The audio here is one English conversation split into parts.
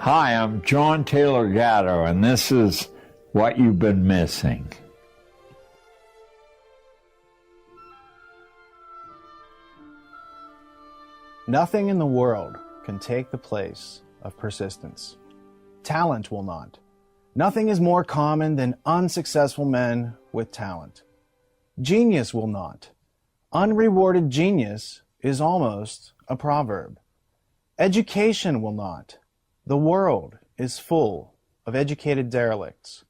Hi, I'm John Taylor Gatto, and this is What You've Been Missing. Nothing in the world can take the place of persistence. Talent will not. Nothing is more common than unsuccessful men with talent. Genius will not. Unrewarded genius is almost a proverb. Education will not. The world is full of educated derelicts.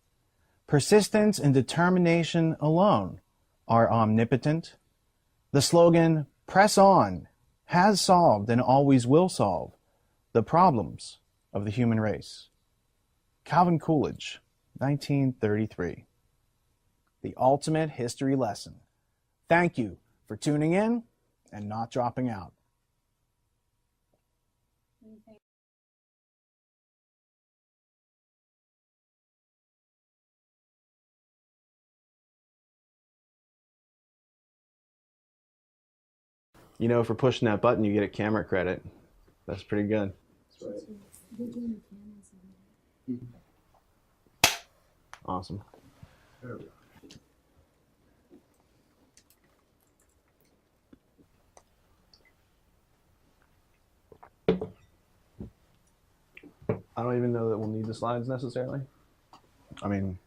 Persistence and determination alone are omnipotent. The slogan, "Press on," has solved and always will solve the problems of the human race. Calvin Coolidge, 1933. The ultimate history lesson. Thank you for tuning in and not dropping out. You know, for pushing that button, you get a camera credit. That's pretty good. That's right. Awesome. There we go. I don't even know that we'll need the slides necessarily. I mean,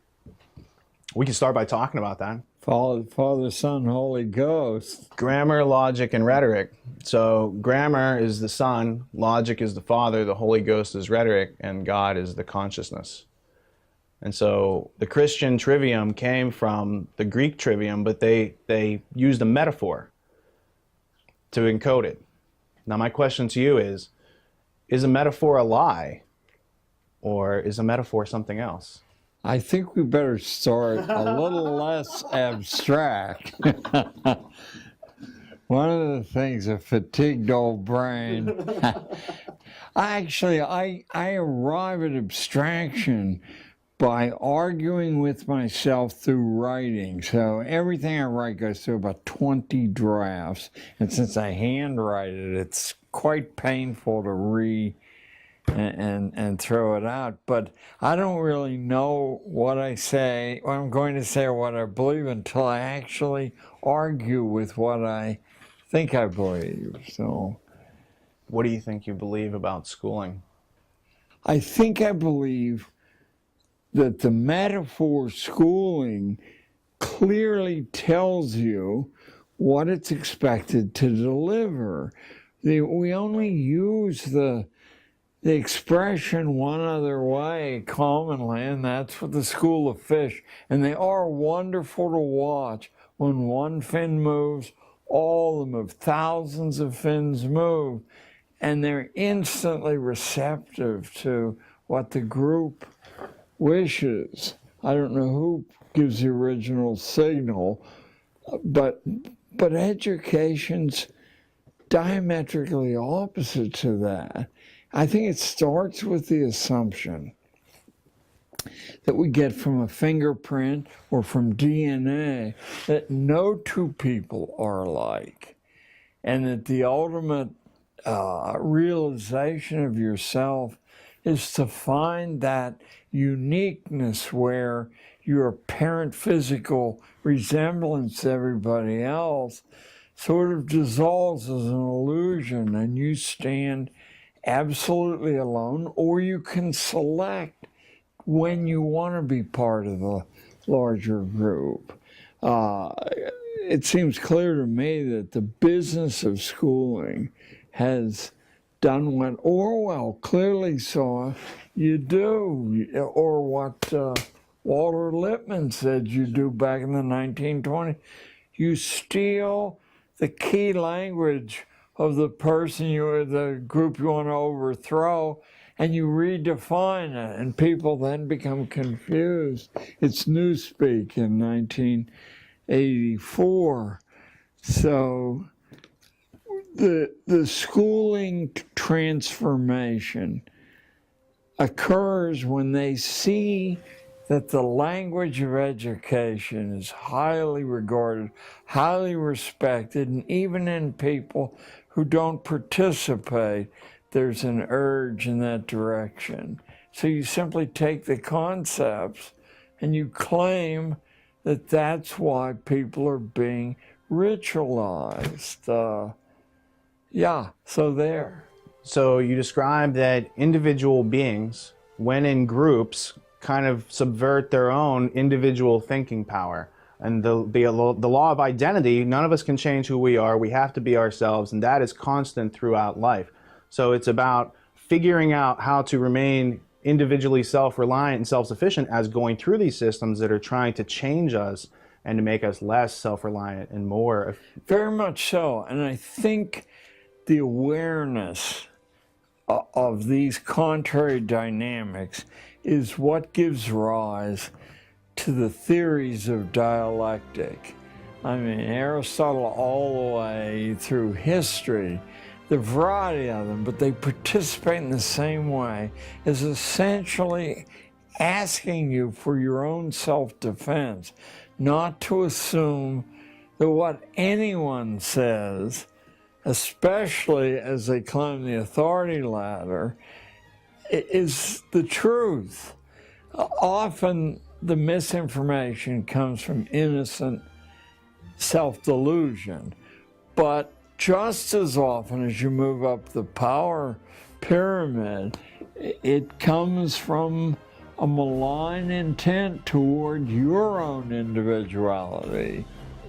we can start by talking about that. Father, Son, Holy Ghost. Grammar, logic, and rhetoric. So grammar is the Son, logic is the Father, the Holy Ghost is rhetoric, and God is the consciousness. And so the Christian trivium came from the Greek trivium, but they used a metaphor to encode it. Now my question to you is a metaphor a lie, or is a metaphor something else? I think we better start a little less abstract. One of the things, a fatigued old brain. I arrive at abstraction by arguing with myself through writing. So everything I write goes through about 20 drafts. And since I handwrite it, it's quite painful to read and throw it out. But I don't really know what I say, what I'm going to say, or what I believe until I actually argue with what I think I believe. So, what do you think you believe about schooling? I think I believe that the metaphor schooling clearly tells you what it's expected to deliver. We only use the expression one other way commonly, and that's for the school of fish. And they are wonderful to watch. When one fin moves, all of them move. Thousands of fins move. And they're instantly receptive to what the group wishes. I don't know who gives the original signal, but education's diametrically opposite to that. I think it starts with the assumption that we get from a fingerprint or from DNA that no two people are alike, and that the ultimate realization of yourself is to find that uniqueness where your apparent physical resemblance to everybody else sort of dissolves as an illusion, and you stand absolutely alone, or you can select when you want to be part of the larger group. It seems clear to me that the business of schooling has done what Orwell clearly saw you do, or what Walter Lippmann said you do back in the 1920s. You steal the key language of the person the group you want to overthrow, and you redefine it, and people then become confused. It's Newspeak in 1984. So the schooling transformation occurs when they see that the language of education is highly regarded, highly respected, and even in people who don't participate, there's an urge in that direction. So you simply take the concepts and you claim that that's why people are being ritualized. Yeah, so there. So you describe that individual beings, when in groups, kind of subvert their own individual thinking power. And the law of identity, none of us can change who we are. We have to be ourselves, and that is constant throughout life. So it's about figuring out how to remain individually self-reliant and self-sufficient as going through these systems that are trying to change us and to make us less self-reliant and more. Very much so. And I think the awareness of these contrary dynamics is what gives rise to the theories of dialectic. I mean, Aristotle all the way through history, the variety of them, but they participate in the same way, is essentially asking you for your own self-defense, not to assume that what anyone says, especially as they climb the authority ladder, is the truth. Often the misinformation comes from innocent self-delusion, but just as often as you move up the power pyramid, it comes from a malign intent toward your own individuality.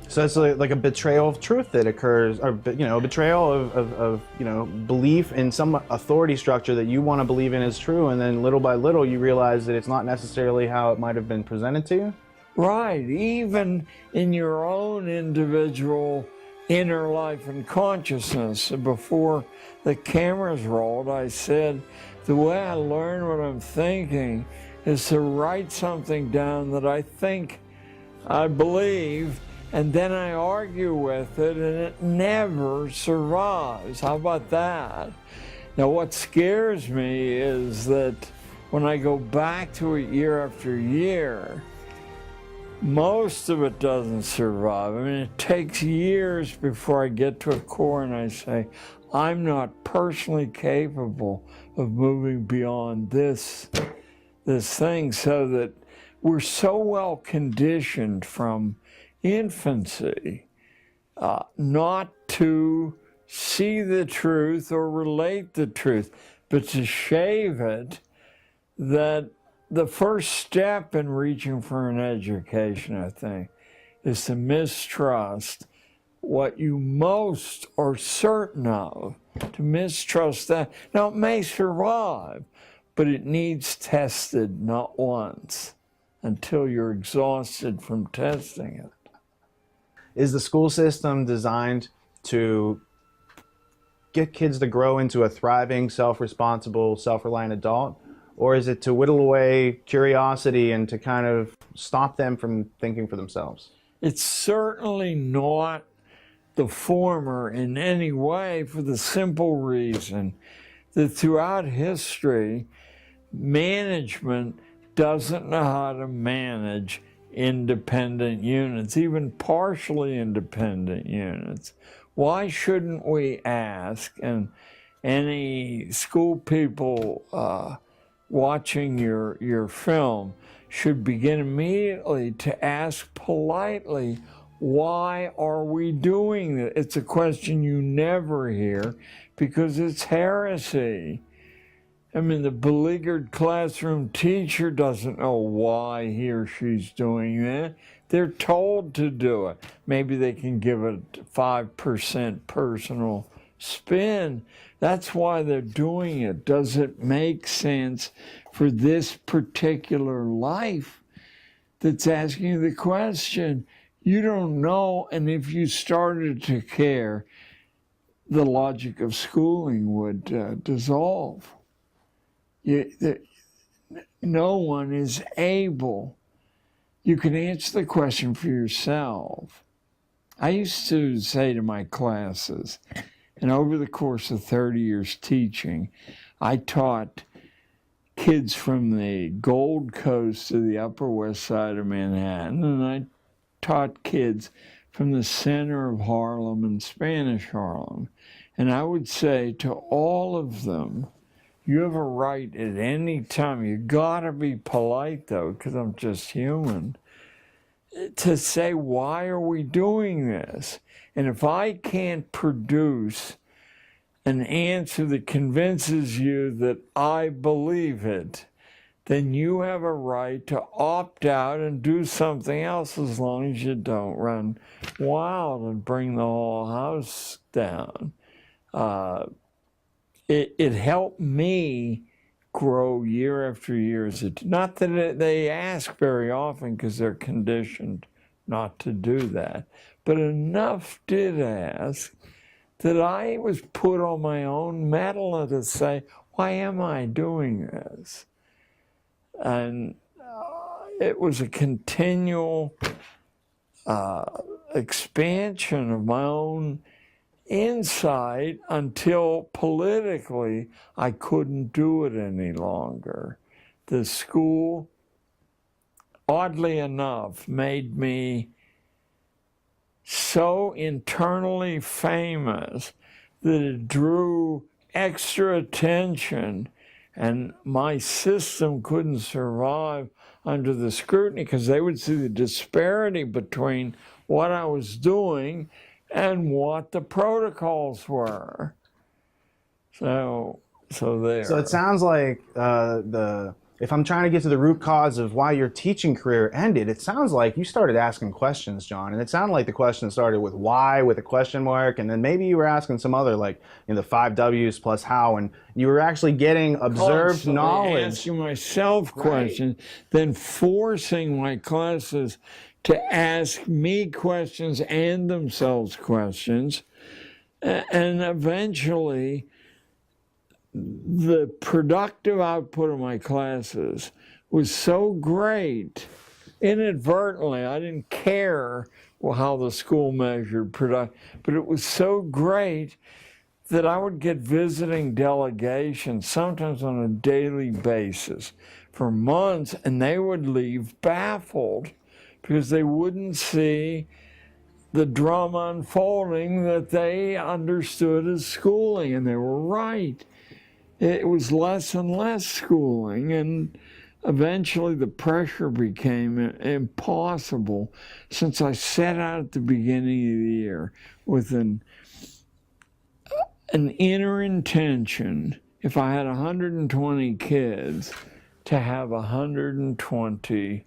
So it's like a betrayal of truth that occurs, or a betrayal of belief in some authority structure that you want to believe in is true, and then little by little you realize that it's not necessarily how it might have been presented to you. Right, even in your own individual inner life and consciousness. Before the cameras rolled, I said, the way I learn what I'm thinking is to write something down that I think I believe, and then I argue with it, and it never survives. How about that? Now, what scares me is that when I go back to it year after year, most of it doesn't survive. I mean, it takes years before I get to a core and I say, I'm not personally capable of moving beyond this thing, so that we're so well conditioned from infancy not to see the truth or relate the truth, but to shave it, that the first step in reaching for an education, I think, is to mistrust what you most are certain of, to mistrust that. Now, it may survive, but it needs tested not once until you're exhausted from testing it. Is the school system designed to get kids to grow into a thriving, self-responsible, self-reliant adult? Or is it to whittle away curiosity and to kind of stop them from thinking for themselves? It's certainly not the former in any way, for the simple reason that throughout history, management doesn't know how to manage independent units, even partially independent units. Why shouldn't we ask, and any school people watching your film should begin immediately to ask politely, why are we doing this? It's a question you never hear because it's heresy. I mean, the beleaguered classroom teacher doesn't know why he or she's doing that. They're told to do it. Maybe they can give it 5% personal spin. That's why they're doing it. Does it make sense for this particular life that's asking the question? You don't know, and if you started to care, the logic of schooling would dissolve. No one is able. You can answer the question for yourself. I used to say to my classes, and over the course of 30 years teaching, I taught kids from the Gold Coast to the Upper West Side of Manhattan, and I taught kids from the center of Harlem and Spanish Harlem. And I would say to all of them, you have a right at any time. You gotta be polite though, because I'm just human, to say, why are we doing this? And if I can't produce an answer that convinces you that I believe it, then you have a right to opt out and do something else, as long as you don't run wild and bring the whole house down. It helped me grow year after year. Not that they ask very often, because they're conditioned not to do that, but enough did ask that I was put on my own mettle to say, why am I doing this? And it was a continual expansion of my own insight until politically I couldn't do it any longer. The school, oddly enough, made me so internally famous that it drew extra attention, and my system couldn't survive under the scrutiny, because they would see the disparity between what I was doing and what the protocols were. So there. So it sounds like if I'm trying to get to the root cause of why your teaching career ended, it sounds like you started asking questions, John. And it sounded like the question started with why, with a question mark, and then maybe you were asking some other, like, the 5 W's plus how, and you were actually getting observed knowledge. Asking myself questions, then forcing my classes to ask me questions and themselves questions. And eventually, the productive output of my classes was so great, inadvertently, I didn't care how the school measured product, but it was so great that I would get visiting delegations, sometimes on a daily basis, for months, and they would leave baffled because they wouldn't see the drama unfolding that they understood as schooling, and they were right. It was less and less schooling, and eventually the pressure became impossible, since I set out at the beginning of the year with an inner intention, if I had 120 kids, to have 120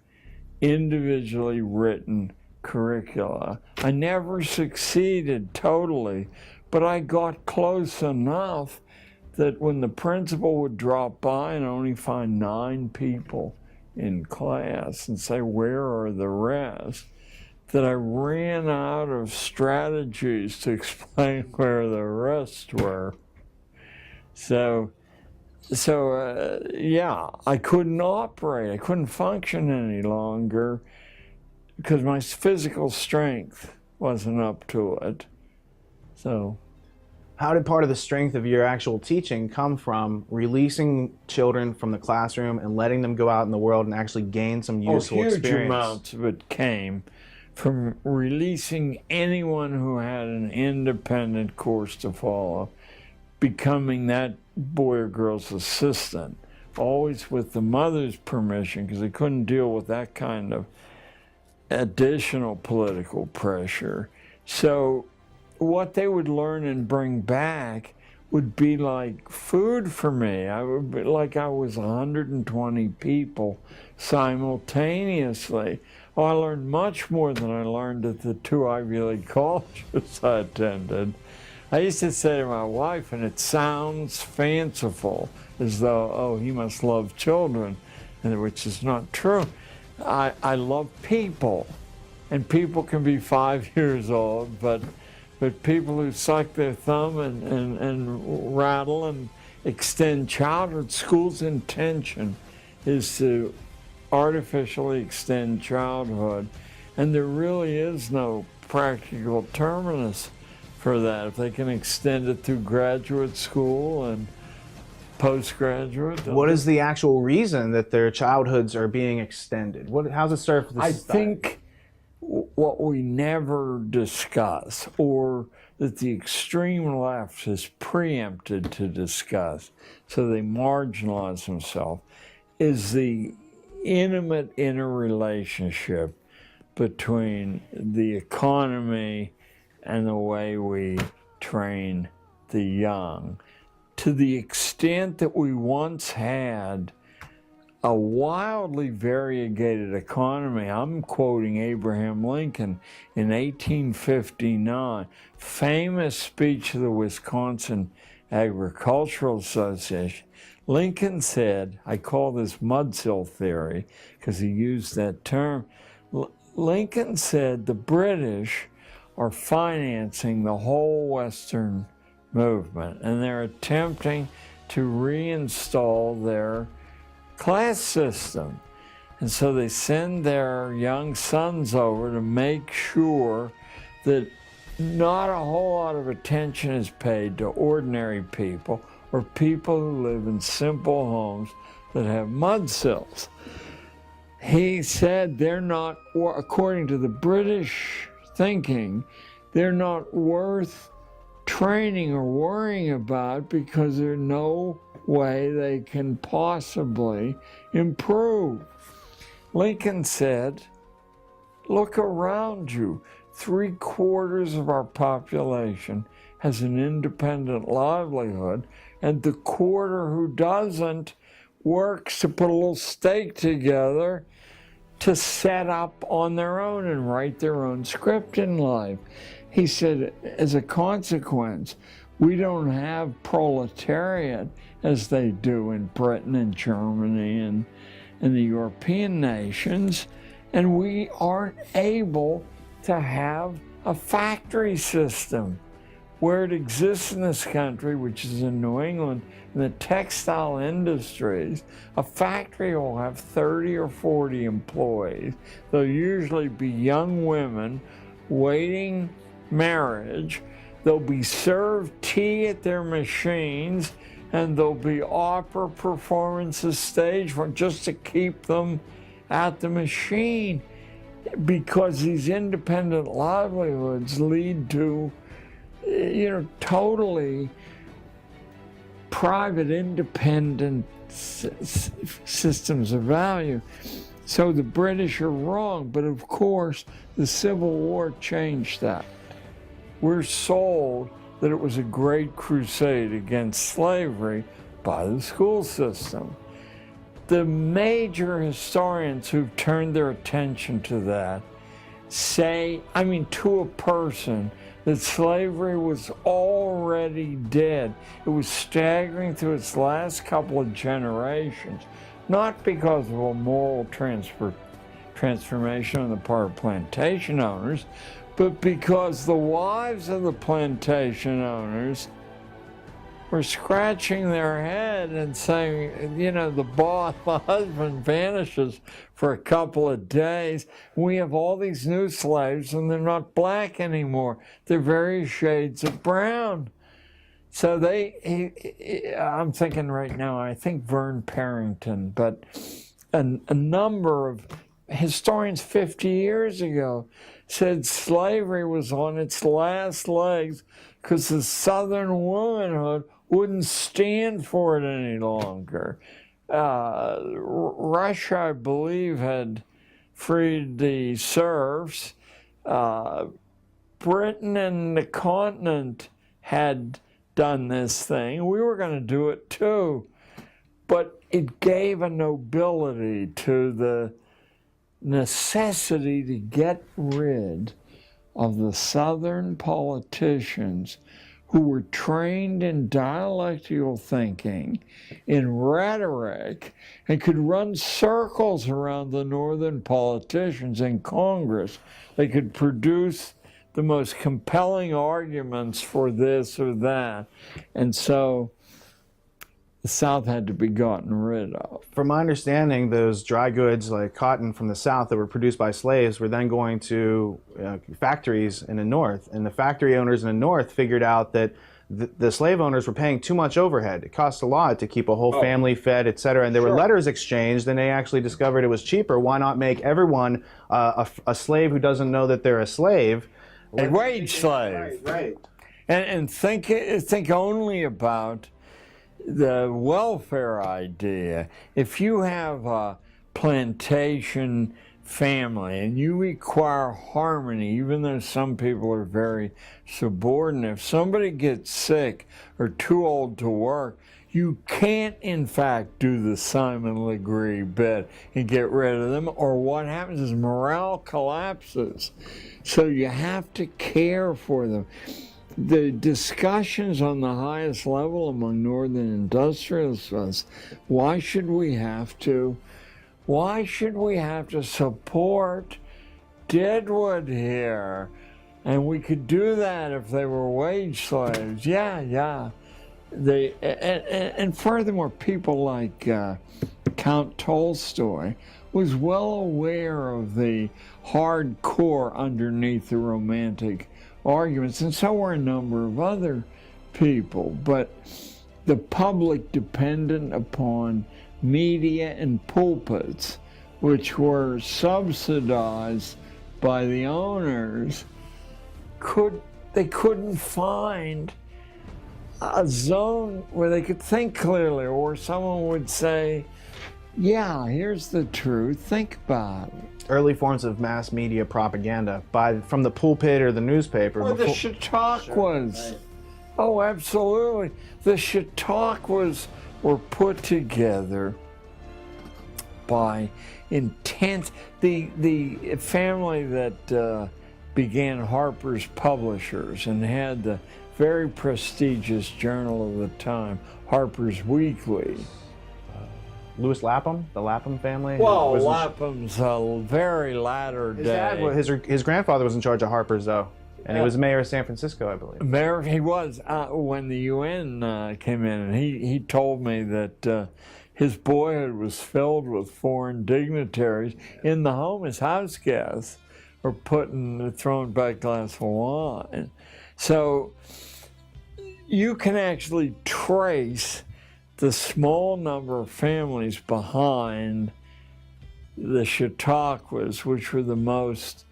individually written curricula. I never succeeded totally, but I got close enough that when the principal would drop by and only find 9 people in class and say, where are the rest, that I ran out of strategies to explain where the rest were. So yeah, I couldn't operate. I couldn't function any longer because my physical strength wasn't up to it. So, how did part of the strength of your actual teaching come from releasing children from the classroom and letting them go out in the world and actually gain some useful huge experience? Amounts of it came from releasing anyone who had an independent course to follow, becoming that boy or girl's assistant, always with the mother's permission, because they couldn't deal with that kind of additional political pressure. So what they would learn and bring back would be like food for me. I would be like I was 120 people simultaneously. Oh, I learned much more than I learned at the 2 Ivy League colleges I attended. I used to say to my wife, and it sounds fanciful, as though, oh, he must love children, which is not true. I love people, and people can be 5 years old, but people who suck their thumb and rattle and extend childhood, school's intention is to artificially extend childhood, and there really is no practical terminus for that. If they can extend it through graduate school and postgraduate. What is the actual reason that their childhoods are being extended? How's it serve for the society? I think what we never discuss, or that the extreme left has preempted to discuss, so they marginalize themselves, is the intimate interrelationship between the economy and the way we train the young. To the extent that we once had a wildly variegated economy. I'm quoting Abraham Lincoln in 1859, famous speech of the Wisconsin Agricultural Association. Lincoln said, I call this mudsill theory because he used that term. Lincoln said the British are financing the whole Western movement, and they're attempting to reinstall their class system. And so they send their young sons over to make sure that not a whole lot of attention is paid to ordinary people or people who live in simple homes that have mudsills. He said they're not, according to the British thinking, they're not worth training or worrying about because there's no way they can possibly improve. Lincoln said, look around you. 3/4 of our population has an independent livelihood, and the quarter who doesn't works to put a little stake together to set up on their own and write their own script in life. He said, as a consequence, we don't have proletariat as they do in Britain and Germany and the European nations, and we aren't able to have a factory system where it exists in this country, which is in New England, in the textile industries. A factory will have 30 or 40 employees. They'll usually be young women waiting marriage. They'll be served tea at their machines, and there'll be opera performances staged for just to keep them at the machine, because these independent livelihoods lead to, totally private, independent systems of value. So the British are wrong, but of course the Civil War changed that. We're sold that it was a great crusade against slavery by the school system. The major historians who've turned their attention to that say, to a person, that slavery was already dead. It was staggering through its last couple of generations, not because of a moral transformation on the part of plantation owners, but because the wives of the plantation owners were scratching their head and saying, the husband vanishes for a couple of days. We have all these new slaves and they're not black anymore. They're various shades of brown. So I'm thinking right now, I think Vern Parrington, but a number of historians 50 years ago said slavery was on its last legs because the Southern womanhood wouldn't stand for it any longer. Russia, I believe, had freed the serfs. Britain and the continent had done this thing. We were going to do it too. But it gave a nobility to the necessity to get rid of the Southern politicians who were trained in dialectical thinking, in rhetoric, and could run circles around the Northern politicians in Congress. They could produce the most compelling arguments for this or that. And so the South had to be gotten rid of. From my understanding, those dry goods like cotton from the South that were produced by slaves were then going to factories in the North. And the factory owners in the North figured out that the slave owners were paying too much overhead. It cost a lot to keep a whole family fed, etc. And there were letters exchanged, and they actually discovered it was cheaper. Why not make everyone a slave who doesn't know that they're a slave? A wage slave. Right. And think only about the welfare idea. If you have a plantation family and you require harmony, even though some people are very subordinate, if somebody gets sick or too old to work, you can't in fact do the Simon Legree bit and get rid of them, or what happens is morale collapses. So you have to care for them. The discussions on the highest level among northern industrialists, why should we have to support Deadwood here? And we could do that if they were wage slaves. Yeah. And furthermore, people like Count Tolstoy was well aware of the hardcore underneath the romantic arguments, and so were a number of other people. But the public, dependent upon media and pulpits, which were subsidized by the owners, couldn't find a zone where they could think clearly, or someone would say, yeah, here's the truth, think about it. Early forms of mass media propaganda from the pulpit or the newspaper. Or the Chautauquas. Right. Oh, absolutely. The Chautauquas were put together by intense. The family that began Harper's Publishers and had the very prestigious journal of the time, Harper's Weekly. Louis Lapham, the Lapham family? Well, Lapham's a very latter day. His grandfather was in charge of Harper's, though, and he was mayor of San Francisco, I believe. Mayor, he was, when the UN came in, and he told me that his boyhood was filled with foreign dignitaries in the home as house guests, or throwing back a glass of wine. So you can actually trace the small number of families behind the Chautauquas, which were the most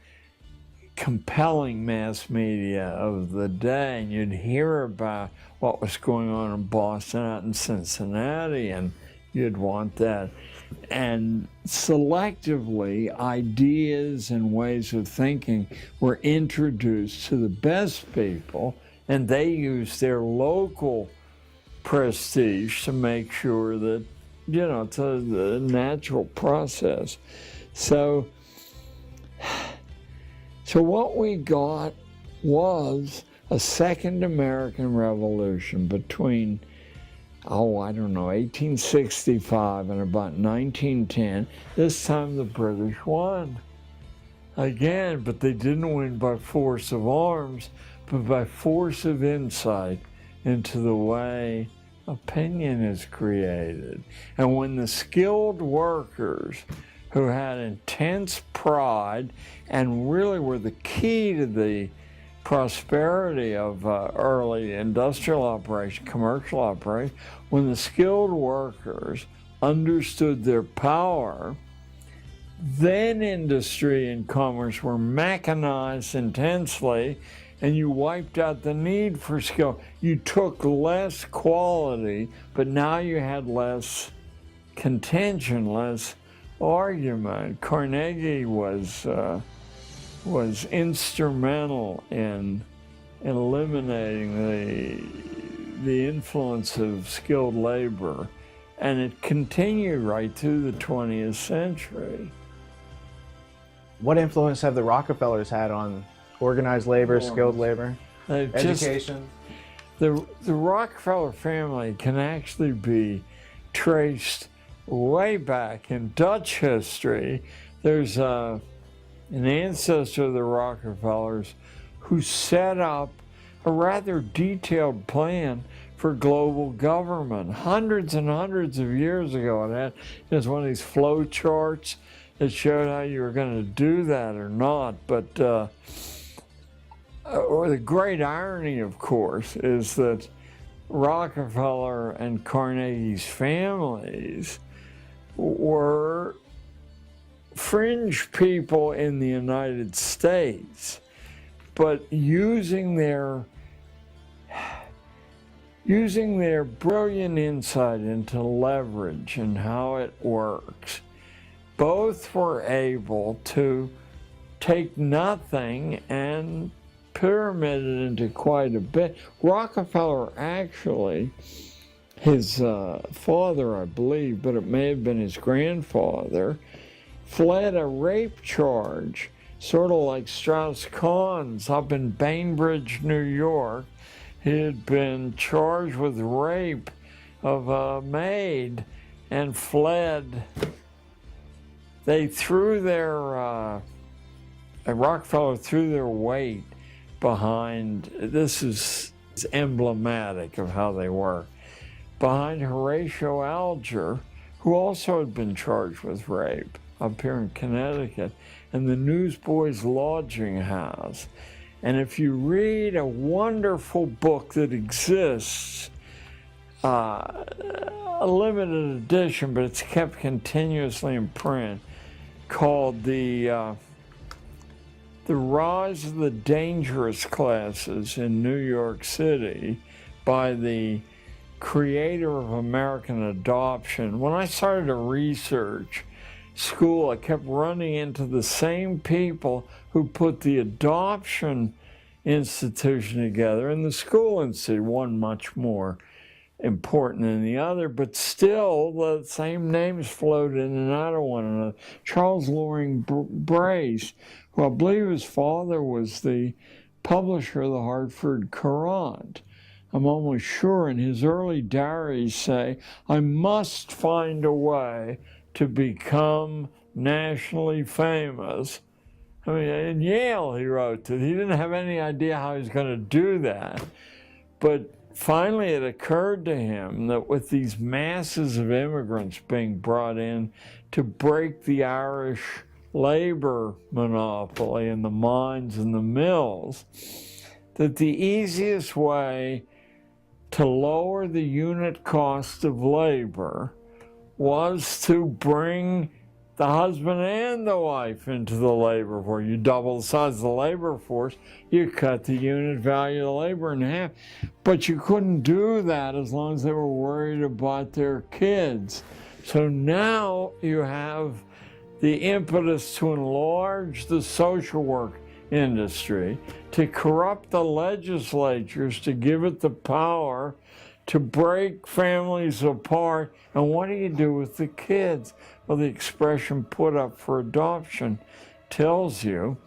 compelling mass media of the day. And you'd hear about what was going on in Boston, out in Cincinnati, and you'd want that. And selectively, ideas and ways of thinking were introduced to the best people, and they used their local prestige to make sure that, it's a natural process. So what we got was a second American Revolution between, 1865 and about 1910. This time the British won again, but they didn't win by force of arms, but by force of insight into the way opinion is created. And when the skilled workers who had intense pride and really were the key to the prosperity of early industrial operation, commercial operation, when the skilled workers understood their power, then industry and commerce were mechanized intensely, and you wiped out the need for skill. You took less quality, but now you had less contention, less argument. Carnegie was instrumental in eliminating the influence of skilled labor, and it continued right through the 20th century. What influence have the Rockefellers had on organized labor, skilled labor, education? The Rockefeller family can actually be traced way back in Dutch history. There's an ancestor of the Rockefellers who set up a rather detailed plan for global government hundreds and hundreds of years ago. It had just one of these flow charts that showed how you were going to do that or not. But or the great irony, of course, is that Rockefeller and Carnegie's families were fringe people in the United States, but using their brilliant insight into leverage and how it works, both were able to take nothing and pyramid it into quite a bit. Rockefeller actually, his father, I believe, but it may have been his grandfather, fled a rape charge, sort of like Strauss-Kahn's up in Bainbridge, New York. He had been charged with rape of a maid and fled. They threw their, Rockefeller threw their weight behind, this is emblematic of how they were, behind Horatio Alger, who also had been charged with rape up here in Connecticut, and the Newsboys Lodging House. And if you read a wonderful book that exists, a limited edition, but it's kept continuously in print, called The Rise of the Dangerous Classes in New York City by the creator of American Adoption. When I started to research school, I kept running into the same people who put the adoption institution together and the school institute, one much more important than the other, but still the same names floated in and out of one another. Charles Loring Brace, who I believe his father was the publisher of the Hartford Courant. I'm almost sure in his early diaries say, I must find a way to become nationally famous. I mean, in Yale he wrote that he didn't have any idea how he was going to do that. But finally it occurred to him that with these masses of immigrants being brought in to break the Irish labor monopoly in the mines and the mills, that the easiest way to lower the unit cost of labor was to bring the husband and the wife into the labor force. You double the size of the labor force, you cut the unit value of the labor in half. But you couldn't do that as long as they were worried about their kids. So now you have the impetus to enlarge the social work industry, to corrupt the legislatures, to give it the power to break families apart. And what do you do with the kids? Well, the expression put up for adoption tells you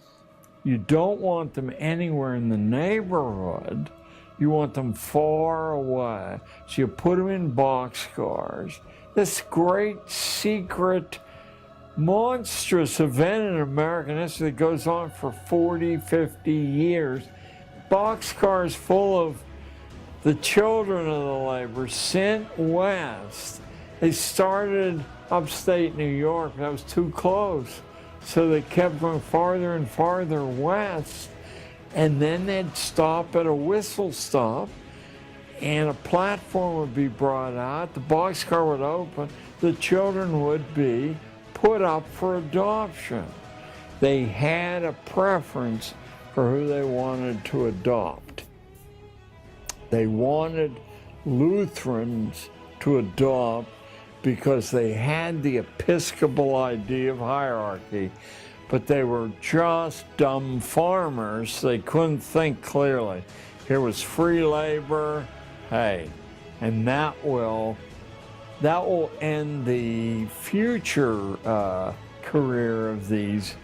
you don't want them anywhere in the neighborhood. You want them far away. So you put them in boxcars. This great secret, monstrous event in American history that goes on for 40, 50 years. Boxcars full of the children of the labor sent west. They started upstate New York. That was too close. So they kept going farther and farther west. And then they'd stop at a whistle stop and a platform would be brought out. The boxcar would open. The children would be put up for adoption. They had a preference for who they wanted to adopt. They wanted Lutherans to adopt because they had the Episcopal idea of hierarchy, but they were just dumb farmers. They couldn't think clearly. Here was free labor, hey, and that will end the future career of these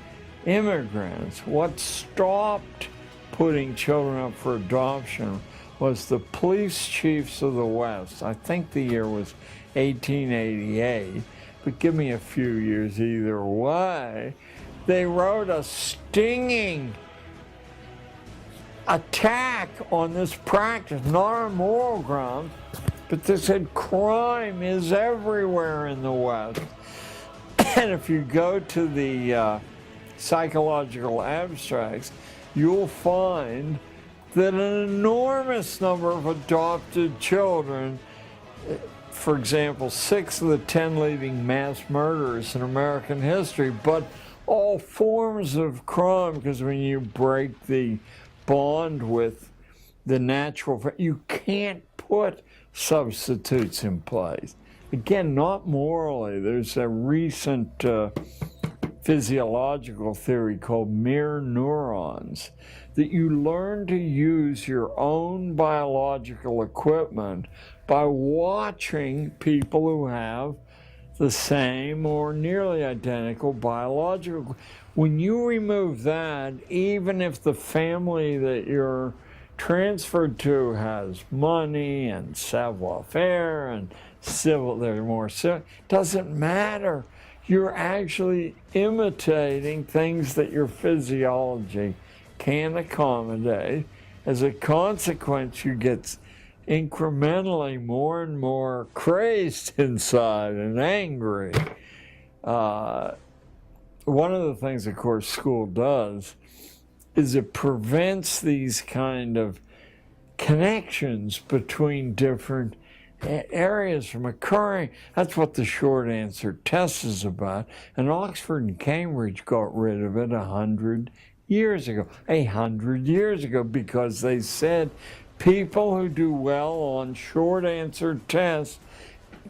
immigrants. What stopped putting children up for adoption was the police chiefs of the West. I think the year was 1888, but give me a few years either way. They wrote a stinging attack on this practice, not on moral grounds, but they said crime is everywhere in the West. And if you go to the psychological abstracts, you'll find that an enormous number of adopted children, for example, 6 of the 10 leading mass murderers in American history, but all forms of crime, because when you break the bond with the natural, you can't put substitutes in place. Again, not morally. There's a recent physiological theory called mirror neurons, that you learn to use your own biological equipment by watching people who have the same or nearly identical biological. When you remove that, even if the family that you're transferred to has money and savoir-faire and civil, they're more civil, doesn't matter. You're actually imitating things that your physiology can accommodate. As a consequence, you get incrementally more and more crazed inside and angry. One of the things, of course, school does is it prevents these kind of connections between different areas from occurring. That's what the short answer test is about. And Oxford and Cambridge got rid of it 100 years ago. 100 years ago, because they said people who do well on short answer tests,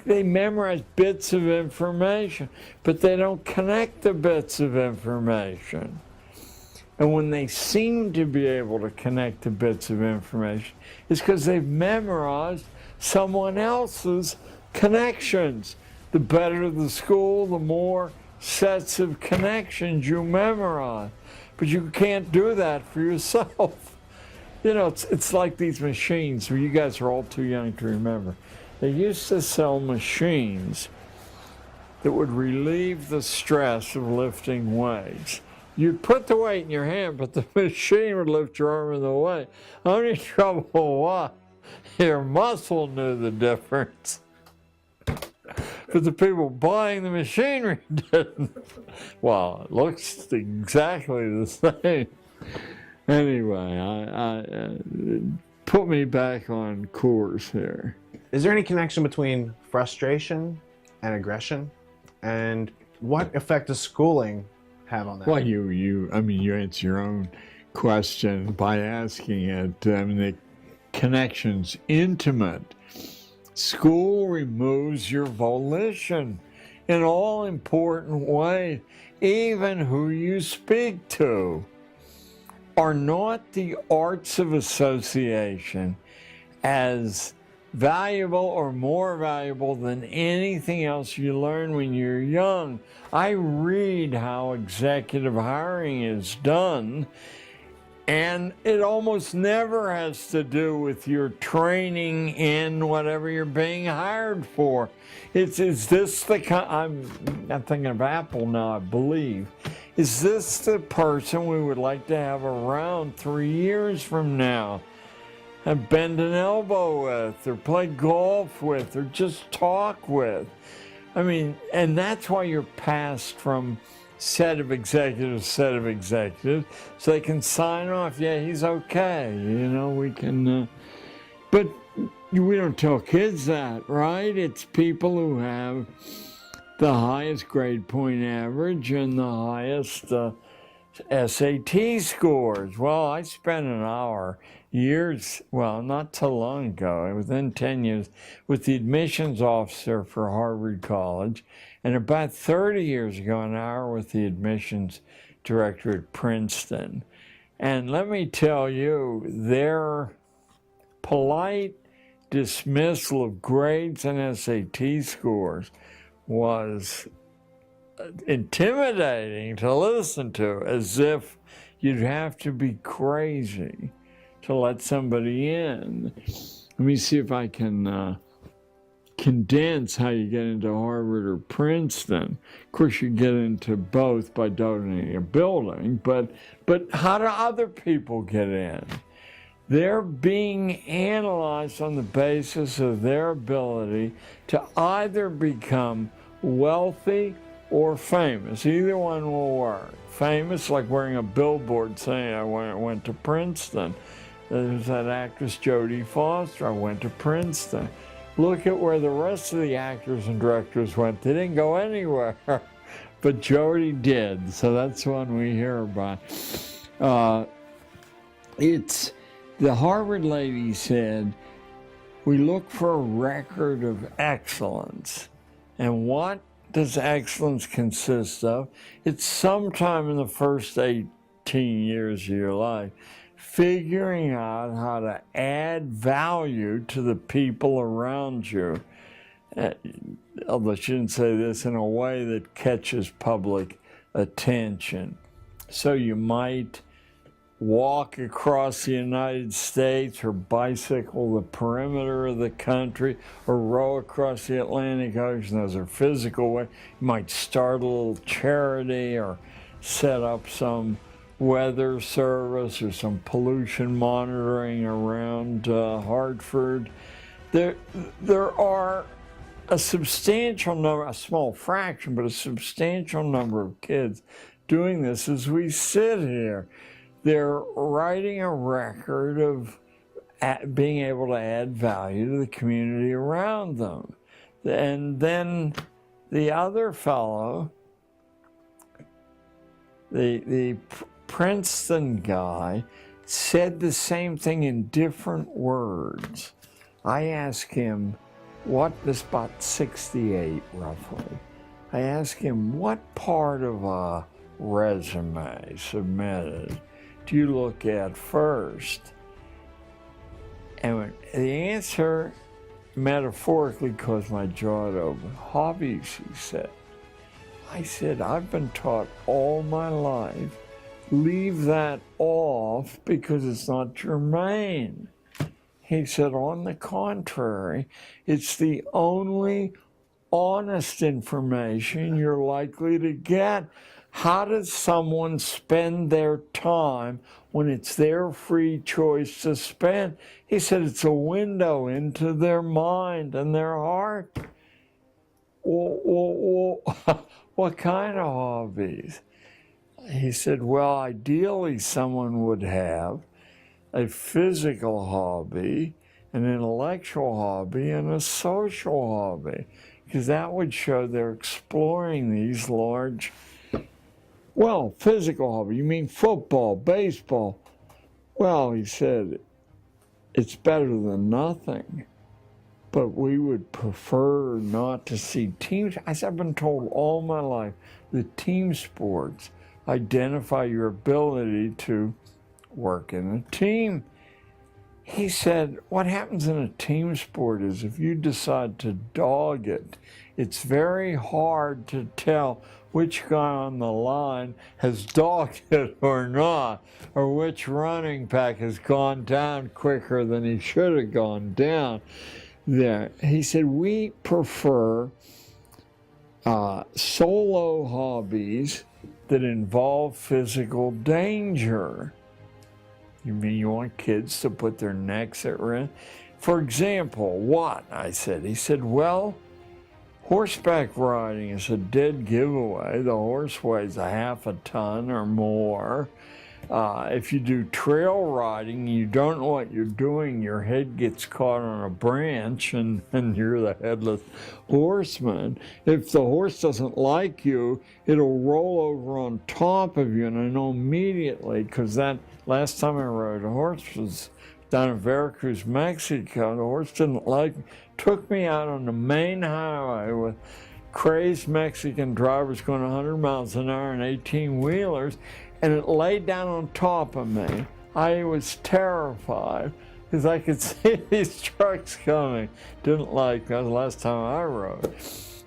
they memorize bits of information, but they don't connect the bits of information. And when they seem to be able to connect the bits of information, it's because they've memorized someone else's connections. The better the school, the more sets of connections you memorize. But you can't do that for yourself. You know, it's like these machines where you guys are all too young to remember. They used to sell machines that would relieve the stress of lifting weights. You'd put the weight in your hand, but the machine would lift your arm in the way. Only trouble was your muscle knew the difference, but the people buying the machinery didn't. Well, it looks exactly the same. Anyway, I put me back on course here. Is there any connection between frustration and aggression? And what effect does schooling have on that? Well, you answer your own question by asking it. I mean, the connection's intimate. School removes your volition in all important ways. Even who you speak to. Are not the arts of association as valuable or more valuable than anything else you learn when you're young? I read how executive hiring is done, and it almost never has to do with your training in whatever you're being hired for. Is this the kind, I'm thinking of Apple now, I believe. Is this the person we would like to have around 3 years from now? And bend an elbow with, or play golf with, or just talk with. I mean, and that's why you're passed from set of executives, so they can sign off, yeah, he's okay, you know, we can, but we don't tell kids that, right? It's people who have the highest grade point average and the highest SAT scores. Well, I spent an hour not so long ago, within 10 years, with the admissions officer for Harvard College, and about 30 years ago, an hour with the admissions director at Princeton. And let me tell you, their polite dismissal of grades and SAT scores was intimidating to listen to, as if you'd have to be crazy to let somebody in. Let me see if I can condense how you get into Harvard or Princeton. Of course, you get into both by donating a building, but how do other people get in? They're being analyzed on the basis of their ability to either become wealthy or famous. Either one will work. Famous, like wearing a billboard saying I went to Princeton. There's that actress Jodie Foster. I went to Princeton. Look at where the rest of the actors and directors went. They didn't go anywhere, but Jodie did. So that's one we hear about. It's the Harvard lady said, we look for a record of excellence. And what does excellence consist of? It's sometime in the first 18 years of your life, figuring out how to add value to the people around you. Although she didn't say this, in a way that catches public attention. So you might walk across the United States or bicycle the perimeter of the country or row across the Atlantic Ocean. Those are physical ways. You might start a little charity or set up some weather service or some pollution monitoring around Hartford. There are a substantial number, a small fraction, but a substantial number of kids doing this as we sit here. They're writing a record of being able to add value to the community around them. And then the other fellow, the Princeton guy, said the same thing in different words. I asked him, this is about 68 roughly. I asked him, what part of a resume submitted do you look at first? And the answer metaphorically caused my jaw to open. Hobbies, he said. I said, I've been taught all my life, leave that off because it's not germane. He said, on the contrary, it's the only honest information you're likely to get. How does someone spend their time when it's their free choice to spend? He said it's a window into their mind and their heart. What kind of hobbies? He said, well, ideally someone would have a physical hobby, an intellectual hobby, and a social hobby, because that would show they're exploring these large. Well, physical hobby, you mean football, baseball? Well, he said, it's better than nothing, but we would prefer not to see teams. As I've been told all my life, the team sports identify your ability to work in a team. He said, what happens in a team sport is if you decide to dog it, it's very hard to tell which guy on the line has dogged it or not, or which running back has gone down quicker than he should have gone down. There, he said, we prefer solo hobbies that involve physical danger. You mean you want kids to put their necks at risk? For example, what? I said. He said, well, horseback riding is a dead giveaway. The horse weighs a half a ton or more. If you do trail riding, you don't know what you're doing. Your head gets caught on a branch and you're the headless horseman. If the horse doesn't like you, it'll roll over on top of you. And I know immediately, because that last time I rode a horse was down in Veracruz, Mexico. The horse didn't like me. Took me out on the main highway with crazed Mexican drivers going 100 miles an hour and 18-wheelers, and it laid down on top of me. I was terrified because I could see these trucks coming. Didn't like that. Was the last time I rode.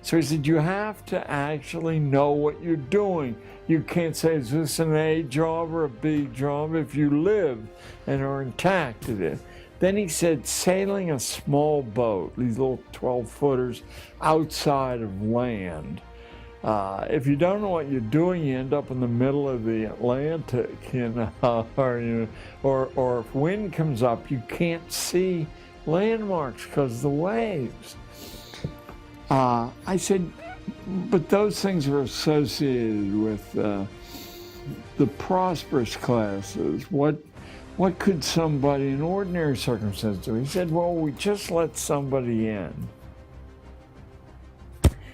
So he said, you have to actually know what you're doing. You can't say, is this an A job or a B job? If you live and are intact, it is. Then he said, sailing a small boat, these little 12-footers outside of land. If you don't know what you're doing, you end up in the middle of the Atlantic, or if wind comes up, you can't see landmarks because of the waves. I said, but those things are associated with the prosperous classes. What could somebody in ordinary circumstances do? He said, well, we just let somebody in.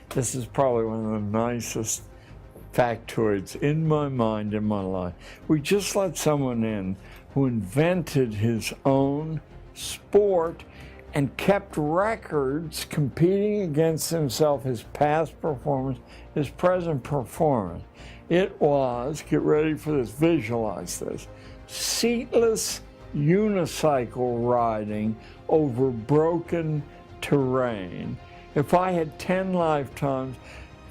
This is probably one of the nicest factoids in my mind, in my life. We just let someone in who invented his own sport and kept records competing against himself, his past performance, his present performance. It was, get ready for this, visualize this, seatless unicycle riding over broken terrain. If I had 10 lifetimes,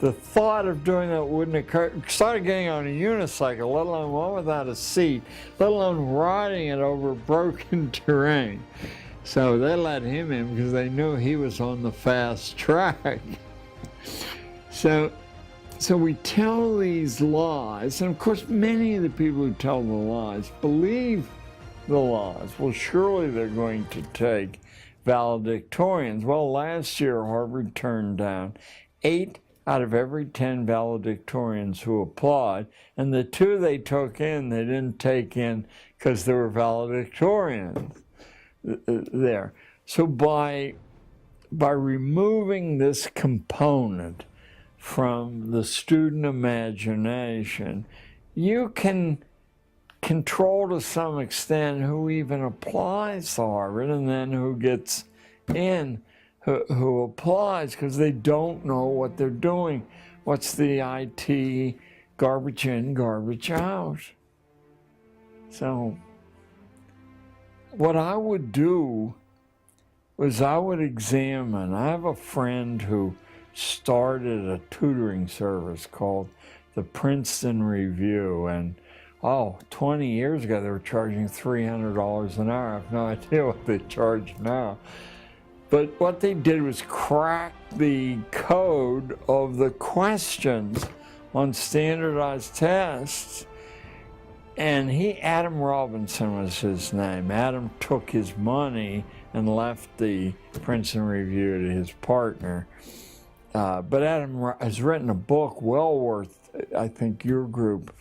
the thought of doing that wouldn't occur. Started getting on a unicycle, let alone one without a seat, let alone riding it over broken terrain. So they let him in because they knew he was on the fast track. So we tell these lies, and of course many of the people who tell the lies believe the lies. Well, surely they're going to take valedictorians. Well, last year Harvard turned down 8 out of every 10 valedictorians who applied, and the 2 they took in, they didn't take in because they were valedictorians there. So by removing this component from the student imagination, you can control to some extent who even applies to Harvard and then who gets in, who applies, because they don't know what they're doing. What's the IT garbage in, garbage out? So what I would do was I would examine. I have a friend who started a tutoring service called the Princeton Review, and 20 years ago they were charging $300 an hour. I have no idea what they charge now. But what they did was crack the code of the questions on standardized tests. And Adam Robinson was his name. Adam took his money and left the Princeton Review to his partner. But Adam has written a book well worth, I think, your group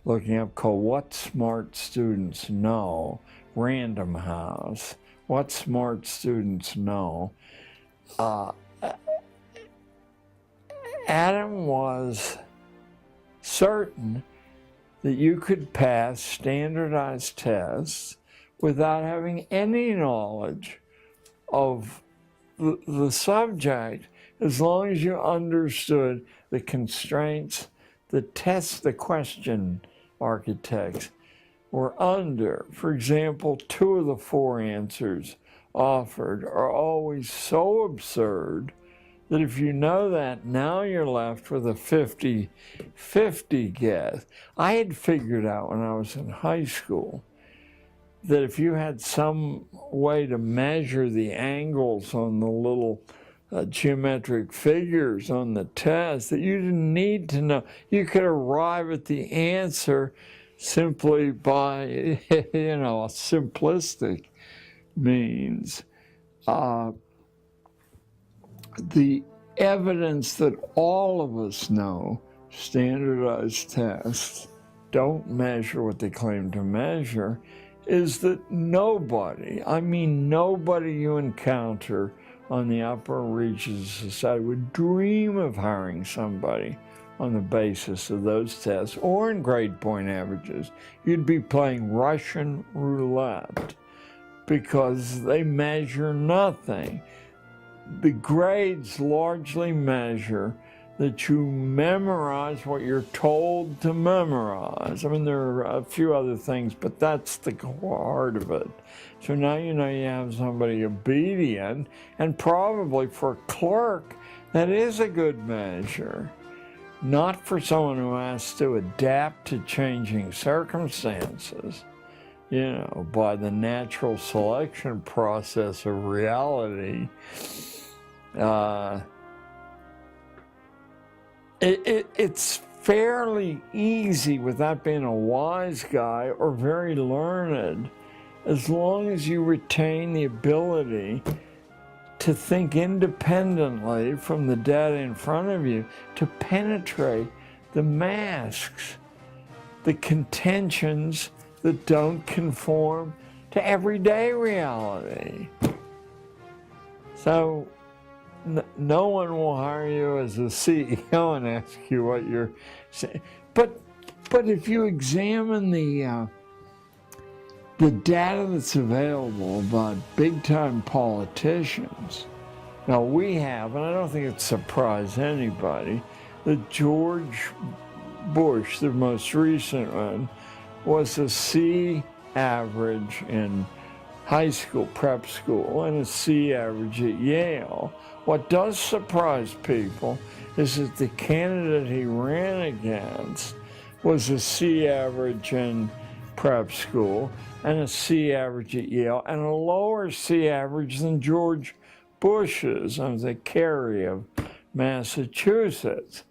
looking up, called What Smart Students Know, Random House. What Smart Students Know. Adam was certain that you could pass standardized tests without having any knowledge of the subject, as long as you understood the constraints, the question architects were under. For example, 2 of the 4 answers offered are always so absurd that if you know that, now you're left with a 50-50 guess. I had figured out when I was in high school that if you had some way to measure the angles on the little geometric figures on the test, that you didn't need to know. You could arrive at the answer simply by, a simplistic means. The evidence that all of us know standardized tests don't measure what they claim to measure is that nobody you encounter on the upper reaches of society would dream of hiring somebody on the basis of those tests or in grade point averages. You'd be playing Russian roulette because they measure nothing. The grades largely measure that you memorize what you're told to memorize. I mean, there are a few other things, but that's the heart of it. So now you know you have somebody obedient, and probably for a clerk, that is a good measure. Not for someone who has to adapt to changing circumstances, by the natural selection process of reality. It's fairly easy without being a wise guy or very learned, as long as you retain the ability to think independently from the data in front of you, to penetrate the masks, the contentions that don't conform to everyday reality. So no one will hire you as a CEO and ask you what you're saying. But if you examine the data that's available about big-time politicians, now we have, and I don't think it surprised anybody, that George Bush, the most recent one, was a C average in high school, prep school, and a C average at Yale. What does surprise people is that the candidate he ran against was a C average in prep school and a C average at Yale and a lower C average than George Bush's, the Kerry of Massachusetts.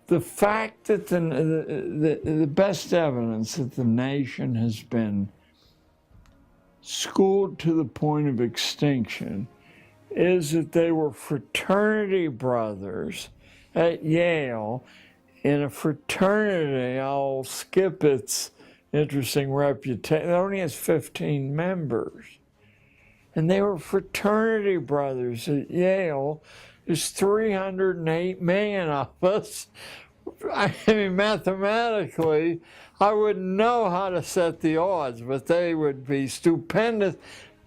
The fact that the best evidence that the nation has been schooled to the point of extinction is that they were fraternity brothers at Yale in a fraternity. I'll skip its interesting reputation. It only has 15 members. And they were fraternity brothers at Yale. There's 308 million of us. I mean, mathematically, I wouldn't know how to set the odds, but they would be stupendous.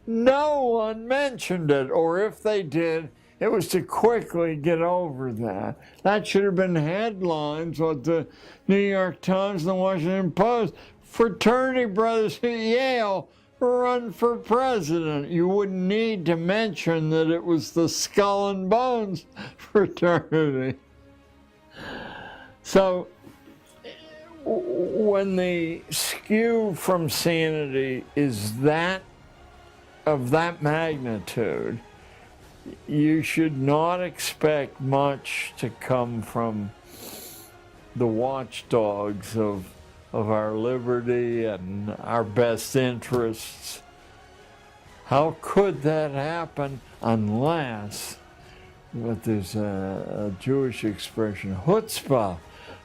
No one mentioned it, or if they did, it was to quickly get over that. That should have been headlines with the New York Times and the Washington Post. Fraternity brothers at Yale run for president. You wouldn't need to mention that it was the Skull and Bones fraternity. So when the skew from sanity is that of that magnitude, you should not expect much to come from the watchdogs of our liberty and our best interests. How could that happen unless, but there's a Jewish expression, chutzpah,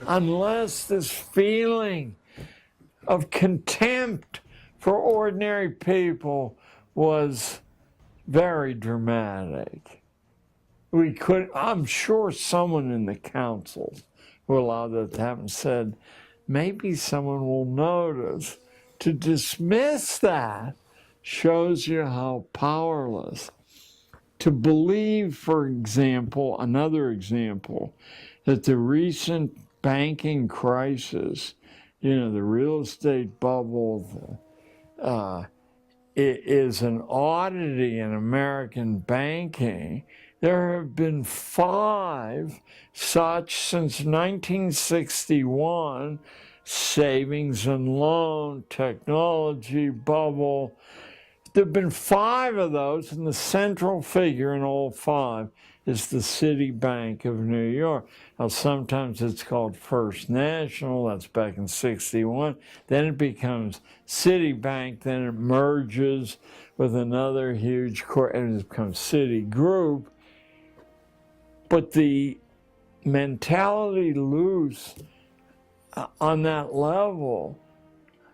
unless this feeling of contempt for ordinary people was very dramatic. I'm sure someone in the council who allowed that to happen said, maybe someone will notice. To dismiss that shows you how powerless. To believe, for example, another example, that the recent banking crisis, the real estate bubble, is an oddity in American banking. There have been 5 such since 1961, savings and loan, technology bubble. There have been 5 of those, and the central figure in all 5 is the Citibank of New York. Now, sometimes it's called First National, that's back in 61. Then it becomes Citibank, then it merges with another huge and it becomes Citigroup. But the mentality loose on that level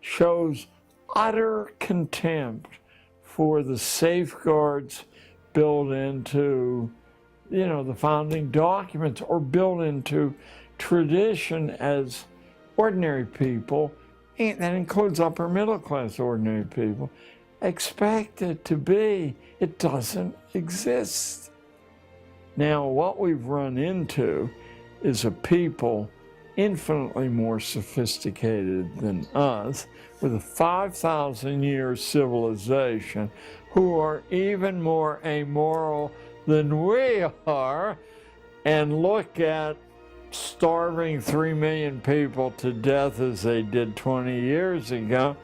shows utter contempt for the safeguards built into the founding documents or built into tradition as ordinary people, and that includes upper middle class ordinary people, expect it to be. It doesn't exist. Now, what we've run into is a people infinitely more sophisticated than us, with a 5,000-year civilization, who are even more amoral than we are, and look at starving 3 million people to death as they did 20 years ago.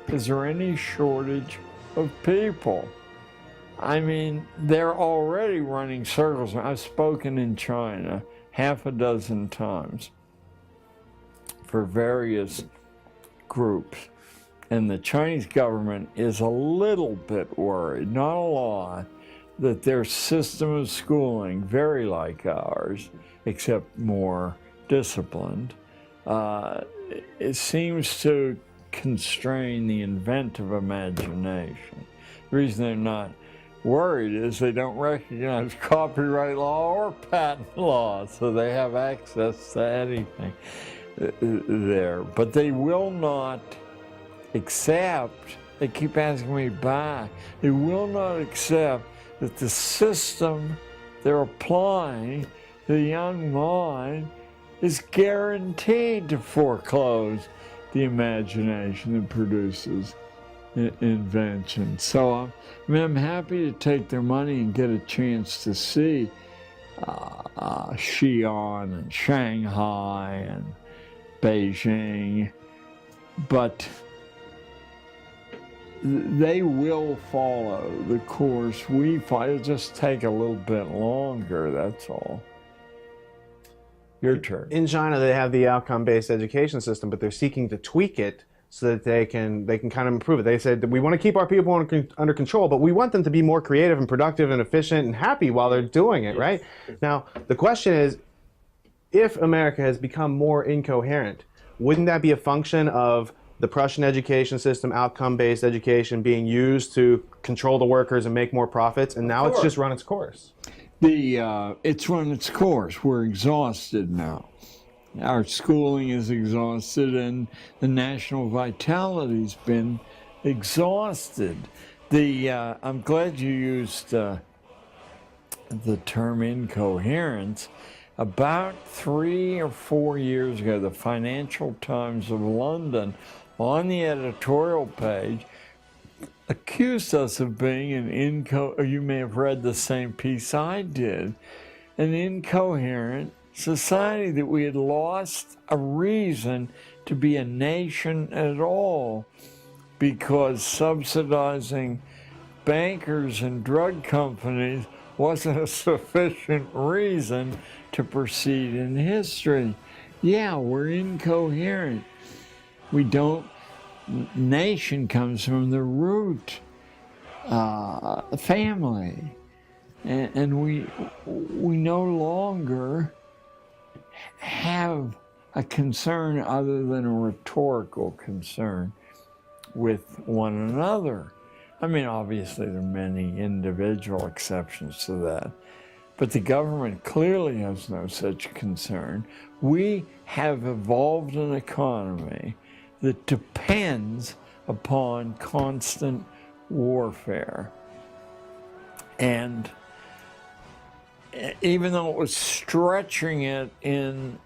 Is there any shortage of people? I mean, they're already running circles. I've spoken in China 6 times for various groups, and the Chinese government is a little bit worried, not a lot, that their system of schooling, very like ours, except more disciplined, it seems to constrain the inventive imagination. The reason they're not worried is they don't recognize copyright law or patent law, so they have access to anything there. But they will not accept, they keep asking me back, they will not accept that the system they're applying to the young mind is guaranteed to foreclose the imagination that produces invention. So I'm happy to take their money and get a chance to see Xi'an and Shanghai and Beijing, but they will follow the course we follow. It'll just take a little bit longer, that's all. Your turn. In China, they have the outcome-based education system, but they're seeking to tweak it so that they can kind of improve it. They said that we want to keep our people under control, but we want them to be more creative and productive and efficient and happy while they're doing it, right? Now, the question is, if America has become more incoherent, wouldn't that be a function of the Prussian education system, outcome-based education, being used to control the workers and make more profits, and now it's just run its course? It's run its course. We're exhausted now. Our schooling is exhausted, and the national vitality's been exhausted. I'm glad you used the term incoherence. About 3 or 4 years ago, the Financial Times of London, on the editorial page, accused us of being you may have read the same piece I did, an incoherent society, that we had lost a reason to be a nation at all because subsidizing bankers and drug companies wasn't a sufficient reason to proceed in history. Yeah, we're incoherent. We don't. Nation comes from the root family, and we no longer have a concern other than a rhetorical concern with one another. I mean, obviously there are many individual exceptions to that, but the government clearly has no such concern. We have evolved an economy that depends upon constant warfare. And even though it was stretching it in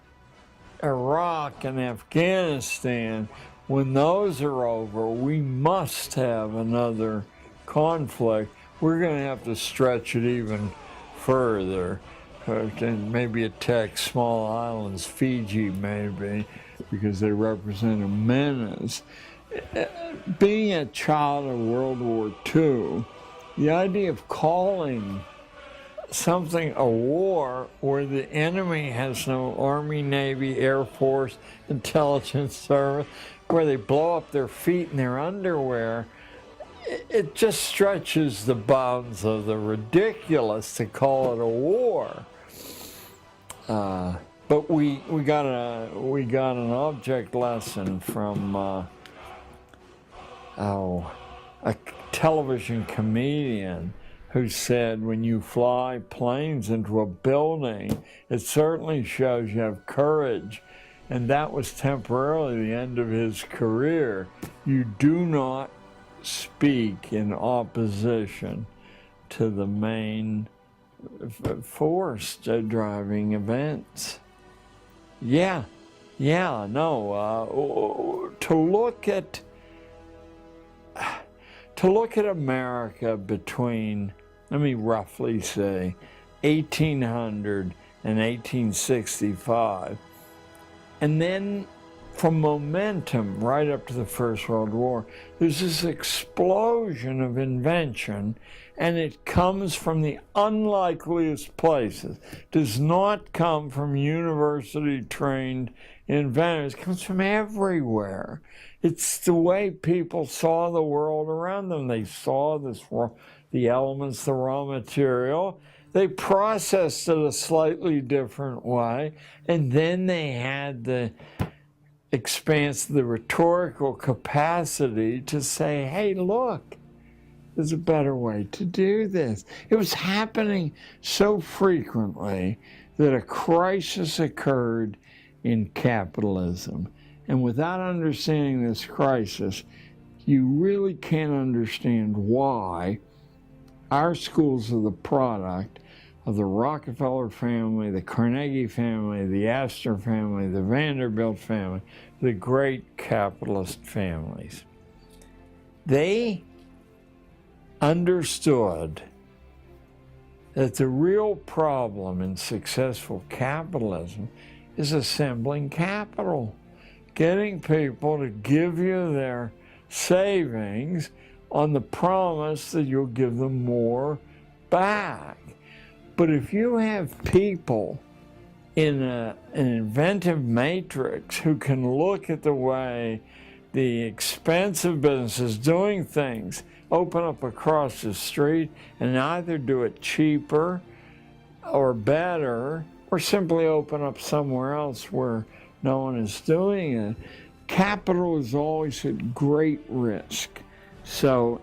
Iraq and Afghanistan, when those are over, we must have another conflict. We're going to have to stretch it even further and maybe attack small islands, Fiji maybe, because they represent a menace. Being a child of World War II, the idea of calling something a war where the enemy has no Army, Navy, Air Force, intelligence service, where they blow up their feet in their underwear, it just stretches the bounds of the ridiculous to call it a war. But we got an object lesson from a television comedian who said, when you fly planes into a building, it certainly shows you have courage. And that was temporarily the end of his career. You do not speak in opposition to the main force driving events. To look at America between, let me roughly say, 1800 and 1865, and then from momentum right up to the First World War, there's this explosion of invention, and it comes from the unlikeliest places. It does not come from university-trained inventors. It comes from everywhere. It's the way people saw the world around them. They saw the elements, the raw material. They processed it a slightly different way, and then they had the the rhetorical capacity to say, hey, look, there's a better way to do this. It was happening so frequently that a crisis occurred in capitalism. And without understanding this crisis, you really can't understand why our schools are the product of the Rockefeller family, the Carnegie family, the Astor family, the Vanderbilt family, the great capitalist families. They understood that the real problem in successful capitalism is assembling capital, getting people to give you their savings on the promise that you'll give them more back. But if you have people in an inventive matrix who can look at the way the expensive businesses doing things open up across the street and either do it cheaper or better or simply open up somewhere else where no one is doing it, capital is always at great risk. So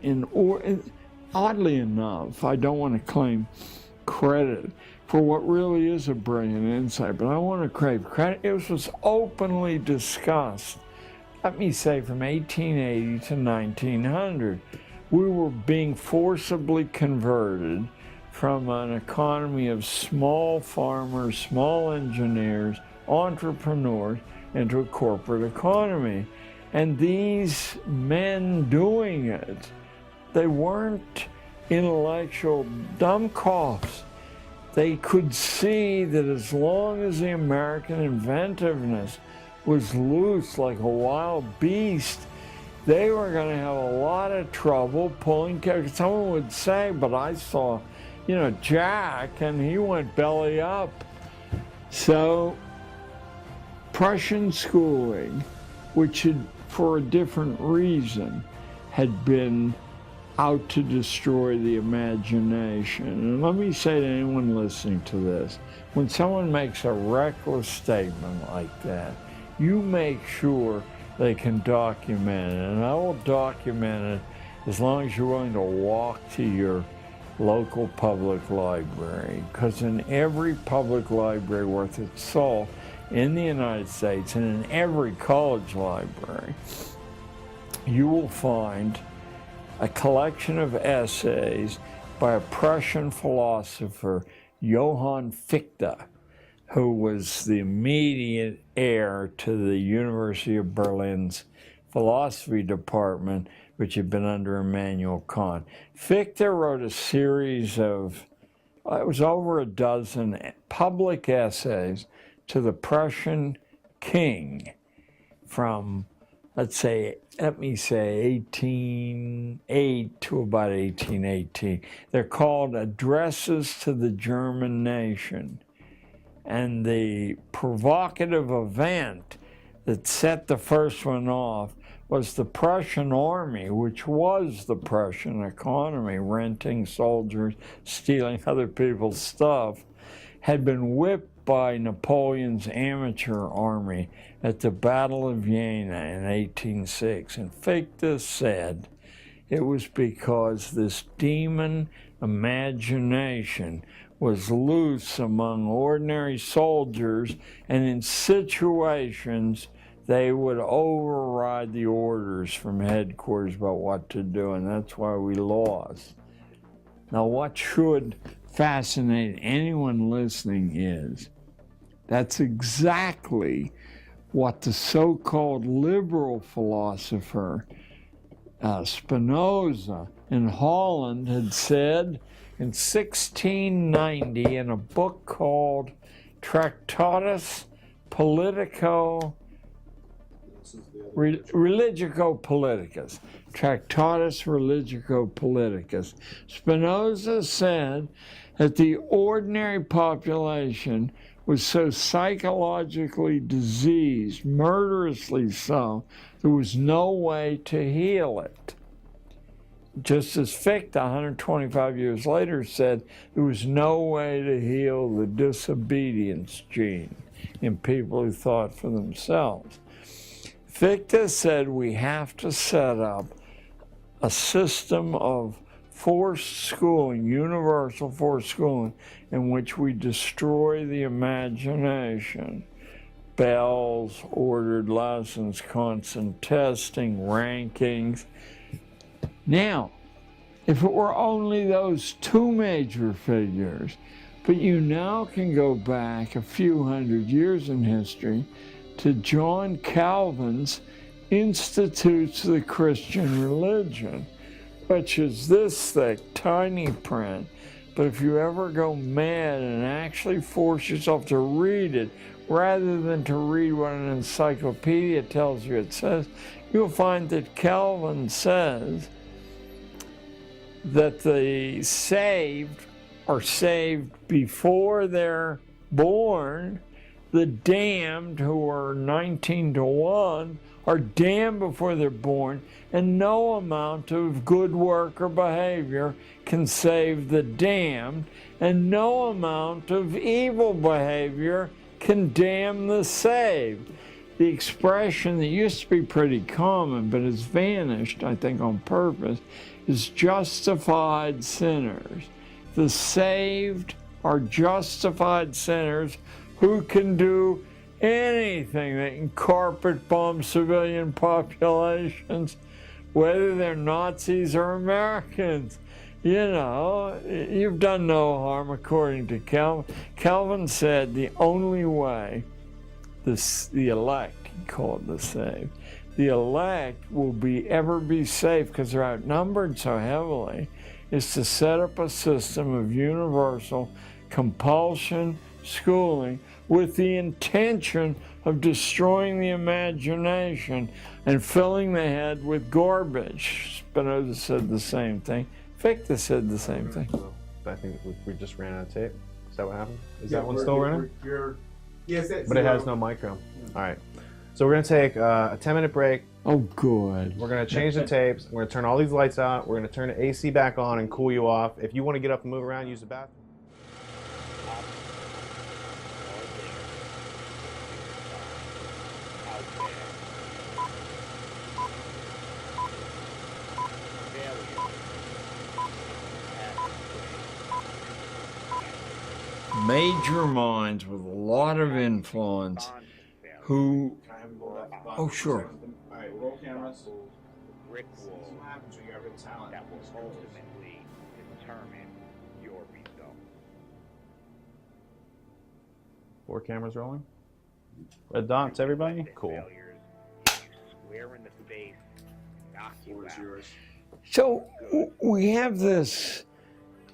oddly enough, I don't want to claim credit for what really is a brilliant insight, but I want to crave credit. It was openly discussed, let me say, from 1880 to 1900. We were being forcibly converted from an economy of small farmers, small engineers, entrepreneurs, into a corporate economy. And these men doing it, they weren't intellectual dumbcoffs. They could see that as long as the American inventiveness was loose like a wild beast, they were going to have a lot of trouble pulling. Someone would say, but I saw, Jack, and he went belly up. So Prussian schooling, which had, for a different reason, had been out to destroy the imagination. And let me say to anyone listening to this, when someone makes a reckless statement like that, you make sure they can document it. And I will document it as long as you're willing to walk to your local public library. Because in every public library worth its salt in the United States, and in every college library, you will find a collection of essays by a Prussian philosopher, Johann Fichte, who was the immediate heir to the University of Berlin's philosophy department, which had been under Immanuel Kant. Fichte wrote a series of, it was over a dozen public essays to the Prussian king from, let me say 1808 to about 1818. They're called Addresses to the German Nation. And the provocative event that set the first one off was the Prussian army, which was the Prussian economy, renting soldiers, stealing other people's stuff, had been whipped by Napoleon's amateur army at the Battle of Jena in 1806. And Fichte said it was because this demon imagination was loose among ordinary soldiers, and in situations they would override the orders from headquarters about what to do, and that's why we lost. Now, what should fascinate anyone listening is that's exactly what the so-called liberal philosopher Spinoza in Holland had said in 1690 in a book called Tractatus Politico Religico-Politicus. Tractatus Religico-Politicus. Spinoza said that the ordinary population was so psychologically diseased, murderously so, there was no way to heal it. Just as Fichte, 125 years later, said there was no way to heal the disobedience gene in people who thought for themselves. Fichte said we have to set up a system of forced schooling, universal forced schooling, in which we destroy the imagination. Bells, ordered lessons, constant testing, rankings. Now, if it were only those two major figures, but you now can go back a few hundred years in history to John Calvin's Institutes of the Christian Religion, which is this thick, tiny print. But if you ever go mad and actually force yourself to read it, rather than to read what an encyclopedia tells you it says, you'll find that Calvin says that the saved are saved before they're born. The damned, who are 19 to 1, are damned before they're born, and no amount of good work or behavior can save the damned, and no amount of evil behavior can damn the saved. The expression that used to be pretty common but has vanished, I think on purpose, is justified sinners. The saved are justified sinners who can do anything. They can carpet bomb civilian populations, whether they're Nazis or Americans. You know, you've done no harm according to Calvin. Calvin said the only way the elect, he called the saved, the elect will ever be safe because they're outnumbered so heavily, is to set up a system of universal compulsion schooling with the intention of destroying the imagination and filling the head with garbage. Spinoza said the same thing. Fichte said the same thing. I think we just ran out of tape. Is that what happened? Is that one still running? Yes, but it has no micro. All right. So we're going to take a 10-minute break. Oh, good. We're going to change the tapes. We're going to turn all these lights out. We're going to turn the AC back on and cool you off. If you want to get up and move around, use the bathroom. Major minds with a lot of influence who... Oh, sure. All right, roll cameras. Brick wall What happens when you have talent? that will ultimately determine your result. 4 cameras rolling. Red dots, everybody? Cool. Failures, you square in the face, knock you Floor is out. yours. So we have this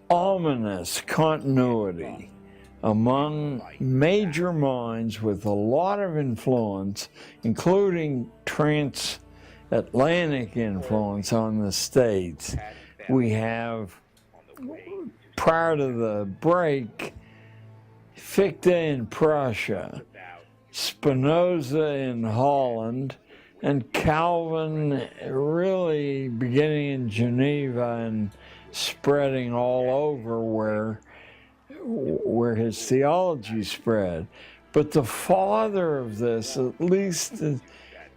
ominous continuity among major minds with a lot of influence, including transatlantic influence on the states. We have, prior to the break, Fichte in Prussia, Spinoza in Holland, and Calvin really beginning in Geneva and spreading all over where his theology spread. But the father of this, at least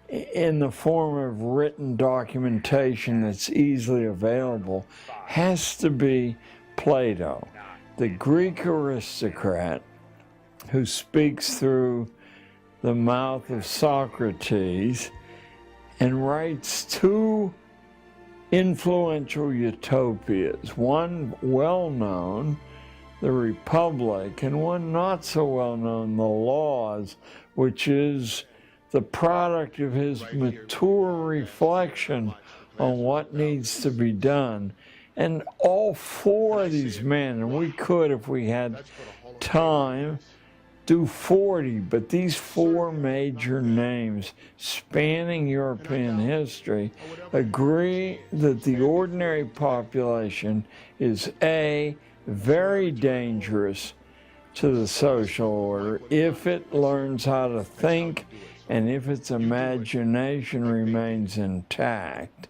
in the form of written documentation that's easily available, has to be Plato, the Greek aristocrat who speaks through the mouth of Socrates and writes 2 influential utopias, one well-known, the Republic, and one not so well-known, the Laws, which is the product of his mature reflection on what needs to be done. And all 4 of these men, and we could, if we had time, do 40, but these four major names spanning European history agree that the ordinary population is A, very dangerous to the social order if it learns how to think and if its imagination remains intact.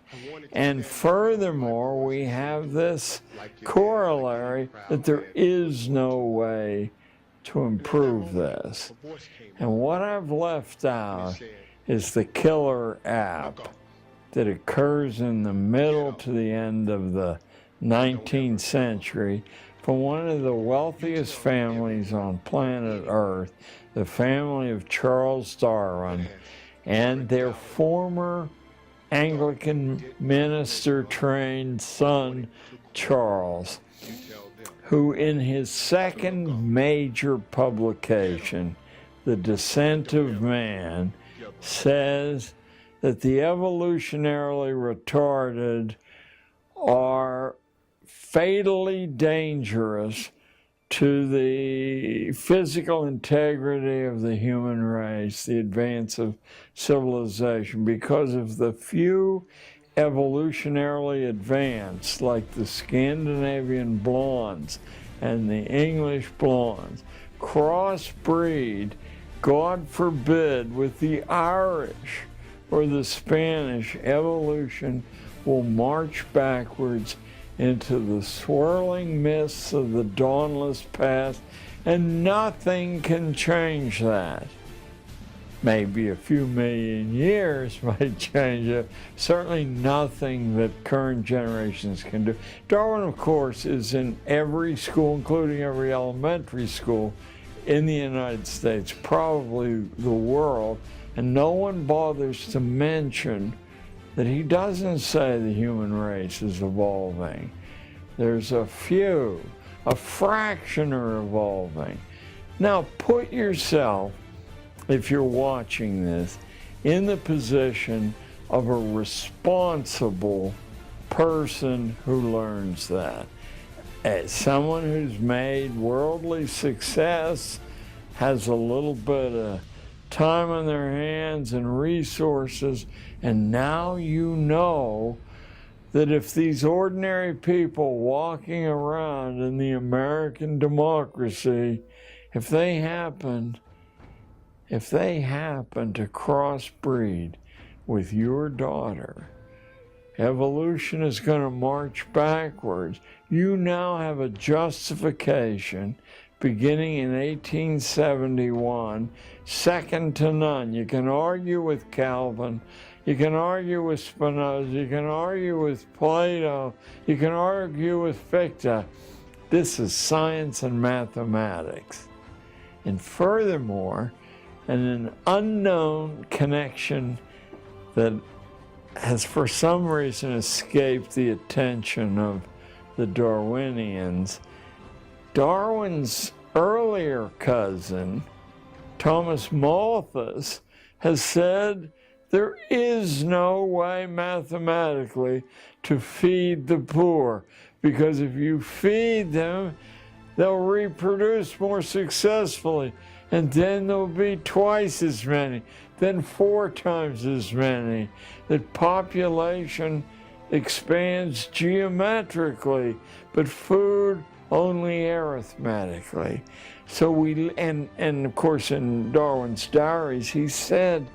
And furthermore, we have this corollary that there is no way to improve this. And what I've left out is the killer app that occurs in the middle to the end of the 19th century from one of the wealthiest families on planet Earth, the family of Charles Darwin, and their former Anglican minister-trained son, Charles, who in his second major publication, The Descent of Man, says that the evolutionarily retarded are fatally dangerous to the physical integrity of the human race, the advance of civilization, because of the few evolutionarily advanced, like the Scandinavian blondes and the English blondes, crossbreed, God forbid, with the Irish or the Spanish, evolution will march backwards into the swirling mists of the dawnless past, and nothing can change that. Maybe a few million years might change it. Certainly nothing that current generations can do. Darwin, of course, is in every school, including every elementary school in the United States, probably the world, and no one bothers to mention that he doesn't say the human race is evolving. There's a few, a fraction are evolving. Now put yourself, if you're watching this, in the position of a responsible person who learns that. As someone who's made worldly success, has a little bit of time on their hands and resources, and now you know that if these ordinary people walking around in the American democracy, if they happen to crossbreed with your daughter, evolution is going to march backwards. You now have a justification beginning in 1871, second to none. You can argue with Calvin, you can argue with Spinoza, you can argue with Plato, you can argue with Fichte. This is science and mathematics. And furthermore, an unknown connection that has for some reason escaped the attention of the Darwinians. Darwin's earlier cousin, Thomas Malthus, has said there is no way mathematically to feed the poor, because if you feed them, they'll reproduce more successfully, and then there'll be twice as many, then 4 times as many. That population expands geometrically, but food only arithmetically. So and of course in Darwin's diaries, he said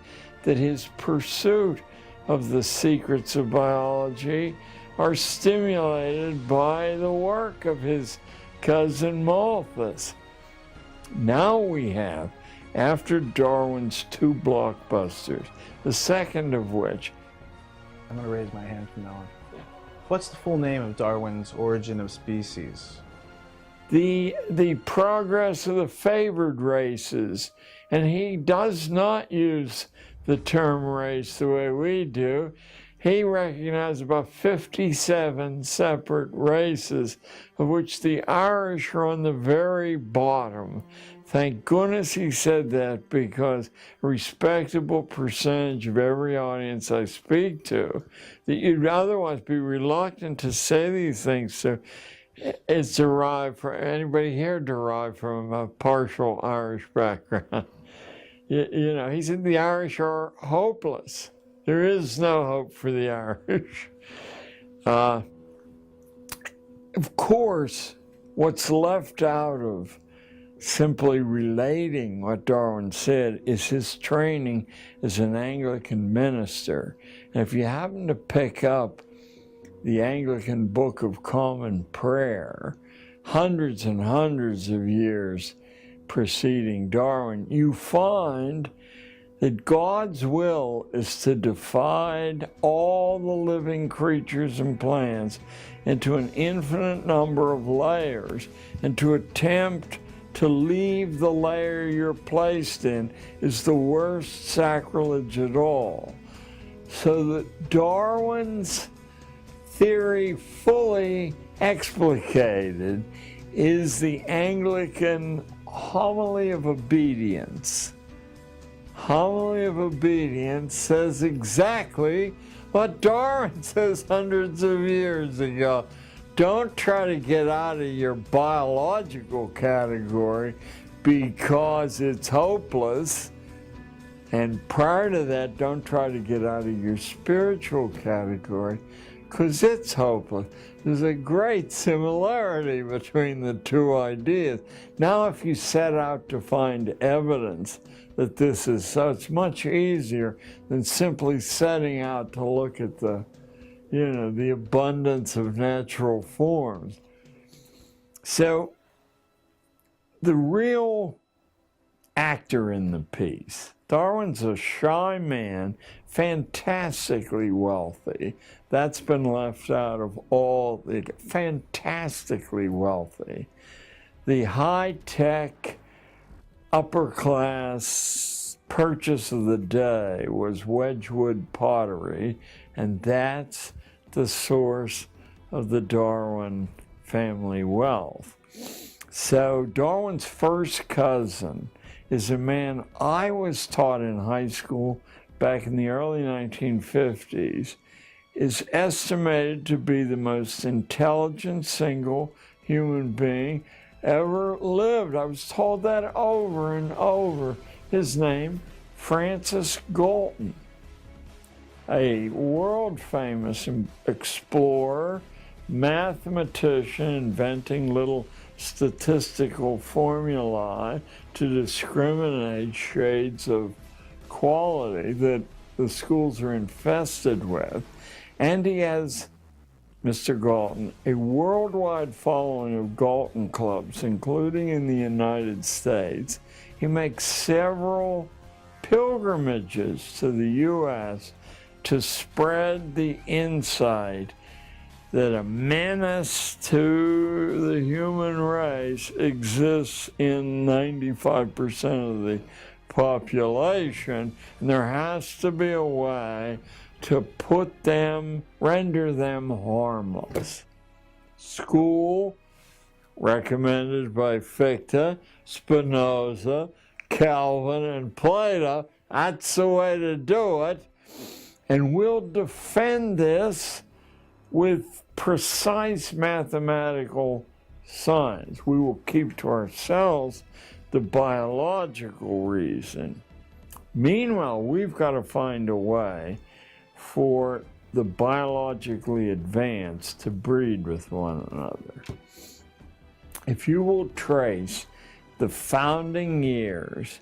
that his pursuit of the secrets of biology are stimulated by the work of his cousin Malthus. Now we have, after Darwin's 2 blockbusters, the second of which, I'm going to raise my hand from now on. What's the full name of Darwin's Origin of Species? the progress of the favored races, and he does not use the term race the way we do. He recognized about 57 separate races, of which the Irish are on the very bottom. Thank goodness he said that, because a respectable percentage of every audience I speak to, that you'd otherwise be reluctant to say these things to, It's derived from, anybody here derived from a partial Irish background? You know, he said the Irish are hopeless. There is no hope for the Irish. Of course, what's left out of simply relating what Darwin said is his training as an Anglican minister. And if you happen to pick up the Anglican Book of Common Prayer, hundreds and hundreds of years preceding Darwin, you find that God's will is to divide all the living creatures and plants into an infinite number of layers, and to attempt to leave the layer you're placed in is the worst sacrilege at all. So that Darwin's theory, fully explicated, is the Anglican homily of obedience. Homily of obedience says exactly what Darwin says hundreds of years ago. Don't try to get out of your biological category because it's hopeless. And prior to that, don't try to get out of your spiritual category because it's hopeless. There's a great similarity between the two ideas. Now, if you set out to find evidence that this is so, it's much easier than simply setting out to look at the, you know, the abundance of natural forms. So, the real actor in the piece, Darwin's a shy man, fantastically wealthy. That's been left out of all the fantastically wealthy. The high-tech, upper-class purchase of the day was Wedgwood pottery, and that's the source of the Darwin family wealth. So Darwin's first cousin is a man I was taught in high school back in the early 1950s, is estimated to be the most intelligent single human being ever lived. I was told that over and over. His name, Francis Galton, a world-famous explorer, mathematician, inventing little statistical formulae to discriminate shades of quality that the schools are infested with. And he has, Mr. Galton, a worldwide following of Galton clubs, including in the United States. He makes several pilgrimages to the U.S. to spread the insight that a menace to the human race exists in 95% of the population, and there has to be a way to put them, render them harmless. School, recommended by Fichte, Spinoza, Calvin, and Plato, that's the way to do it, and we'll defend this with precise mathematical science. We will keep to ourselves the biological reason. Meanwhile, we've got to find a way for the biologically advanced to breed with one another. If you will trace the founding years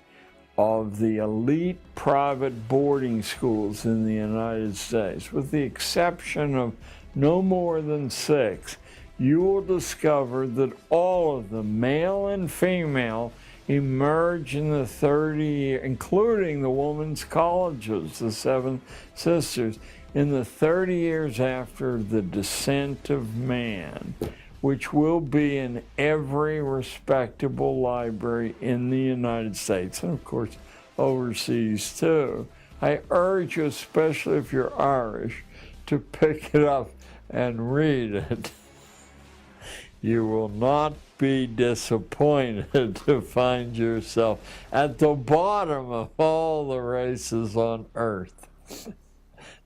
of the elite private boarding schools in the United States, with the exception of no more than 6, you will discover that all of them, male and female, emerge in the 30 years, including the women's colleges, the 7 sisters, in the 30 years after the descent of man, which will be in every respectable library in the United States, and of course overseas too. I urge you, especially if you're Irish, to pick it up and read it. You will not be disappointed to find yourself at the bottom of all the races on earth.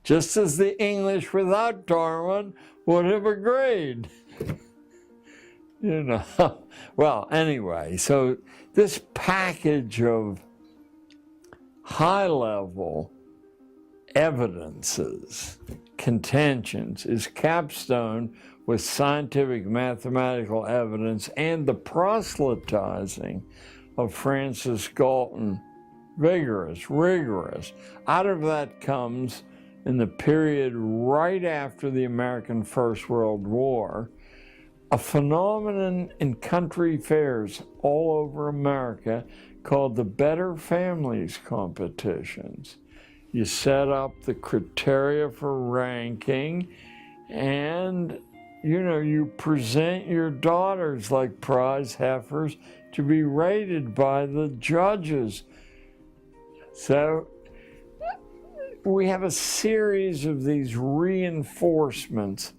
Just as the English without Darwin would have agreed. You know, well, anyway, so this package of high-level evidences, contentions, is capstoned with scientific mathematical evidence and the proselytizing of Francis Galton, vigorous, rigorous. Out of that comes, in the period right after the American First World War, a phenomenon in country fairs all over America called the Better Families competitions. You set up the criteria for ranking, and you present your daughters like prize heifers to be rated by the judges. So we have a series of these reinforcements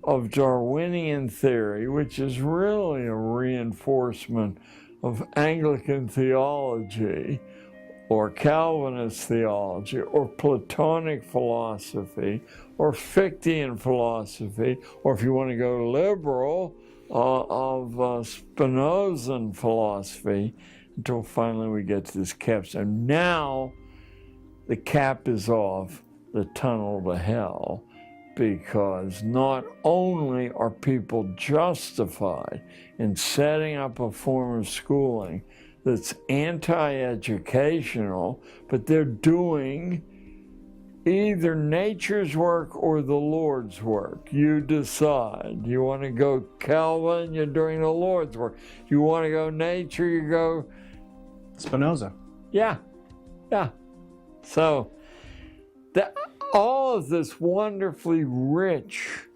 of Darwinian theory, which is really a reinforcement of Anglican theology, or Calvinist theology, or Platonic philosophy, or Fichtean philosophy, or if you want to go liberal, of Spinozan philosophy, until finally we get to this capstone. Now the cap is off the tunnel to hell, because not only are people justified in setting up a form of schooling that's anti-educational, but they're doing either nature's work or the Lord's work. You decide. You want to go Calvin, you're doing the Lord's work. You want to go nature, you go Spinoza. Yeah. So all of this wonderfully rich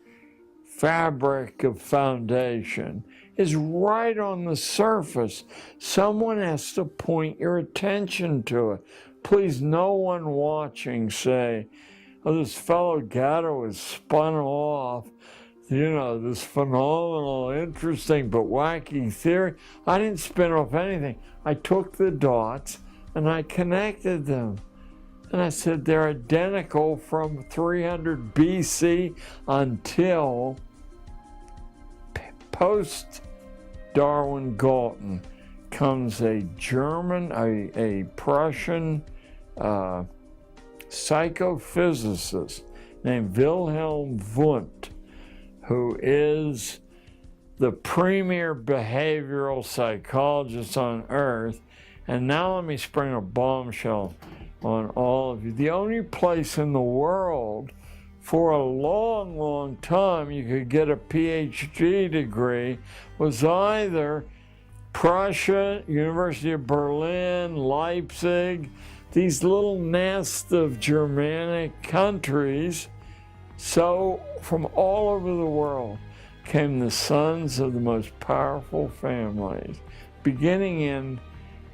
fabric of foundation is right on the surface. Someone has to point your attention to it. Please, no one watching say, oh, this fellow Gatto is spun off, this phenomenal, interesting, but wacky theory. I didn't spin off anything. I took the dots and I connected them. And I said they're identical from 300 BC until post-Darwin Galton comes a German, a Prussian psychophysicist named Wilhelm Wundt, who is the premier behavioral psychologist on earth. And now let me spring a bombshell on all of you. The only place in the world for a long, long time you could get a PhD degree was either Prussia, University of Berlin, Leipzig, these little nests of Germanic countries. So from all over the world came the sons of the most powerful families, beginning in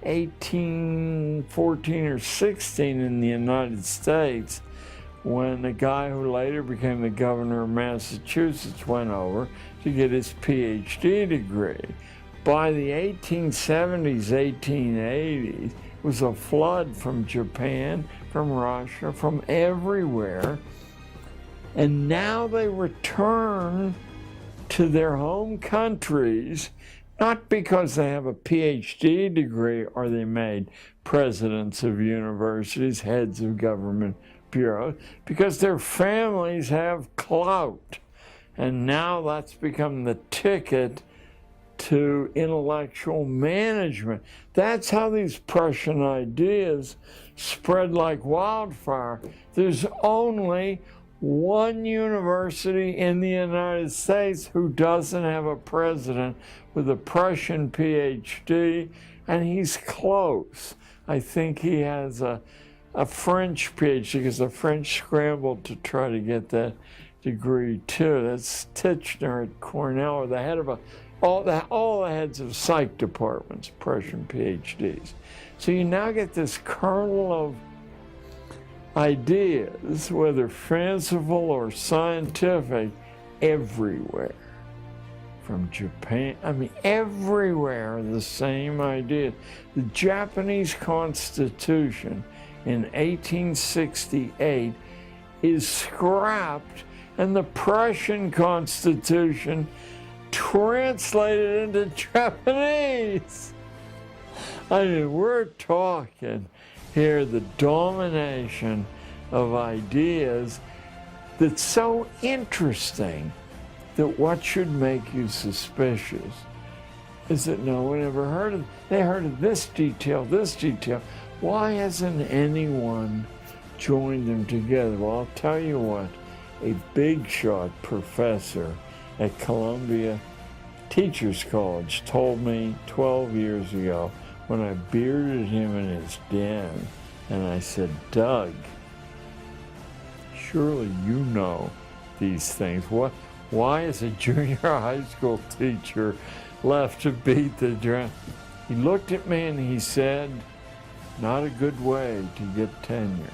1814 or 16 in the United States, when the guy who later became the governor of Massachusetts went over to get his PhD degree. By the 1870s, 1880s, it was a flood from Japan, from Russia, from everywhere. And now they return to their home countries, not because they have a PhD degree or they made presidents of universities, heads of government bureaus, because their families have clout. And now that's become the ticket to intellectual management. That's how these Prussian ideas spread like wildfire. There's only one university in the United States who doesn't have a president with a Prussian PhD, and he's close. I think he has a French PhD, because the French scrambled to try to get that degree too. That's Titchener at Cornell, or the head of all the heads of psych departments, Prussian PhDs. So you now get this kernel of ideas, whether fanciful or scientific, everywhere. From Japan, everywhere the same idea. The Japanese Constitution in 1868 is scrapped, and the Prussian Constitution translated into Japanese. I mean, we're talking here the domination of ideas that's so interesting that what should make you suspicious is that no one ever heard of, they heard of this detail, this detail. Why hasn't anyone joined them together? Well, I'll tell you what, a big shot professor at Columbia Teachers College told me 12 years ago when I bearded him in his den, and I said, Doug, surely you know these things. Why is a junior high school teacher left to beat the drum? He looked at me and he said, not a good way to get tenure.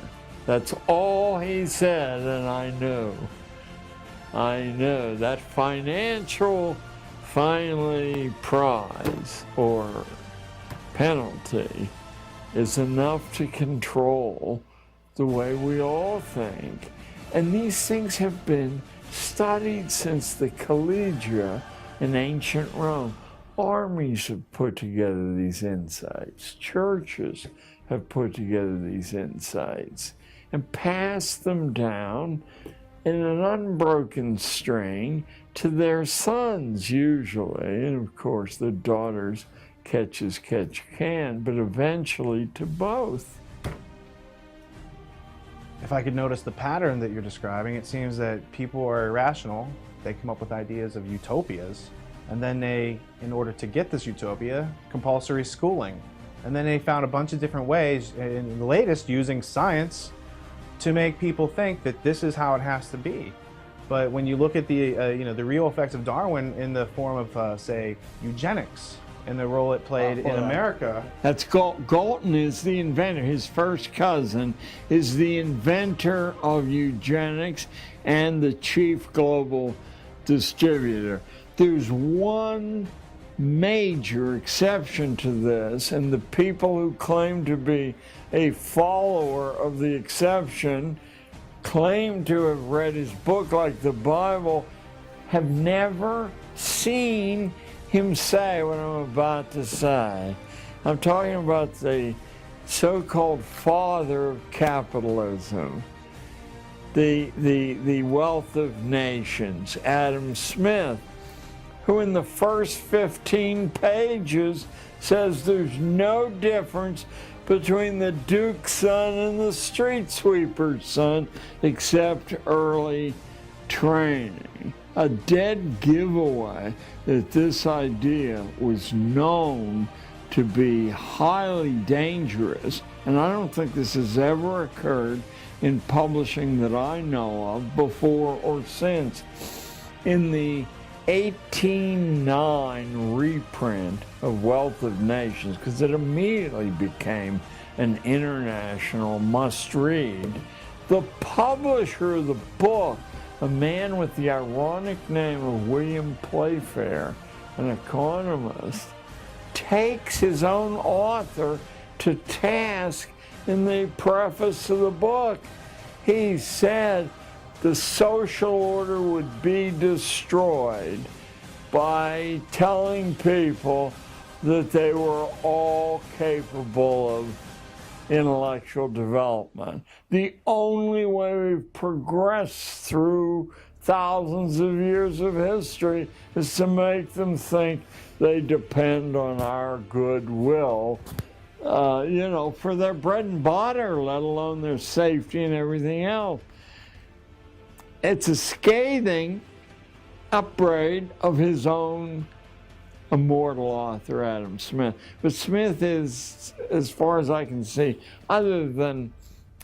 That's all he said, and I knew that financial finally prize or penalty is enough to control the way we all think. And these things have been studied since the Collegia in ancient Rome. Armies have put together these insights. Churches have put together these insights and passed them down in an unbroken string to their sons, usually. And of course, the daughters catch as catch can, but eventually to both. If I could notice the pattern that you're describing, it seems that people are irrational. They come up with ideas of utopias, and then they, in order to get this utopia, compulsory schooling. And then they found a bunch of different ways, in the latest using science, to make people think that this is how it has to be. But when you look at the, the real effects of Darwin in the form of, say, eugenics, and the role it played in America. That's Galton is the inventor. His first cousin is the inventor of eugenics and the chief global distributor. There's one major exception to this, and the people who claim to be a follower of the exception, claim to have read his book like the Bible, have never seen him say what I'm about to say. I'm talking about the so-called father of capitalism, the wealth of nations, Adam Smith, who in the first 15 pages says there's no difference between the Duke's son and the street sweeper's son except early training. A dead giveaway that this idea was known to be highly dangerous, and I don't think this has ever occurred in publishing that I know of before or since. In the 1809 reprint of Wealth of Nations, because it immediately became an international must-read, the publisher of the book, a man with the ironic name of William Playfair, an economist, takes his own author to task in the preface to the book. He said the social order would be destroyed by telling people that they were all capable of intellectual development. The only way we've progressed through thousands of years of history is to make them think they depend on our goodwill, for their bread and butter, let alone their safety and everything else. It's a scathing upbraid of his own immortal author, Adam Smith. But Smith is, as far as I can see, other than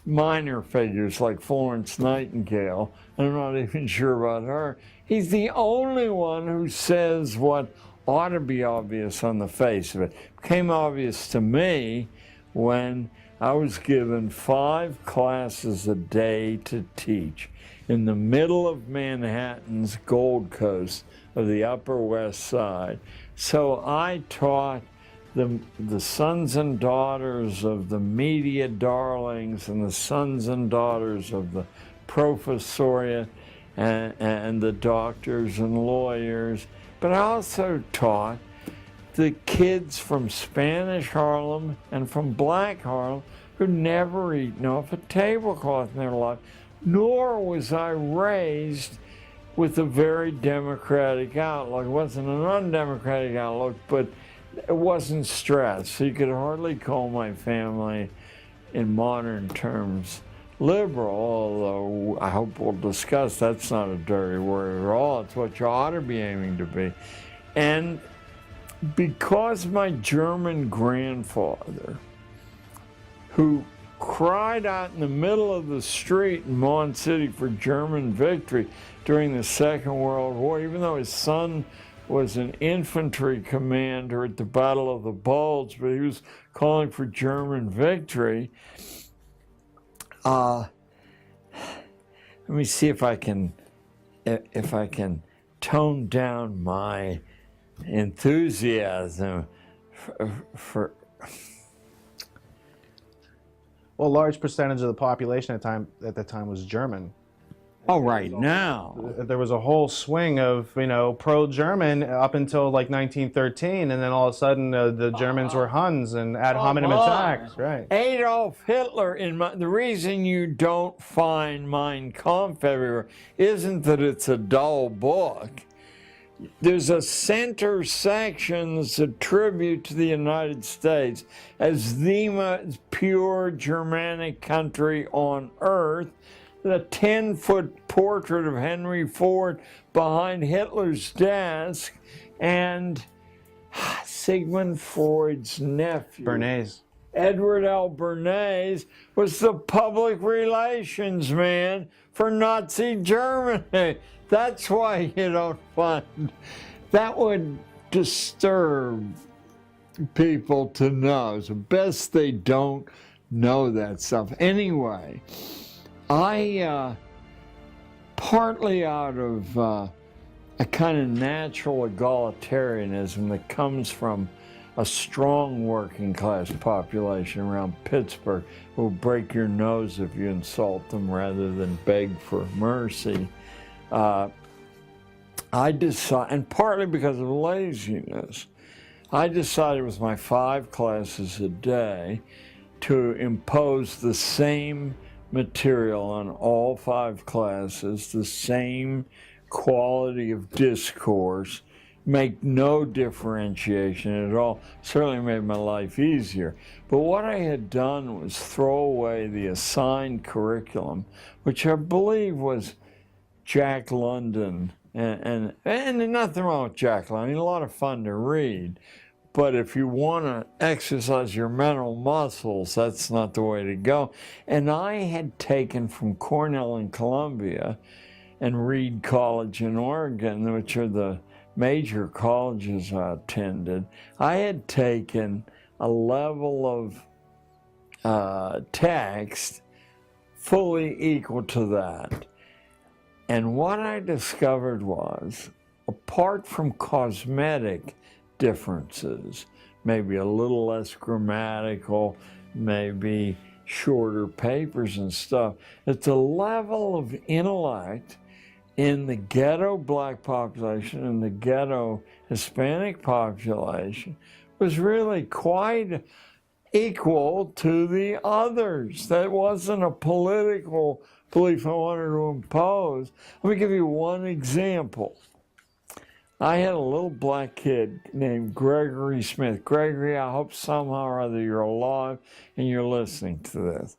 minor figures like Florence Nightingale, and I'm not even sure about her, he's the only one who says what ought to be obvious on the face of it. It became obvious to me when I was given 5 classes a day to teach in the middle of Manhattan's Gold Coast of the Upper West Side. So I taught the sons and daughters of the media darlings and the sons and daughters of the professoriate and the doctors and lawyers. but I also taught the kids from Spanish Harlem and from Black Harlem who'd never eaten off a tablecloth in their life, nor was I raised with a very democratic outlook. It wasn't an undemocratic outlook, but it wasn't stressed. So you could hardly call my family, in modern terms, liberal, although I hope we'll discuss that's not a dirty word at all. It's what you ought to be aiming to be. And because my German grandfather, who cried out in the middle of the street in Mon City for German victory during the Second World War, even though his son was an infantry commander at the Battle of the Bulge, but he was calling for German victory. Let me see if I can tone down my enthusiasm for Well, a large percentage of the population at the time was German. oh, right now. There was a whole swing of, pro-German up until like 1913, and then all of a sudden the Germans were Huns and ad hominem attacks, right? Adolf Hitler, the reason you don't find Mein Kampf everywhere isn't that it's a dull book. There's a center section that's a tribute to the United States as the most pure Germanic country on earth. The 10-foot portrait of Henry Ford behind Hitler's desk, and Sigmund Freud's nephew, Bernays. Edward L. Bernays, was the public relations man for Nazi Germany. That's why you don't find that would disturb people to know. So best they don't know that stuff. Anyway, I, partly out of a kind of natural egalitarianism that comes from a strong working class population around Pittsburgh who will break your nose if you insult them rather than beg for mercy, I decided, and partly because of laziness, I decided with my 5 classes a day to impose the same material on all 5 classes, the same quality of discourse, make no differentiation at all. Certainly made my life easier. But what I had done was throw away the assigned curriculum, which I believe was Jack London, and nothing wrong with Jack London, a lot of fun to read. But if you want to exercise your mental muscles, that's not the way to go. And I had taken from Cornell and Columbia and Reed College in Oregon, which are the major colleges I attended, I had taken a level of text fully equal to that. And what I discovered was, apart from cosmetic differences, maybe a little less grammatical, maybe shorter papers and stuff, that the level of intellect in the ghetto black population and the ghetto Hispanic population was really quite equal to the others. That wasn't a political belief I wanted to impose. Let me give you one example. I had a little black kid named Gregory Smith. Gregory, I hope somehow or other you're alive and you're listening to this.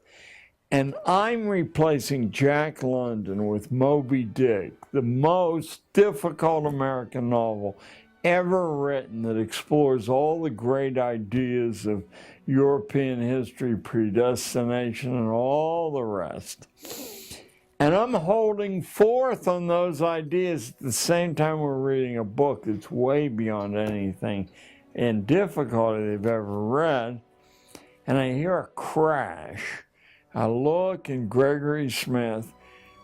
And I'm replacing Jack London with Moby Dick, the most difficult American novel ever written that explores all the great ideas of European history, predestination, and all the rest. And I'm holding forth on those ideas at the same time we're reading a book that's way beyond anything in difficulty they've ever read. And I hear a crash. I look, and Gregory Smith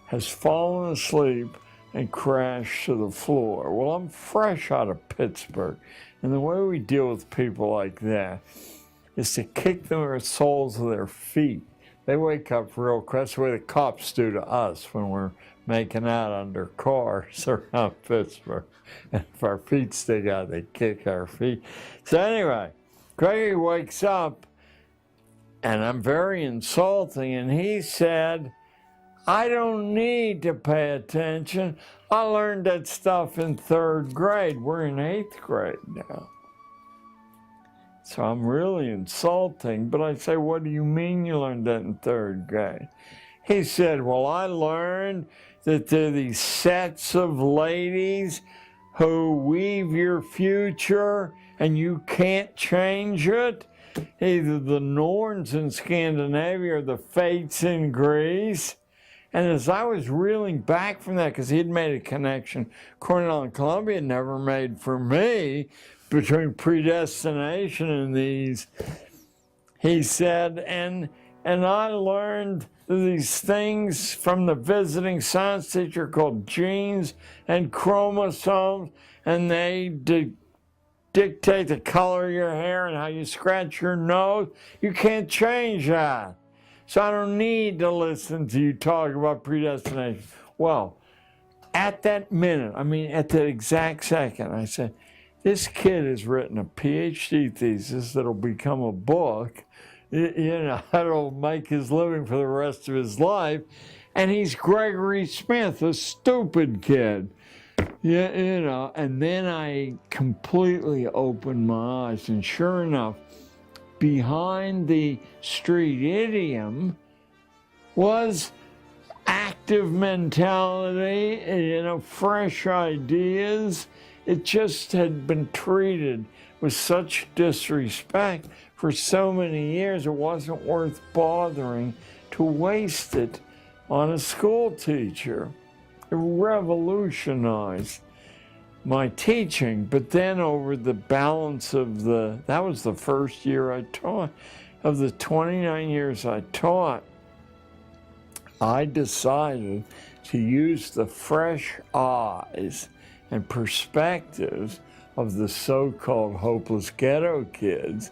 has fallen asleep and crashed to the floor. Well, I'm fresh out of Pittsburgh, and the way we deal with people like that is to kick them in the soles of their feet. They wake up real quick. That's the way the cops do to us when we're making out under cars around Pittsburgh. And if our feet stick out, they kick our feet. So anyway, Craigie wakes up, and I'm very insulting, and he said, I don't need to pay attention. I learned that stuff in 3rd grade. We're in 8th grade now. So I'm really insulting, but I say, what do you mean you learned that in 3rd grade? He said, well, I learned that there are these sets of ladies who weave your future and you can't change it. Either the Norns in Scandinavia or the Fates in Greece. And as I was reeling back from that, because he had made a connection Cornell and Columbia never made for me between predestination and these, he said, and I learned these things from the visiting science teacher called genes and chromosomes, and they dictate the color of your hair and how you scratch your nose. You can't change that. So I don't need to listen to you talk about predestination. Well, at that minute, I mean, at that exact second, I said, this kid has written a PhD thesis that'll become a book, you know, that'll make his living for the rest of his life. And he's Gregory Smith, a stupid kid. Yeah, you know, and then I completely opened my eyes, and sure enough, behind the street idiom was active mentality, you know, fresh ideas. It just had been treated with such disrespect for so many years, it wasn't worth bothering to waste it on a school teacher. It revolutionized my teaching, but then over the balance of that was the first year I taught. Of the 29 years I taught, I decided to use the fresh eyes and perspectives of the so-called hopeless ghetto kids,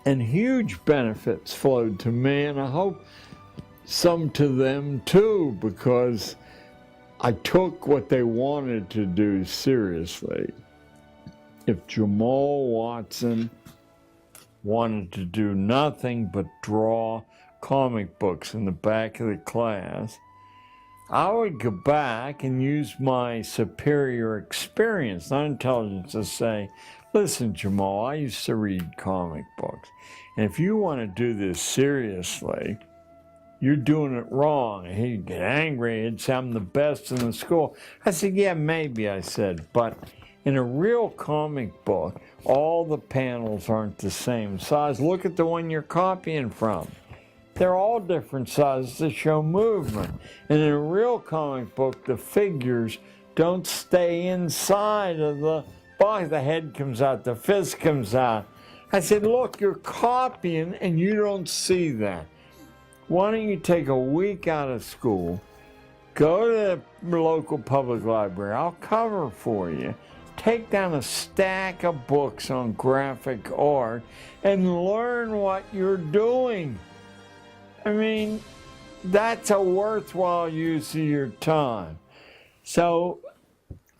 and huge benefits flowed to me, and I hope some to them too, because I took what they wanted to do seriously. If Jamal Watson wanted to do nothing but draw comic books in the back of the class, I would go back and use my superior experience, not intelligence, to say, listen, Jamal, I used to read comic books, and if you want to do this seriously, you're doing it wrong. And he'd get angry. He'd say, I'm the best in the school. I said, yeah, maybe, I said, but in a real comic book, all the panels aren't the same size. Look at the one you're copying from. They're all different sizes to show movement. And in a real comic book, the figures don't stay inside of the box. The head comes out, the fist comes out. I said, look, you're copying and you don't see that. Why don't you take a week out of school, go to the local public library, I'll cover for you, take down a stack of books on graphic art and learn what you're doing. I mean, that's a worthwhile use of your time. So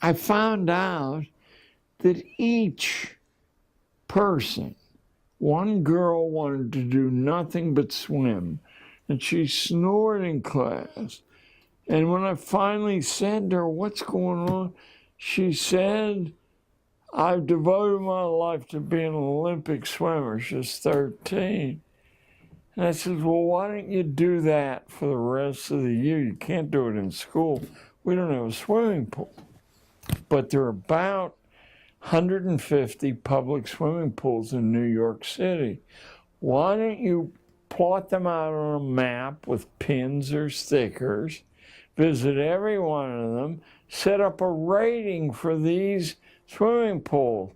I found out that each person, one girl wanted to do nothing but swim, and she snored in class. And when I finally said to her, what's going on? She said, I've devoted my life to being an Olympic swimmer. She's 13. And I said, well, why don't you do that for the rest of the year? You can't do it in school. We don't have a swimming pool. But there are about 150 public swimming pools in New York City. Why don't you plot them out on a map with pins or stickers, visit every one of them, set up a rating for these swimming pools,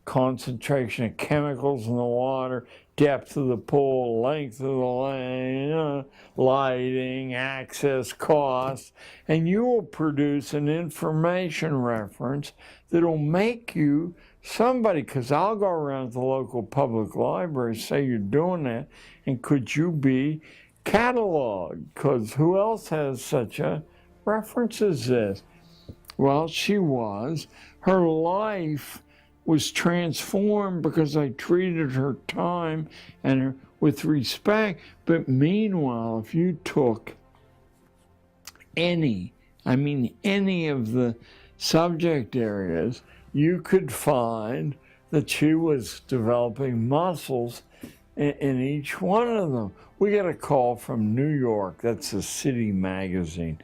concentration of chemicals in the water, depth of the pool, length of the lane, lighting, access, cost, and you will produce an information reference that'll make you somebody, because I'll go around to the local public library, say you're doing that, and could you be catalog, because who else has such a reference as this? Well, she was. Her life was transformed because I treated her time and her with respect. But meanwhile, if you took any of the subject areas, you could find that she was developing muscles in each one of them. We got a call from New York, that's a city magazine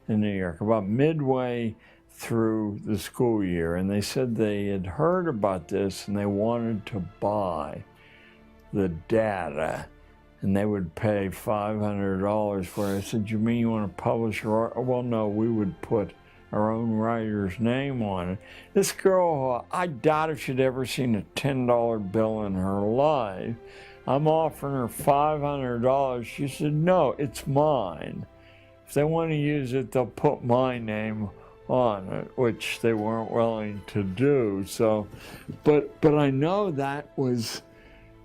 in New York, about midway through the school year, and they said they had heard about this and they wanted to buy the data, and they would pay $500 for it. I said, you mean you want to publish your, well, no, we would put our own writer's name on it. This girl, I doubt if she'd ever seen a $10 bill in her life. I'm offering her $500. She said, no, it's mine. If they want to use it, they'll put my name on it, which they weren't willing to do. So, but I know that was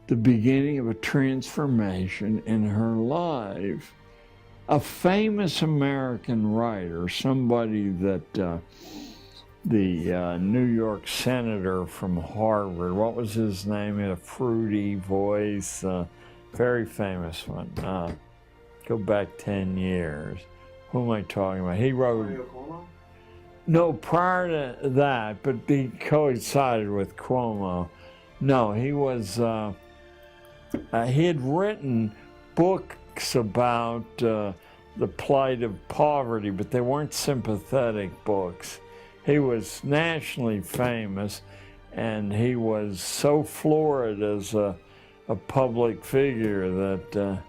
the beginning of a transformation in her life. A famous American writer, somebody that the New York senator from Harvard, what was his name? He had a fruity voice, very famous one. Go back 10 years. Who am I talking about? He wrote... No, prior to that, but he coincided with Cuomo. No, he was... he had written books about the plight of poverty, but they weren't sympathetic books. He was nationally famous, and he was so florid as a public figure that,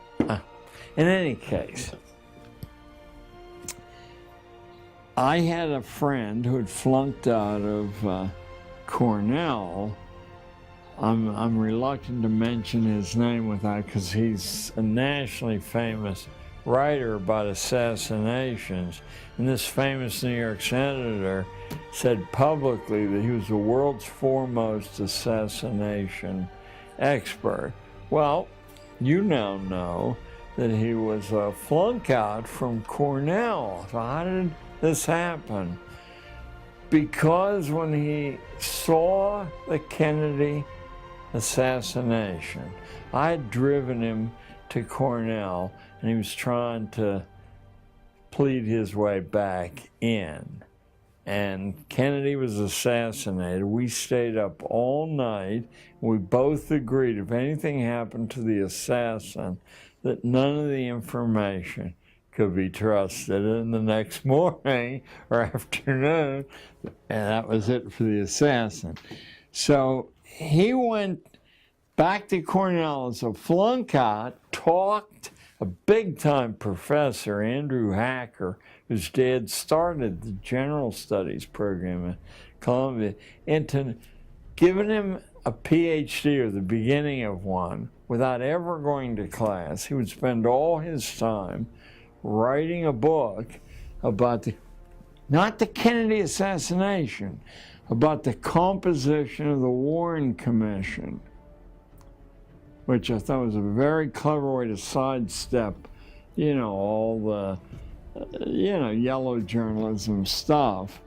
in any case, I had a friend who had flunked out of Cornell. I'm reluctant to mention his name without, because he's a nationally famous writer about assassinations. And this famous New York senator said publicly that he was the world's foremost assassination expert. Well, you now know that he was a flunk out from Cornell. So how did this happen? Because when he saw the Kennedy assassination, I had driven him to Cornell, and he was trying to plead his way back in. And Kennedy was assassinated. We stayed up all night. We both agreed if anything happened to the assassin, that none of the information could be trusted. And the next morning or afternoon, and that was it for the assassin. So he went back to Cornell as a flunk out, talked a big-time professor, Andrew Hacker, whose dad started the general studies program at Columbia, into giving him a PhD or the beginning of one without ever going to class. He would spend all his time writing a book about not the Kennedy assassination, about the composition of the Warren Commission, which I thought was a very clever way to sidestep, all the, yellow journalism stuff.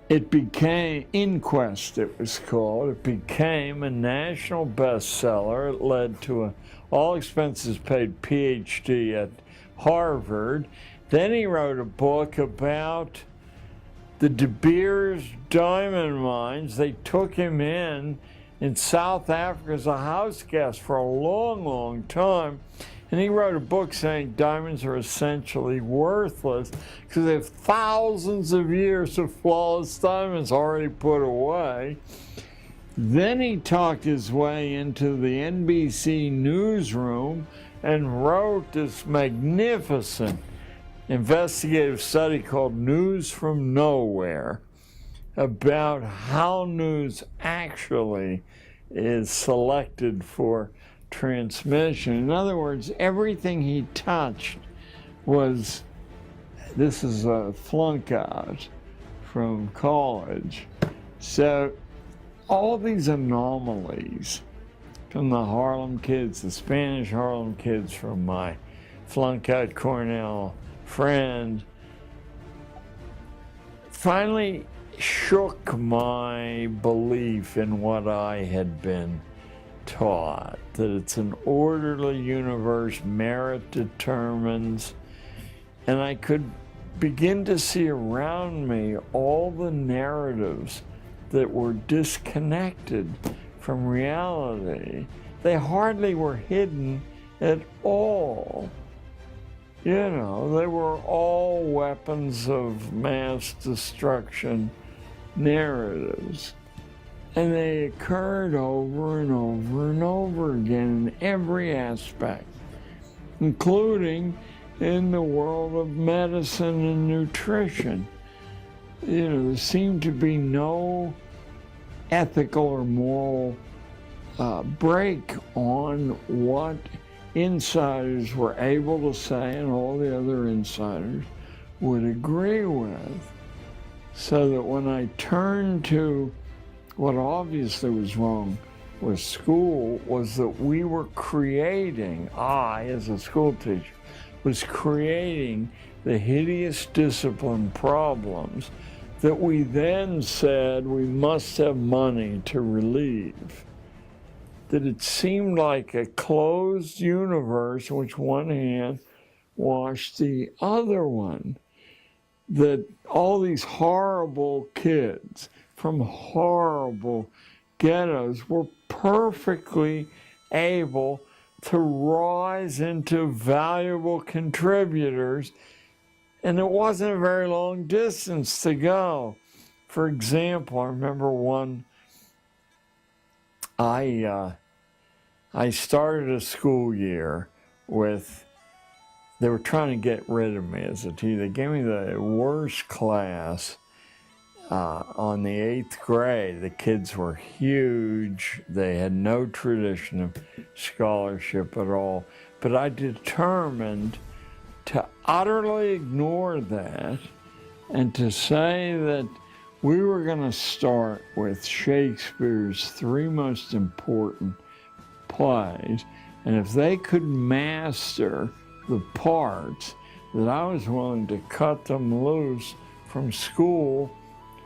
It became, Inquest it was called, it became a national bestseller. It led to an all-expenses-paid PhD at Harvard. Then he wrote a book about the De Beers diamond mines. They took him in South Africa as a house guest for a long, long time. And he wrote a book saying diamonds are essentially worthless because they have thousands of years of flawless diamonds already put away. Then he talked his way into the NBC newsroom and wrote this magnificent investigative study called News from Nowhere, about how news actually is selected for transmission. In other words, everything he touched was, this is a flunk out from college. So all these anomalies from the Harlem kids, the Spanish Harlem kids from my flunk out Cornell friend, finally shook my belief in what I had been taught, that it's an orderly universe, merit determines, and I could begin to see around me all the narratives that were disconnected from reality. They hardly were hidden at all. You know, they were all weapons of mass destruction narratives. And they occurred over and over and over again in every aspect, including in the world of medicine and nutrition. You know, there seemed to be no ethical or moral break on what insiders were able to say and all the other insiders would agree with. So that when I turned to what obviously was wrong with school was that we were creating, I as a school teacher, was creating the hideous discipline problems that we then said we must have money to relieve. That it seemed like a closed universe in which one hand washed the other one. That all these horrible kids from horrible ghettos were perfectly able to rise into valuable contributors, and it wasn't a very long distance to go. For example, I remember one, I started a school year with, they were trying to get rid of me as a teacher. They gave me the worst class on the 8th grade. The kids were huge. They had no tradition of scholarship at all. But I determined to utterly ignore that and to say that we were going to start with Shakespeare's 3 most important plays, and if they could master the parts, that I was willing to cut them loose from school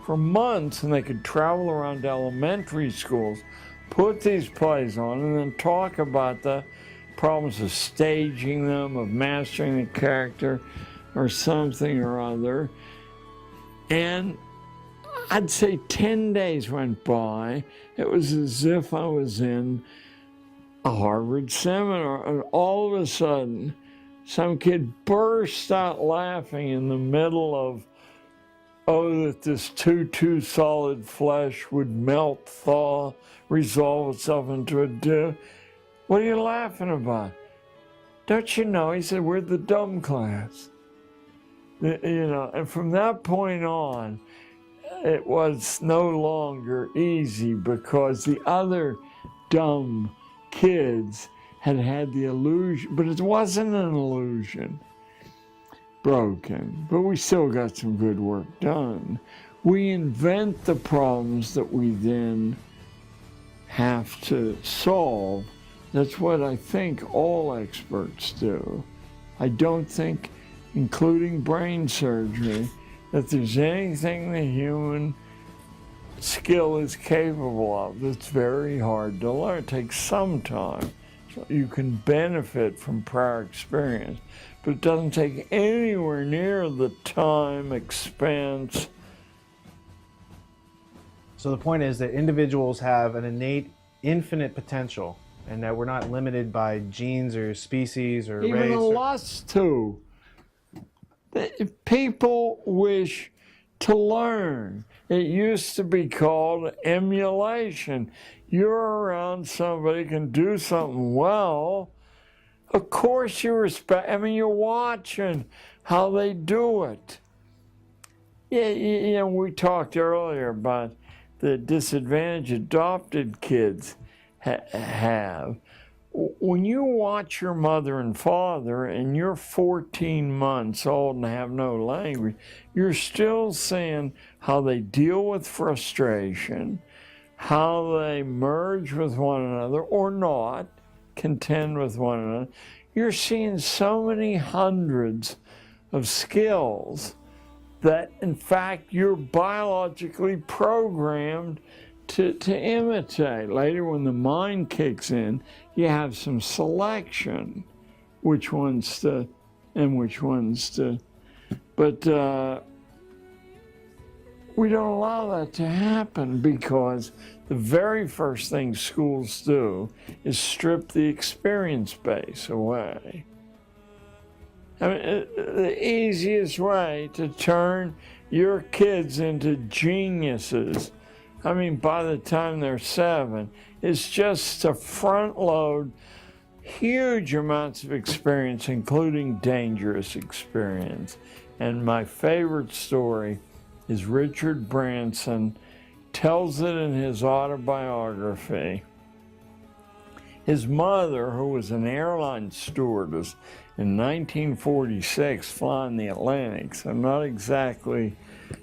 for months, and they could travel around elementary schools, put these plays on, and then talk about the problems of staging them, of mastering the character, or something or other. And I'd say 10 days went by. It was as if I was in a Harvard seminar, and all of a sudden, some kid burst out laughing in the middle of, oh, that this too solid flesh would melt, thaw, resolve itself into a dew. What are you laughing about? Don't you know? He said, we're the dumb class. You know, and from that point on, it was no longer easy because the other dumb kids had had the illusion, but it wasn't an illusion, broken, but we still got some good work done. We invent the problems that we then have to solve. That's what I think all experts do. I don't think, including brain surgery, that there's anything the human skill is capable of that's very hard to learn. It takes some time. So you can benefit from prior experience, but it doesn't take anywhere near the time, expense. So the point is that individuals have an innate, infinite potential, and that we're not limited by genes or species or Even race. a lust to. People wish to learn. It used to be called emulation. You're around somebody who can do something well, of course you respect, I mean, you're watching how they do it. Yeah, you know, we talked earlier about the disadvantage adopted kids have. When you watch your mother and father and you're 14 months old and have no language, you're still seeing how they deal with frustration, how they merge with one another or not, contend with one another. you're seeing so many hundreds of skills that, in fact, you're biologically programmed to imitate. Later, when the mind kicks in, you have some selection, which ones to, and which ones to. But we don't allow that to happen because the very first thing schools do is strip the experience base away. I mean, the easiest way to turn your kids into geniuses, I mean, by the time they're 7, is just to front load huge amounts of experience, including dangerous experience. And my favorite story is Richard Branson tells it in his autobiography. His mother, who was an airline stewardess in 1946, flying the Atlantic, so not exactly,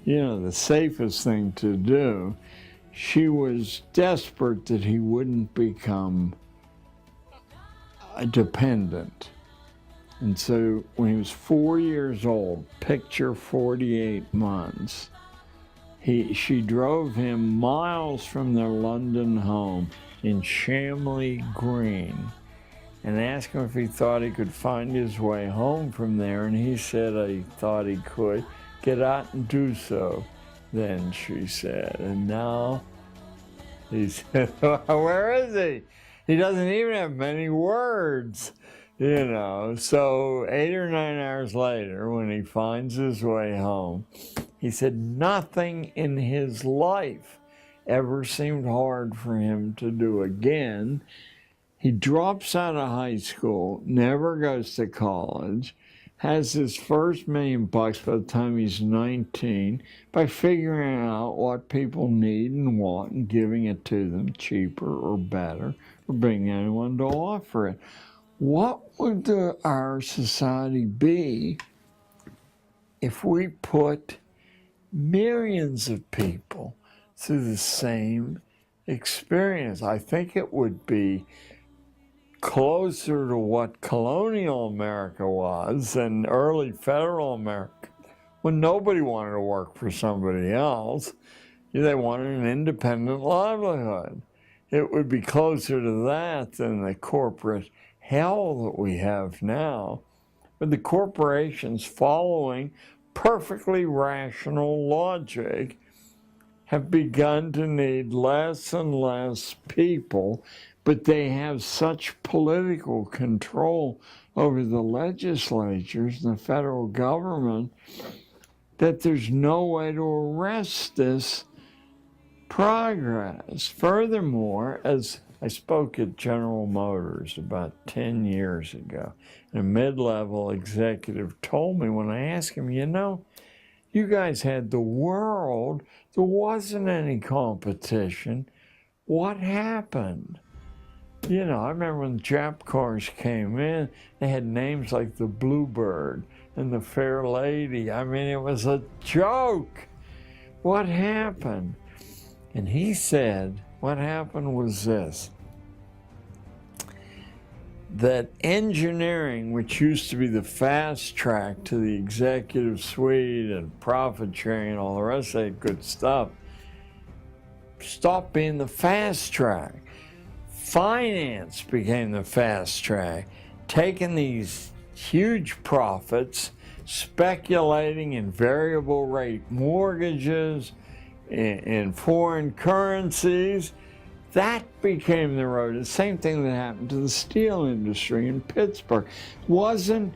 the safest thing to do, she was desperate that he wouldn't become a dependent. And so when he was 4 years old, picture 48 months, she drove him miles from their London home in Shamley Green and asked him if he thought he could find his way home from there, and he said he thought he could. Get out and do so, then, she said. And now he said, where is he? He doesn't even have many words, So 8 or 9 hours later, when he finds his way home, he said nothing in his life ever seemed hard for him to do again. He drops out of high school, never goes to college, has his first $1 million by the time he's 19 by figuring out what people need and want and giving it to them cheaper or better or bringing anyone to offer it. What would our society be if we put millions of people through the same experience? I think it would be closer to what colonial America was and early federal America, when nobody wanted to work for somebody else. They wanted an independent livelihood. It would be closer to that than the corporate hell that we have now. But the corporations, following perfectly rational logic, have begun to need less and less people, but they have such political control over the legislatures and the federal government that there's no way to arrest this progress. Furthermore, as I spoke at General Motors about 10 years ago, and a mid-level executive told me, when I asked him, you guys had the world, there wasn't any competition. What happened? I remember when Jap cars came in, they had names like the Bluebird and the Fair Lady. I mean, it was a joke. What happened? And he said, what happened was this, that engineering, which used to be the fast track to the executive suite and profit sharing and all the rest of that good stuff, stopped being the fast track. Finance became the fast track, taking these huge profits, speculating in variable rate mortgages, in foreign currencies. That became the road. The same thing that happened to the steel industry in Pittsburgh. Wasn't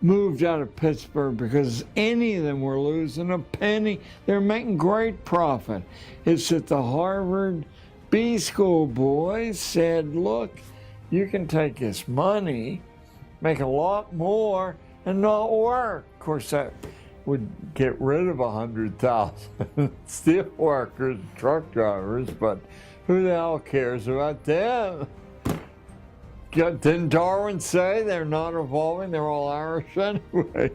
moved out of Pittsburgh because any of them were losing a penny. They were making great profit. It's that the Harvard B school boys said, look, you can take this money, make a lot more, and not work. Of course, that would get rid of 100,000 steel workers, truck drivers, but who the hell cares about them? Didn't Darwin say they're not evolving, they're all Irish anyway?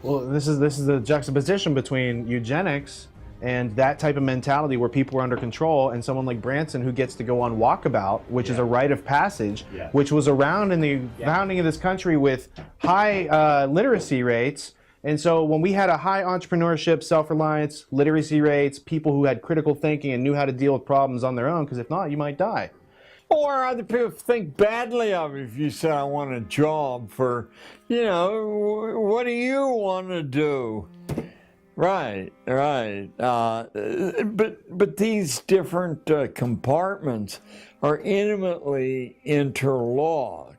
Well, this is the juxtaposition between eugenics And that type of mentality where people are under control, and someone like Branson who gets to go on walkabout, which is a rite of passage, which was around in the founding of this country with high literacy rates. And so when we had a high entrepreneurship, self-reliance, literacy rates, people who had critical thinking and knew how to deal with problems on their own, because if not, you might die. Or other people think badly of it if you say, I want a job for, what do you want to do? Right. But these different compartments are intimately interlocked.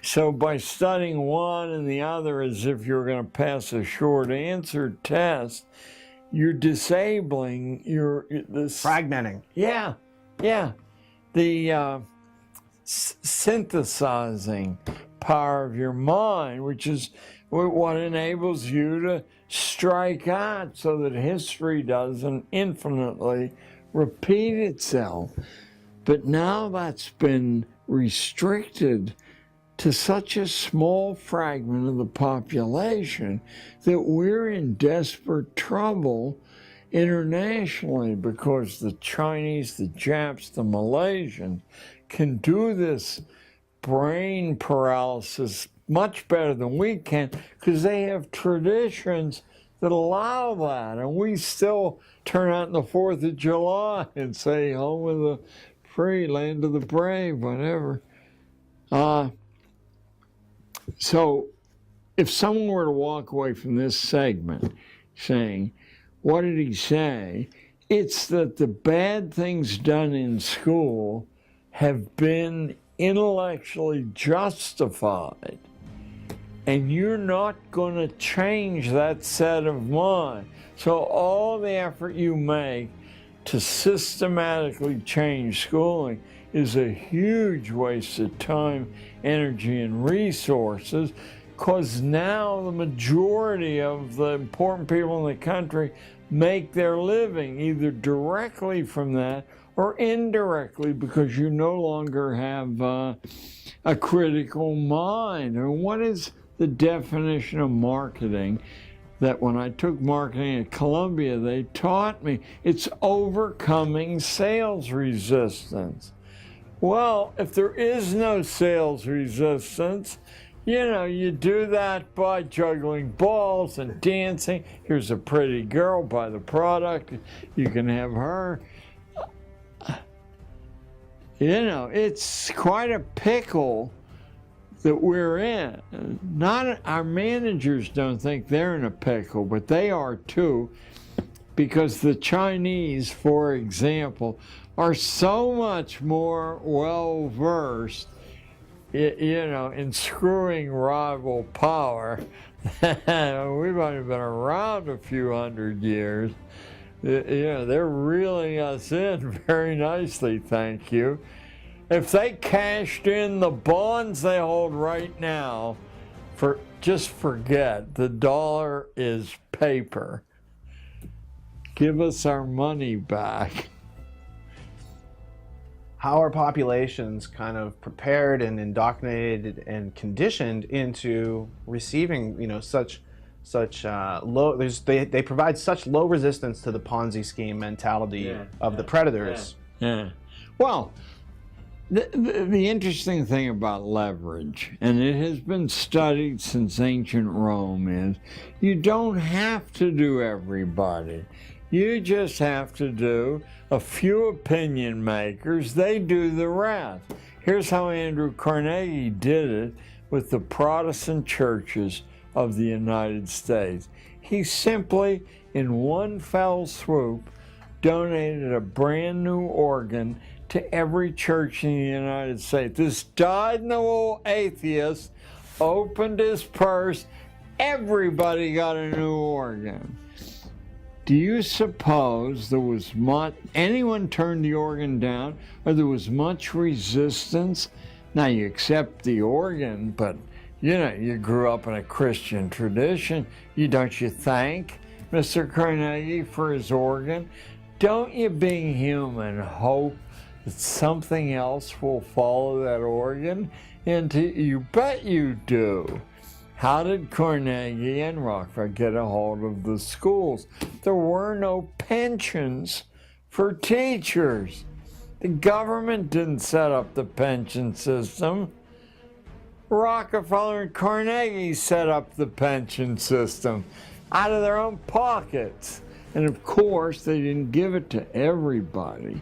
So by studying one and the other as if you're going to pass a short answer test, you're disabling this Fragmenting. Yeah. The synthesizing power of your mind, which is what enables you to strike out so that history doesn't infinitely repeat itself. But now that's been restricted to such a small fragment of the population that we're in desperate trouble internationally because the Chinese, the Japs, the Malaysians can do this brain paralysis much better than we can because they have traditions that allow that. And we still turn out on the 4th of July and say, home of the free, land of the brave, whatever. So if someone were to walk away from this segment saying, what did he say? It's that the bad things done in school have been intellectually justified, and you're not going to change that set of mind. So all the effort you make to systematically change schooling is a huge waste of time, energy, and resources, because now the majority of the important people in the country make their living either directly from that or indirectly because you no longer have a critical mind. And what is the definition of marketing that when I took marketing at Columbia, they taught me? It's overcoming sales resistance. Well, if there is no sales resistance, you do that by juggling balls and dancing. Here's a pretty girl, buy the product, you can have her. It's quite a pickle that we're in. Not our managers don't think they're in a pickle, but they are too, because the Chinese, for example, are so much more well-versed, in screwing rival power. We've only been around a few hundred years. They're reeling us in very nicely, thank you. If they cashed in the bonds they hold right now, just forget, the dollar is paper. Give us our money back. How are populations kind of prepared and indoctrinated and conditioned into receiving, such low? They provide such low resistance to the Ponzi scheme mentality of the predators. Yeah. Well, the interesting thing about leverage, and it has been studied since ancient Rome, is you don't have to do everybody. You just have to do a few opinion makers. They do the rest. Here's how Andrew Carnegie did it with the Protestant churches of the United States. He simply, in one fell swoop, donated a brand new organ to every church in the United States. This dyed-in-the-wool atheist opened his purse. Everybody got a new organ. Do you suppose there was anyone turned the organ down, or there was much resistance? Now you accept the organ, but you grew up in a Christian tradition. Don't you thank Mr. Carnegie for his organ? Don't you, being human, hope that something else will follow that organ? And you bet you do. How did Carnegie and Rockefeller get a hold of the schools? There were no pensions for teachers. The government didn't set up the pension system. Rockefeller and Carnegie set up the pension system out of their own pockets. And of course, they didn't give it to everybody.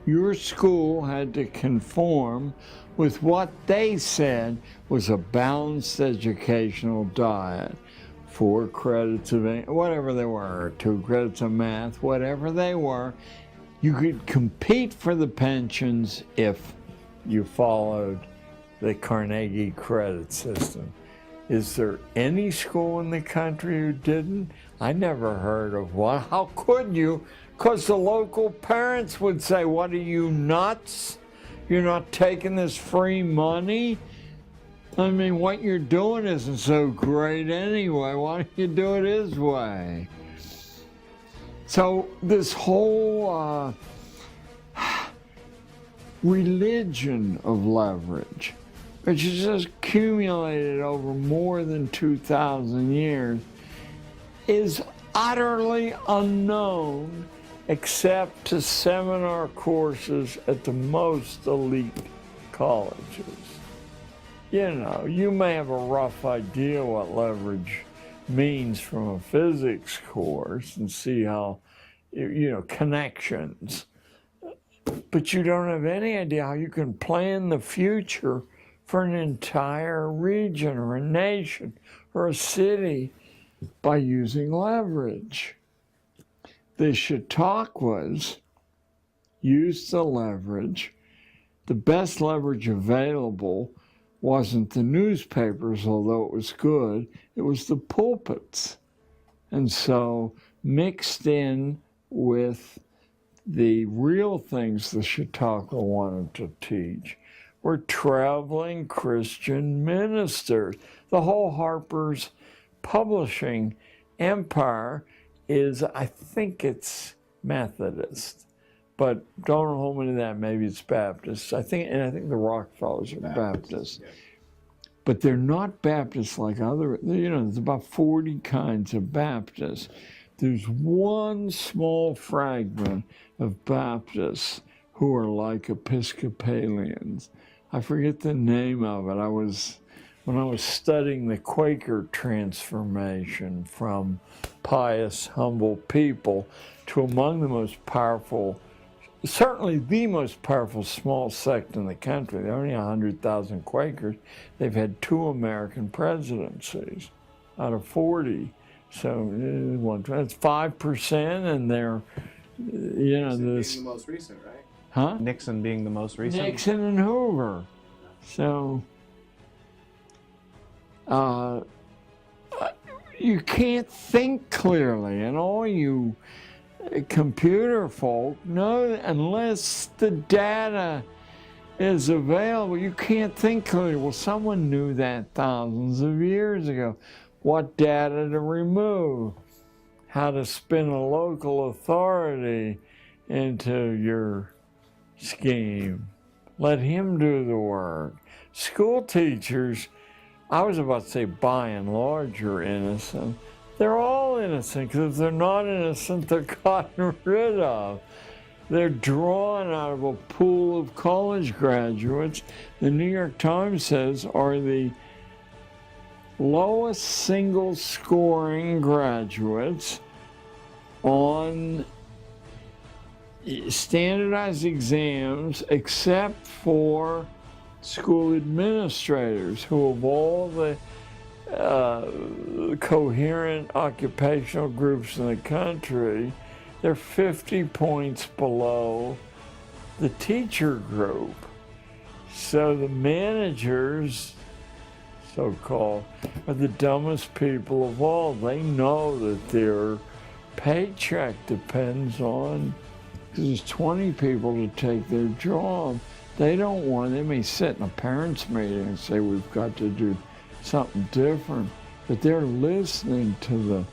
Your school had to conform with what they said was a balanced educational diet. 4 credits of whatever they were, 2 credits of math, whatever they were. You could compete for the pensions if you followed the Carnegie credit system. Is there any school in the country who didn't? I never heard of one. How could you? Because the local parents would say, what are you, nuts? You're not taking this free money? I mean, what you're doing isn't so great anyway. Why don't you do it his way? So this whole religion of leverage, which has just accumulated over more than 2,000 years, is utterly unknown except to seminar courses at the most elite colleges. You know, you may have a rough idea what leverage means from a physics course and see how, you know, connections. But you don't have any idea how you can plan the future for an entire region or a nation or a city by using leverage. The Chautauquas used the leverage. The best leverage available wasn't the newspapers, although it was good, it was the pulpits. And so mixed in with the real things the Chautauqua wanted to teach were traveling Christian ministers. The whole Harper's publishing empire is, I think it's Methodist, but don't hold me to that. Maybe it's Baptist. I think the Rockefellers are Baptist. Yeah. But they're not Baptists like other, you know, there's about 40 kinds of Baptists. There's one small fragment of Baptists who are like Episcopalians. I forget the name of it. When I was studying the Quaker transformation from pious, humble people to among the most powerful, certainly the most powerful small sect in the country. There are only 100,000 Quakers. They've had 2 American presidencies out of 40. So that's 5%, and they're, you know, this. Being the most recent, right? Huh? Nixon being the most recent. Nixon and Hoover. So you can't think clearly, and all you computer folk know, unless the data is available, you can't think clearly. Well, someone knew that thousands of years ago. What data to remove, how to spin a local authority into your scheme. Let him do the work. School teachers, I was about to say by and large are innocent. They're all innocent, because if they're not innocent, they're gotten rid of. They're drawn out of a pool of college graduates. The New York Times says are the lowest single scoring graduates on standardized exams, except for school administrators, who of all the coherent occupational groups in the country, they're 50 points below the teacher group. So the managers, so-called, are the dumbest people of all. They know that their paycheck depends on, because there's 20 people to take their job. They don't want, they may sit in a parents' meeting and say, we've got to do something different, but they're listening to the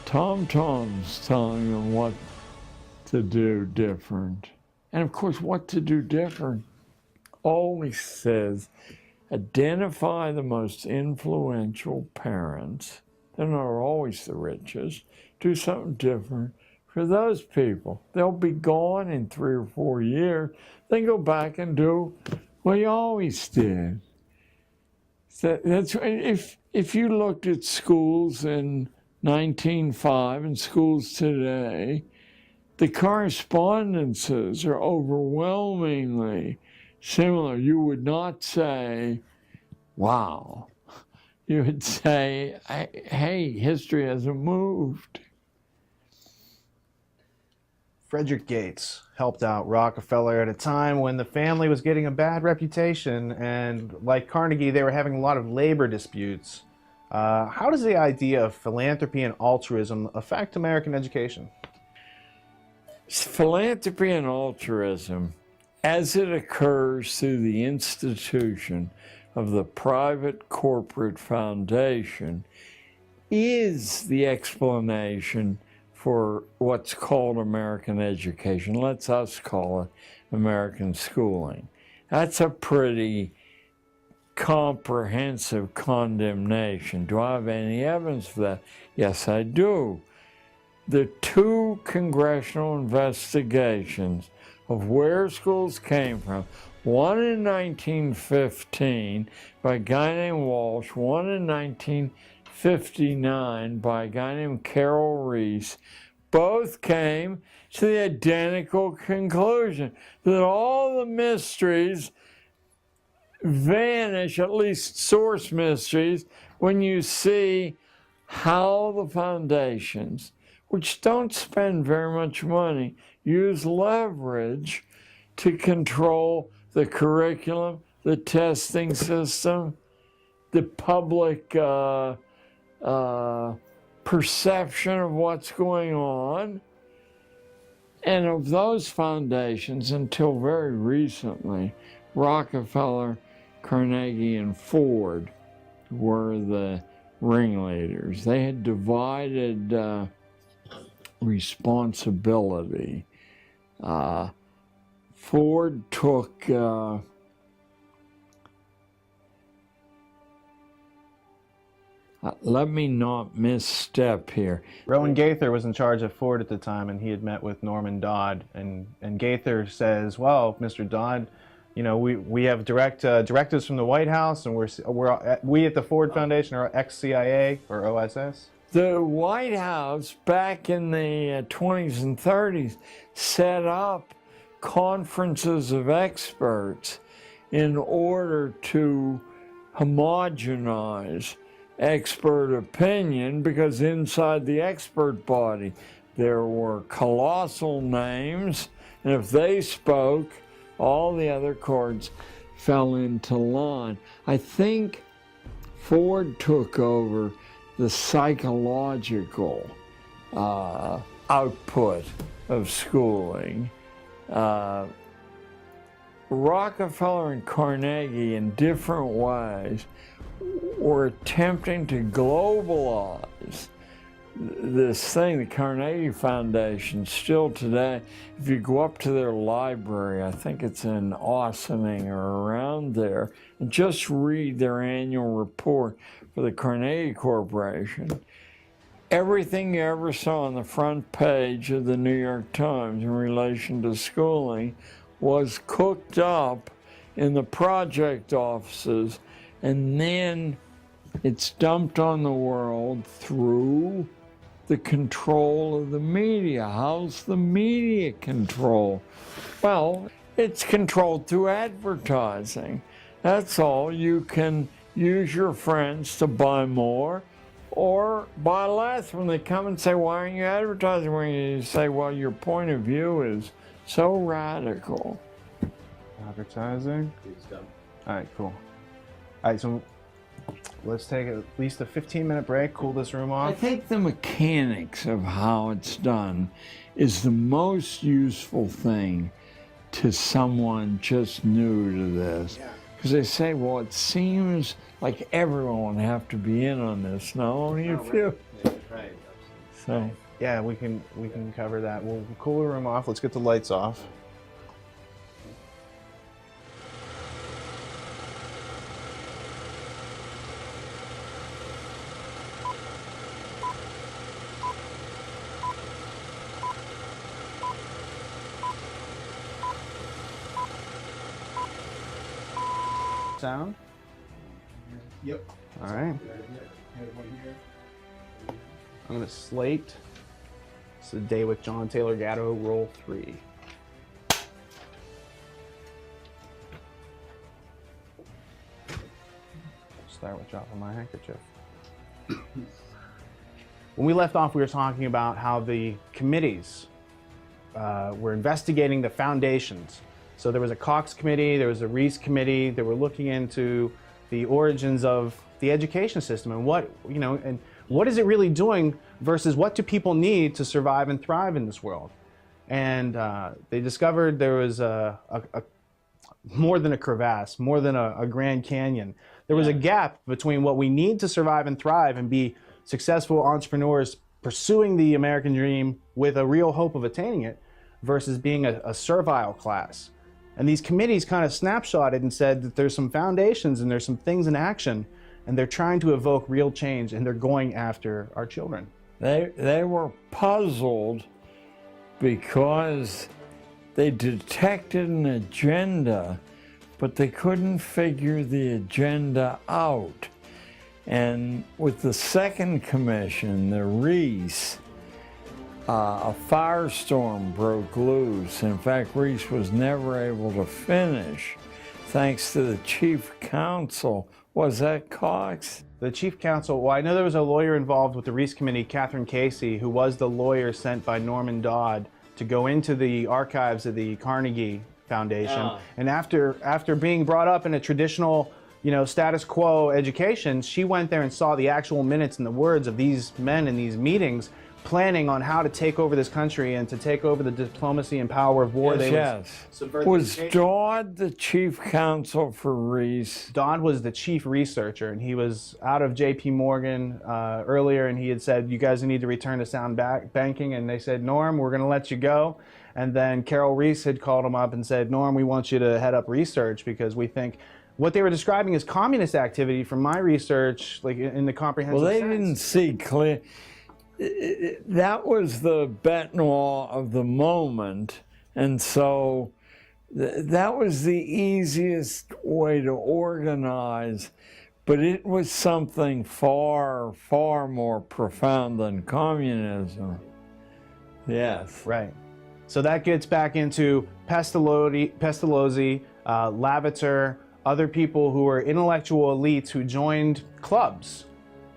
tom-toms telling them what to do different. And of course, what to do different always says identify the most influential parents. They're not always the richest. Do something different for those people. They'll be gone in 3 or 4 years. Then go back and do what you always did. That's if you looked at schools in 1905 and schools today, the correspondences are overwhelmingly similar. You would not say, wow. You would say, hey, history hasn't moved. Frederick Gates helped out Rockefeller at a time when the family was getting a bad reputation, and like Carnegie, they were having a lot of labor disputes. How does the idea of philanthropy and altruism affect American education? Philanthropy and altruism, as it occurs through the institution of the private corporate foundation, is the explanation for what's called American education. Let's us call it American schooling. That's a pretty comprehensive condemnation. Do I have any evidence for that? Yes, I do. The 2 congressional investigations of where schools came from, one in 1915 by a guy named Walsh, one in 1959 by a guy named Carroll Reese, both came to the identical conclusion that all the mysteries vanish, at least source mysteries, when you see how the foundations, which don't spend very much money, use leverage to control the curriculum, the testing system, the public perception of what's going on. And of those foundations, until very recently, Rockefeller, Carnegie, and Ford were the ringleaders. They had divided responsibility. Ford took let me not misstep here. Rowan Gaither was in charge of Ford at the time, and he had met with Norman Dodd, and Gaither says, well, Mr. Dodd, you know, we have directives from the White House, and we at the Ford Foundation are ex-CIA or OSS. The White House back in the 20s and 30s set up conferences of experts in order to homogenize expert opinion, because inside the expert body there were colossal names, and if they spoke, all the other chords fell into line. I think Ford took over the psychological output of schooling. Rockefeller and Carnegie, in different ways, were attempting to globalize this thing. The Carnegie Foundation, still today, if you go up to their library, I think it's in Ossining or around there, and just read their annual report for the Carnegie Corporation, everything you ever saw on the front page of the New York Times in relation to schooling was cooked up in the project offices, and then it's dumped on the world through the control of the media. How's the media control? Well, it's controlled through advertising. That's all. You can use your friends to buy more or buy less. When they come and say, why aren't you advertising? When you say, well, your point of view is so radical. Advertising? All right, cool. All right, so let's take at least a 15-minute break, cool this room I off. think the mechanics of how it's done is the most useful thing to someone just new to this. Because they say, well, it seems like everyone would have to be in on this, not only a few. Right. So, Yeah, we can cover that. We'll cool the room off. Let's get the lights off. Sound? Yep. All right. I'm going to slate. It's a day with John Taylor Gatto, roll 3. Start with dropping my handkerchief. When we left off, we were talking about how the committees were investigating the foundations. So there was a Cox committee, there was a Reese committee that were looking into the origins of the education system and what is it really doing versus what do people need to survive and thrive in this world. And they discovered there was a more than a crevasse, more than a Grand Canyon. There was a gap between what we need to survive and thrive and be successful entrepreneurs pursuing the American dream with a real hope of attaining it versus being a servile class. And these committees kind of snapshotted and said that there's some foundations and there's some things in action, and they're trying to evoke real change, and they're going after our children. They were puzzled because they detected an agenda, but they couldn't figure the agenda out. And with the second commission, the Reese, a firestorm broke loose. In fact, Reese was never able to finish, thanks to the chief counsel. Was that Cox? The chief counsel, well, I know there was a lawyer involved with the Reese Committee, Catherine Casey, who was the lawyer sent by Norman Dodd to go into the archives of the Carnegie Foundation. And after being brought up in a traditional, status quo education, she went there and saw the actual minutes and the words of these men in these meetings, planning on how to take over this country and to take over the diplomacy and power of war. Was Dodd the chief counsel for Reese? Dodd was the chief researcher, and he was out of J.P. Morgan earlier, and he had said, you guys need to return to sound banking, and they said, Norm, we're going to let you go. And then Carol Reese had called him up and said, Norm, we want you to head up research because we think what they were describing as communist activity from my research, like in the comprehensive sense. Well, they didn't see clear. That was the bête noire of the moment, and so that was the easiest way to organize, but it was something far, far more profound than communism. Yes. Right. So that gets back into Pestalozzi, Lavater, other people who were intellectual elites who joined clubs.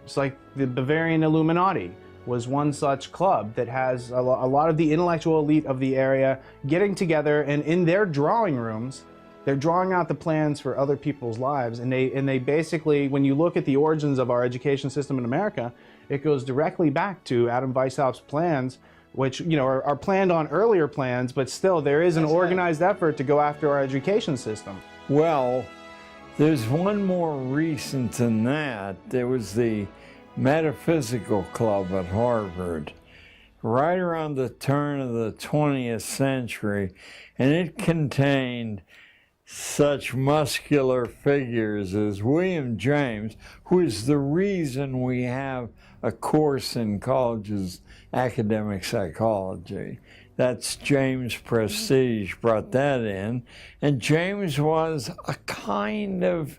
It's like the Bavarian Illuminati was one such club that has a lot of the intellectual elite of the area getting together, and in their drawing rooms, they're drawing out the plans for other people's lives. And they basically, when you look at the origins of our education system in America, it goes directly back to Adam Weishaupt's plans, which are planned on earlier plans, but still there is an organized effort to go after our education system. Well, there's one more recent than that. There was the Metaphysical Club at Harvard, right around the turn of the 20th century, and it contained such muscular figures as William James, who is the reason we have a course in colleges, academic psychology. That's James Prestige brought that in, and James was a kind of,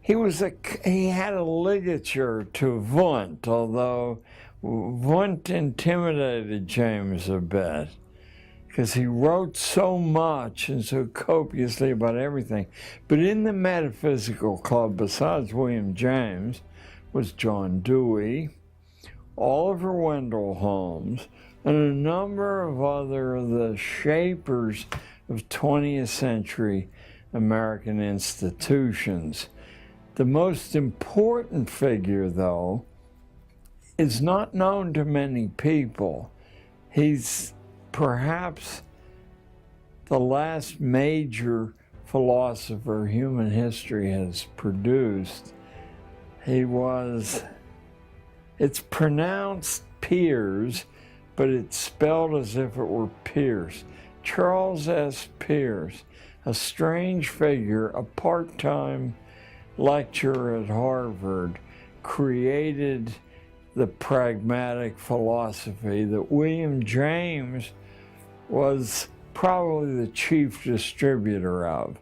he had a ligature to Wundt, although Wundt intimidated James a bit because he wrote so much and so copiously about everything. But in the Metaphysical Club, besides William James, was John Dewey, Oliver Wendell Holmes, and a number of other of the shapers of 20th century American institutions. The most important figure, though, is not known to many people. He's perhaps the last major philosopher human history has produced. It's pronounced Peirce, but it's spelled as if it were Pierce. Charles S. Peirce, a strange figure, a part-time lecturer at Harvard, created the pragmatic philosophy that William James was probably the chief distributor of.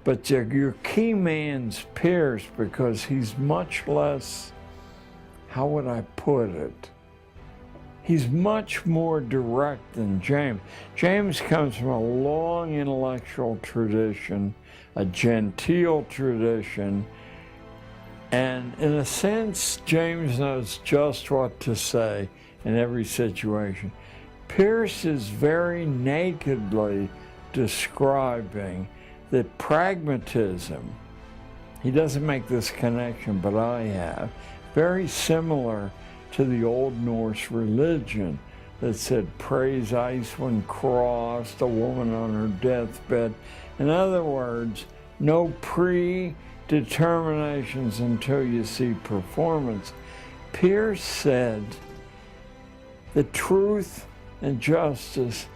But your key man's Pierce because he's much less, how would I put it? He's much more direct than James. James comes from a long intellectual tradition, a genteel tradition, and in a sense, James knows just what to say in every situation. Pierce is very nakedly describing that pragmatism, he doesn't make this connection, but I have, very similar to the Old Norse religion that said, praise ice when crossed, a woman on her deathbed. In other words, no predeterminations until you see performance. Pierce said that truth and justice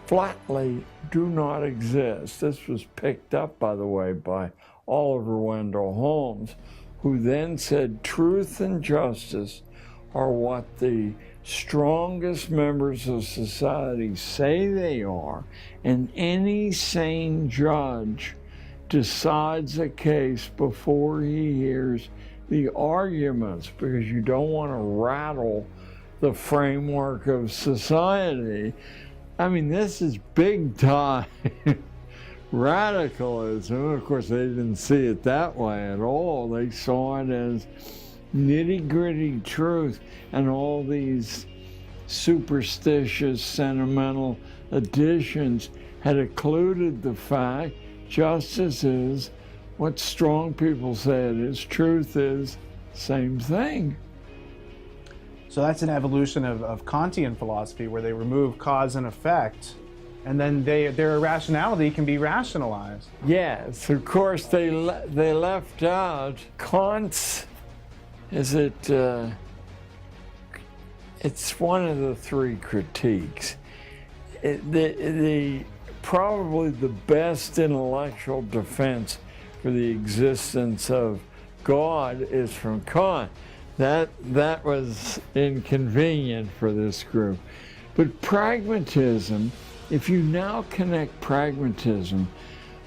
flatly do not exist. This was picked up, by the way, by Oliver Wendell Holmes, who then said truth and justice are what the strongest members of society say they are, and any sane judge decides a case before he hears the arguments, because you don't want to rattle the framework of society. I mean, this is big time radicalism. Of course, they didn't see it that way at all. They saw it as nitty-gritty truth, and all these superstitious, sentimental additions had occluded the fact justice is what strong people say it is, truth is same thing. So that's an evolution of Kantian philosophy, where they remove cause and effect, and then their irrationality can be rationalized. Yes, of course they left out Kant's. It's one of the three critiques. Probably the best intellectual defense for the existence of God is from Kant. That was inconvenient for this group. But pragmatism, if you now connect pragmatism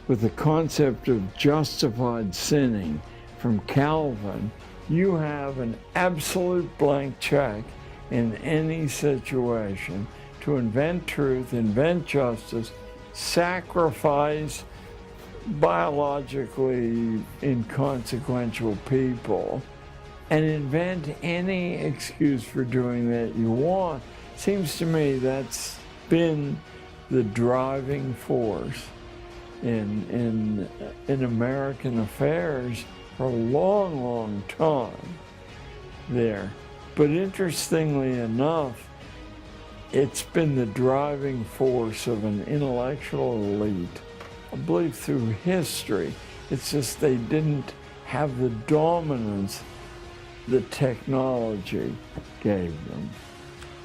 with the concept of justified sinning from Calvin, you have an absolute blank check in any situation to invent truth, invent justice, sacrifice biologically inconsequential people, and invent any excuse for doing that you want. Seems to me that's been the driving force in American affairs for a long, long time there. But interestingly enough, it's been the driving force of an intellectual elite, I believe, through history. It's just they didn't have the dominance the technology gave them.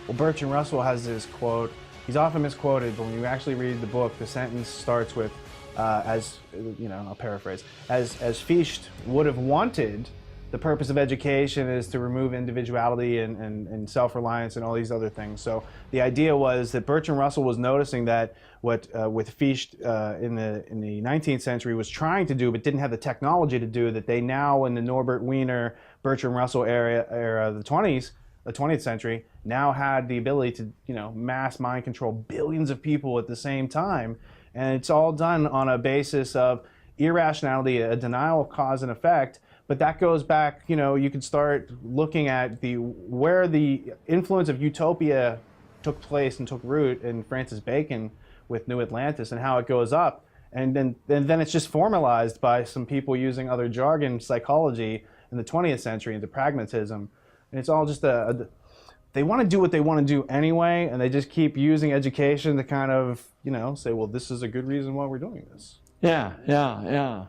Well, Bertrand Russell has this quote. He's often misquoted, but when you actually read the book, the sentence starts with, as you know, I'll paraphrase, as Fichte would have wanted, the purpose of education is to remove individuality and self-reliance and all these other things. So the idea was that Bertrand Russell was noticing that what with Fichte in the 19th century was trying to do, but didn't have the technology to do, that they now in the Norbert Wiener, Bertrand Russell era of the 20th century, now had the ability to, you know, mass mind control billions of people at the same time. And it's all done on a basis of irrationality, a denial of cause and effect. But that goes back, you know, you could start looking at where the influence of utopia took place and took root in Francis Bacon with New Atlantis, and how it goes up. And then it's just formalized by some people using other jargon, psychology, in the 20th century into pragmatism. And it's all just they want to do what they want to do anyway, and they just keep using education to kind of, you know, say, well, this is a good reason why we're doing this. Yeah.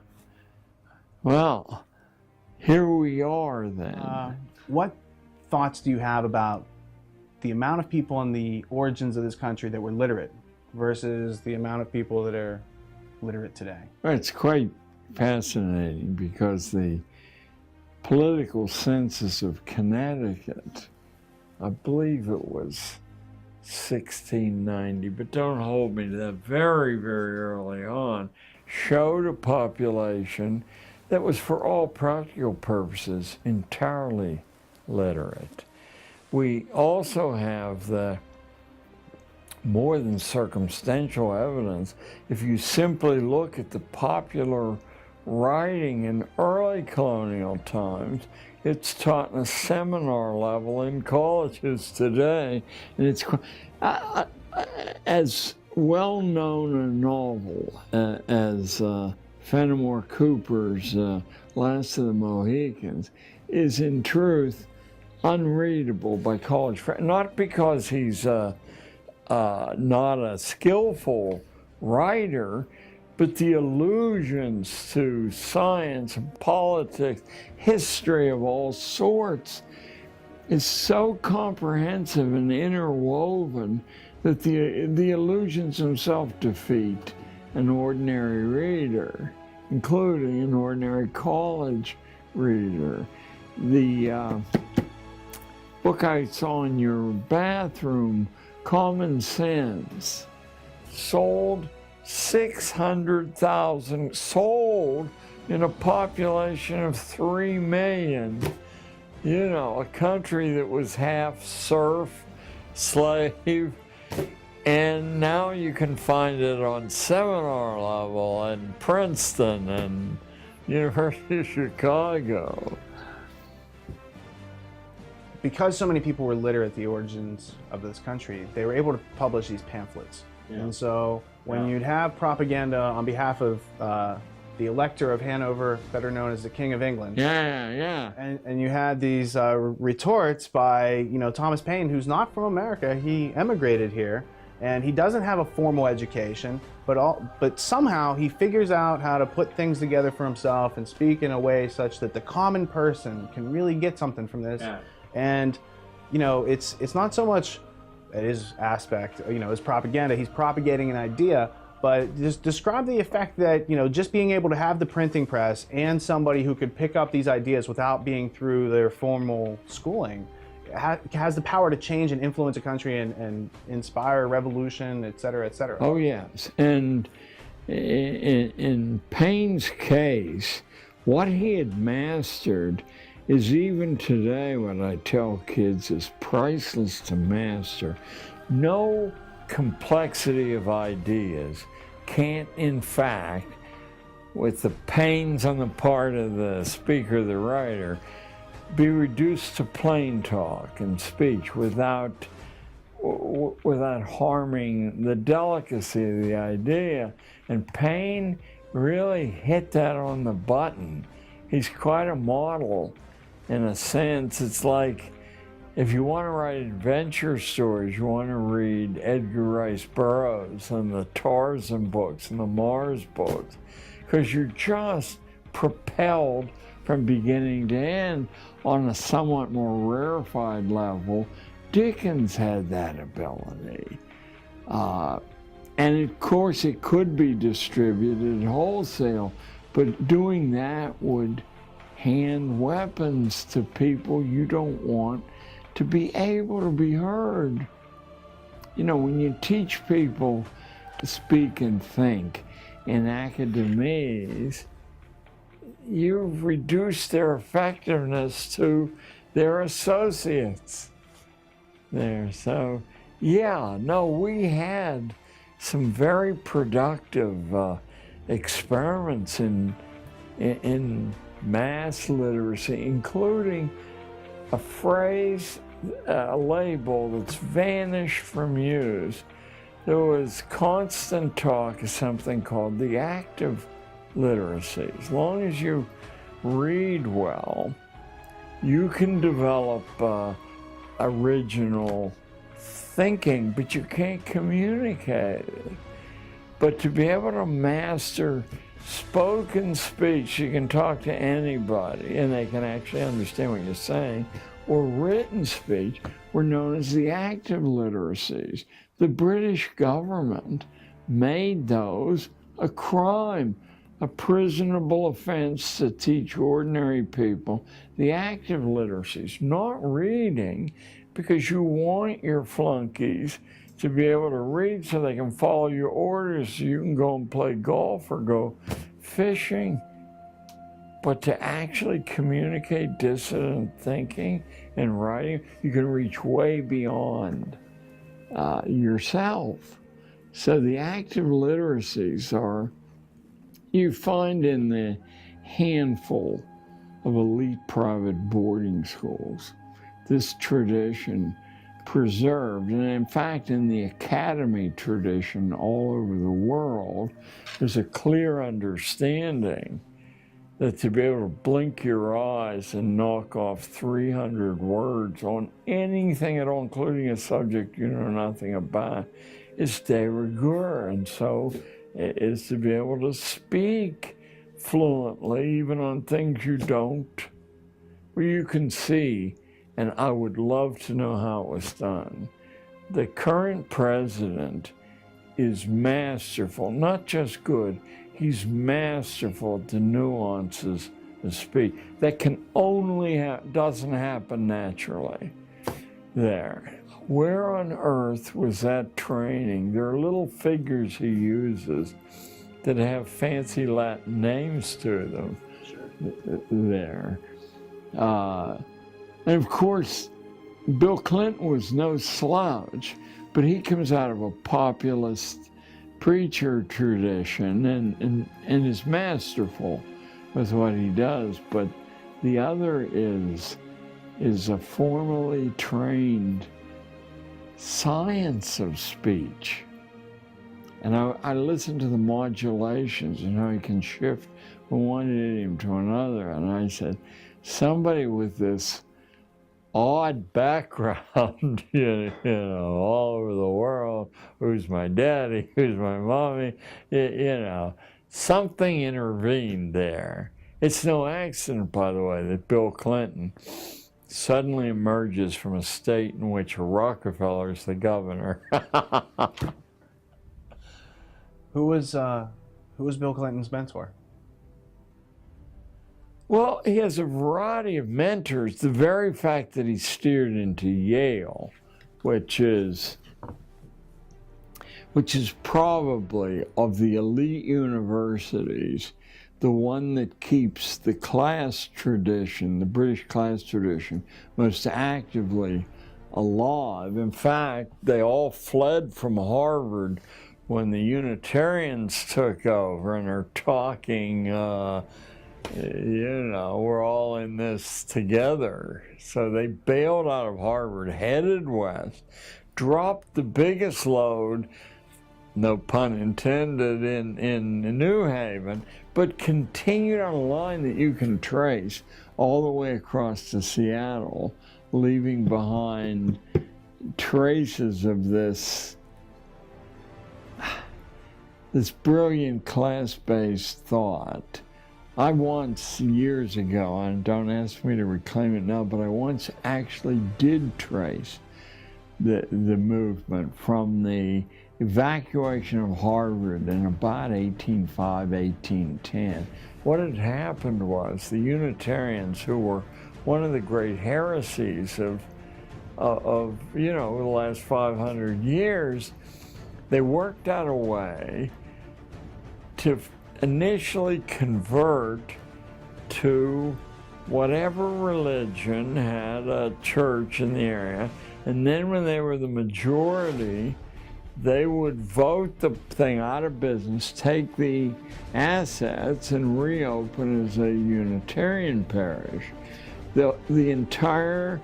Well, here we are then. What thoughts do you have about the amount of people in the origins of this country that were literate versus the amount of people that are literate today? Well, it's quite fascinating because the political census of Connecticut, I believe it was 1690, but don't hold me to that, very, very early on, showed a population that was, for all practical purposes, entirely literate. We also have the more than circumstantial evidence. If you simply look at the popular writing in early colonial times, it's taught in a seminar level in colleges today, and it's as well known a novel as Fenimore Cooper's Last of the Mohicans is in truth unreadable by college friends, not because he's not a skillful writer, but the allusions to science and politics, history of all sorts, is so comprehensive and interwoven that the allusions themselves defeat an ordinary reader, including an ordinary college reader. The book I saw in your bathroom, Common Sense, sold 600,000, sold in a population of 3 million. You know, a country that was half serf, slave, and now you can find it on seminar level in Princeton and University of Chicago. Because so many people were literate at the origins of this country, they were able to publish these pamphlets. Yeah. And so when you'd have propaganda on behalf of the Elector of Hanover, better known as the King of England. And you had these retorts by, Thomas Paine, who's not from America. He emigrated here, and he doesn't have a formal education, but somehow he figures out how to put things together for himself and speak in a way such that the common person can really get something from this. Yeah. And, it's not so much his aspect, his propaganda. He's propagating an idea, but just describe the effect that, just being able to have the printing press and somebody who could pick up these ideas without being through their formal schooling has the power to change and influence a country and inspire revolution, et cetera, et cetera. Oh, yes. And in Paine's case, what he had mastered is even today what I tell kids is priceless to master. No complexity of ideas can't, in fact, with the pains on the part of the speaker, the writer, be reduced to plain talk and speech without harming the delicacy of the idea. And Paine really hit that on the button. He's quite a model. In a sense, it's like if you want to write adventure stories, you want to read Edgar Rice Burroughs and the Tarzan books and the Mars books, because you're just propelled from beginning to end on a somewhat more rarefied level. Dickens had that ability. And of course, it could be distributed wholesale, but doing that would hand weapons to people you don't want to be able to be heard. When you teach people to speak and think in academies, you've reduced their effectiveness to their associates there. So, we had some very productive experiments in mass literacy, including a phrase, a label that's vanished from use. There was constant talk of something called the active literacy. As long as you read well, you can develop original thinking, but you can't communicate it. But to be able to master spoken speech, you can talk to anybody and they can actually understand what you're saying, or written speech, were known as the active literacies. The British government made those a crime, a prisonable offense to teach ordinary people the active literacies, not reading, because you want your flunkies to be able to read so they can follow your orders so you can go and play golf or go fishing. But to actually communicate dissident thinking and writing, you can reach way beyond yourself. So the active literacies are, you find in the handful of elite private boarding schools, this tradition preserved. And in fact, in the academy tradition all over the world, there's a clear understanding that to be able to blink your eyes and knock off 300 words on anything at all, including a subject you know nothing about, is de rigueur. And so it is to be able to speak fluently, even on things you don't. Well, you can see, and I would love to know how it was done. The current president is masterful, not just good, he's masterful at the nuances of speech. That can only doesn't happen naturally there. Where on earth was that training? There are little figures he uses that have fancy Latin names to them there. And of course, Bill Clinton was no slouch, but he comes out of a populist preacher tradition and is masterful with what he does. But the other is a formally trained science of speech. And I listen to the modulations and how he can shift from one idiom to another. And I said, somebody with this odd background, you know, all over the world, who's my daddy, who's my mommy, you know, something intervened there. It's no accident, by the way, that Bill Clinton suddenly emerges from a state in which Rockefeller is the governor. Who was Bill Clinton's mentor? Well, he has a variety of mentors. The very fact that he steered into Yale, which is probably of the elite universities, the one that keeps the class tradition, the British class tradition, most actively alive. In fact, they all fled from Harvard when the Unitarians took over and are talking, you know, we're all in this together. So they bailed out of Harvard, headed west, dropped the biggest load, no pun intended, in New Haven, but continued on a line that you can trace all the way across to Seattle, leaving behind traces of this brilliant class-based thought. I once, years ago, and don't ask me to reclaim it now, but I once actually did trace the movement from the evacuation of Harvard in about 1805, 1810. What had happened was the Unitarians, who were one of the great heresies of you know, the last 500 years, they worked out a way to initially convert to whatever religion had a church in the area, and then when they were the majority, they would vote the thing out of business, take the assets, and reopen as a Unitarian parish. The entire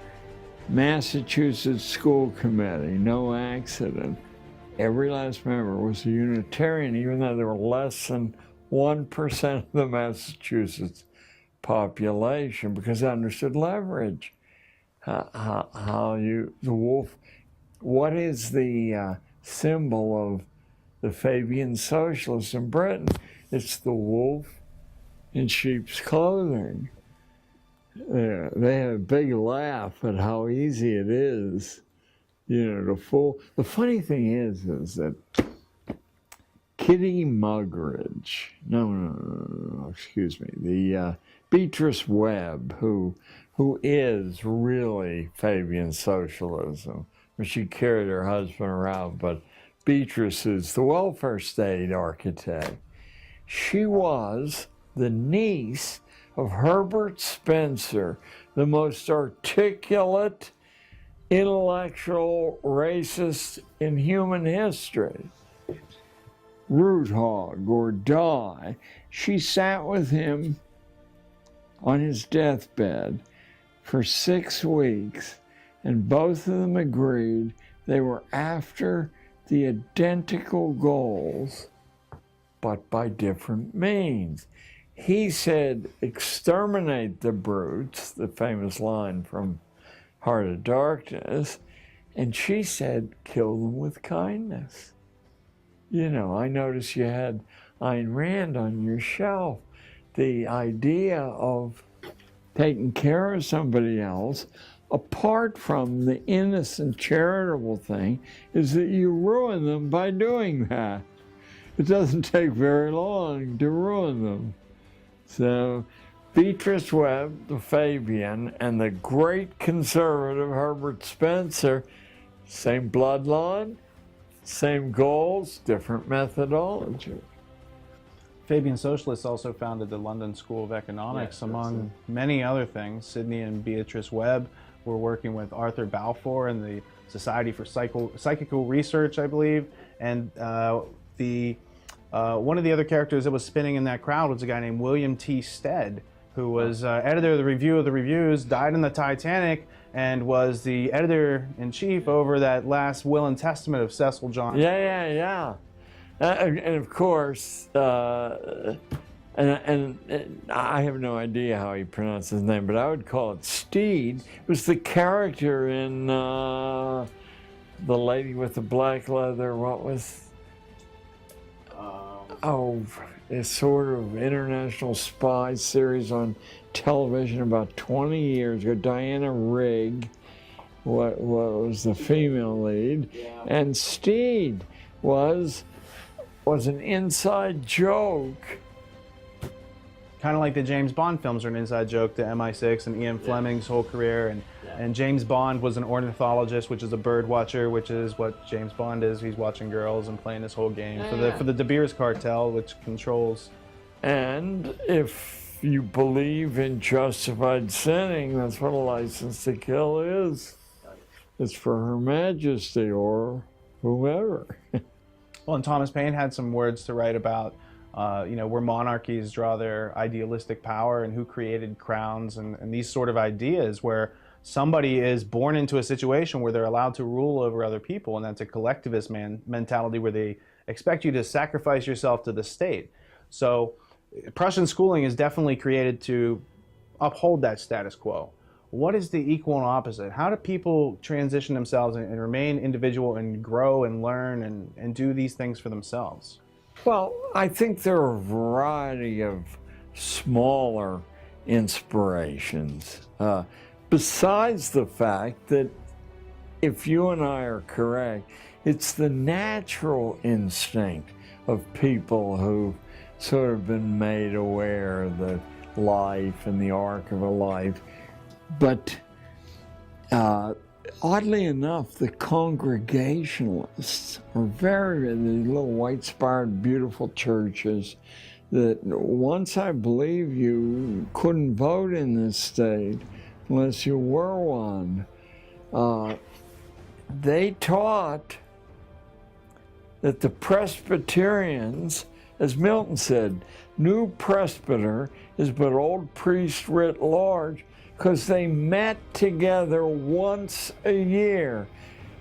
Massachusetts school committee, no accident, every last member was a Unitarian, even though there were less than 1% of the Massachusetts population, because they understood leverage. How you, the wolf, what is the symbol of the Fabian socialists in Britain? It's the wolf in sheep's clothing. They have a big laugh at how easy it is, you know, to fool. The funny thing is that Kitty Muggeridge, no, excuse me, the Beatrice Webb, who is really Fabian socialism. where she carried her husband around, but Beatrice is the welfare state architect. She was the niece of Herbert Spencer, the most articulate, intellectual racist in human history. Root hog or die. She sat with him on his deathbed for 6 weeks, and both of them agreed they were after the identical goals, but by different means. He said, exterminate the brutes, the famous line from Heart of Darkness, and she said, kill them with kindness. You know, I noticed you had Ayn Rand on your shelf. The idea of taking care of somebody else, apart from the innocent charitable thing, is that you ruin them by doing that. It doesn't take very long to ruin them. So Beatrice Webb, the Fabian, and the great conservative Herbert Spencer, same bloodline, same goals, different methodology. Fabian socialists also founded the London School of Economics, Yes, among many other things. Sidney and Beatrice Webb were working with Arthur Balfour and the Society for Psychical Research, I believe. And one of the other characters that was spinning in that crowd was a guy named William T. Stead, who was editor of the Review of the Reviews, died in the Titanic, and was the editor-in-chief over that last will and testament of Cecil Johnson. Yeah. And of course, and I have no idea how he pronounced his name, but I would call it Steed. It was the character in The Lady with the Black Leather. What was? A sort of international spy series on television about 20 years ago. Diana Rigg, what was the female lead, and Steed was an inside joke. Kind of like the James Bond films are an inside joke to MI6 and Ian Fleming's whole career. And James Bond was an ornithologist, which is a bird watcher, which is what James Bond is. He's watching girls and playing this whole game for the De Beers cartel, which controls. And if you believe in justified sinning, that's what a license to kill is. It's for Her Majesty or whomever. Well, and Thomas Paine had some words to write about, where monarchies draw their idealistic power and who created crowns and these sort of ideas where somebody is born into a situation where they're allowed to rule over other people, and that's a collectivist mentality where they expect you to sacrifice yourself to the state. So Prussian schooling is definitely created to uphold that status quo. What is the equal and opposite? How do people transition themselves and remain individual and grow and learn and do these things for themselves? Well, I think there are a variety of smaller inspirations. Besides the fact that if you and I are correct, it's the natural instinct of people who've sort of been made aware of the life and the arc of a life. But oddly enough, the Congregationalists are the little white-spired, beautiful churches that once I believe you couldn't vote in this state unless you were one. They taught that the Presbyterians, as Milton said, new presbyter is but old priest writ large, because they met together once a year.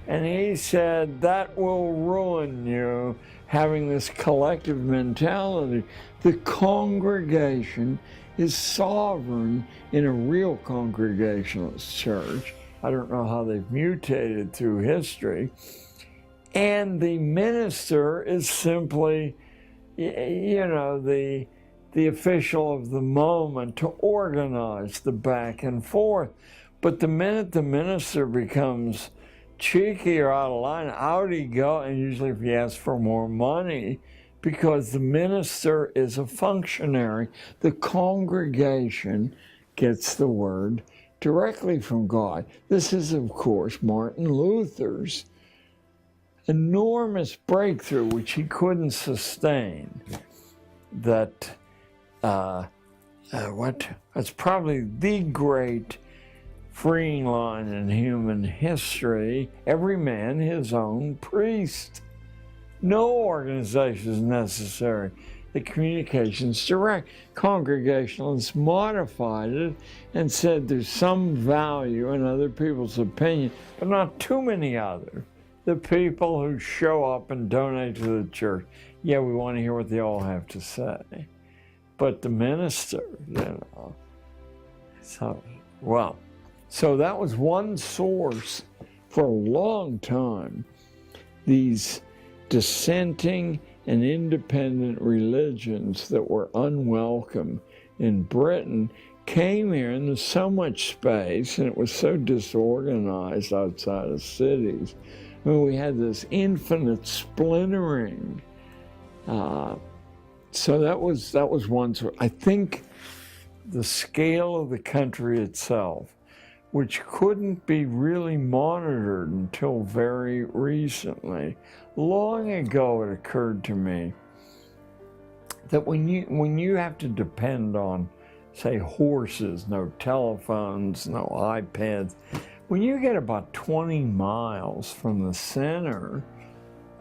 And he said, that will ruin you, having this collective mentality. The congregation is sovereign in a real Congregationalist church. I don't know how they've mutated through history. And the minister is simply, the official of the moment to organize the back and forth. But the minute the minister becomes cheeky or out of line, out he goes, and usually if he asks for more money, because the minister is a functionary. The congregation gets the word directly from God. This is, of course, Martin Luther's enormous breakthrough, which he couldn't sustain. That's probably the great freeing line in human history. Every man his own priest. No organization is necessary. The communication's direct. Congregationalists modified it and said there's some value in other people's opinion, but not too many others. The people who show up and donate to the church, yeah, we want to hear what they all have to say. But the minister, So that was one source for a long time. These dissenting and independent religions that were unwelcome in Britain came here, and there's so much space, and it was so disorganized outside of cities. I mean, we had this infinite splintering. So that was one source. I think the scale of the country itself, which couldn't be really monitored until very recently. Long ago, it occurred to me that when you have to depend on, say, horses, no telephones, no iPads, when you get about 20 miles from the center,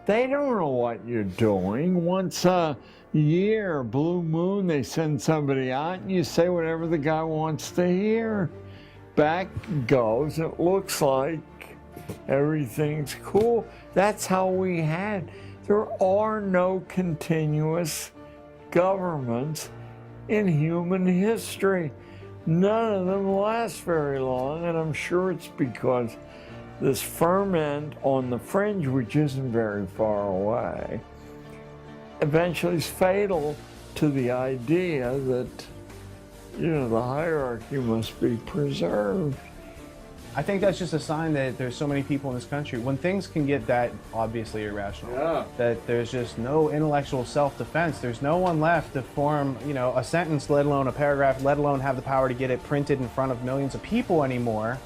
they don't know what you're doing. Once a year, blue moon, they send somebody out and you say whatever the guy wants to hear. Back goes, it looks like everything's cool. That's how we had. There are no continuous governments in human history. None of them last very long, and I'm sure it's because this ferment on the fringe, which isn't very far away, eventually is fatal to the idea that, the hierarchy must be preserved. I think that's just a sign that there's so many people in this country. When things can get that obviously irrational, that there's just no intellectual self-defense, there's no one left to form, a sentence, let alone a paragraph, let alone have the power to get it printed in front of millions of people anymore.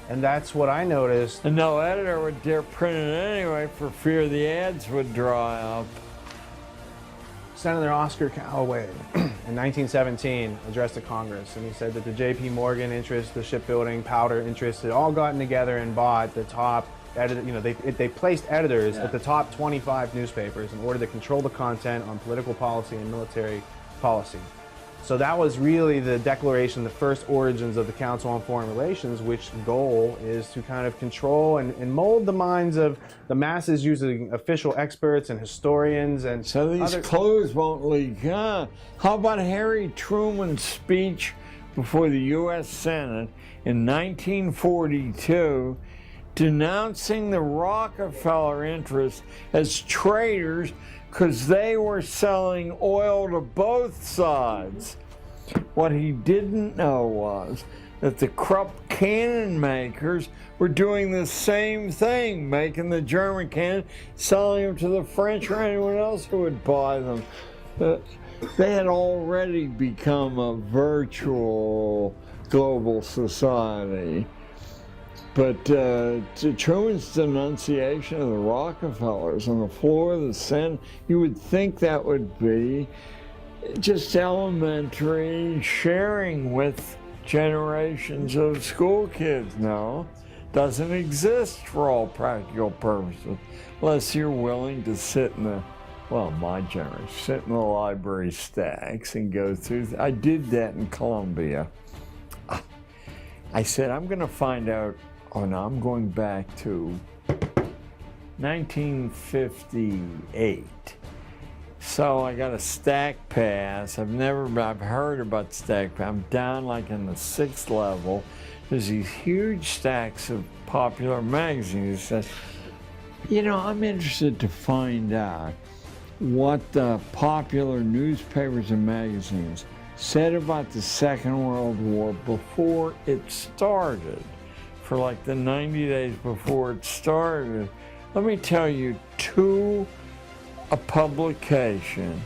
And that's what I noticed. And no editor would dare print it anyway for fear the ads would dry up. Senator Oscar Callaway in 1917 addressed the Congress, and he said that the J.P. Morgan interest, the shipbuilding, powder interest, had all gotten together and bought the top they placed editors at the top 25 newspapers in order to control the content on political policy and military policy. So that was really the declaration, the first origins of the Council on Foreign Relations, which goal is to kind of control and mold the minds of the masses using official experts and historians and so these clues won't leak. How about Harry Truman's speech before the U.S. Senate in 1942 denouncing the Rockefeller interests as traitors because they were selling oil to both sides. What he didn't know was that the Krupp cannon makers were doing the same thing, making the German cannon, selling them to the French or anyone else who would buy them. They had already become a virtual global society. But Truman's denunciation of the Rockefellers on the floor of the Senate, you would think that would be just elementary sharing with generations of school kids. No, doesn't exist for all practical purposes, unless you're willing to sit in my generation, sit in the library stacks and go through. I did that in Columbia. I said, I'm going to find out. Oh no, I'm going back to 1958. So I got a stack pass. I've heard about stack pass. I'm down like in the 6th level. There's these huge stacks of popular magazines. It says, I'm interested to find out what the popular newspapers and magazines said about the Second World War before it started. For like the 90 days before it started. Let me tell you, to a publication,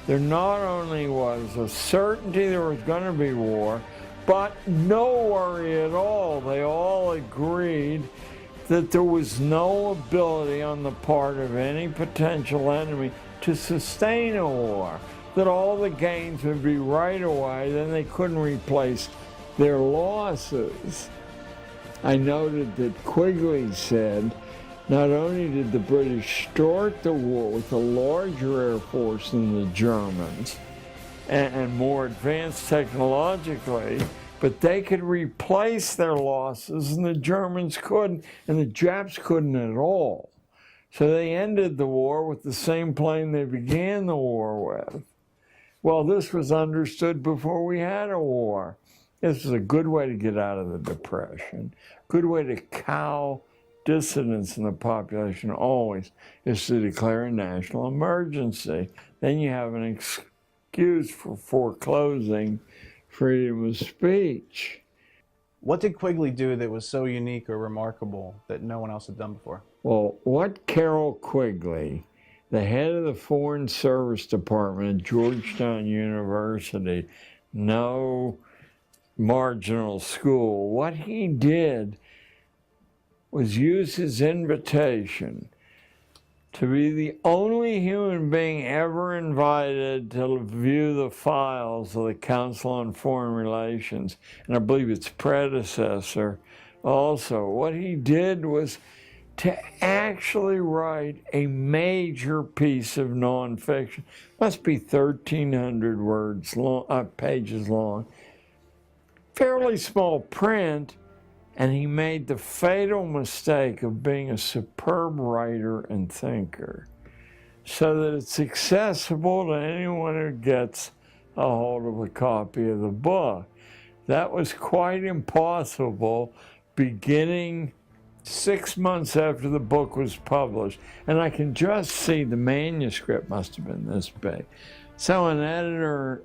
there not only was a certainty there was going to be war, But no worry at all. They all agreed that there was no ability on the part of any potential enemy to sustain a war, that all the gains would be right away, then they couldn't replace their losses. I noted that Quigley said, not only did the British start the war with a larger air force than the Germans and more advanced technologically, but they could replace their losses and the Germans couldn't, and the Japs couldn't at all. So they ended the war with the same plane they began the war with. Well, this was understood before we had a war. This is a good way to get out of the Depression. Good way to cow dissidents in the population always is to declare a national emergency. Then you have an excuse for foreclosing freedom of speech. What did Quigley do that was so unique or remarkable that no one else had done before? Well, what Carroll Quigley, the head of the Foreign Service Department at Georgetown University, no marginal school, what he did was use his invitation to be the only human being ever invited to view the files of the Council on Foreign Relations, and I believe its predecessor also. What he did was to actually write a major piece of nonfiction. Must be 1,300 words long, pages long. Fairly small print, and he made the fatal mistake of being a superb writer and thinker, so that it's accessible to anyone who gets a hold of a copy of the book. That was quite impossible beginning 6 months after the book was published. And I can just see the manuscript must have been this big. So an editor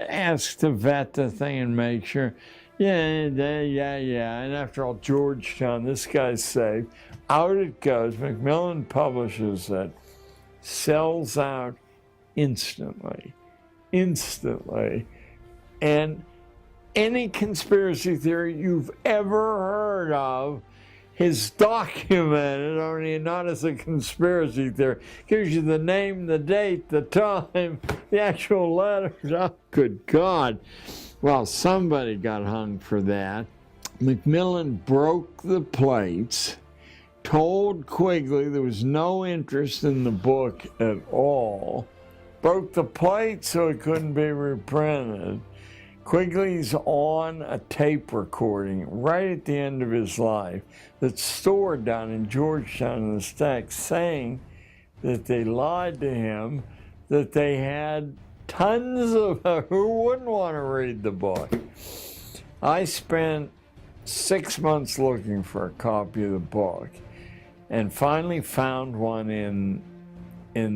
asked to vet the thing and make sure, yeah. And after all, Georgetown, this guy's safe. Out it goes. Macmillan publishes it, sells out instantly. And any conspiracy theory you've ever heard of is documented, only not as a conspiracy theory. Gives you the name, the date, the time, the actual letters. Oh, good God. Well, somebody got hung for that. Macmillan broke the plates, told Quigley there was no interest in the book at all, broke the plates so it couldn't be reprinted. Quigley's on a tape recording right at the end of his life that's stored down in Georgetown in the stacks, saying that they lied to him, that they had tons of who wouldn't want to read the book. I spent 6 months looking for a copy of the book and finally found one in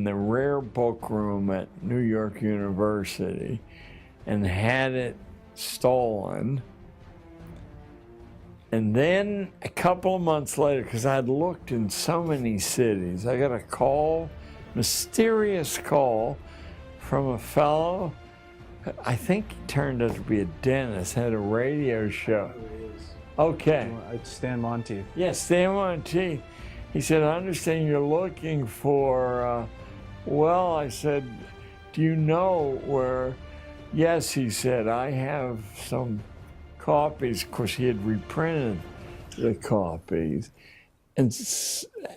the rare book room at New York University and had it stolen. And then a couple of months later, because I'd looked in so many cities, I got a call, mysterious call, from a fellow, I think he turned out to be a dentist, had a radio show. Okay. It's Stan Monteith. Yes, Stan Monteith. He said, I understand you're looking for, well, I said, do you know where? Yes, he said, I have some copies. Of course, he had reprinted the copies. And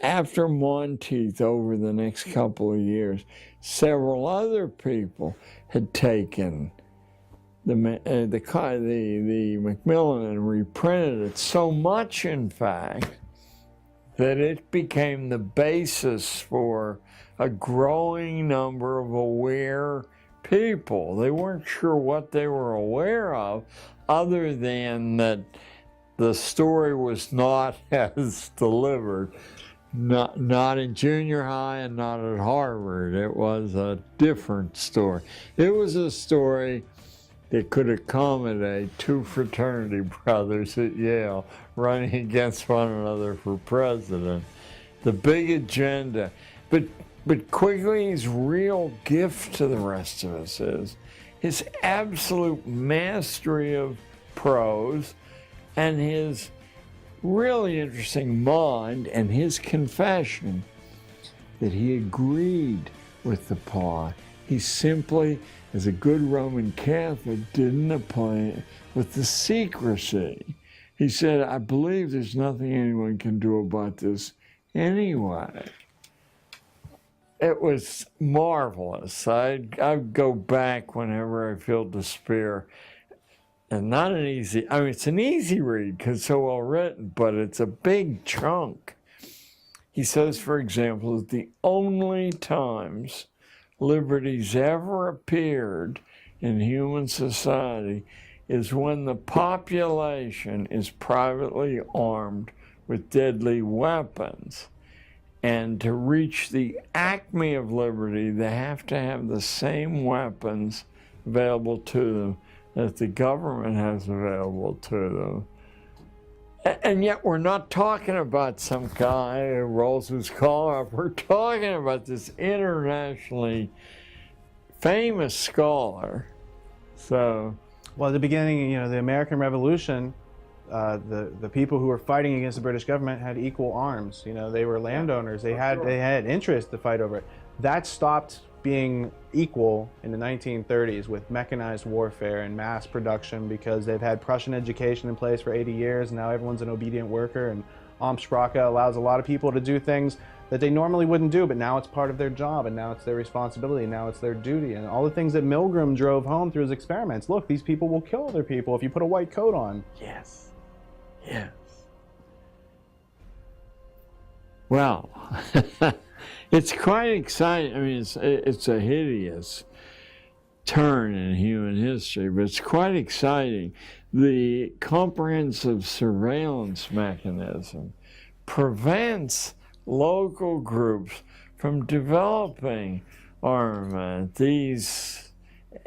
after Monteith, over the next couple of years, several other people had taken the Macmillan and reprinted it so much, in fact, that it became the basis for a growing number of aware people. They weren't sure what they were aware of, other than that the story was not as delivered, not in junior high and not at Harvard. It was a different story. It was a story that could accommodate two fraternity brothers at Yale running against one another for president. The big agenda. But Quigley's real gift to the rest of us is his absolute mastery of prose, and his really interesting mind, and his confession that he agreed with the plot. He simply, as a good Roman Catholic, didn't apply it with the secrecy. He said, I believe there's nothing anyone can do about this anyway. It was marvelous. I'd go back whenever I feel despair. And not an easy, I mean, it's an easy read because it's so well written, but it's a big chunk. He says, for example, that the only times liberty's ever appeared in human society is when the population is privately armed with deadly weapons. And to reach the acme of liberty, they have to have the same weapons available to them that the government has available to them. And yet we're not talking about some guy who rolls his collar up. We're talking about this internationally famous scholar. So, well, at the beginning, you know, the American Revolution, the people who were fighting against the British government had equal arms. You know, they were landowners. They had interest to fight over it. That stopped being equal in the 1930s with mechanized warfare and mass production because they've had Prussian education in place for 80 years. And now everyone's an obedient worker, and Amtssprache allows a lot of people to do things that they normally wouldn't do, but now it's part of their job, and now it's their responsibility, and now it's their duty. And all the things that Milgram drove home through his experiments. Look, these people will kill other people if you put a white coat on. yes, yes. Well, it's quite exciting. I mean, it's a hideous turn in human history, but it's quite exciting. The comprehensive surveillance mechanism prevents local groups from developing armament. These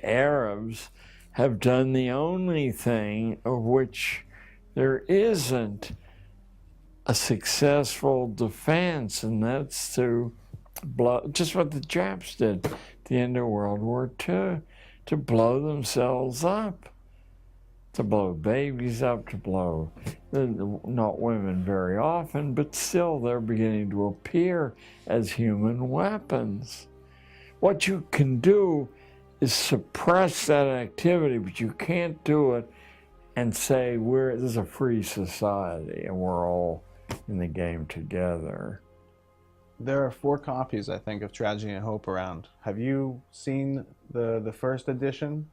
Arabs have done the only thing of which there isn't a successful defense, and that's to blow, just what the Japs did at the end of World War II, to blow themselves up, to blow babies up, to blow, not women very often, but still they're beginning to appear as human weapons. What you can do is suppress that activity, but you can't do it and say, this is a free society and we're all in the game together. There are 4 copies, I think, of Tragedy and Hope around. Have you seen the first edition?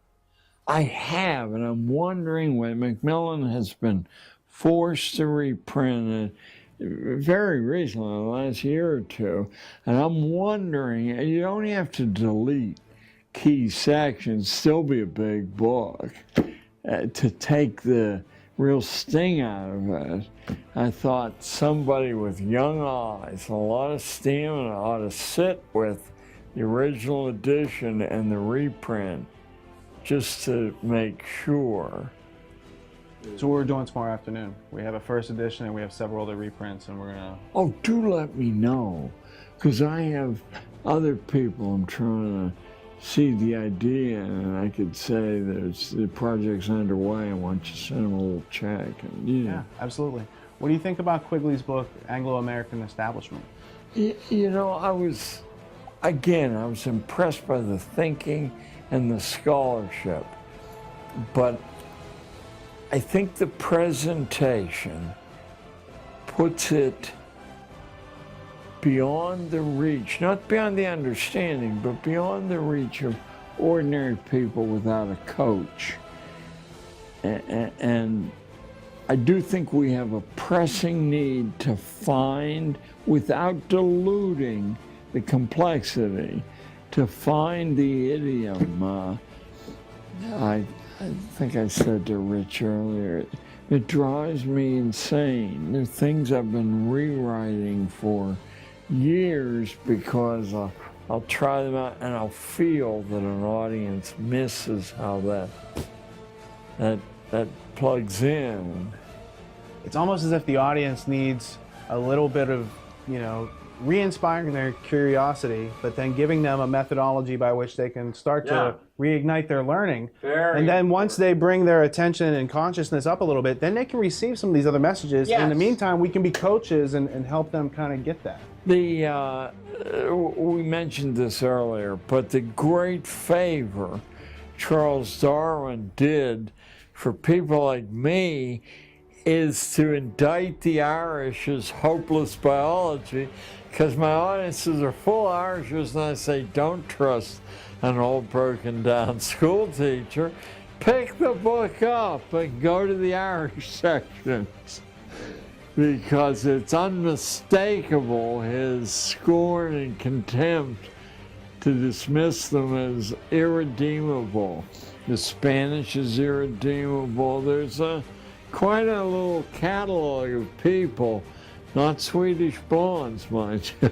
I have, and I'm wondering when Macmillan has been forced to reprint it very recently, the last year or two, and I'm wondering, you only have to delete key sections, still be a big book, to take the real sting out of it. I thought somebody with young eyes and a lot of stamina ought to sit with the original edition and the reprint just to make sure. So what we're doing tomorrow afternoon, we have a first edition and we have several other reprints, and we're gonna... Oh, do let me know, because I have other people I'm trying to see the idea, and I could say the project's underway. I want you to send them a little check. And, Yeah, absolutely. What do you think about Quigley's book, Anglo-American Establishment? You know, I was impressed by the thinking and the scholarship, but I think the presentation puts it beyond the reach, not beyond the understanding, but beyond the reach of ordinary people without a coach. And I do think we have a pressing need to find, without diluting the complexity, to find the idiom. I think I said to Rich earlier, it drives me insane. There are things I've been rewriting for years because I'll try them out and I'll feel that an audience misses how that plugs in. It's almost as if the audience needs a little bit of, you know, re-inspiring their curiosity, but then giving them a methodology by which they can start to reignite their learning. And then once they bring their attention and consciousness up a little bit, then they can receive some of these other messages. In the meantime, we can be coaches and help them kind of get that. We mentioned this earlier, but the great favor Charles Darwin did for people like me is to indict the Irish as hopeless biology, because my audiences are full of Irishers, and I say, don't trust an old broken down school teacher. Pick the book up and go to the Irish sections, because it's unmistakable his scorn and contempt to dismiss them as irredeemable. The Spanish is irredeemable. There's quite a little catalog of people, not Swedish blondes, mind you.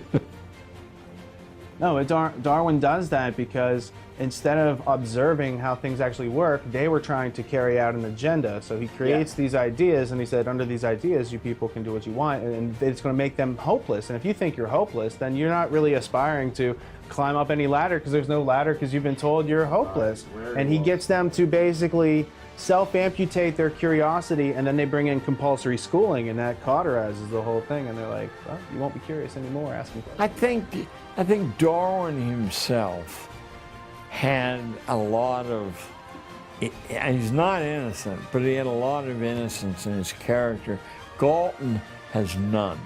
No, Darwin does that because instead of observing how things actually work, they were trying to carry out an agenda. So he creates these ideas, and he said, under these ideas, you people can do what you want, and it's going to make them hopeless. And if you think you're hopeless, then you're not really aspiring to climb up any ladder, because there's no ladder, because you've been told you're hopeless. And he gets them to basically self-amputate their curiosity, and then they bring in compulsory schooling, and that cauterizes the whole thing. And they're like, well, you won't be curious anymore, asking questions. I think Darwin himself had a lot of, and he's not innocent, but he had a lot of innocence in his character. Galton has none.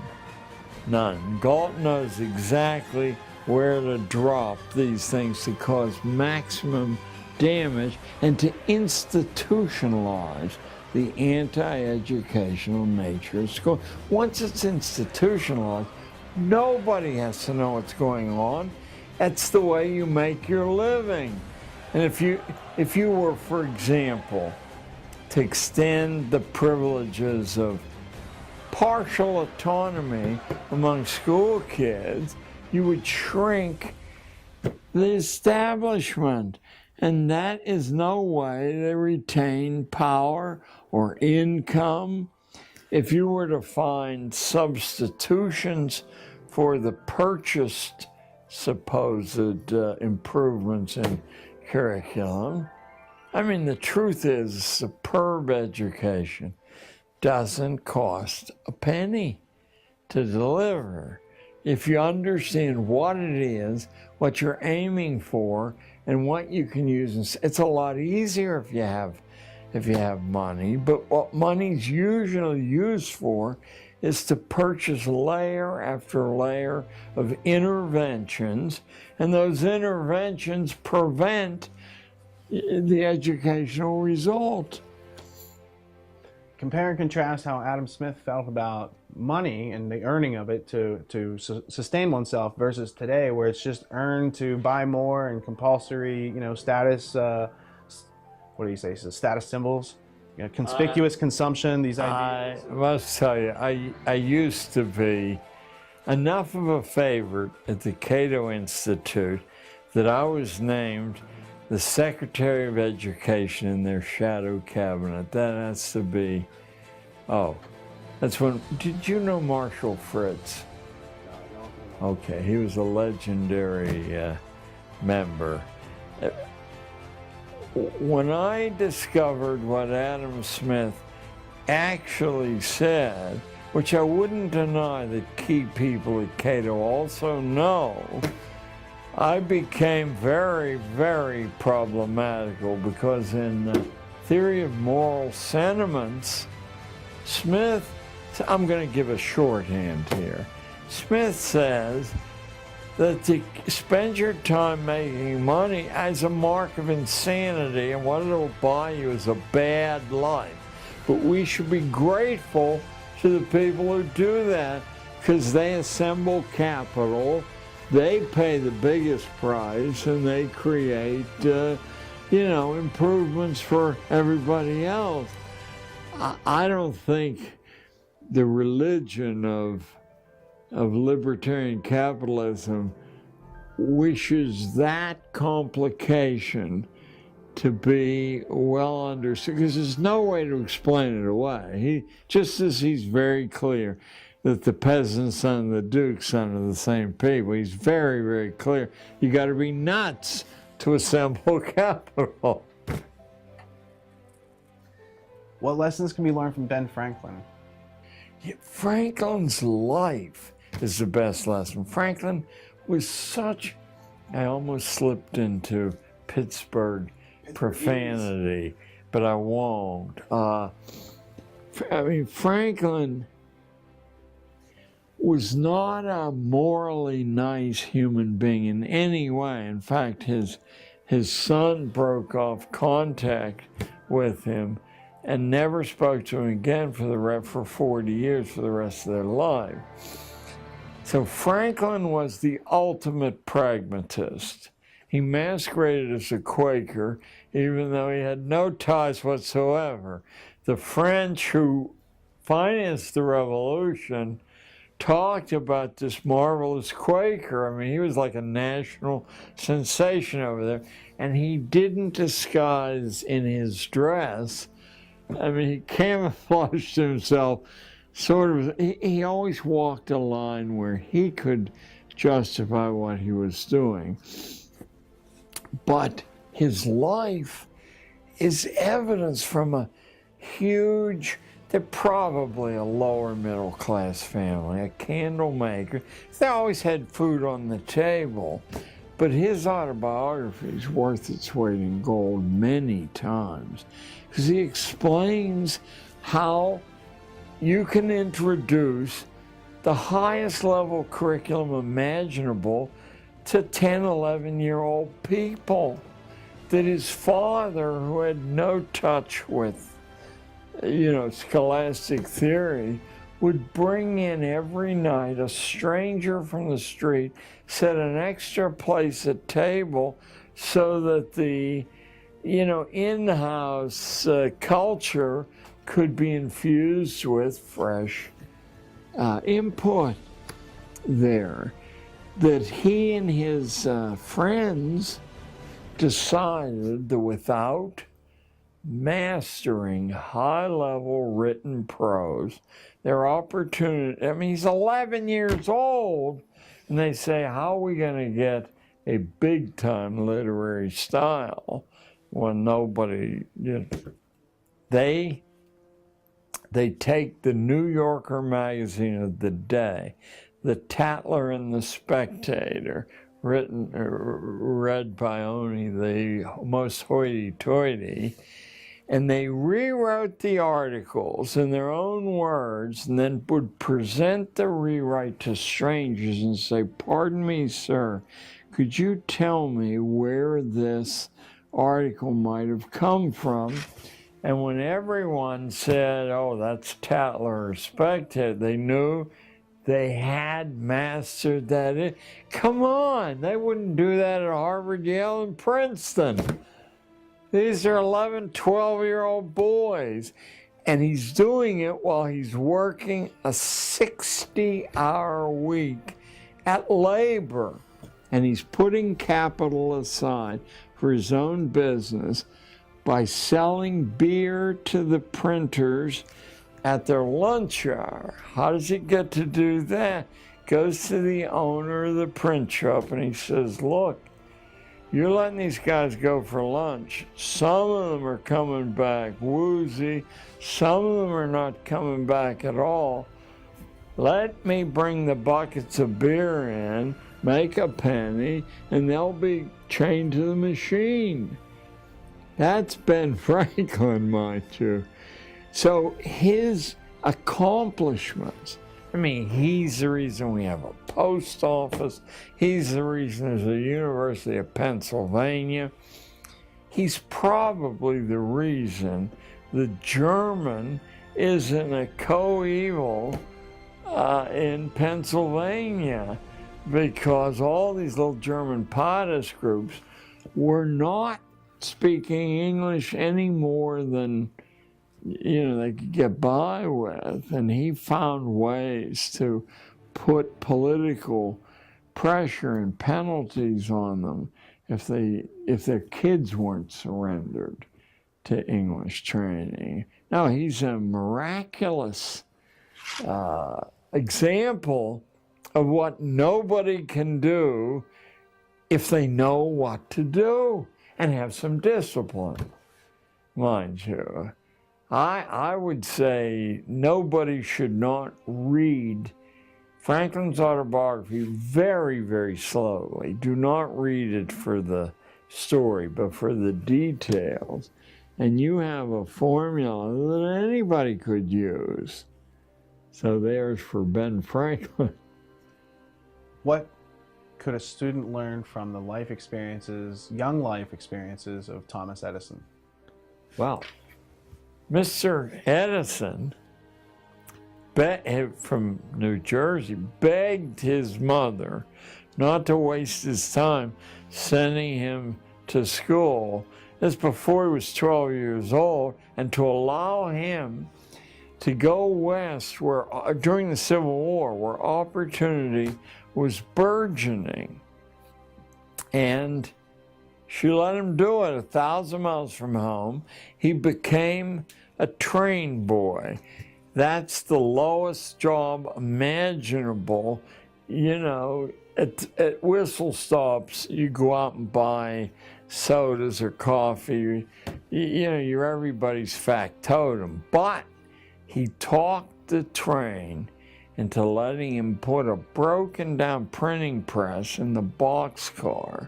Galton knows exactly where to drop these things to cause maximum damage and to institutionalize the anti-educational nature of school. Once it's institutionalized, nobody has to know what's going on. That's the way you make your living. And if you were, for example, to extend the privileges of partial autonomy among school kids, you would shrink the establishment. And that is no way to retain power or income. If you were to find substitutions for the purchased supposed improvements in curriculum, I mean, the truth is, superb education doesn't cost a penny to deliver. If you understand what it is, what you're aiming for, and what you can use, it's a lot easier if you have money. But what money's usually used for is to purchase layer after layer of interventions, and those interventions prevent the educational result. Compare and contrast how Adam Smith felt about money and the earning of it to sustain oneself versus today, where it's just earned to buy more and compulsory, status, what do you say, status symbols, conspicuous consumption, these ideas. I must tell you, I used to be enough of a favorite at the Cato Institute that I was named the Secretary of Education in their shadow cabinet. That has to be, that's when, did you know Marshall Fritz? Okay, he was a legendary member. When I discovered what Adam Smith actually said, which I wouldn't deny that key people at Cato also know, I became very, very problematical, because in the theory of moral sentiments, Smith, I'm going to give a shorthand here. Smith says that to spend your time making money as a mark of insanity, and what it'll buy you is a bad life. But we should be grateful to the people who do that, because they assemble capital, they pay the biggest price, and they create, improvements for everybody else. I don't think the religion of libertarian capitalism wishes that complication to be well understood, because there's no way to explain it away. Just as he's very clear that the peasant's son and the duke's son are the same people. He's very, very clear. You got to be nuts to assemble capital. What lessons can be learned from Ben Franklin? Yeah, Franklin's life is the best lesson. Franklin was such, I almost slipped into Pittsburgh profanity, but I won't. I mean, Franklin was not a morally nice human being in any way. In fact, his son broke off contact with him and never spoke to him again for 40 years for the rest of their life. So Franklin was the ultimate pragmatist. He masqueraded as a Quaker, even though he had no ties whatsoever. The French who financed the revolution talked about this marvelous Quaker. I mean, he was like a national sensation over there. And he didn't disguise in his dress. I mean, he camouflaged himself sort of. He always walked a line where he could justify what he was doing. But his life is evidence from a huge, they're probably a lower middle class family, a candle maker. They always had food on the table. But his autobiography is worth its weight in gold many times, because he explains how you can introduce the highest level curriculum imaginable to 10, 11-year-old people. That his father, who had no touch with, scholastic theory, would bring in every night a stranger from the street, set an extra place at table so that the, in-house culture could be infused with fresh input there. That he and his friends decided that without mastering high-level written prose, their opportunity, I mean, he's 11 years old, and they say, how are we going to get a big-time literary style when nobody, They take the New Yorker magazine of the day, the Tatler and the Spectator, read by only the most hoity-toity, and they rewrote the articles in their own words and then would present the rewrite to strangers and say, pardon me, sir, could you tell me where this article might have come from? And when everyone said, oh, that's Tatler or Spectator, they knew they had mastered that. Come on, they wouldn't do that at Harvard, Yale, and Princeton. These are 11, 12-year-old boys. And he's doing it while he's working a 60-hour week at labor. And he's putting capital aside for his own business by selling beer to the printers at their lunch hour. How does he get to do that? Goes to the owner of the print shop and he says, look, you're letting these guys go for lunch. Some of them are coming back woozy. Some of them are not coming back at all. Let me bring the buckets of beer in, make a penny, and they'll be chained to the machine. That's Ben Franklin, mind you. So his accomplishments, I mean, he's the reason we have a post office. He's the reason there's a University of Pennsylvania. He's probably the reason the German isn't a coeval in Pennsylvania, because all these little German pietist groups were not speaking English any more than they could get by with, and he found ways to put political pressure and penalties on them if their kids weren't surrendered to English training. No, he's a miraculous example of what nobody can do if they know what to do and have some discipline, mind you. I would say nobody should not read Franklin's autobiography very, very slowly. Do not read it for the story, but for the details. And you have a formula that anybody could use. So there's for Ben Franklin. What could a student learn from the young life experiences of Thomas Edison? Well, Mr. Edison, from New Jersey, begged his mother not to waste his time sending him to school. This before he was 12 years old, and to allow him to go west where during the Civil War, where opportunity was burgeoning. And she let him do it 1,000 miles from home. He became a train boy. That's the lowest job imaginable. You know, at whistle stops, you go out and buy sodas or coffee. You know, you're everybody's factotum. But he talked the train into letting him put a broken down printing press in the boxcar.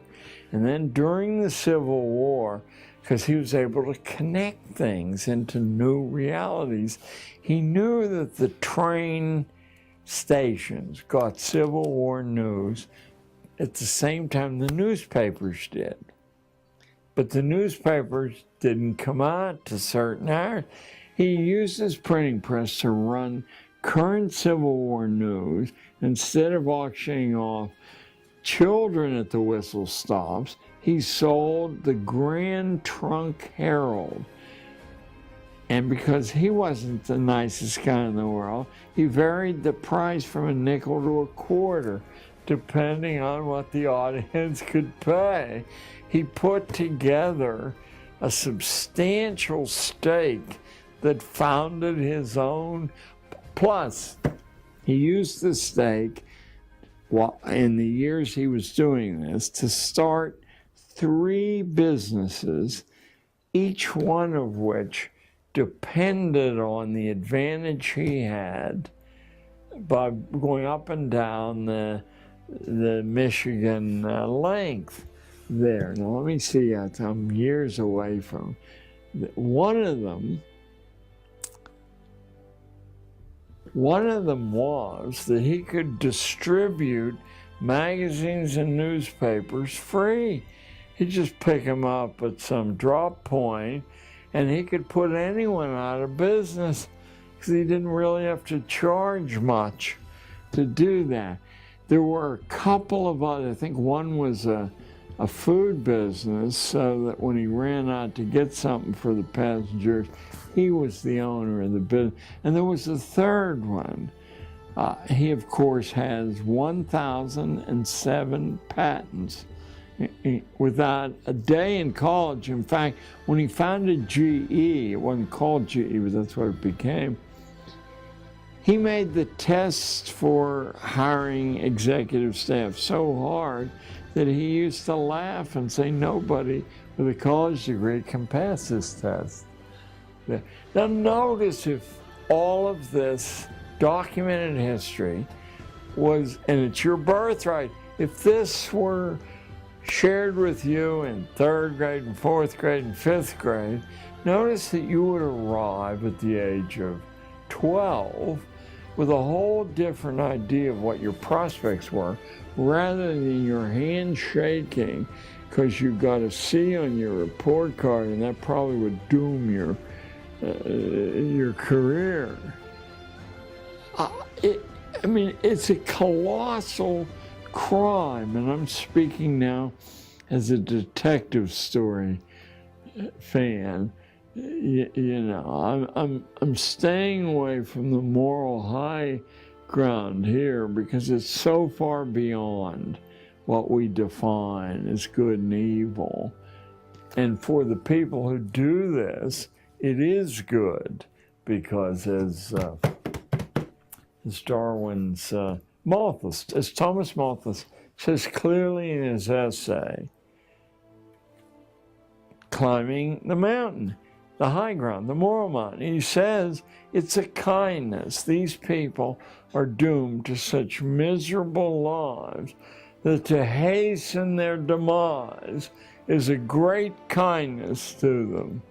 And then during the Civil War, because he was able to connect things into new realities, he knew that the train stations got Civil War news at the same time the newspapers did. But the newspapers didn't come out to certain hours. He used his printing press to run current Civil War news instead of auctioning off children at the whistle stops. He sold the Grand Trunk Herald. And because he wasn't the nicest guy in the world, he varied the price from a nickel to a quarter, depending on what the audience could pay. He put together a substantial stake that founded his own. Plus, he used the stake in the years he was doing this to start 3 businesses, each one of which depended on the advantage he had by going up and down the Michigan length there. Now let me see, I'm years away from one of them. One of them was that he could distribute magazines and newspapers free. He'd just pick them up at some drop point, and he could put anyone out of business because he didn't really have to charge much to do that. There were a couple of other, I think one was a food business, so that when he ran out to get something for the passengers, he was the owner of the business. And there was a third one. He, of course, has 1,007 patents without a day in college. In fact, when he founded GE, it wasn't called GE, but that's what it became, he made the tests for hiring executive staff so hard that he used to laugh and say nobody with a college degree can pass this test. Now notice if all of this documented history was, and it's your birthright, if this were shared with you in 3rd grade and 4th grade and 5th grade, notice that you would arrive at the age of 12 with a whole different idea of what your prospects were, rather than your hand shaking because you got a C on your report card, and that probably would doom your career. It's a colossal crime, and I'm speaking now as a detective story fan. I'm staying away from the moral high ground here because it's so far beyond what we define as good and evil. And for the people who do this, it is good because, as as Darwin's Malthus, as Thomas Malthus says clearly in his essay, Climbing the Mountain, the high ground, the moral mountain. He says it's a kindness. These people are doomed to such miserable lives that to hasten their demise is a great kindness to them.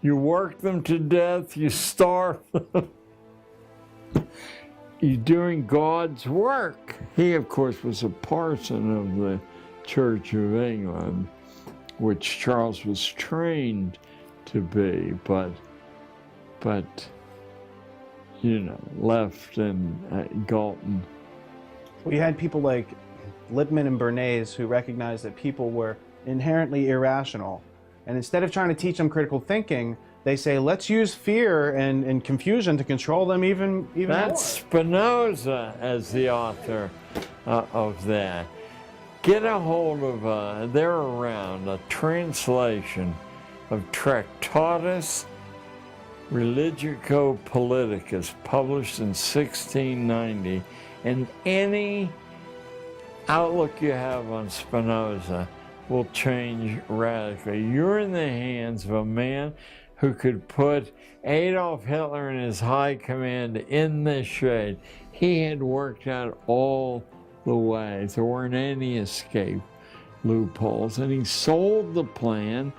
You work them to death, you starve them. You're doing God's work. He, of course, was a parson of the Church of England, which Charles was trained to be, but you know, left in Galton. We had people like Lippmann and Bernays who recognized that people were inherently irrational. And instead of trying to teach them critical thinking, they say, let's use fear and confusion to control them even That's more. Spinoza as the author of that. Get a hold of, they're around, a translation of Tractatus Religico-Politicus, published in 1690, and any outlook you have on Spinoza will change radically. You're in the hands of a man who could put Adolf Hitler and his high command in the shade. He had worked out all the ways. There weren't any escape loopholes, and he sold the plan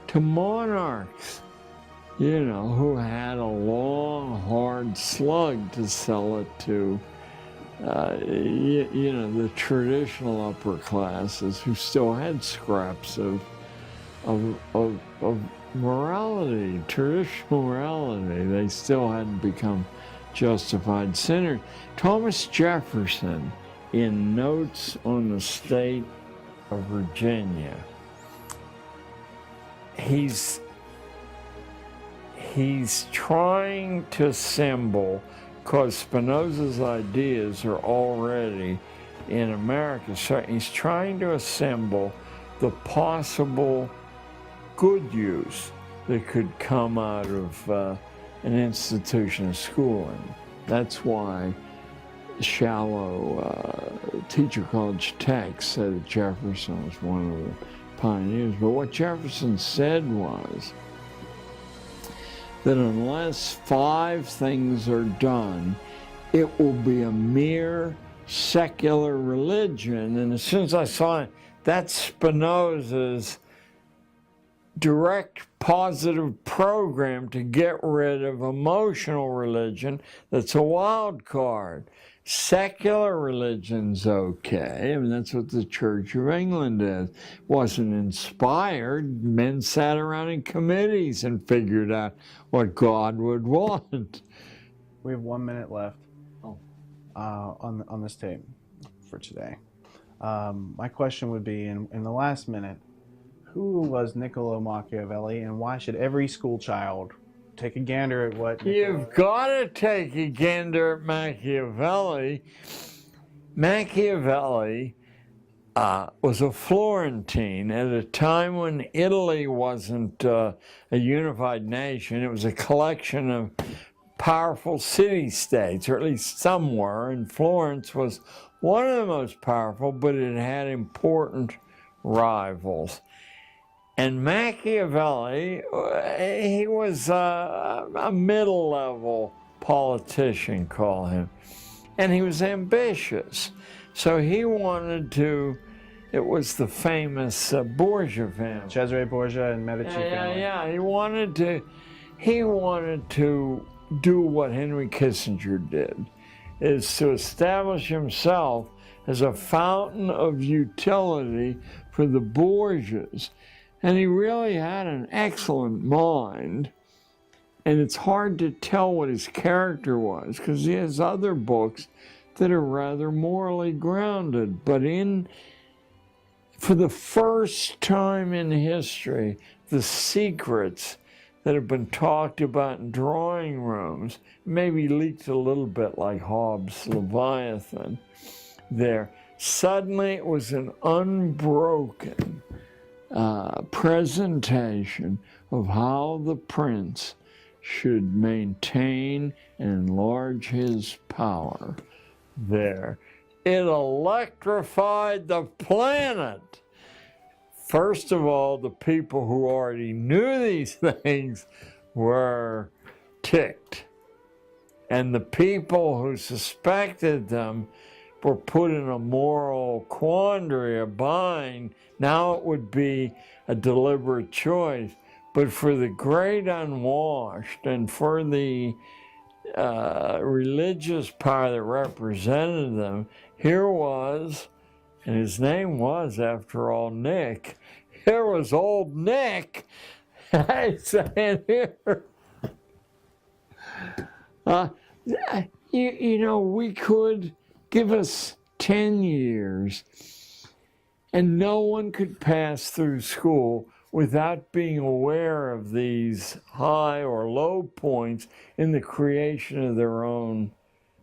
to monarchs, you know, who had a long, hard slug to sell it to, you know, the traditional upper classes who still had scraps of morality, traditional morality. They still hadn't become justified sinners. Thomas Jefferson, in Notes on the State of Virginia, he's trying to assemble, because Spinoza's ideas are already in America, so he's trying to assemble the possible good use that could come out of an institution of schooling. That's why shallow teacher college texts said that Jefferson was one of the pioneers. But what Jefferson said was that unless 5 things are done, it will be a mere secular religion. And as soon as I saw it, that's Spinoza's direct positive program to get rid of emotional religion that's a wild card. Secular religion's okay. I mean, that's what the Church of England is. Wasn't inspired. Men sat around in committees and figured out what God would want. We have 1 minute left on this tape for today. My question would be, in the last minute, who was Niccolo Machiavelli, and why should every school child take a gander at what You've got to take a gander at Machiavelli. Machiavelli was a Florentine at a time when Italy wasn't a unified nation. It was a collection of powerful city-states, or at least some were, and Florence was one of the most powerful, but it had important rivals. And Machiavelli, he was a middle-level politician, call him. And he was ambitious. So he wanted to, it was the famous Borgia family. Cesare Borgia and Medici family. Yeah. He wanted to do what Henry Kissinger did, is to establish himself as a fountain of utility for the Borgias. And he really had an excellent mind. And it's hard to tell what his character was, because he has other books that are rather morally grounded. But for the first time in history, the secrets that have been talked about in drawing rooms, maybe leaked a little bit like Hobbes' Leviathan there, suddenly it was an unbroken presentation of how the prince should maintain and enlarge his power there. It electrified the planet. First of all, the people who already knew these things were ticked. And the people who suspected them were put in a moral quandary, a bind. Now it would be a deliberate choice. But for the great unwashed and for the religious power that represented them, here was, and his name was, after all, Nick. Here was old Nick saying here, you know, we could give us 10 years and no one could pass through school without being aware of these high or low points in the creation of their own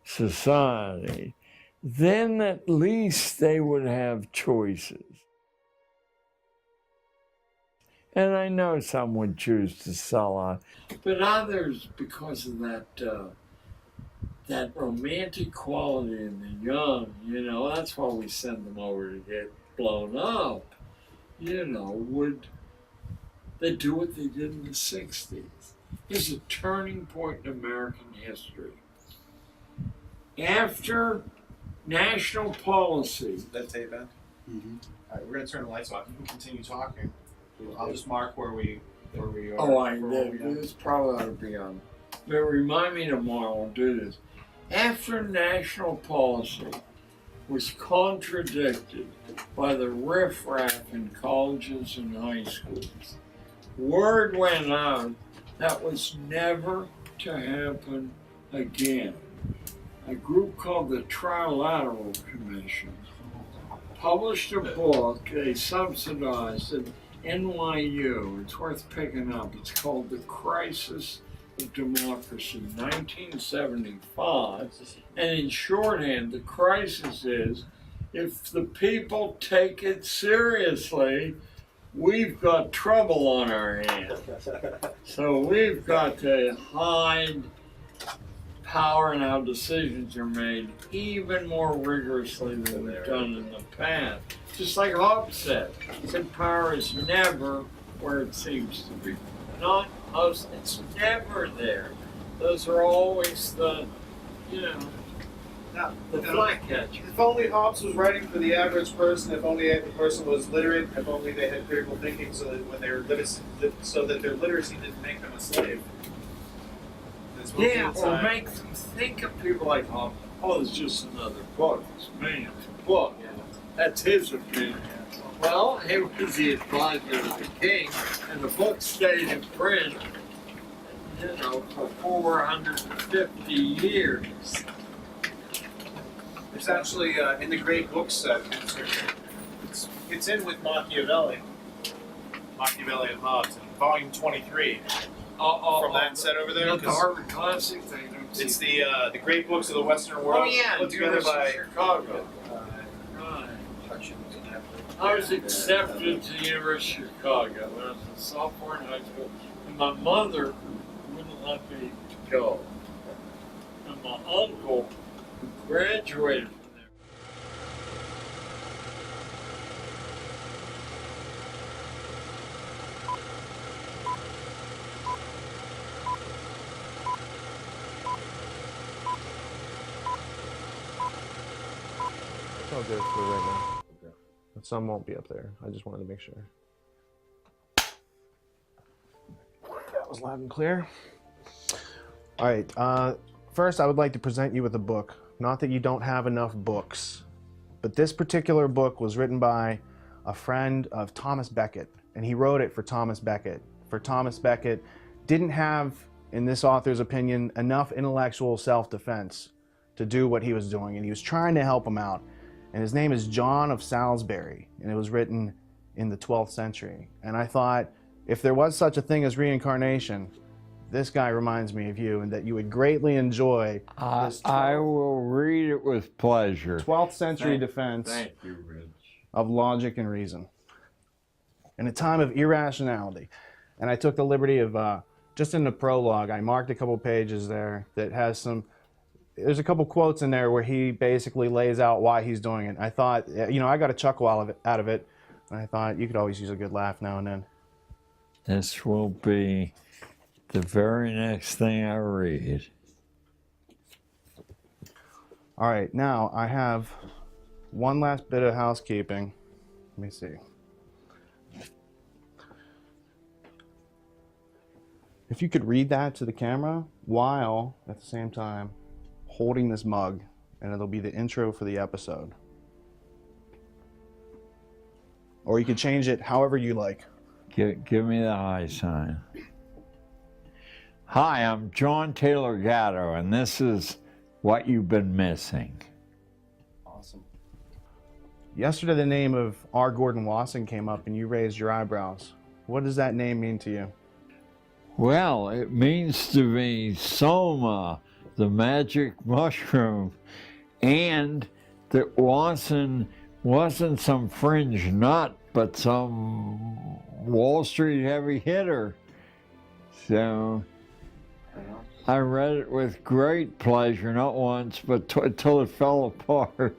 society. Then at least they would have choices. And I know some would choose to sell out, but others, because of that romantic quality in the young, you know, that's why we send them over to get blown up, you know, they do what they did in the 60s. It's a turning point in American history. After national policy. That tape end? Mm-hmm. All right, we're going to turn the lights off. You can continue talking. I'll just mark where we are. Oh, this probably ought to be on. But remind me tomorrow, we'll do this. After national policy was contradicted by the riffraff in colleges and high schools, word went out that was never to happen again. A group called the Trilateral Commission published a book they subsidized at NYU. It's worth picking up. It's called The Crisis of Democracy, 1975. And in shorthand, the crisis is, if the people take it seriously, we've got trouble on our hands. So we've got to hide power and how decisions are made even more rigorously than we've done in the past. Just like Hope said power is never where it seems to be. Not us, it's never there. Those are always the, you know, the flag catcher. If only Hobbes was writing for the average person, if only the person was literate, if only they had critical thinking so that when they were so that their literacy didn't make them a slave. Yeah, or make them think of people like Hobbes. Oh, it's just another book. It's man's book. Yeah. That's his opinion. Well, he was the advisor of the king, and the book stayed in print, you know, for 450 years. It's actually in the great books it's in with Machiavelli and Hobbes, in volume 23. From that set over there. The Harvard Classic thing. It's the great books of the Western world. Oh yeah, put together by Chicago. Right. I was accepted to the University of Chicago when I was a sophomore in high school, and my mother wouldn't let me go. And my uncle, who graduated from there. It's all good for right now. Okay. But some won't be up there. I just wanted to make sure. That was loud and clear. All right. First, I would like to present you with a book. Not that you don't have enough books, but this particular book was written by a friend of Thomas Becket, and he wrote it for Thomas Becket. For Thomas Becket didn't have, in this author's opinion, enough intellectual self-defense to do what he was doing, and he was trying to help him out. And his name is John of Salisbury, and it was written in the 12th century. And I thought, if there was such a thing as reincarnation, this guy reminds me of you, and that you would greatly enjoy this I will read it with pleasure. 12th century defense you, Rich. of logic and reason in a time of irrationality. And I took the liberty of just in the prologue, I marked a couple pages there that has some, there's a couple quotes in there where he basically lays out why he's doing it. I thought, you know, I got a chuckle out of it, and I thought you could always use a good laugh now and then. This will be the very next thing I read. All right, now I have one last bit of housekeeping. Let me see. If you could read that to the camera while at the same time holding this mug, and it'll be the intro for the episode. Or you could change it however you like. Give me the high sign. Hi, I'm John Taylor Gatto, and this is What You've Been Missing. Awesome. Yesterday the name of R. Gordon Wasson came up and you raised your eyebrows. What does that name mean to you? Well, it means to me soma, the magic mushroom, and that Wasson wasn't some fringe nut, but some Wall Street heavy hitter. So I read it with great pleasure, not once, but till it fell apart.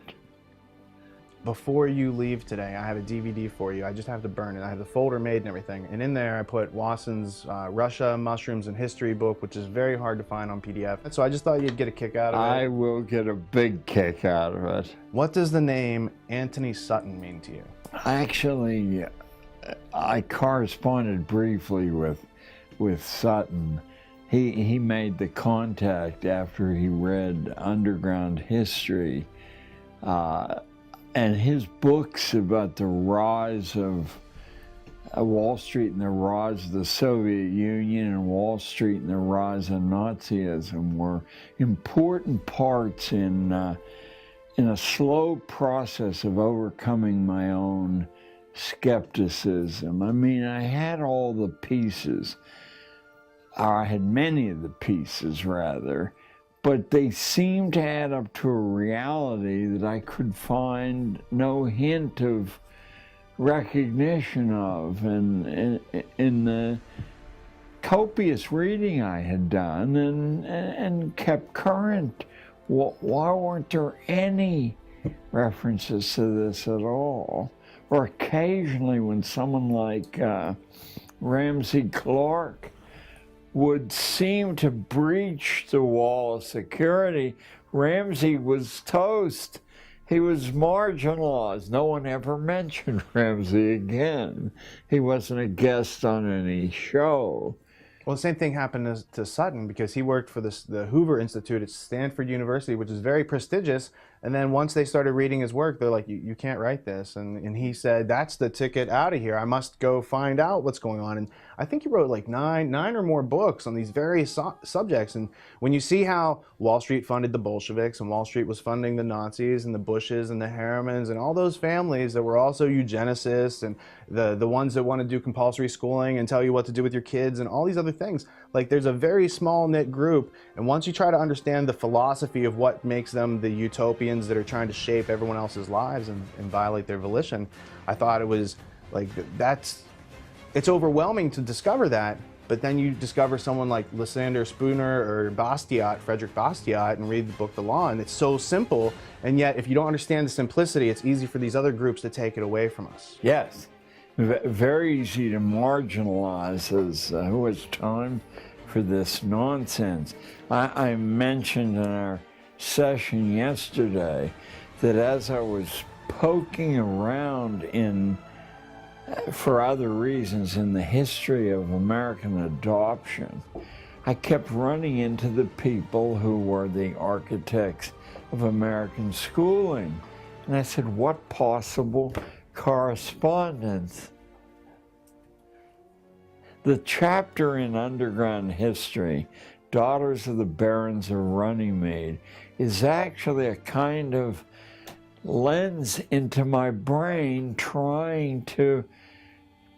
Before you leave today, I have a DVD for you. I just have to burn it. I have the folder made and everything. And in there, I put Wasson's Russia, Mushrooms, and History book, which is very hard to find on PDF. So I just thought you'd get a kick out of it. I will get a big kick out of it. What does the name Anthony Sutton mean to you? Actually, I corresponded briefly with Sutton. He made the contact after he read Underground History. And his books about the rise of Wall Street and the rise of the Soviet Union and Wall Street and the rise of Nazism were important parts in a slow process of overcoming my own skepticism. I mean, I had all the pieces, or I had many of the pieces, rather, but they seemed to add up to a reality that I could find no hint of recognition of. And in the copious reading I had done and kept current, why weren't there any references to this at all? Or occasionally when someone like Ramsey Clark would seem to breach the wall of security, Ramsey was toast. He was marginalized. No one ever mentioned Ramsey again. He wasn't a guest on any show. Well, the same thing happened to Sutton, because he worked for the Hoover Institute at Stanford University, which is very prestigious. And then once they started reading his work, they're like, you can't write this. And he said, that's the ticket out of here. I must go find out what's going on. And I think he wrote like nine or more books on these various subjects. And when you see how Wall Street funded the Bolsheviks, and Wall Street was funding the Nazis and the Bushes and the Harrimans and all those families that were also eugenicists, and the ones that want to do compulsory schooling and tell you what to do with your kids and all these other things, like there's a very small knit group. And once you try to understand the philosophy of what makes them the utopians that are trying to shape everyone else's lives and violate their volition, I thought it was like, it's overwhelming to discover that. But then you discover someone like Lysander Spooner or Bastiat, Frederick Bastiat, and read the book The Law, and it's so simple, and yet if you don't understand the simplicity, it's easy for these other groups to take it away from us. Yes, very easy to marginalize as who has time for this nonsense. I mentioned in our session yesterday that as I was poking around for other reasons in the history of American adoption, I kept running into the people who were the architects of American schooling. And I said, what possible correspondence? The chapter in Underground History, Daughters of the Barons of Runnymede, is actually a kind of lens into my brain trying to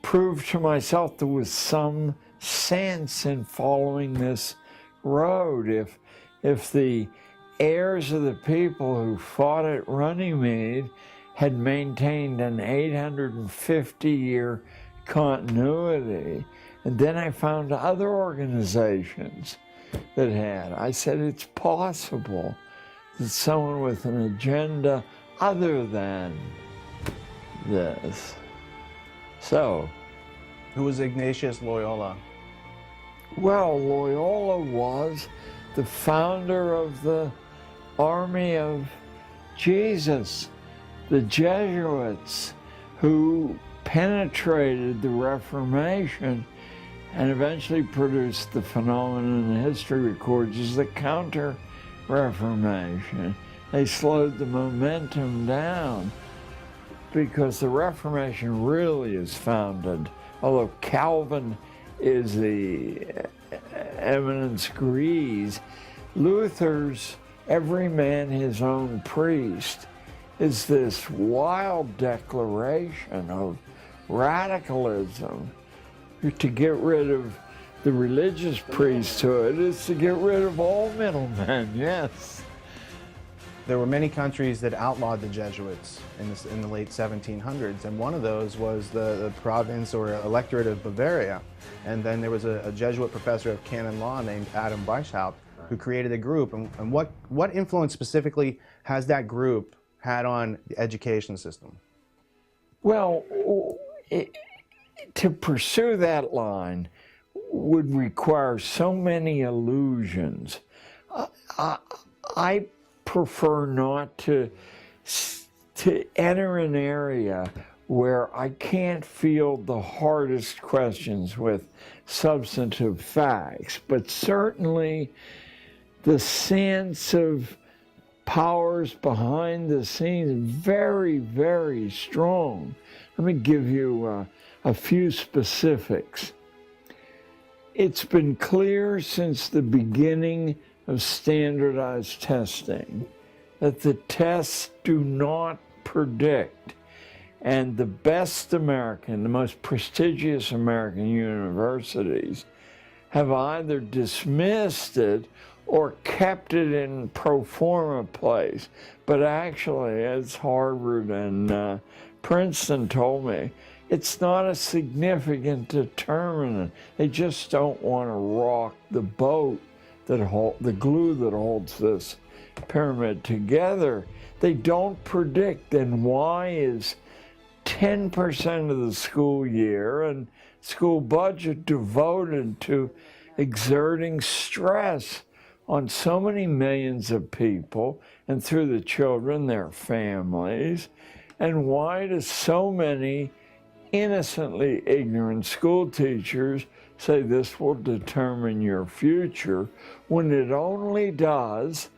prove to myself there was some sense in following this road. If the heirs of the people who fought at Runnymede had maintained an 850-year continuity, And then I found other organizations that had. I said, it's possible that someone with an agenda other than this. So. Who was Ignatius Loyola? Well, Loyola was the founder of the Army of Jesus, the Jesuits, who penetrated the Reformation and eventually produced the phenomenon the history records as the Counter-Reformation. They slowed the momentum down because the Reformation really is founded, although Calvin is the eminence grise, Luther's every man his own priest is this wild declaration of radicalism. To get rid of the religious priesthood is to get rid of all middlemen, yes. There were many countries that outlawed the Jesuits in the late 1700s, and one of those was the province or electorate of Bavaria. And then there was a Jesuit professor of canon law named Adam Weishaupt who created a group. And what influence specifically has that group had on the education system? Well, to pursue that line would require so many illusions. I prefer not to enter an area where I can't field the hardest questions with substantive facts, but certainly the sense of powers behind the scenes is very, very strong. Let me give you a few specifics. It's been clear since the beginning of standardized testing that the tests do not predict. And the best American, the most prestigious American universities have either dismissed it or kept it in pro forma place. But actually, as Harvard and Princeton told me, it's not a significant determinant. They just don't want to rock the boat, the glue that holds this pyramid together. They don't predict. Then why is 10% of the school year and school budget devoted to exerting stress on so many millions of people and through the children, their families? And why do so many innocently ignorant school teachers say this will determine your future, when it only does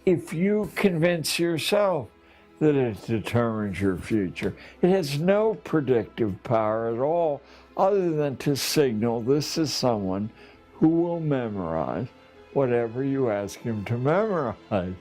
if you convince yourself that it determines your future? It has no predictive power at all, other than to signal this is someone who will memorize whatever you ask him to memorize.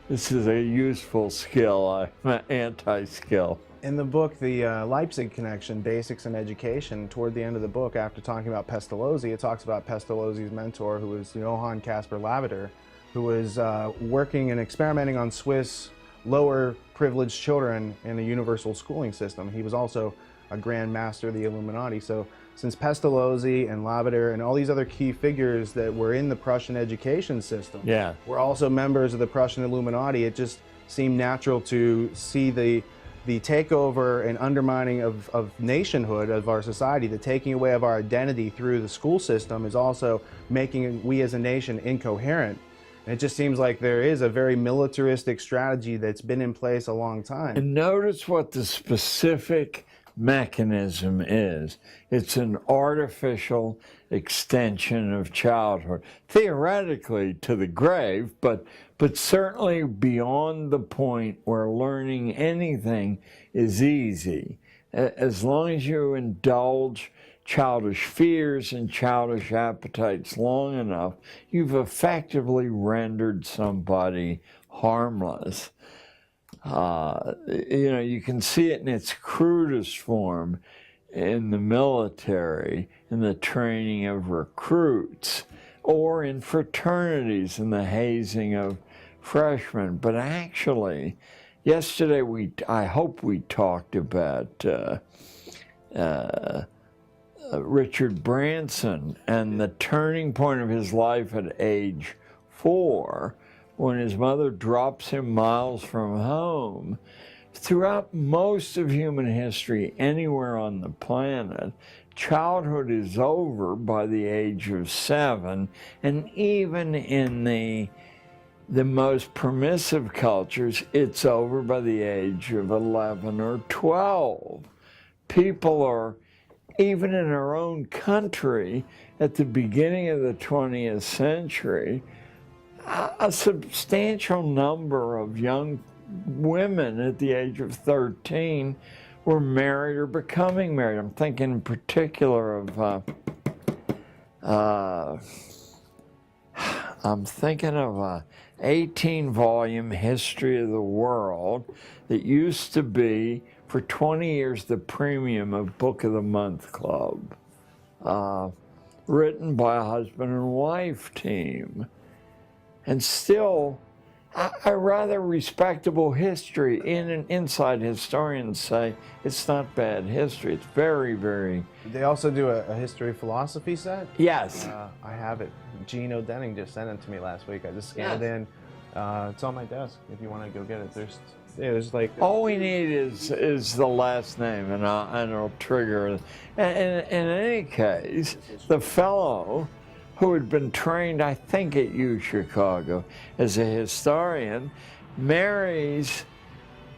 This is a useful skill, an anti-skill. In the book, the Leipzig Connection, Basics in Education, toward the end of the book, after talking about Pestalozzi, it talks about Pestalozzi's mentor, who was Johann Caspar Lavater, who was working and experimenting on Swiss lower privileged children in a universal schooling system. He was also a Grand Master of the Illuminati. So since Pestalozzi and Lavater and all these other key figures that were in the Prussian education system were also members of the Prussian Illuminati, it just seemed natural to see the takeover and undermining of nationhood of our society, the taking away of our identity through the school system is also making we as a nation incoherent. And it just seems like there is a very militaristic strategy that's been in place a long time. And notice what the specific mechanism is. It's an artificial extension of childhood, theoretically to the grave, but certainly beyond the point where learning anything is easy. As long as you indulge childish fears and childish appetites long enough, you've effectively rendered somebody harmless. You can see it in its crudest form in the military, in the training of recruits, or in fraternities, in the hazing of freshmen. But actually, yesterday I hope we talked about Richard Branson, and the turning point of his life at age 4, when his mother drops him miles from home. Throughout most of human history, anywhere on the planet, childhood is over by the age of 7, and even in the most permissive cultures, it's over by the age of 11 or 12. People are, even in our own country, at the beginning of the 20th century, a substantial number of young women at the age of 13 were married or becoming married. I'm thinking in particular of, I'm thinking of a 18-volume history of the world that used to be, for 20 years, the premium of Book of the Month Club, written by a husband and wife team. And still, a rather respectable history. Inside historians say it's not bad history. It's very, very... They also do a history philosophy set? Yes. I have it. Gene O'Denning just sent it to me last week. I just scanned in. It's on my desk if you want to go get it. There's like... All we need is the last name, and it'll trigger. And in any case, the fellow who had been trained, I think, at U Chicago as a historian, marries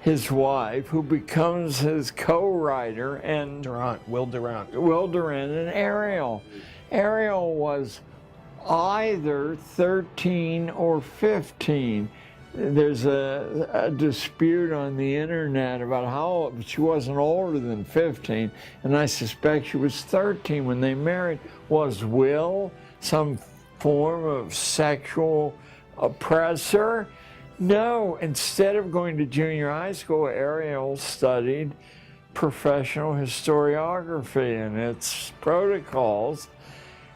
his wife, who becomes his co-writer, and Will Durant. Will Durant and Ariel. Ariel was either 13 or 15. There's a dispute on the internet about how she wasn't older than 15, and I suspect she was 13 when they married. Was Will some form of sexual oppressor? No. Instead of going to junior high school, Ariel studied professional historiography and its protocols,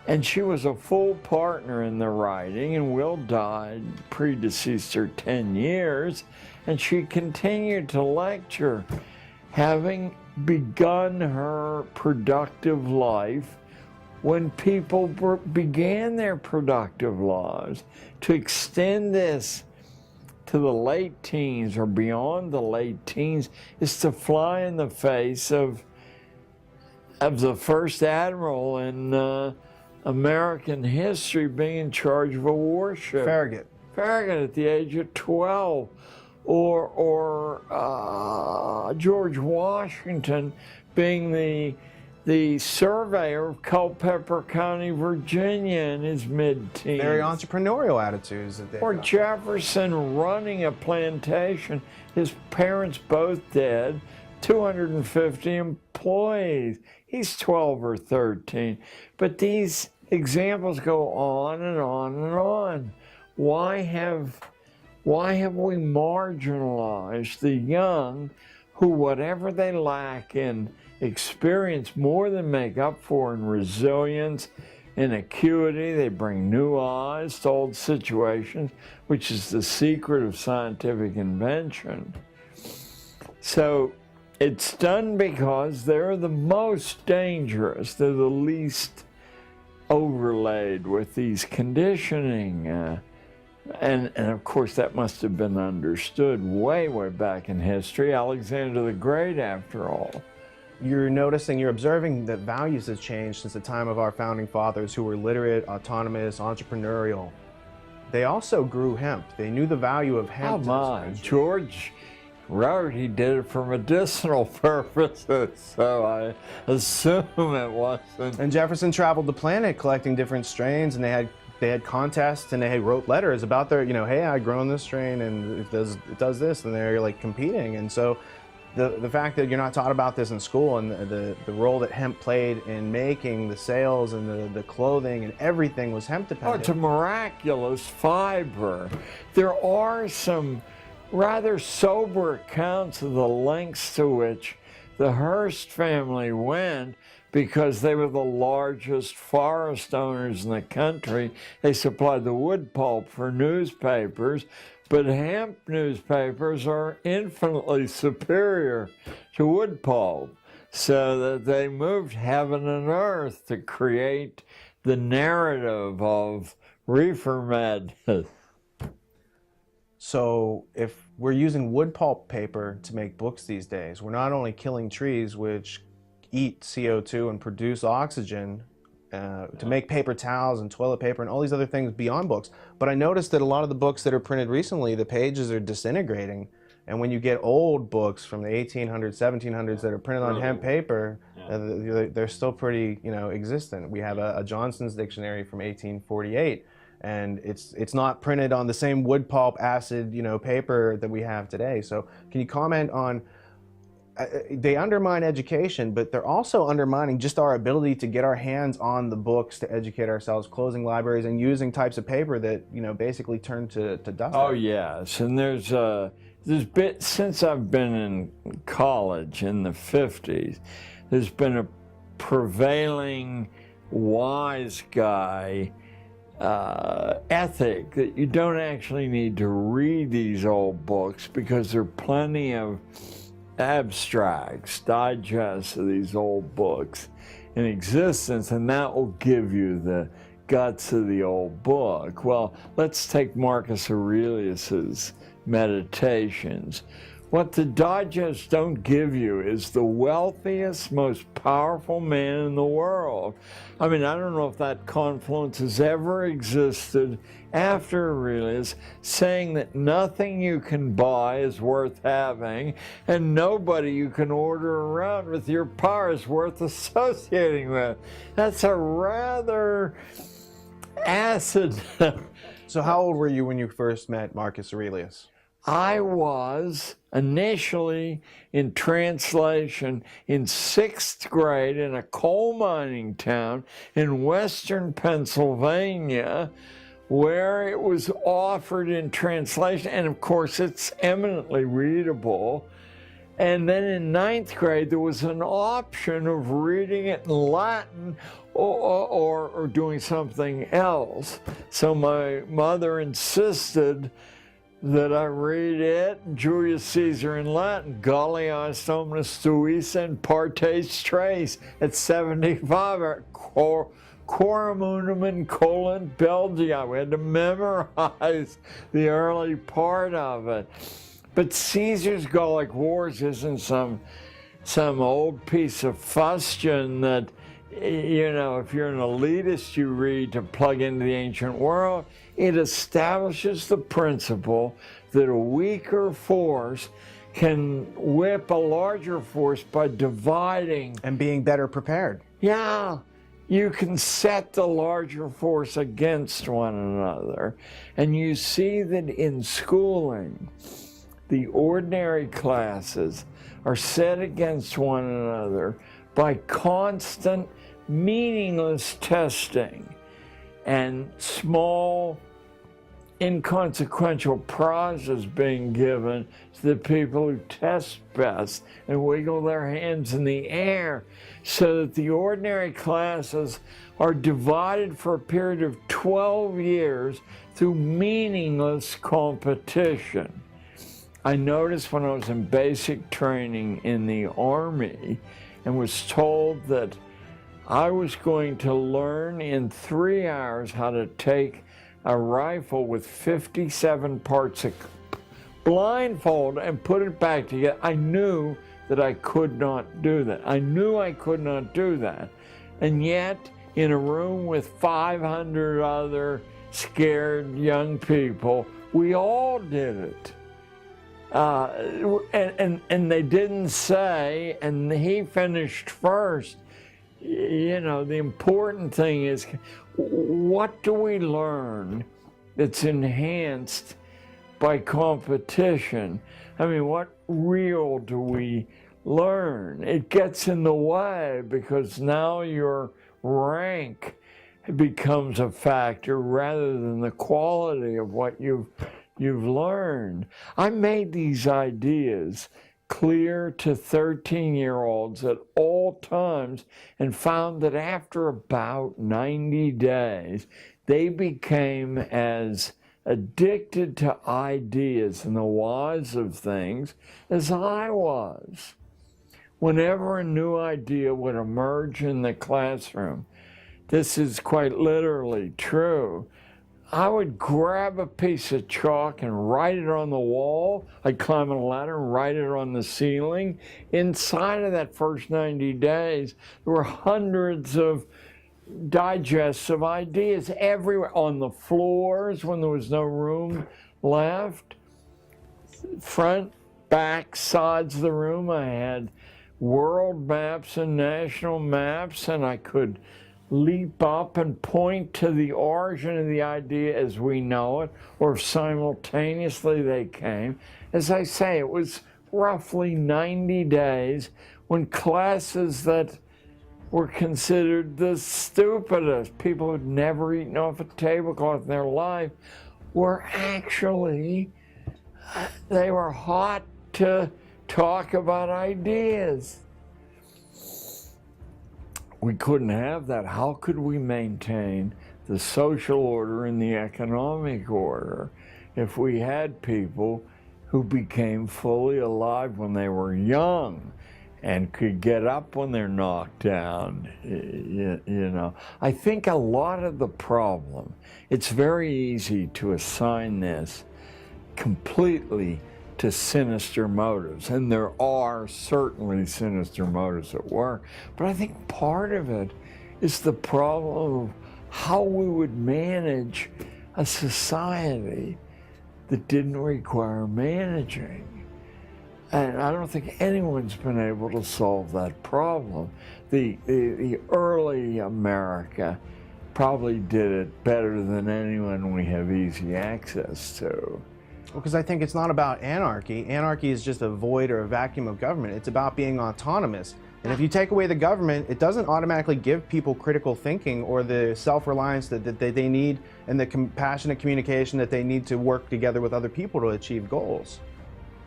and she was a full partner in the writing, and Will died, predeceased her 10 years, and she continued to lecture, having begun her productive life when people began their productive lives. To extend this to the late teens or beyond the late teens is to fly in the face of the first admiral in American history being in charge of a warship. Farragut at the age of 12. Or George Washington being the surveyor of Culpeper County, Virginia in his mid-teens. Very entrepreneurial attitudes. Or Jefferson running a plantation, his parents both dead, 250 employees. He's 12 or 13. But these examples go on and on and on. Why have we marginalized the young who, whatever they lack in experience, more than make up for in resilience and acuity? They bring new eyes to old situations, which is the secret of scientific invention. So it's done because they're the most dangerous. They're the least overlaid with these conditioning. And of course, that must have been understood way, way back in history. Alexander the Great, after all. You're observing that values have changed since the time of our founding fathers, who were literate, autonomous, entrepreneurial. They also grew hemp. They knew the value of hemp. Oh my, George wrote he did it for medicinal purposes, so I assume it wasn't. And Jefferson traveled the planet collecting different strains, and they had contests, and they wrote letters about their, hey, I grown this strain and it does this, and they're like competing. And so the fact that you're not taught about this in school, and the role that hemp played in making the sales and the clothing and everything was hemp dependent. Oh, it's a miraculous fiber. There are some rather sober accounts of the lengths to which the Hearst family went, because they were the largest forest owners in the country. They supplied the wood pulp for newspapers, but hemp newspapers are infinitely superior to wood pulp. so that they moved heaven and earth to create the narrative of reefer madness. So if we're using wood pulp paper to make books these days, we're not only killing trees, which eat CO2 and produce oxygen to make paper towels and toilet paper and all these other things beyond books, but I noticed that a lot of the books that are printed recently, the pages are disintegrating. And when you get old books from the 1800s, 1700s that are printed on hemp paper, they're still pretty, existent. We have a Johnson's Dictionary from 1848, and it's not printed on the same wood pulp acid, paper that we have today. So can you comment on, they undermine education, but they're also undermining just our ability to get our hands on the books to educate ourselves, closing libraries and using types of paper that, basically turn to dust. Oh, yes, and there's been, since I've been in college in the 50s, there's been a prevailing wise guy ethic that you don't actually need to read these old books because there are plenty of abstracts, digests of these old books in existence, and that will give you the guts of the old book. Well, let's take Marcus Aurelius's Meditations. What the digests don't give you is the wealthiest, most powerful man in the world. I mean, I don't know if that confluence has ever existed after Aurelius, saying that nothing you can buy is worth having, and nobody you can order around with your power is worth associating with. That's a rather acid. So how old were you when you first met Marcus Aurelius? I was initially in translation in 6th grade in a coal mining town in western Pennsylvania, where it was offered in translation, and of course it's eminently readable. And then in 9th grade there was an option of reading it in Latin or doing something else. So my mother insisted that I read it, Julius Caesar in Latin, Gallias omnes tuis and partes tres, at 75, Coram unum in colon Belgia. We had to memorize the early part of it. But Caesar's Gallic Wars isn't some old piece of fustian that, if you're an elitist, you read to plug into the ancient world. It establishes the principle that a weaker force can whip a larger force by dividing. And being better prepared. Yeah, you can set the larger force against one another. And you see that in schooling, the ordinary classes are set against one another by constant, meaningless testing and small, inconsequential prizes being given to the people who test best and wiggle their hands in the air, so that the ordinary classes are divided for a period of 12 years through meaningless competition. I noticed when I was in basic training in the Army and was told that I was going to learn in 3 hours how to take a rifle with 57 parts of blindfold and put it back together. I knew that I could not do that. I knew I could not do that. And yet, in a room with 500 other scared young people, we all did it. And they didn't say, and he finished first. The important thing is, what do we learn that's enhanced by competition? I mean, what real do we learn? It gets in the way because now your rank becomes a factor rather than the quality of what you've learned. I made these ideas clear to 13-year-olds at all times and found that after about 90 days, they became as addicted to ideas and the whys of things as I was. whenever a new idea would emerge in the classroom, this is quite literally true, I would grab a piece of chalk and write it on the wall. I'd climb a ladder and write it on the ceiling. Inside of that first 90 days, there were hundreds of digests of ideas everywhere, on the floors when there was no room left, front, back, sides of the room. I had world maps and national maps, and I could leap up and point to the origin of the idea as we know it, or simultaneously they came. As I say, it was roughly 90 days when classes that were considered the stupidest, people who'd never eaten off a tablecloth in their life, were actually, they were hot to talk about ideas. We couldn't have that. How could we maintain the social order and the economic order if we had people who became fully alive when they were young and could get up when they're knocked down? You know, I think a lot of the problem, it's very easy to assign this completely to sinister motives, and there are certainly sinister motives at work, but I think part of it is the problem of how we would manage a society that didn't require managing. And I don't think anyone's been able to solve that problem. The early America probably did it better than anyone we have easy access to. Because I think it's not about anarchy. Anarchy is just a void or a vacuum of government. It's about being autonomous. And if you take away the government, it doesn't automatically give people critical thinking or the self-reliance that they need, and the compassionate communication that they need to work together with other people to achieve goals.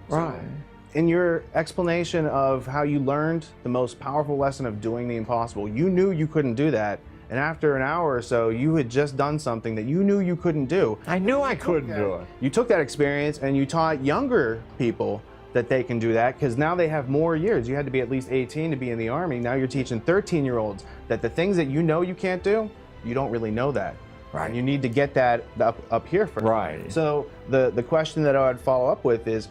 Right. So, in your explanation of how you learned the most powerful lesson of doing the impossible, you knew you couldn't do that. And after an hour or so, you had just done something that you knew you couldn't do. I knew I couldn't do it. You took that experience and you taught younger people that they can do that, because now they have more years. You had to be at least 18 to be in the Army. Now you're teaching 13-year-olds that the things that you know you can't do, you don't really know that. Right. And you need to get that up here first. Right. So the question that I would follow up with is,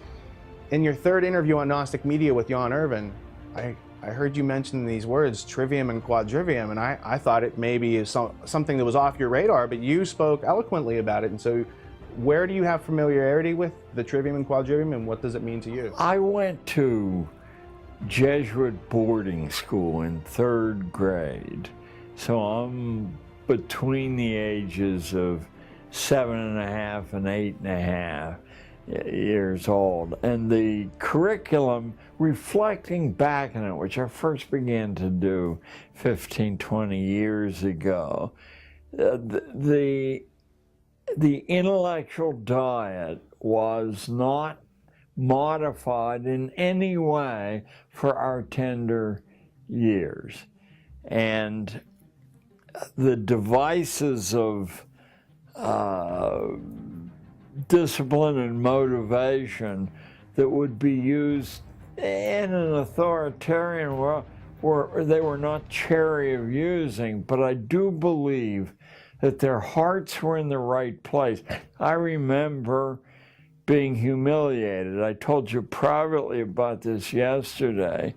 in your third interview on Gnostic Media with Jan Irvin, I heard you mention these words, trivium and quadrivium, and I thought it maybe is something that was off your radar, but you spoke eloquently about it. And so where do you have familiarity with the trivium and quadrivium, and what does it mean to you? I went to Jesuit boarding school in 3rd grade, so I'm between the ages of 7.5 and 8.5 years old, and the curriculum, reflecting back on it, which I first began to do 15, 20 years ago, the intellectual diet was not modified in any way for our tender years. And the devices of discipline and motivation that would be used in an authoritarian world, they were not chary of using, but I do believe that their hearts were in the right place. I remember being humiliated. I told you privately about this yesterday,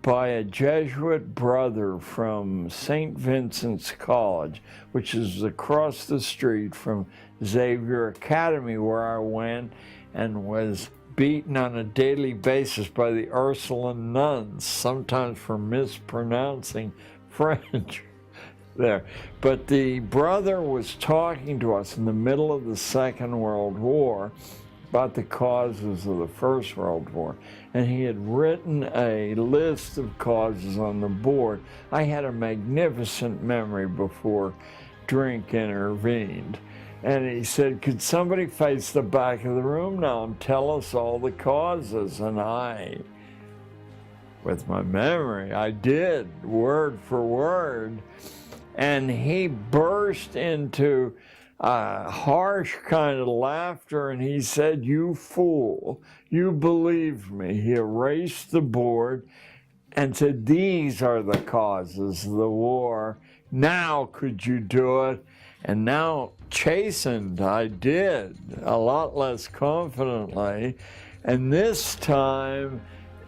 by a Jesuit brother from St. Vincent's College, which is across the street from Xavier Academy, where I went and was beaten on a daily basis by the Ursuline nuns, sometimes for mispronouncing French there. But the brother was talking to us in the middle of the Second World War about the causes of the First World War, and he had written a list of causes on the board. I had a magnificent memory before drink intervened. And he said, could somebody face the back of the room now and tell us all the causes? And I, with my memory, I did, word for word. And he burst into a harsh kind of laughter, and he said, you fool, you believed me. He erased the board, and said, these are the causes of the war. Now could you do it? And now, chastened, I did, a lot less confidently. And this time,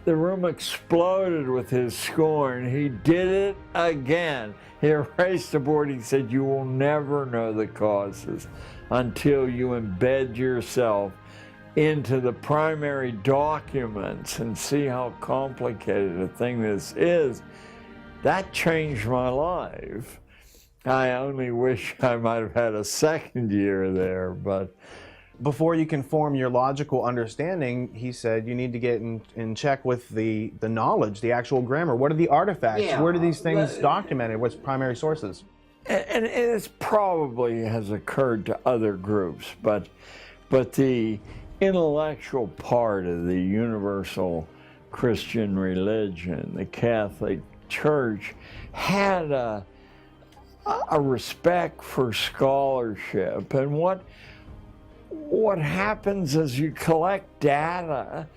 the room exploded with his scorn. He did it again. He erased the board. He said, you will never know the causes until you embed yourself into the primary documents and see how complicated a thing this is. That changed my life. I only wish I might have had a second year there, but Before you can form your logical understanding, he said you need to get in check with the knowledge, the actual grammar. What are the artifacts? Yeah, Where do these things documented? What's primary sources? and it probably has occurred to other groups, but the intellectual part of the universal Christian religion, the Catholic Church, had a respect for scholarship. And what happens as you collect data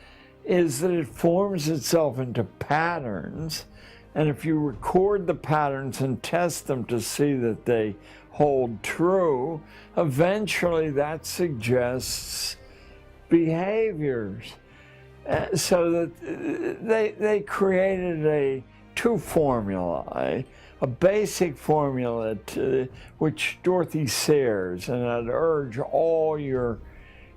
is that it forms itself into patterns, and if you record the patterns and test them to see that they hold true, eventually that suggests behaviors. So that they created two formulae, a basic formula which Dorothy Sayers, and I'd urge all your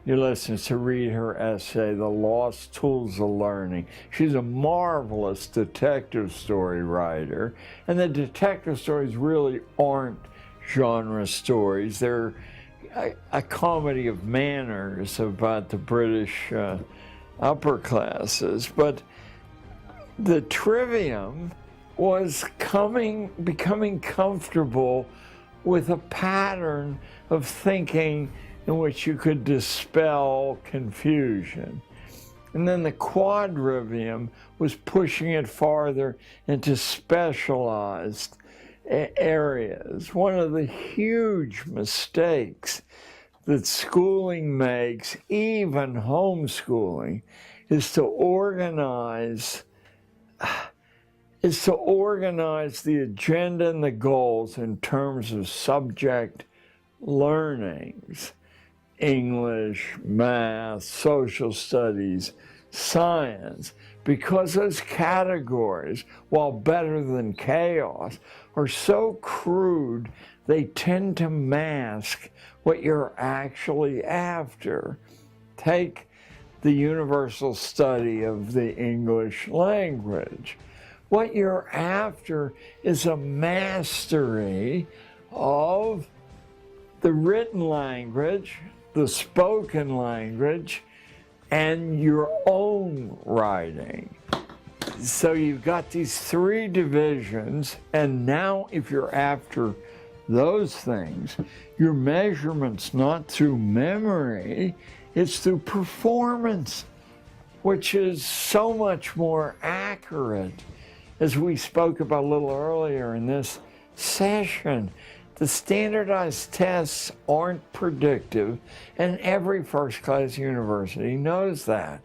listeners to read her essay, The Lost Tools of Learning. She's a marvelous detective story writer, and the detective stories really aren't genre stories. They're a comedy of manners about the British upper classes, but the trivium was becoming comfortable with a pattern of thinking in which you could dispel confusion. And then the quadrivium was pushing it farther into specialized areas. One of the huge mistakes that schooling makes, even homeschooling, is to organize the agenda and the goals in terms of subject learnings: English, math, social studies, science, because those categories, while better than chaos, are so crude they tend to mask what you're actually after. Take the universal study of the English language. What you're after is a mastery of the written language, the spoken language, and your own writing. So you've got these three divisions, and now if you're after those things, your measurement's not through memory, it's through performance, which is so much more accurate. As we spoke about a little earlier in this session, the standardized tests aren't predictive, and every first-class university knows that.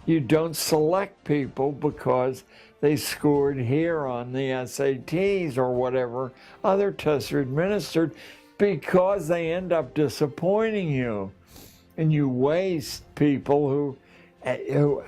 You don't select people because they scored here on the SATs or whatever other tests are administered, because they end up disappointing you. And you waste people who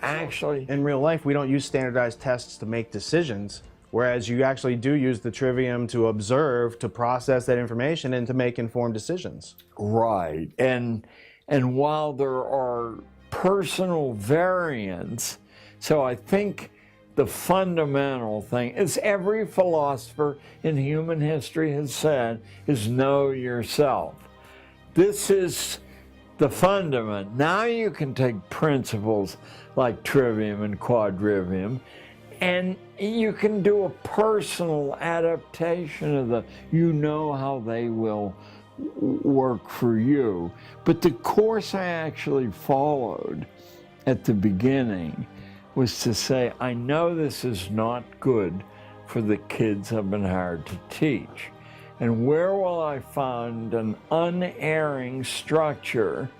actually... In real life, we don't use standardized tests to make decisions, whereas you actually do use the trivium to observe, to process that information, and to make informed decisions. Right. And while there are personal variants, so I think the fundamental thing, as every philosopher in human history has said, is know yourself. This is the fundament. Now you can take principles like trivium and quadrivium, and you can do a personal adaptation of you know how they will work for you. But the course I actually followed at the beginning was to say, I know this is not good for the kids I've been hired to teach. And where will I find an unerring structure?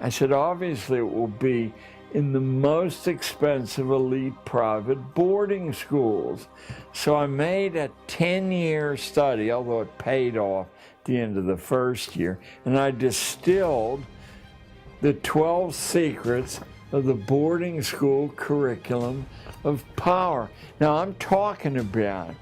I said, obviously it will be in the most expensive elite private boarding schools. So I made a 10-year study, although it paid off at the end of the first year, and I distilled the 12 secrets of the boarding school curriculum of power. Now I'm talking about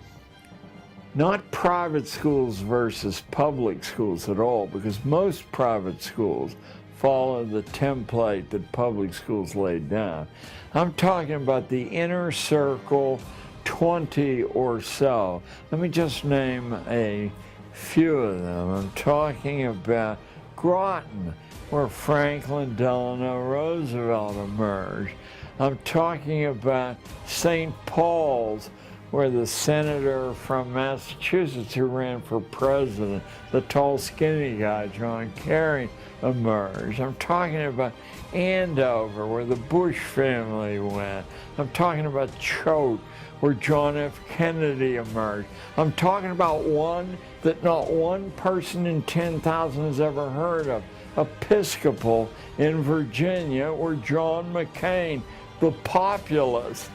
not private schools versus public schools at all, because most private schools follow the template that public schools laid down. I'm talking about the inner circle 20 or so. Let me just name a few of them. I'm talking about Groton, where Franklin Delano Roosevelt emerged. I'm talking about St. Paul's, where the senator from Massachusetts who ran for president, the tall, skinny guy, John Kerry, emerged. I'm talking about Andover, where the Bush family went. I'm talking about Choate, where John F. Kennedy emerged. I'm talking about one that not one person in 10,000 has ever heard of, Episcopal in Virginia, where John McCain, the populist,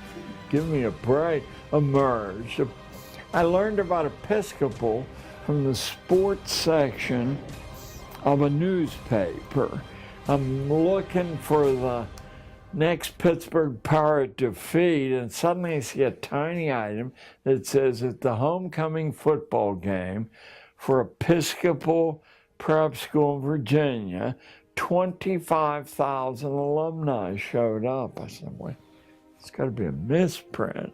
give me a break, emerged. I learned about Episcopal from the sports section of a newspaper. I'm looking for the next Pittsburgh Pirate defeat, and suddenly I see a tiny item that says at the homecoming football game for Episcopal Prep School in Virginia, 25,000 alumni showed up. I said, wait, it's got to be a misprint.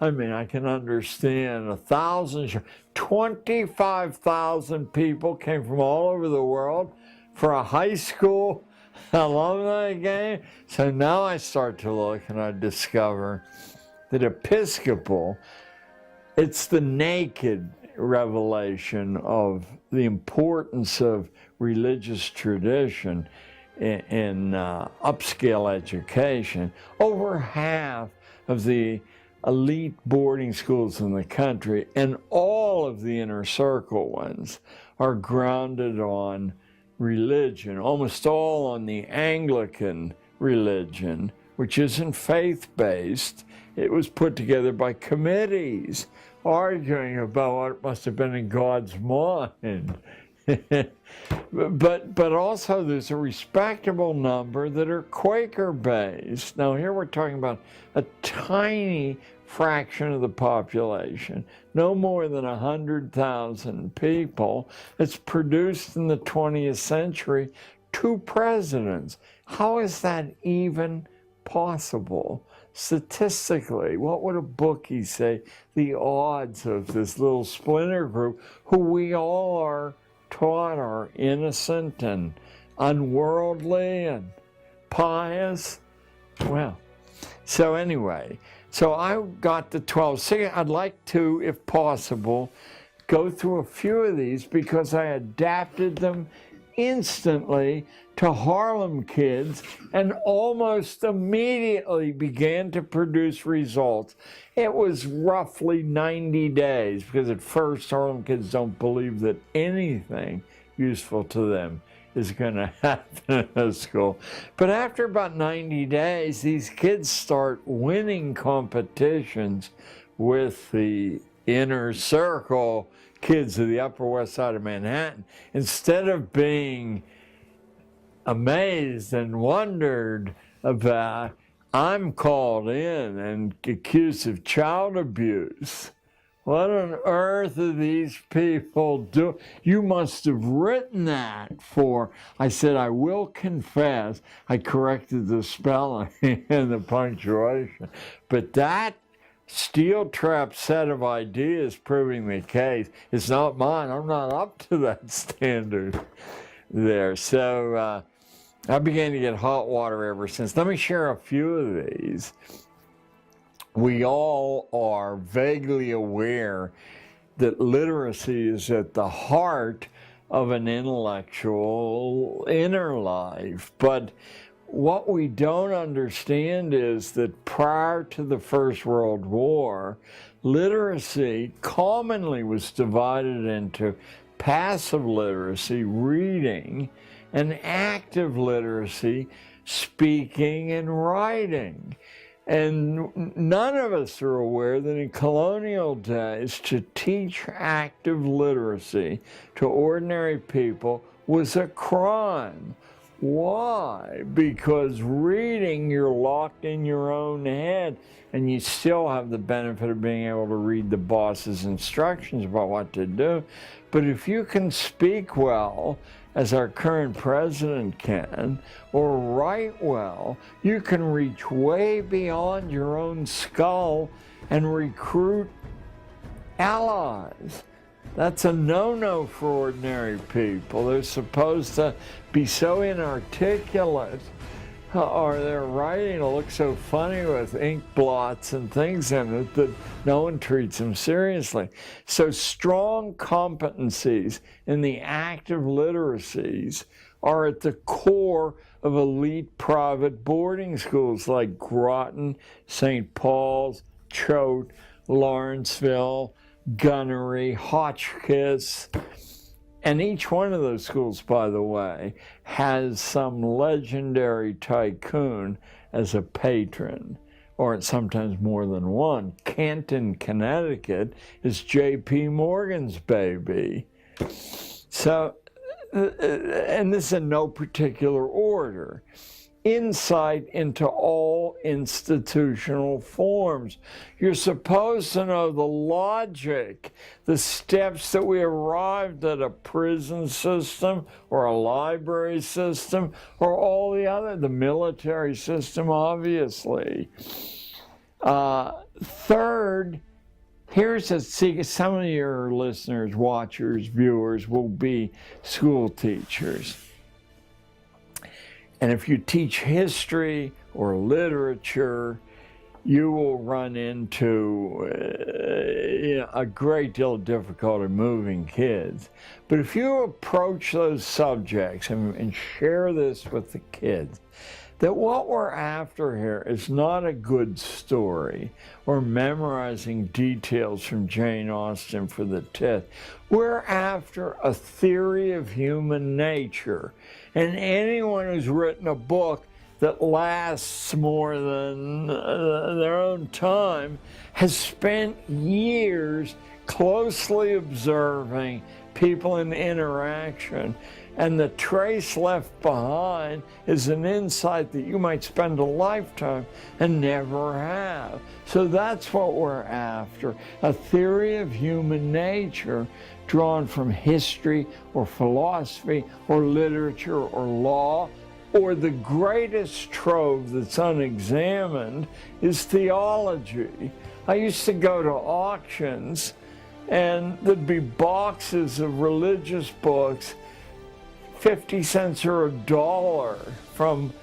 I mean, I can understand 1,000, 25,000 people came from all over the world for a high school alumni game. So now I start to look and I discover that Episcopal, it's the naked revelation of the importance of religious tradition in upscale education. Over half of the elite boarding schools in the country, and all of the inner circle ones, are grounded on religion, almost all on the Anglican religion, which isn't faith-based. It was put together by committees arguing about what must have been in God's mind. But also there's a respectable number that are Quaker-based. Now here we're talking about a tiny fraction of the population, no more than 100,000 people. It's produced in the 20th century 2 presidents. How is that even possible? Statistically, what would a bookie say the odds of this little splinter group, who we all are taught are innocent and unworldly and pious? Well, so anyway, so I got the 12 secrets. I'd like to, if possible, go through a few of these because I adapted them instantly to Harlem kids and almost immediately began to produce results. It was roughly 90 days because at first Harlem kids don't believe that anything useful to them is going to happen in a school. But after about 90 days, these kids start winning competitions with the inner circle kids of the Upper West Side of Manhattan. Instead of being amazed and wondered about, I'm called in and accused of child abuse. What on earth are these people doing? You must have written that for, I said, I will confess, I corrected the spelling and the punctuation. But that steel trap set of ideas proving the case is not mine. I'm not up to that standard there. So I began to get hot water ever since. Let me share a few of these. We all are vaguely aware that literacy is at the heart of an intellectual inner life. But what we don't understand is that prior to the First World War, literacy commonly was divided into passive literacy, reading, and active literacy, speaking and writing. And none of us are aware that in colonial days, to teach active literacy to ordinary people was a crime. Why? Because reading, you're locked in your own head, and you still have the benefit of being able to read the boss's instructions about what to do. But if you can speak well, as our current president can, or write well, you can reach way beyond your own skull and recruit allies. That's a no-no for ordinary people. They're supposed to be so inarticulate, or their writing will look so funny with ink blots and things in it that no one treats them seriously. So strong competencies in the active literacies are at the core of elite private boarding schools like Groton, St. Paul's, Choate, Lawrenceville, Gunnery, Hotchkiss. And each one of those schools, by the way, has some legendary tycoon as a patron, or sometimes more than one. Canton, Connecticut is J.P. Morgan's baby. So, and this is in no particular order. Insight into all institutional forms. You're supposed to know the logic, the steps that we arrived at a prison system or a library system or all the other, the military system, obviously. Third, here's a secret. Some of your listeners, watchers, viewers will be school teachers. And if you teach history or literature, you will run into a great deal of difficulty moving kids. But if you approach those subjects and share this with the kids, that what we're after here is not a good story or memorizing details from Jane Austen for the test. We're after a theory of human nature. And anyone who's written a book that lasts more than their own time has spent years closely observing people in interaction. And the trace left behind is an insight that you might spend a lifetime and never have. So that's what we're after, a theory of human nature drawn from history or philosophy or literature or law, or the greatest trove that's unexamined is theology. I used to go to auctions and there'd be boxes of religious books, 50 cents or $1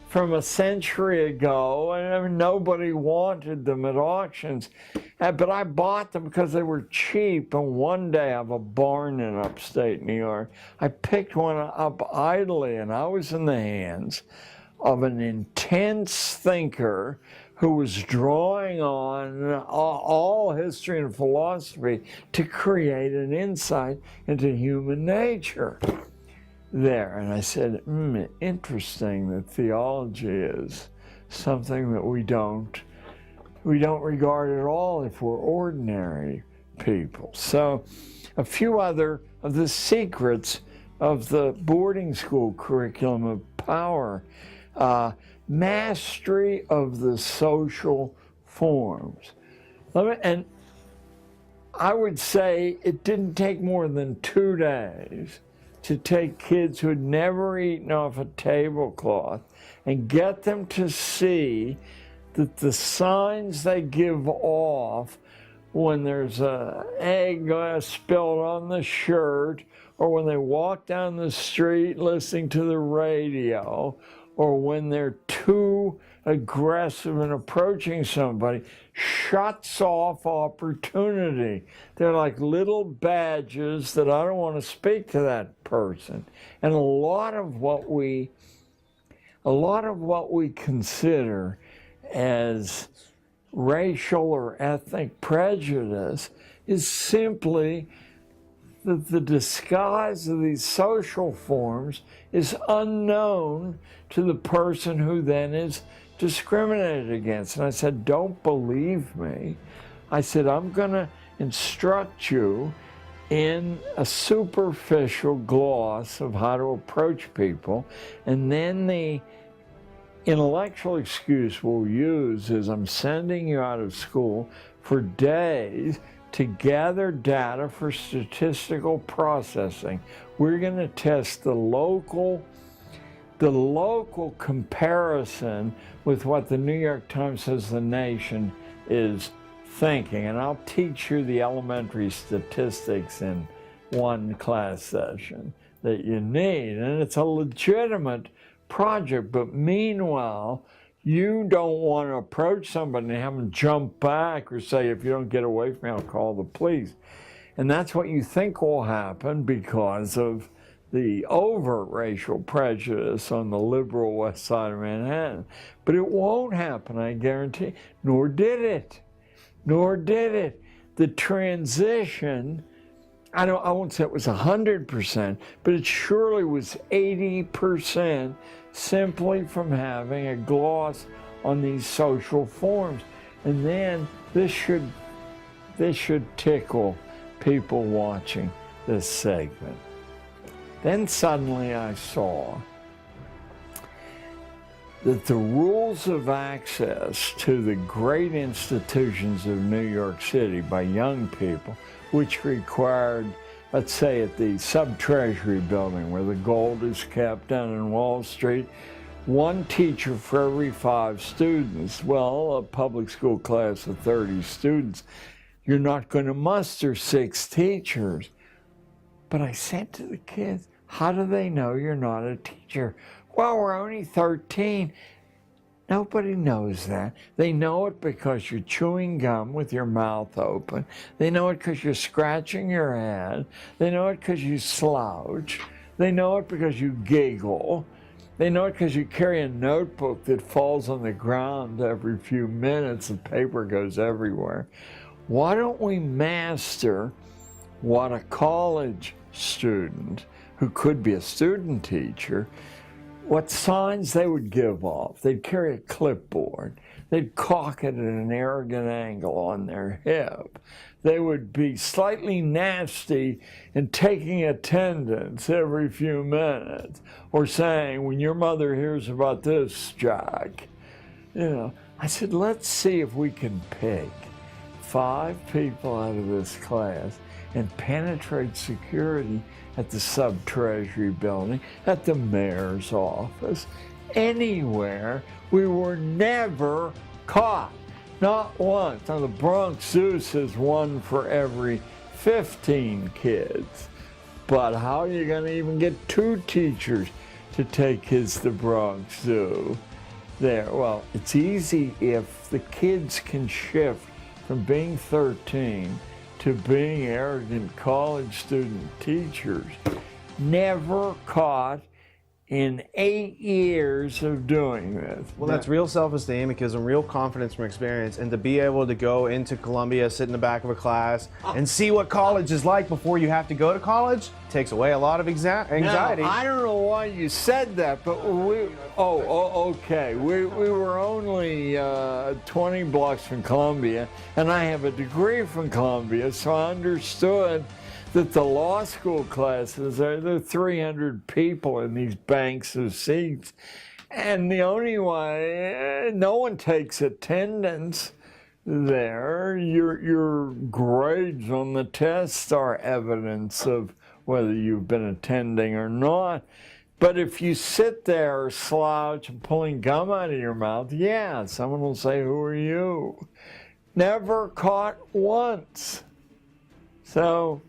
from a century ago, and nobody wanted them at auctions. But I bought them because they were cheap, and one day I have a barn in upstate New York. I picked one up idly, and I was in the hands of an intense thinker who was drawing on all history and philosophy to create an insight into human nature there. And I said, interesting that theology is something that we don't regard at all if we're ordinary people. So a few other of the secrets of the boarding school curriculum of power. Mastery of the social forms. And I would say it didn't take more than 2 days to take kids who had never eaten off a tablecloth and get them to see that the signs they give off when there's an egg spilled on the shirt, or when they walk down the street listening to the radio, or when they're too aggressive in approaching somebody, shuts off opportunity. They're like little badges that I don't want to speak to that person. And a lot of what we consider as racial or ethnic prejudice is simply that the disguise of these social forms is unknown to the person who then is discriminated against. And I said, don't believe me. I said, I'm going to instruct you in a superficial gloss of how to approach people, and then the intellectual excuse we'll use is I'm sending you out of school for days to gather data for statistical processing. We're going to test the local comparison with what the New York Times says the nation is thinking, and I'll teach you the elementary statistics in one class session that you need, and it's a legitimate project. But meanwhile, you don't want to approach somebody and have them jump back or say, if you don't get away from me, I'll call the police. And that's what you think will happen because of the overt racial prejudice on the liberal west side of Manhattan. But it won't happen, I guarantee, nor did it. Nor did it. The transition, I won't say it was 100%, but it surely was 80% simply from having a gloss on these social forms. And then this should tickle people watching this segment. Then suddenly I saw that the rules of access to the great institutions of New York City by young people, which required, let's say at the Sub-Treasury building where the gold is kept down in Wall Street, one teacher for every 5 students. Well, a public school class of 30 students, you're not going to muster 6 teachers. But I said to the kids, how do they know you're not a teacher? Well, we're only 13. Nobody knows that. They know it because you're chewing gum with your mouth open. They know it because you're scratching your head. They know it because you slouch. They know it because you giggle. They know it because you carry a notebook that falls on the ground every few minutes. The paper goes everywhere. Why don't we master what a college student, who could be a student teacher, what signs they would give off? They'd carry a clipboard. They'd cock it at an arrogant angle on their hip. They would be slightly nasty in taking attendance every few minutes, or saying, when your mother hears about this, Jack. You know, I said, let's see if we can pick 5 people out of this class and penetrate security at the Sub-Treasury building, at the mayor's office, anywhere. We were never caught, not once. Now the Bronx Zoo says 1 for every 15 kids, but how are you going to even get 2 teachers to take kids to the Bronx Zoo there? Well, it's easy if the kids can shift from being 13 to being arrogant college student teachers. Never caught in 8 years of doing this. Well, that's real self-esteem. It gives them real confidence from experience, and to be able to go into Columbia, sit in the back of a class, and see what college is like before you have to go to college takes away a lot of anxiety. Now, I don't know why you said that, but okay. We were only 20 blocks from Columbia, and I have a degree from Columbia, so I understood that the law school classes, there are 300 people in these banks of seats, and the only way, no one takes attendance there. Your grades on the test are evidence of whether you've been attending or not. But if you sit there slouch and pulling gum out of your mouth, yeah, someone will say, who are you? Never caught once. So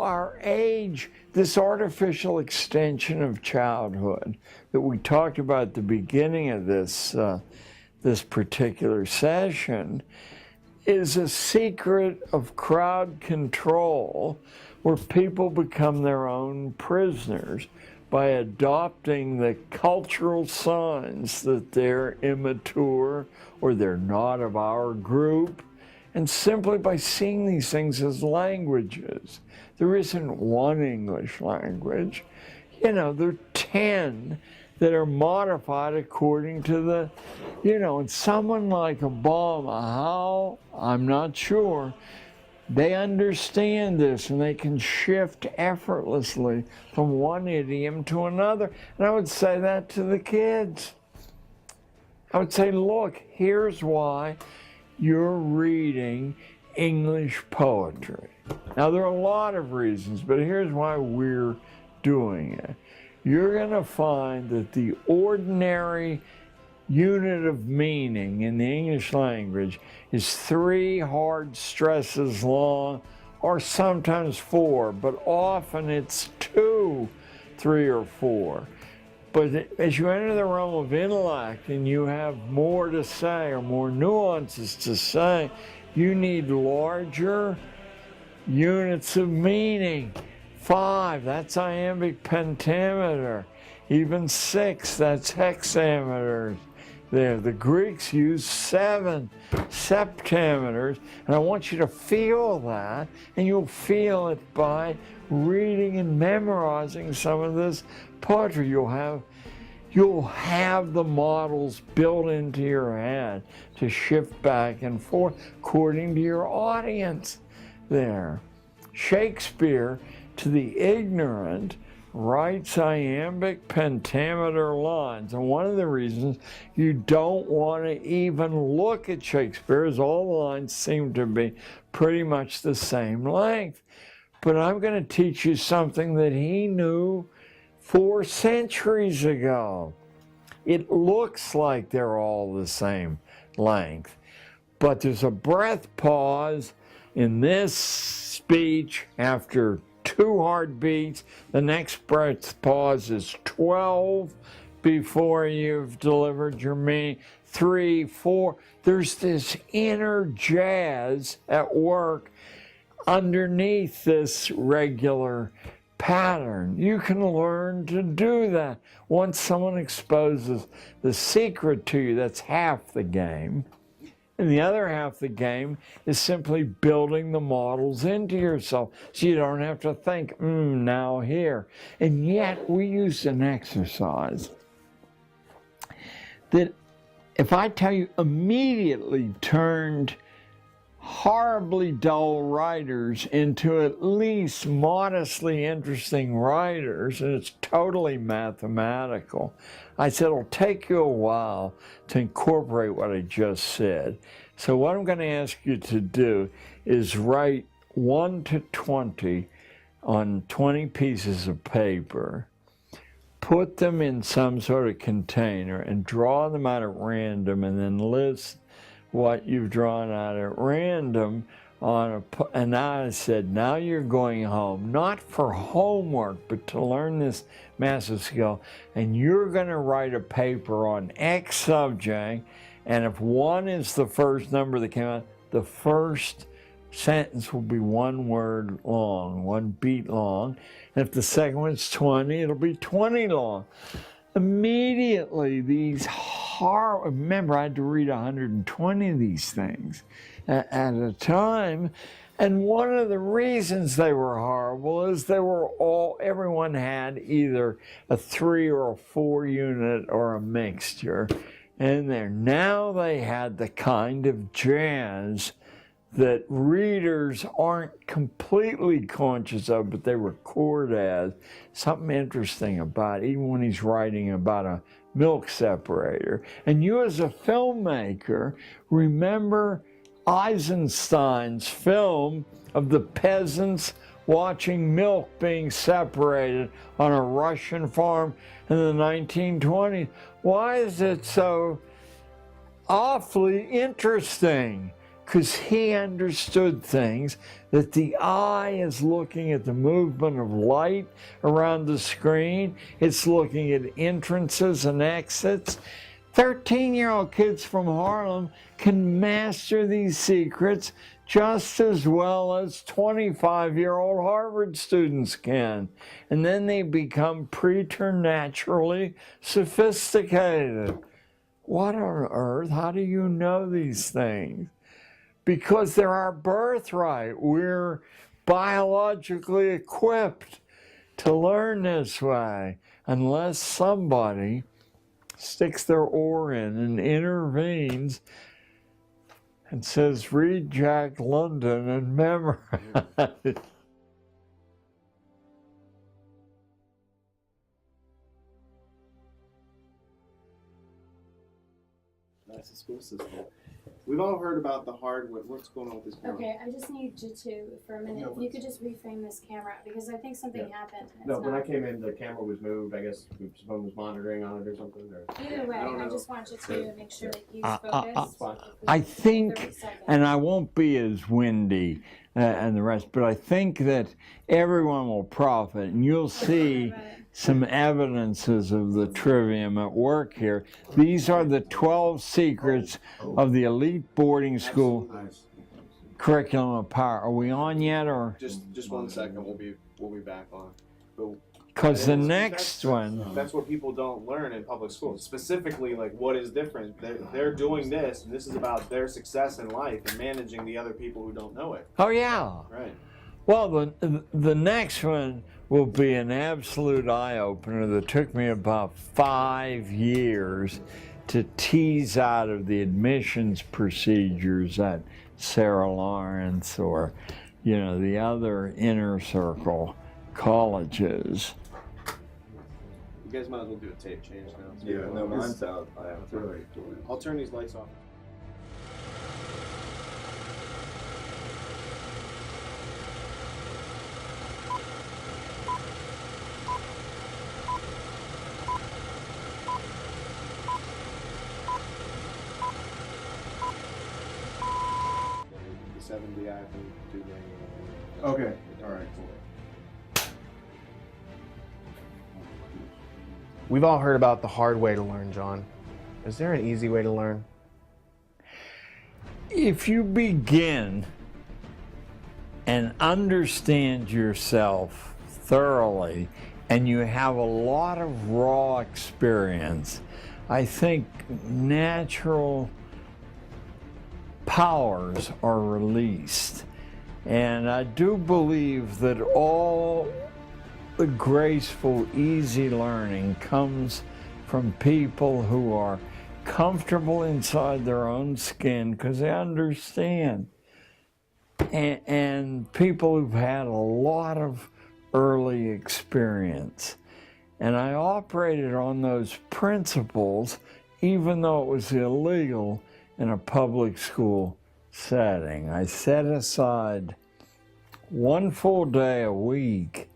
our age, this artificial extension of childhood that we talked about at the beginning of this particular session, is a secret of crowd control where people become their own prisoners by adopting the cultural signs that they're immature or they're not of our group, and simply by seeing these things as languages. There isn't one English language. You know, there are 10 that are modified according to the, you know, and someone like Obama, how, I'm not sure, they understand this and they can shift effortlessly from one idiom to another. And I would say that to the kids. I would say, look, here's why you're reading English poetry. Now, there are a lot of reasons, but here's why we're doing it. You're going to find that the ordinary unit of meaning in the English language is 3 hard stresses long, or sometimes 4, but often it's 2, 3, or 4. But as you enter the realm of intellect and you have more to say or more nuances to say, you need larger units of meaning. 5, that's iambic pentameter. Even 6, that's hexameters. There, the Greeks used 7 septameters, and I want you to feel that, and you'll feel it by reading and memorizing some of this poetry. You'll have the models built into your head to shift back and forth according to your audience there. Shakespeare, to the ignorant, writes iambic pentameter lines. And one of the reasons you don't want to even look at Shakespeare is all the lines seem to be pretty much the same length. But I'm going to teach you something that he knew 4 centuries ago. It looks like they're all the same length, but there's a breath pause in this speech after 2 hard beats. The next breath pause is 12 before you've delivered your meaning. 3, 4. There's this inner jazz at work underneath this regular pattern. You can learn to do that. Once someone exposes the secret to you, that's half the game. And the other half of the game is simply building the models into yourself so you don't have to think, now here. And yet we used an exercise that, if I tell you, immediately turned horribly dull writers into at least modestly interesting writers, and it's totally mathematical. I said it'll take you a while to incorporate what I just said. So what I'm going to ask you to do is write 1 to 20 on 20 pieces of paper, put them in some sort of container, and draw them out at random, and then list what you've drawn out at random on and I said, now you're going home, not for homework, but to learn this massive skill, and you're going to write a paper on X subject, and if 1 is the first number that came out, the first sentence will be 1 word long, 1 beat long, and if the second one's 20, it'll be 20 long. Immediately, these remember, I had to read 120 of these things at a time. And one of the reasons they were horrible is everyone had either a 3 or a 4 unit or a mixture in there. Now they had the kind of jazz that readers aren't completely conscious of, but they record as something interesting about it, even when he's writing about a milk separator. And you as a filmmaker, remember Eisenstein's film of the peasants watching milk being separated on a Russian farm in the 1920s. Why is it so awfully interesting? Because he understood things, that the eye is looking at the movement of light around the screen. It's looking at entrances and exits. 13-year-old kids from Harlem can master these secrets just as well as 25-year-old Harvard students can. And then they become preternaturally sophisticated. What on earth? How do you know these things? Because they're our birthright. We're biologically equipped to learn this way unless somebody sticks their oar in and intervenes and says, read Jack London and memorize. That's the school system. We've all heard about the hardware. What's going on with this camera? Okay, I just need you to, for a minute, if you could just reframe this camera, because I think something happened. and No, it's when I not- came in, the camera was moved. I guess someone was monitoring on it or something. Or Either way, don't I know. just want you to make sure that he's uh, focused. I think, 30 seconds. and I won't be as windy and the rest, but I think that everyone will profit, and you'll see some evidences of the trivium at work here. These are the 12 secrets of the elite boarding school curriculum of power. Are we on yet, or? Just 1 second. We'll be back on. Because the That's- next one. That's what people don't learn in public schools. Specifically, like what is different. They're doing this, and this is about their success in life and managing the other people who don't know it. Oh yeah. Right. Well, the next one will be an absolute eye-opener that took me about 5 years to tease out of the admissions procedures at Sarah Lawrence or, you know, the other inner circle colleges. You guys might as well do a tape change now. Yeah, no, mine's out. I have to. I'll turn these lights off. The 70 I have to do manually. Okay, all right, cool. We've all heard about the hard way to learn, John. Is there an easy way to learn? If you begin and understand yourself thoroughly and you have a lot of raw experience, I think natural powers are released. And I do believe that all the graceful, easy learning comes from people who are comfortable inside their own skin because they understand. And people who've had a lot of early experience. And I operated on those principles even though it was illegal in a public school setting. I set aside 1 full day a week.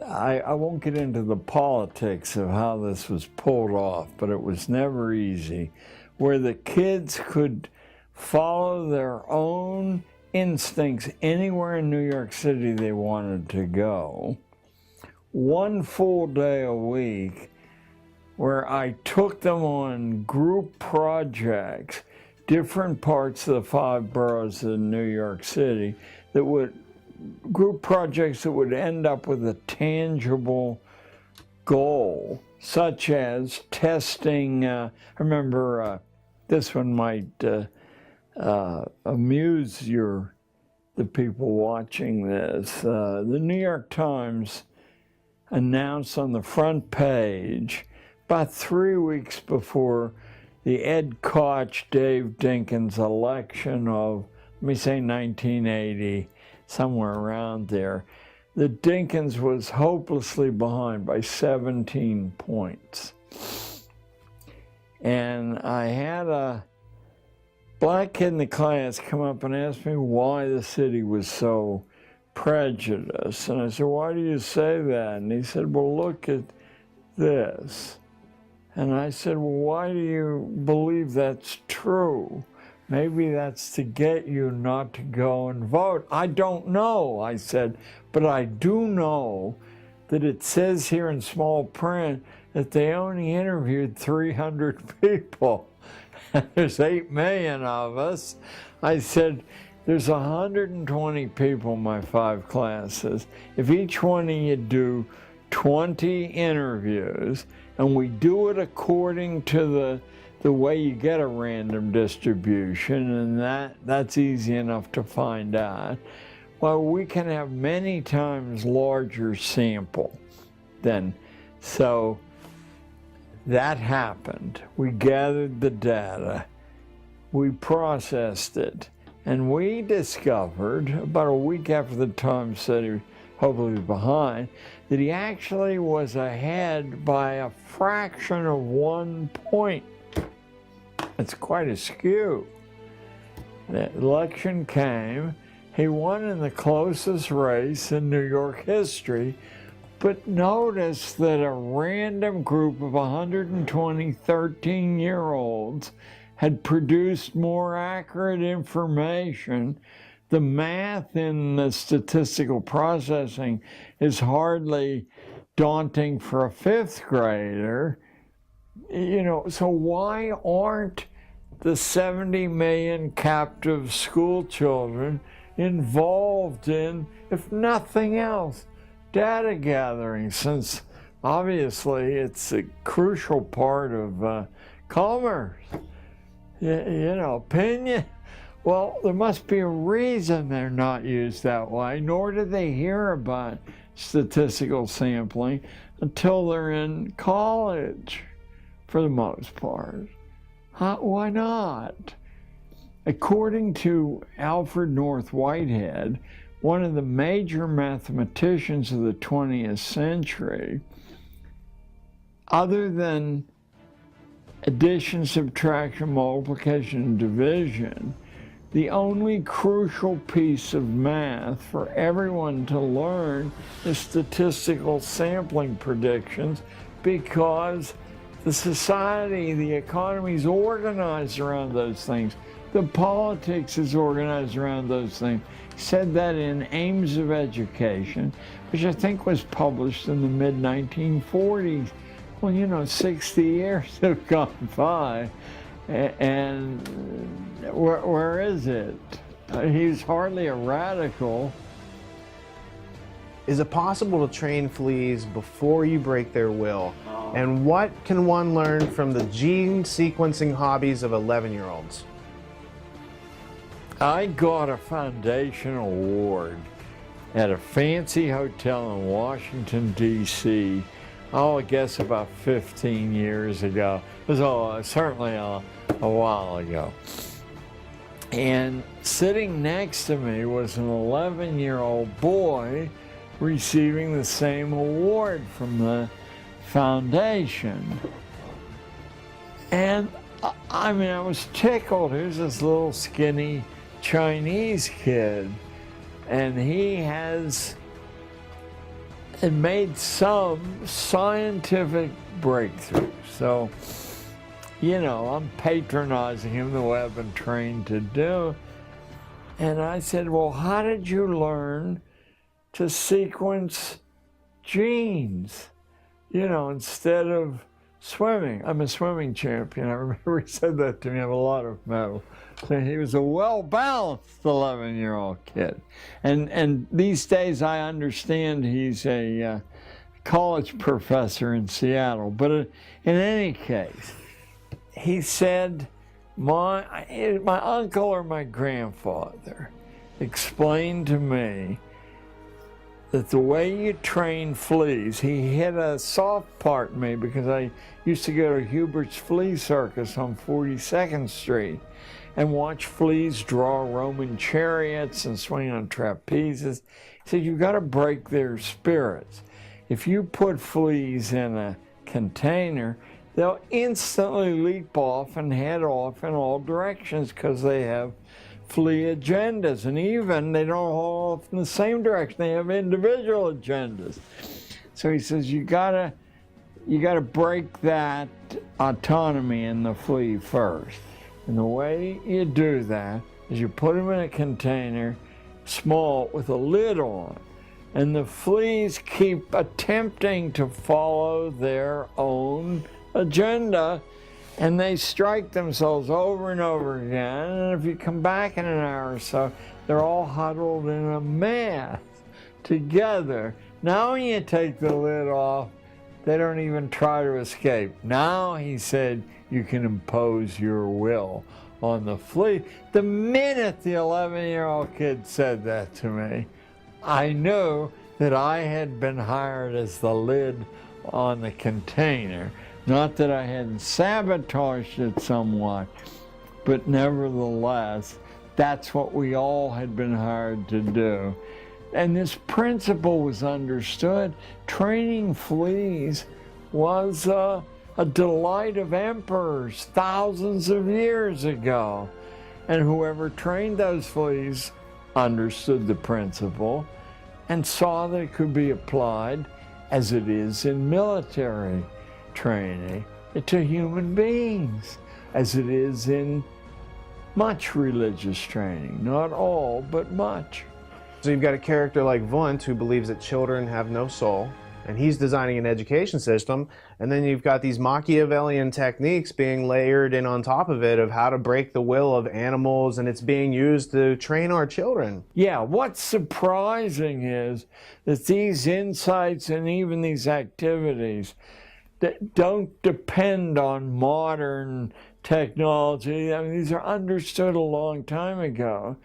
I won't get into the politics of how this was pulled off, but it was never easy, where the kids could follow their own instincts anywhere in New York City they wanted to go. 1 full day a week where I took them on group projects, different parts of the 5 boroughs of New York City, that would group projects that would end up with a tangible goal, such as testing. I remember this one might amuse the people watching this. The New York Times announced on the front page about 3 weeks before the Ed Koch, Dave Dinkins election of, let me say 1980, somewhere around there, that Dinkins was hopelessly behind by 17 points. And I had a black kid in the class come up and ask me why the city was so prejudiced. And I said, why do you say that? And he said, well, look at this. And I said, well, why do you believe that's true? Maybe that's to get you not to go and vote. I don't know, I said, but I do know that it says here in small print that they only interviewed 300 people. There's 8 million of us. I said, there's 120 people in my 5 classes. If each one of you do 20 interviews, and we do it according to the way you get a random distribution, and that's easy enough to find out. Well, we can have many times larger sample than, so that happened. We gathered the data, we processed it, and we discovered, about a week after the time said he hopefully was behind, that he actually was ahead by a fraction of 1 point. It's quite a skew. The election came, he won in the closest race in New York history, but notice that a random group of 120 13-year-olds had produced more accurate information. The math in the statistical processing is hardly daunting for a fifth grader. You know, so why aren't the 70 million captive school children involved in, if nothing else, data gathering, since obviously it's a crucial part of commerce? You know, opinion. Well, there must be a reason they're not used that way, nor do they hear about statistical sampling until they're in college, for the most part. Why not? According to Alfred North Whitehead, one of the major mathematicians of the 20th century, other than addition, subtraction, multiplication, and division, the only crucial piece of math for everyone to learn is statistical sampling predictions, because the society, the economy is organized around those things. The politics is organized around those things. He said that in Aims of Education, which I think was published in the mid-1940s. Well, you know, 60 years have gone by, and where is it? He's hardly a radical. Is it possible to train fleas before you break their will? And what can one learn from the gene sequencing hobbies of 11-year-olds? I got a foundation award at a fancy hotel in Washington, D.C., I guess about 15 years ago. It was certainly a while ago. And sitting next to me was an 11-year-old boy receiving the same award from the foundation. And I mean, I was tickled. Here's this little skinny Chinese kid, and he has made some scientific breakthrough. So, you know, I'm patronizing him the way I've been trained to do. And I said, well, how did you learn to sequence genes, you know, instead of swimming? I'm a swimming champion. I remember he said that to me. I have a lot of medals. So he was a well-balanced 11-year-old kid. And these days I understand he's a college professor in Seattle. But in any case, he said, my uncle or my grandfather explained to me that the way you train fleas, he hit a soft part in me because I used to go to Hubert's Flea Circus on 42nd Street and watch fleas draw Roman chariots and swing on trapezes. He said, you've got to break their spirits. If you put fleas in a container, they'll instantly leap off and head off in all directions because they have flea agendas, and even they don't all off in the same direction. They have individual agendas. So he says you gotta break that autonomy in the flea first. And the way you do that is you put them in a container, small, with a lid on, and the fleas keep attempting to follow their own agenda, and they strike themselves over and over again. And if you come back in an hour or so, they're all huddled in a mass together. Now when you take the lid off, they don't even try to escape. Now, he said, you can impose your will on the flea. The minute the 11-year-old kid said that to me, I knew that I had been hired as the lid on the container. Not that I hadn't sabotaged it somewhat, but nevertheless, that's what we all had been hired to do. And this principle was understood. Training fleas was a delight of emperors thousands of years ago. And whoever trained those fleas understood the principle and saw that it could be applied, as it is in military training, to human beings, as it is in much religious training. Not all, but much. So you've got a character like Wundt who believes that children have no soul, and he's designing an education system, and then you've got these Machiavellian techniques being layered in on top of it of how to break the will of animals, and it's being used to train our children. Yeah, what's surprising is that these insights and even these activities that don't depend on modern technology. I mean, these are understood a long time ago.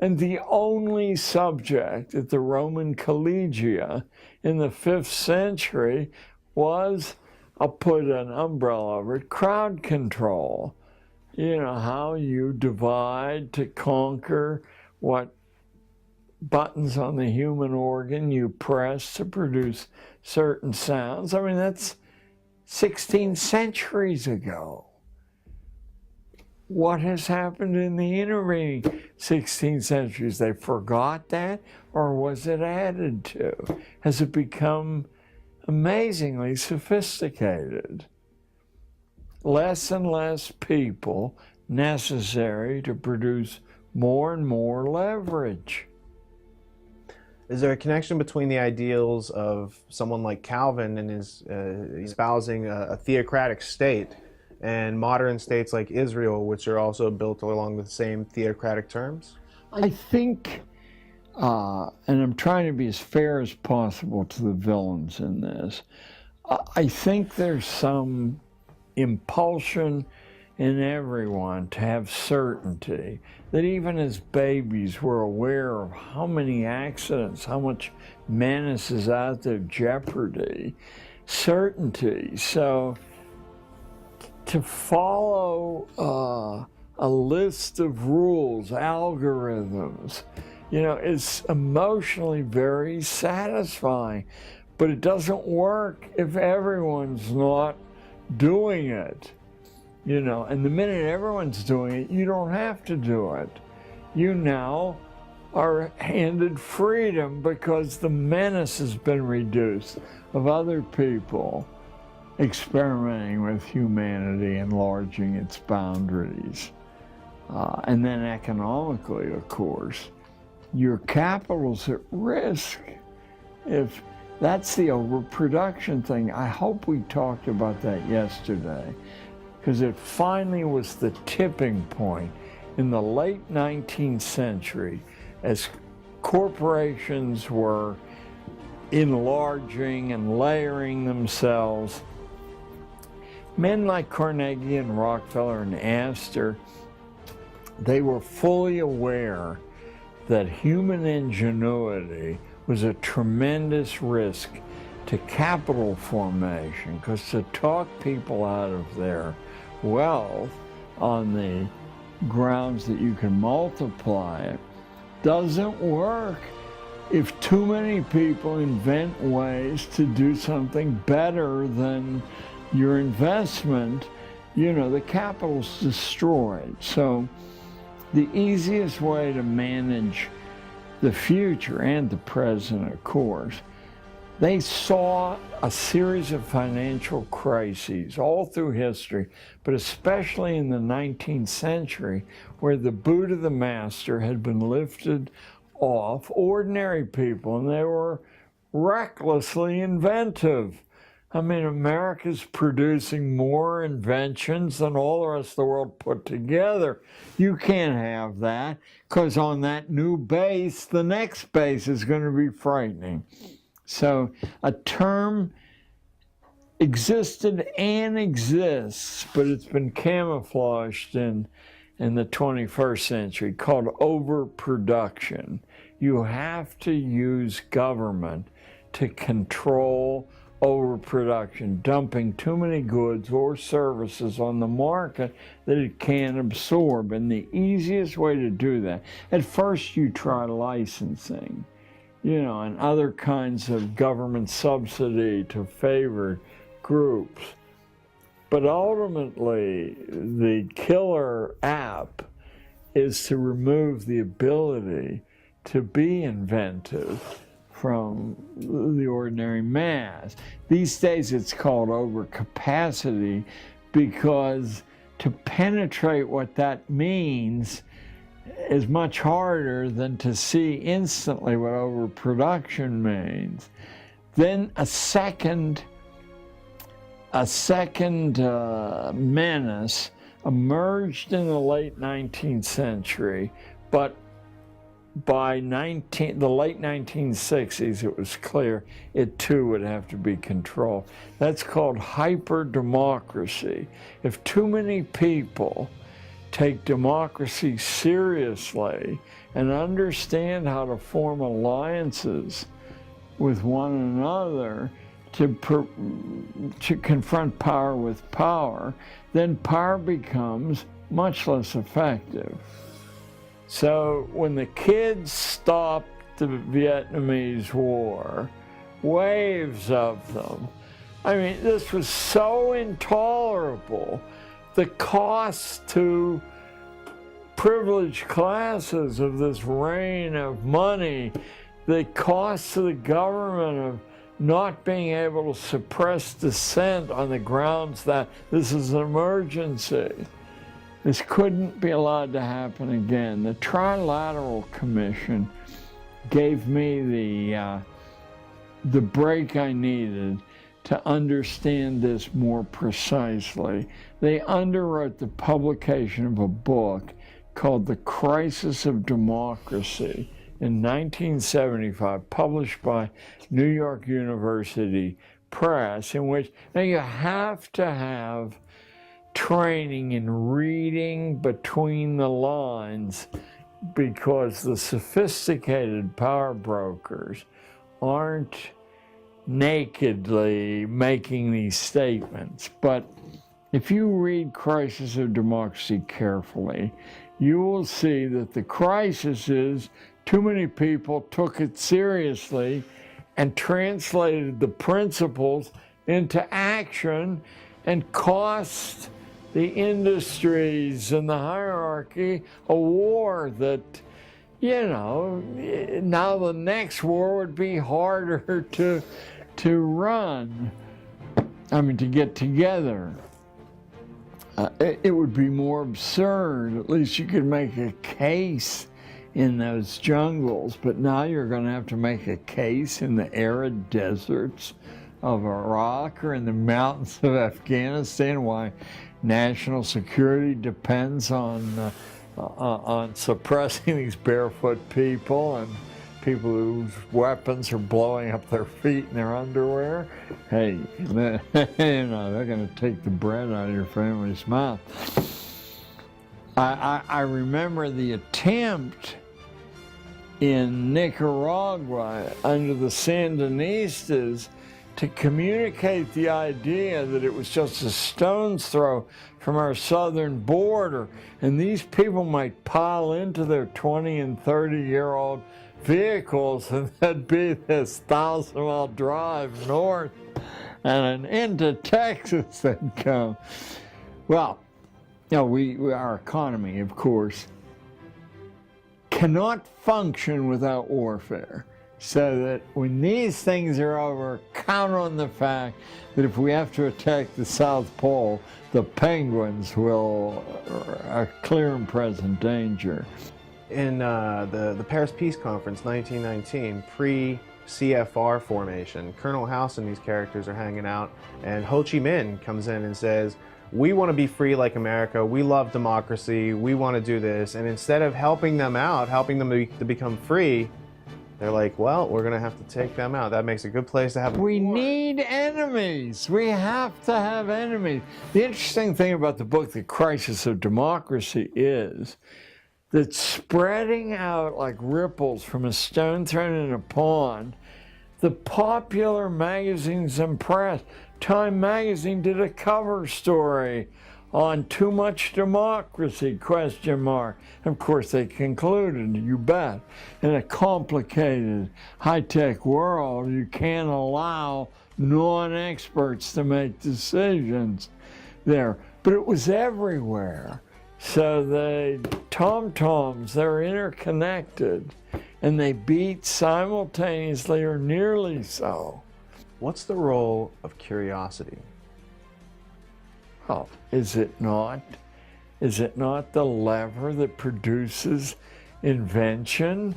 And the only subject at the Roman collegia in the 5th century was, I'll put an umbrella over it, crowd control. You know, how you divide to conquer, what buttons on the human organ you press to produce certain sounds. I mean, that's 16 centuries ago. What has happened in the intervening 16 centuries? They forgot that, or was it added to? Has it become amazingly sophisticated? Less and less people necessary to produce more and more leverage. Is there a connection between the ideals of someone like Calvin and his espousing a theocratic state and modern states like Israel, which are also built along the same theocratic terms? I think, and I'm trying to be as fair as possible to the villains in this, I think there's some impulsion in everyone to have certainty, that even as babies we're aware of how many accidents, how much menace is out there, jeopardy, certainty. So to follow a list of rules, algorithms, you know, is emotionally very satisfying, but it doesn't work if everyone's not doing it. You know, and the minute everyone's doing it, you don't have to do it. You now are handed freedom because the menace has been reduced of other people experimenting with humanity, enlarging its boundaries. And then economically, of course, your capital's at risk. If that's the overproduction thing, I hope we talked about that yesterday, because it finally was the tipping point in the late 19th century as corporations were enlarging and layering themselves. Men like Carnegie and Rockefeller and Astor, they were fully aware that human ingenuity was a tremendous risk to capital formation, because to talk people out of their wealth on the grounds that you can multiply it doesn't work. If too many people invent ways to do something better than your investment, you know, the capital's destroyed. So the easiest way to manage the future and the present, of course, they saw a series of financial crises all through history, but especially in the 19th century, where the boot of the master had been lifted off ordinary people, and they were recklessly inventive. I mean, America's producing more inventions than all the rest of the world put together. You can't have that, because on that new base, the next base is going to be frightening. So a term existed and exists, but it's been camouflaged in in the 21st century called overproduction. You have to use government to control overproduction, dumping too many goods or services on the market that it can't absorb. And the easiest way to do that, at first you try licensing, and other kinds of government subsidy to favored groups. But ultimately, the killer app is to remove the ability to be inventive from the ordinary mass. These days it's called overcapacity because to penetrate what that means is much harder than to see instantly what overproduction means. Then a second menace emerged in the late 19th century, but by the late 1960s, it was clear it too would have to be controlled. That's called hyper-democracy. If too many people take democracy seriously and understand how to form alliances with one another to confront power with power, then power becomes much less effective. So when the kids stopped the Vietnamese War, waves of them, I mean, this was so intolerable. The cost to privileged classes of this rain of money, the cost to the government of not being able to suppress dissent on the grounds that this is an emergency. This couldn't be allowed to happen again. The Trilateral Commission gave me the break I needed to understand this more precisely. They underwrote the publication of a book called The Crisis of Democracy in 1975, published by New York University Press, in which now you have to have training in reading between the lines because the sophisticated power brokers aren't nakedly making these statements. But if you read Crisis of Democracy carefully, you will see that the crisis is too many people took it seriously and translated the principles into action and cost the industries and the hierarchy a war that, now the next war would be harder to run. To get together. It would be more absurd. At least you could make a case in those jungles, but now you're going to have to make a case in the arid deserts of Iraq or in the mountains of Afghanistan why national security depends on suppressing these barefoot people and people whose weapons are blowing up their feet in their underwear. Hey, they're going to take the bread out of your family's mouth. I remember the attempt in Nicaragua under the Sandinistas to communicate the idea that it was just a stone's throw from our southern border, and these people might pile into their 20 and 30-year-old vehicles, and there'd be this 1,000-mile drive north and into Texas they'd come. Well, our economy, of course, cannot function without warfare. So that when these things are over, count on the fact that if we have to attack the South Pole, the penguins are clear and present danger. In the Paris Peace Conference, 1919, pre-CFR formation, Colonel House and these characters are hanging out, and Ho Chi Minh comes in and says, we want to be free like America, we love democracy, we want to do this, and instead of helping them out, helping them to become free, They're like, well, we're going to have to take them out. That makes a good place to have a We war. need enemies. We have to have enemies. The interesting thing about the book, The Crisis of Democracy, is that spreading out like ripples from a stone thrown in a pond, the popular magazines and press, Time magazine did a cover story on too much democracy, ? Of course, they concluded, you bet, in a complicated, high-tech world, you can't allow non-experts to make decisions there. But it was everywhere. So the tom-toms, they're interconnected, and they beat simultaneously or nearly so. What's the role of curiosity? Oh, is it not? Is it not the lever that produces invention?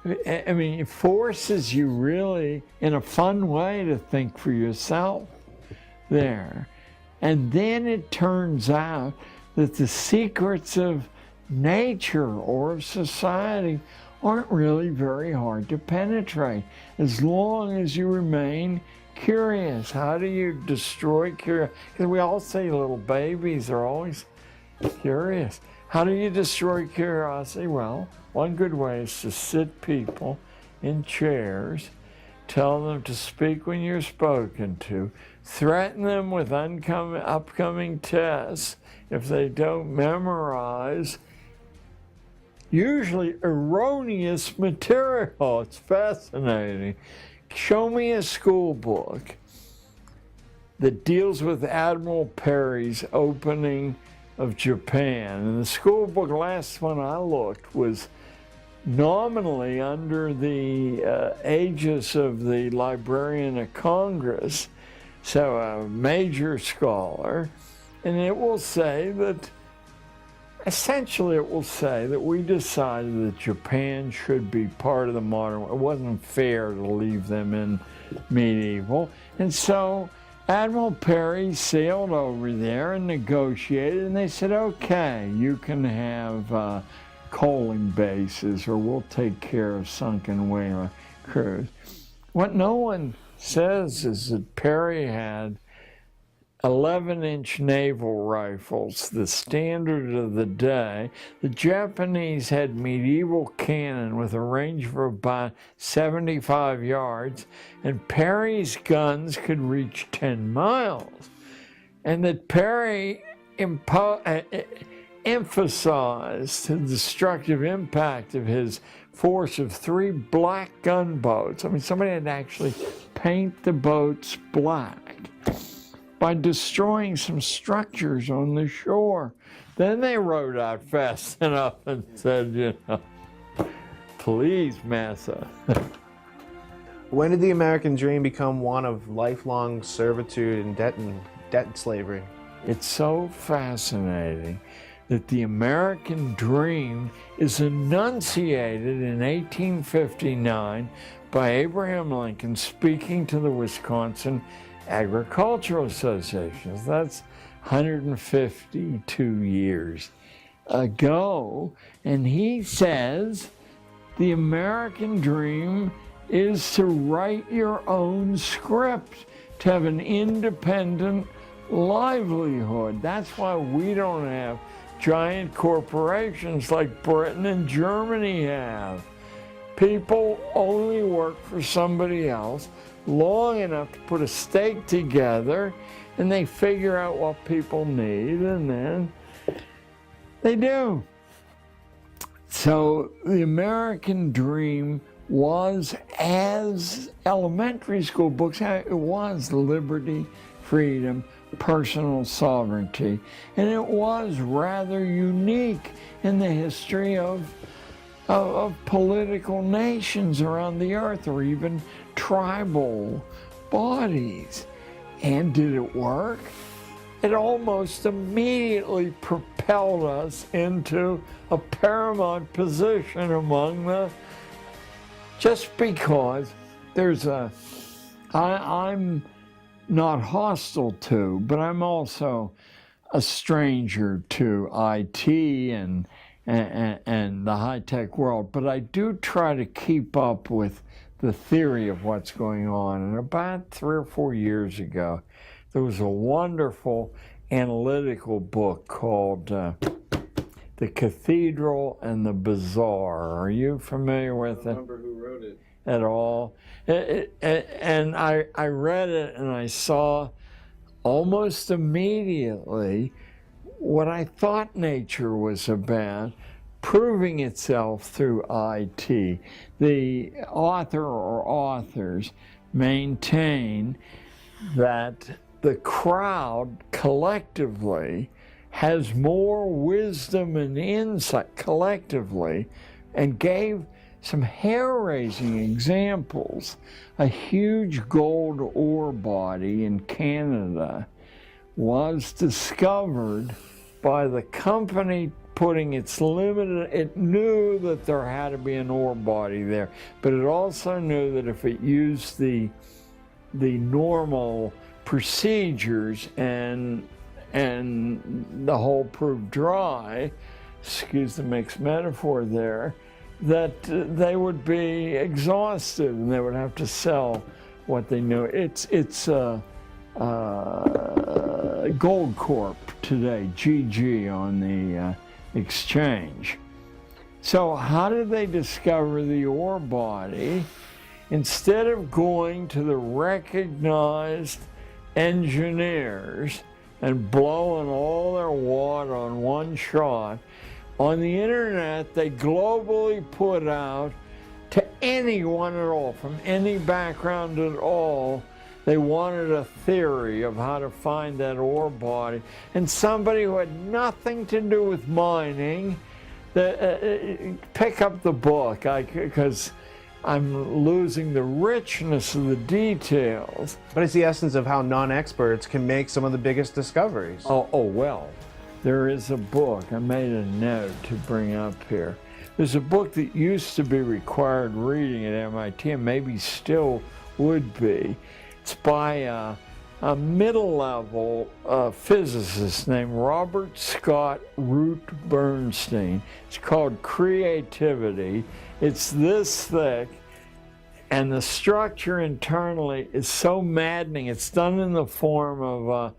I mean, it forces you really, in a fun way, to think for yourself there. And then it turns out that the secrets of nature or of society aren't really very hard to penetrate as long as you remain curious. How do you destroy curiosity? Because we all see little babies are always curious. How do you destroy curiosity? Well, one good way is to sit people in chairs, tell them to speak when you're spoken to, threaten them with upcoming tests if they don't memorize usually erroneous material. It's fascinating. Show me a school book that deals with Admiral Perry's opening of Japan. And the school book, last one I looked, was nominally under the aegis of the Librarian of Congress, so a major scholar, and it will say that, essentially it will say that we decided that Japan should be part of the modern world. It wasn't fair to leave them in medieval. And so Admiral Perry sailed over there and negotiated, and they said, okay, you can have coaling bases, or we'll take care of sunken whaler crews. What no one says is that Perry had 11-inch naval rifles, the standard of the day. The Japanese had medieval cannon with a range of about 75 yards, and Perry's guns could reach 10 miles. And that Perry emphasized the destructive impact of his force of 3 black gunboats. I mean, somebody had to actually paint the boats black by destroying some structures on the shore. Then they rowed out fast enough and said, you know, please, massa. When did the American dream become one of lifelong servitude and debt and slavery? It's so fascinating that the American dream is enunciated in 1859 by Abraham Lincoln speaking to the Wisconsin Agricultural Association. That's 152 years ago. And he says the American dream is to write your own script, to have an independent livelihood. That's why we don't have giant corporations like Britain and Germany have. People only work for somebody else long enough to put a stake together, and they figure out what people need, and then they do. So the American dream was, as elementary school books, it was liberty, freedom, personal sovereignty, and it was rather unique in the history of political nations around the earth, or even tribal bodies. And did it work? It almost immediately propelled us into a paramount position among the, just because there's I'm not hostile to, but I'm also a stranger to IT and the high-tech world, but I do try to keep up with the theory of what's going on. And about 3 or 4 years ago, there was a wonderful analytical book called The Cathedral and the Bazaar. Are you familiar with it? I don't remember who wrote it. At all? And I read it and I saw almost immediately what I thought nature was about, proving itself through IT. The author or authors maintain that the crowd collectively has more wisdom and insight collectively, and gave some hair-raising examples. A huge gold ore body in Canada was discovered by the company putting its limited, it knew that there had to be an ore body there, but it also knew that if it used the normal procedures and the hole proved dry, excuse the mixed metaphor there, that they would be exhausted and they would have to sell what they knew. It's Gold Corp today, GG on the exchange. So how did they discover the ore body? Instead of going to the recognized engineers and blowing all their wad on one shot, on the internet they globally put out to anyone at all, from any background at all, they wanted a theory of how to find that ore body. And somebody who had nothing to do with mining, pick up the book, because I'm losing the richness of the details. But it's the essence of how non-experts can make some of the biggest discoveries. Oh, well, there is a book, I made a note to bring up here. There's a book that used to be required reading at MIT and maybe still would be. It's by a middle-level physicist named Robert Scott Root Bernstein. It's called Creativity. It's this thick, and the structure internally is so maddening. It's done in the form of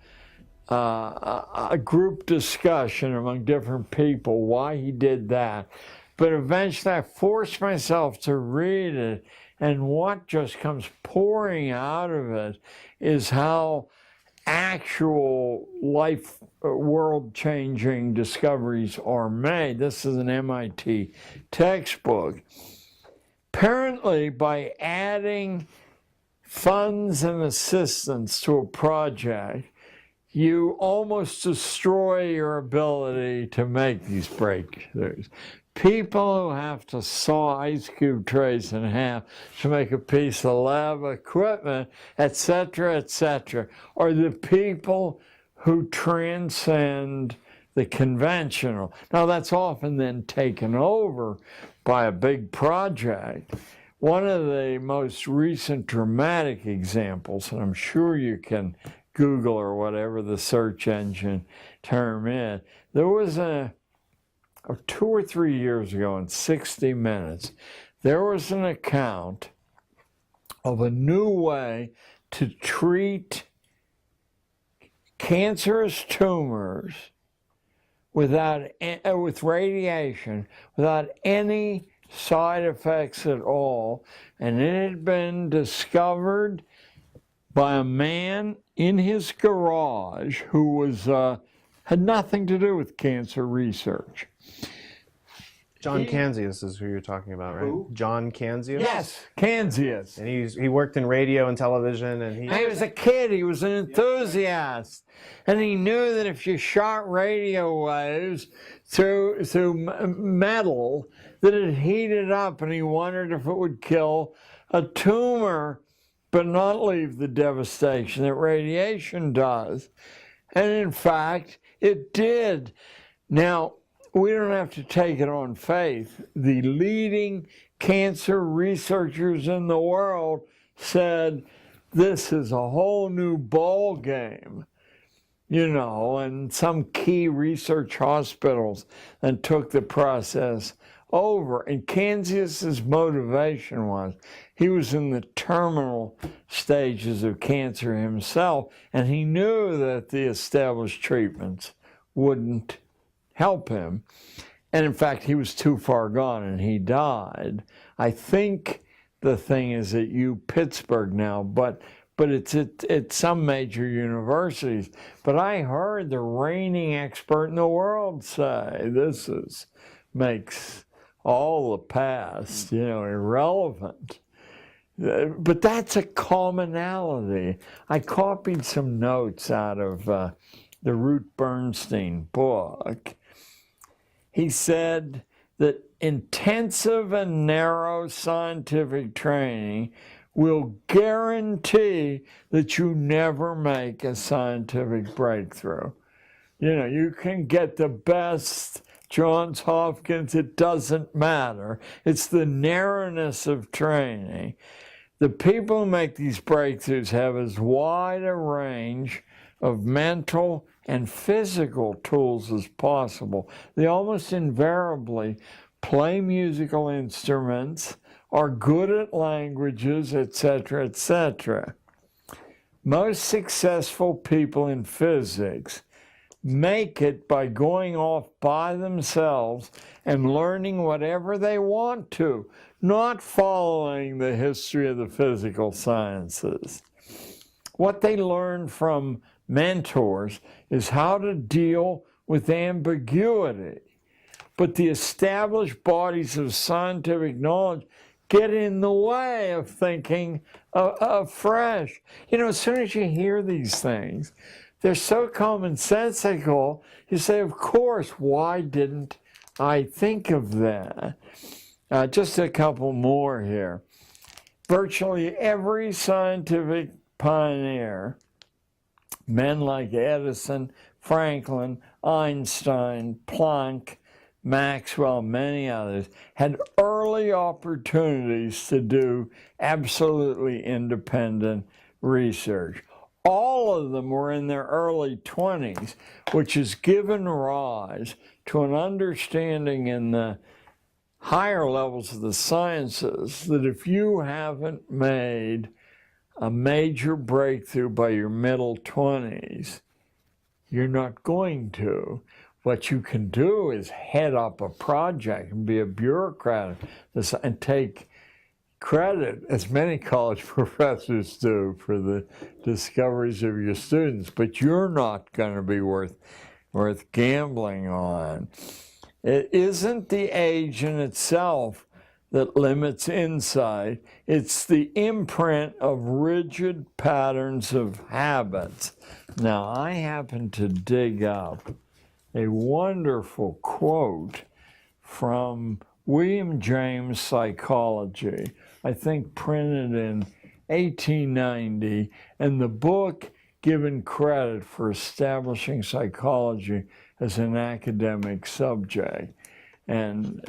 a group discussion among different people, why he did that. But eventually I forced myself to read it, and what just comes pouring out of it is how actual life, world-changing discoveries are made. This is an MIT textbook. Apparently, by adding funds and assistance to a project, you almost destroy your ability to make these breakthroughs. People who have to saw ice cube trays in half to make a piece of lab equipment, etc., are the people who transcend the conventional. Now, that's often then taken over by a big project. One of the most recent dramatic examples, and I'm sure you can Google or whatever the search engine term is, there was 2 or 3 years ago in 60 Minutes, there was an account of a new way to treat cancerous tumors with radiation, without any side effects at all. And it had been discovered by a man in his garage who was had nothing to do with cancer research. John Canzius is who you're talking about, right? Who? John Canzius? Yes, Canzius. And he worked in radio and television, and He was a kid, he was an enthusiast. And he knew that if you shot radio waves through metal, that it heated up, and he wondered if it would kill a tumor, but not leave the devastation that radiation does. And in fact, it did. Now, we don't have to take it on faith. The leading cancer researchers in the world said, this is a whole new ball game. you know, and some key research hospitals, and took the process over. And Kansas's motivation was he was in the terminal stages of cancer himself, and he knew that the established treatments wouldn't help him. And in fact, he was too far gone and he died. I think the thing is at Pittsburgh now, but it's at some major universities. But I heard the reigning expert in the world say this makes all the past, you know, irrelevant. But that's a commonality. I copied some notes out of the Ruth Bernstein book. He said that intensive and narrow scientific training will guarantee that you never make a scientific breakthrough. You know, you can get the best Johns Hopkins, it doesn't matter. It's the narrowness of training. The people who make these breakthroughs have as wide a range of mental and physical tools as possible. They almost invariably play musical instruments, are good at languages, etc., etc. Most successful people in physics make it by going off by themselves and learning whatever they want to, not following the history of the physical sciences. What they learn from mentors is how to deal with ambiguity. But the established bodies of scientific knowledge get in the way of thinking afresh. You know, as soon as you hear these things, they're so commonsensical, you say, of course, why didn't I think of that? Just a couple more here. Virtually every scientific pioneer, men like Edison, Franklin, Einstein, Planck, Maxwell, many others, had early opportunities to do absolutely independent research. All of them were in their early 20s, which has given rise to an understanding in the higher levels of the sciences that if you haven't made a major breakthrough by your middle 20s, you're not going to. What you can do is head up a project and be a bureaucrat and take credit, as many college professors do, for the discoveries of your students, but you're not going to be worth gambling on. It isn't the age in itself that limits insight. It's the imprint of rigid patterns of habits. Now, I happen to dig up a wonderful quote from William James' Psychology, I think printed in 1890, and the book given credit for establishing psychology as an academic subject. And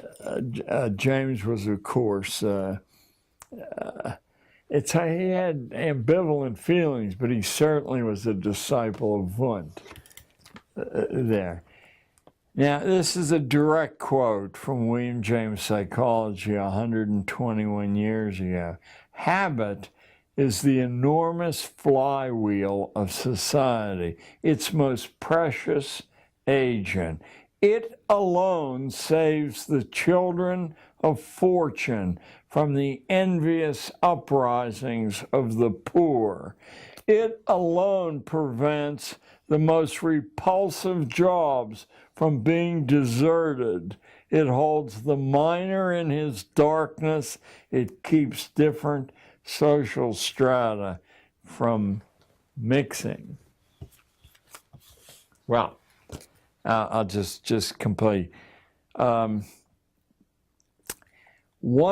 James was, of course, he had ambivalent feelings, but he certainly was a disciple of Wundt there. Now, this is a direct quote from William James' Psychology 121 years ago. Habit is the enormous flywheel of society, its most precious agent. It alone saves the children of fortune from the envious uprisings of the poor. It alone prevents the most repulsive jobs from being deserted. It holds the miner in his darkness. It keeps different social strata from mixing. Well, I'll just complete. One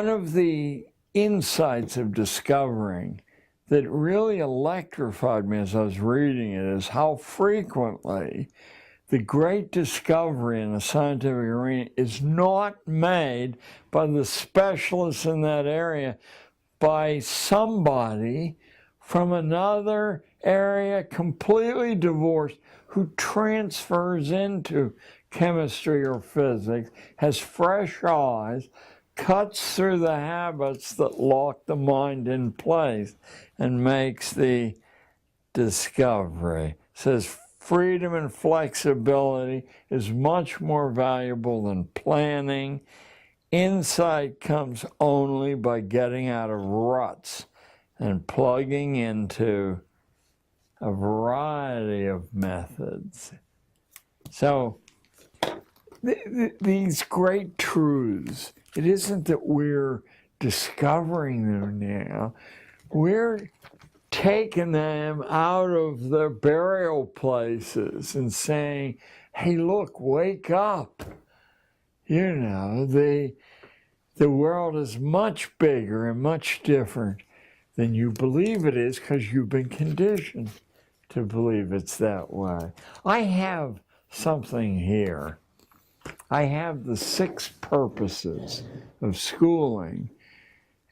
of the insights of discovering that really electrified me as I was reading it is how frequently the great discovery in the scientific arena is not made by the specialists in that area, by somebody from another area completely divorced who transfers into chemistry or physics, has fresh eyes, cuts through the habits that lock the mind in place, and makes the discovery. Says freedom and flexibility is much more valuable than planning. Insight comes only by getting out of ruts and plugging into a variety of methods. So these great truths, it isn't that we're discovering them now, we're taking them out of their burial places and saying, hey, look, wake up. You know, the world is much bigger and much different than you believe it is because you've been conditioned to believe it's that way. I have something here. I have the 6 purposes of schooling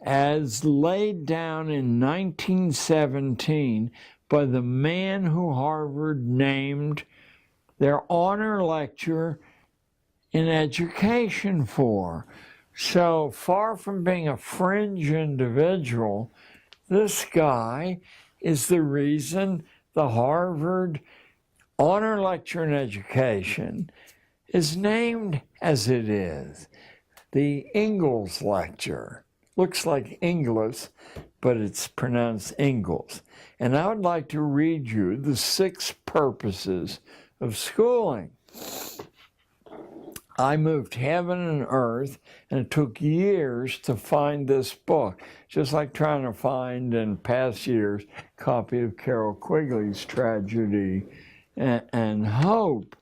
as laid down in 1917 by the man who Harvard named their honor lecturer in education for. So far from being a fringe individual, this guy is the reason the Harvard honor lecture in education is named as it is. The Ingalls lecture. Looks like Inglis, but it's pronounced Ingalls. And I would like to read you the 6 purposes of schooling. I moved heaven and earth, and it took years to find this book, just like trying to find, in past years, a copy of Carol Quigley's Tragedy and Hope.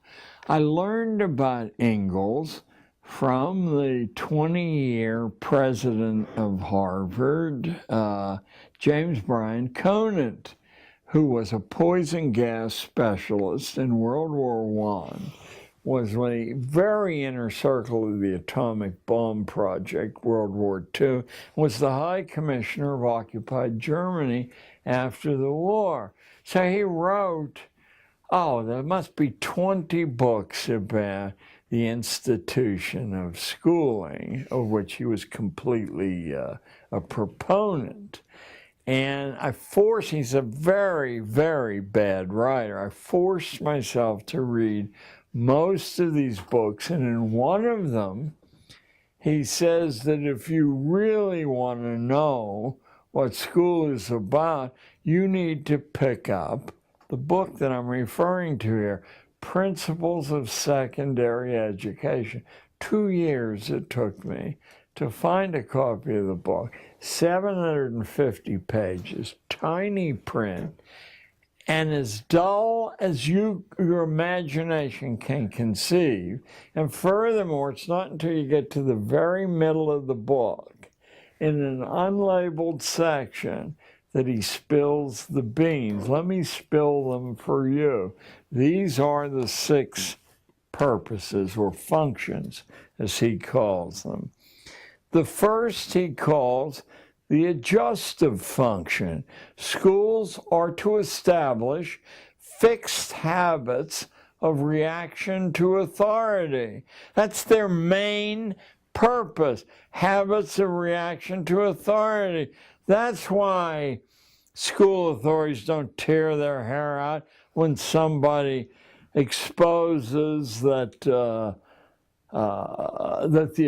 I learned about Ingalls from the 20-year president of Harvard, James Bryan Conant, who was a poison gas specialist in World War I, was a very inner circle of the atomic bomb project, World War II, was the High Commissioner of occupied Germany after the war. So he wrote, there must be 20 books about the institution of schooling, of which he was completely a proponent. And he's a very, very bad writer. I forced myself to read most of these books, and in one of them, he says that if you really want to know what school is about, you need to pick up the book that I'm referring to here, Principles of Secondary Education. 2 years it took me to find a copy of the book, 750 pages, tiny print, and as dull as your imagination can conceive. And furthermore, it's not until you get to the very middle of the book, in an unlabeled section, that he spills the beans. Let me spill them for you. These are the 6 purposes or functions, as he calls them. The first he calls the adjustive function. Schools are to establish fixed habits of reaction to authority. That's their main purpose, habits of reaction to authority. That's why school authorities don't tear their hair out when somebody exposes that the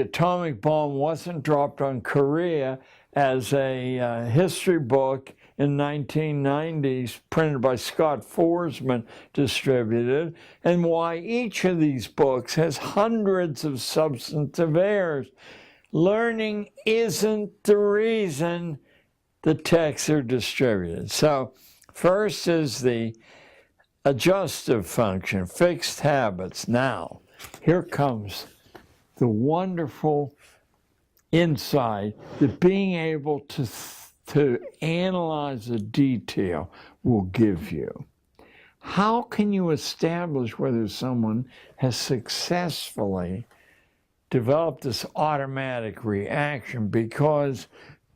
atomic bomb wasn't dropped on Korea, as a history book in 1990s printed by Scott Forsman distributed, and why each of these books has hundreds of substantive errors. Learning isn't the reason the texts are distributed. So first is the adjustive function, fixed habits. Now, here comes the wonderful insight that being able to analyze a detail will give you. How can you establish whether someone has successfully developed this automatic reaction? Because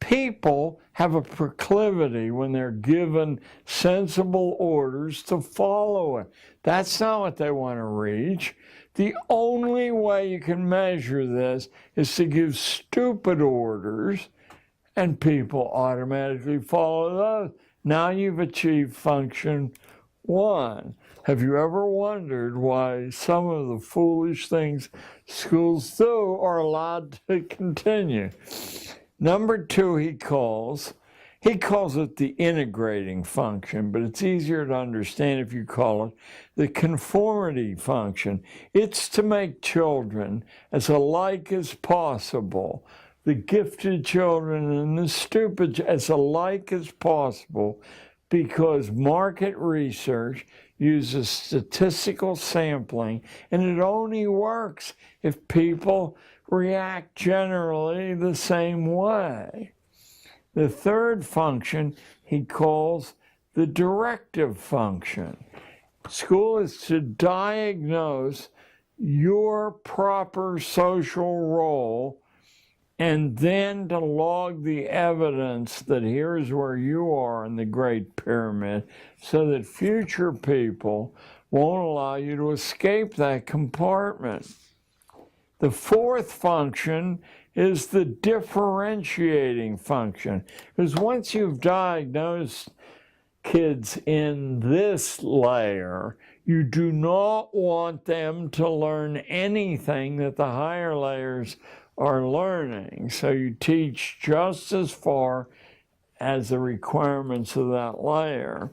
people have a proclivity when they're given sensible orders to follow it. That's not what they want to reach. The only way you can measure this is to give stupid orders, and people automatically follow those. Now you've achieved function 1. Have you ever wondered why some of the foolish things schools do are allowed to continue? Number 2, he calls it the integrating function, but it's easier to understand if you call it the conformity function. It's to make children as alike as possible, the gifted children and the stupid as alike as possible, because market research uses statistical sampling, and it only works if people react generally the same way. The third function he calls the directive function. School is to diagnose your proper social role and then to log the evidence that here's where you are in the Great Pyramid, so that future people won't allow you to escape that compartment. The fourth function is the differentiating function, because once you've diagnosed kids in this layer, you do not want them to learn anything that the higher layers are learning. So you teach just as far as the requirements of that layer.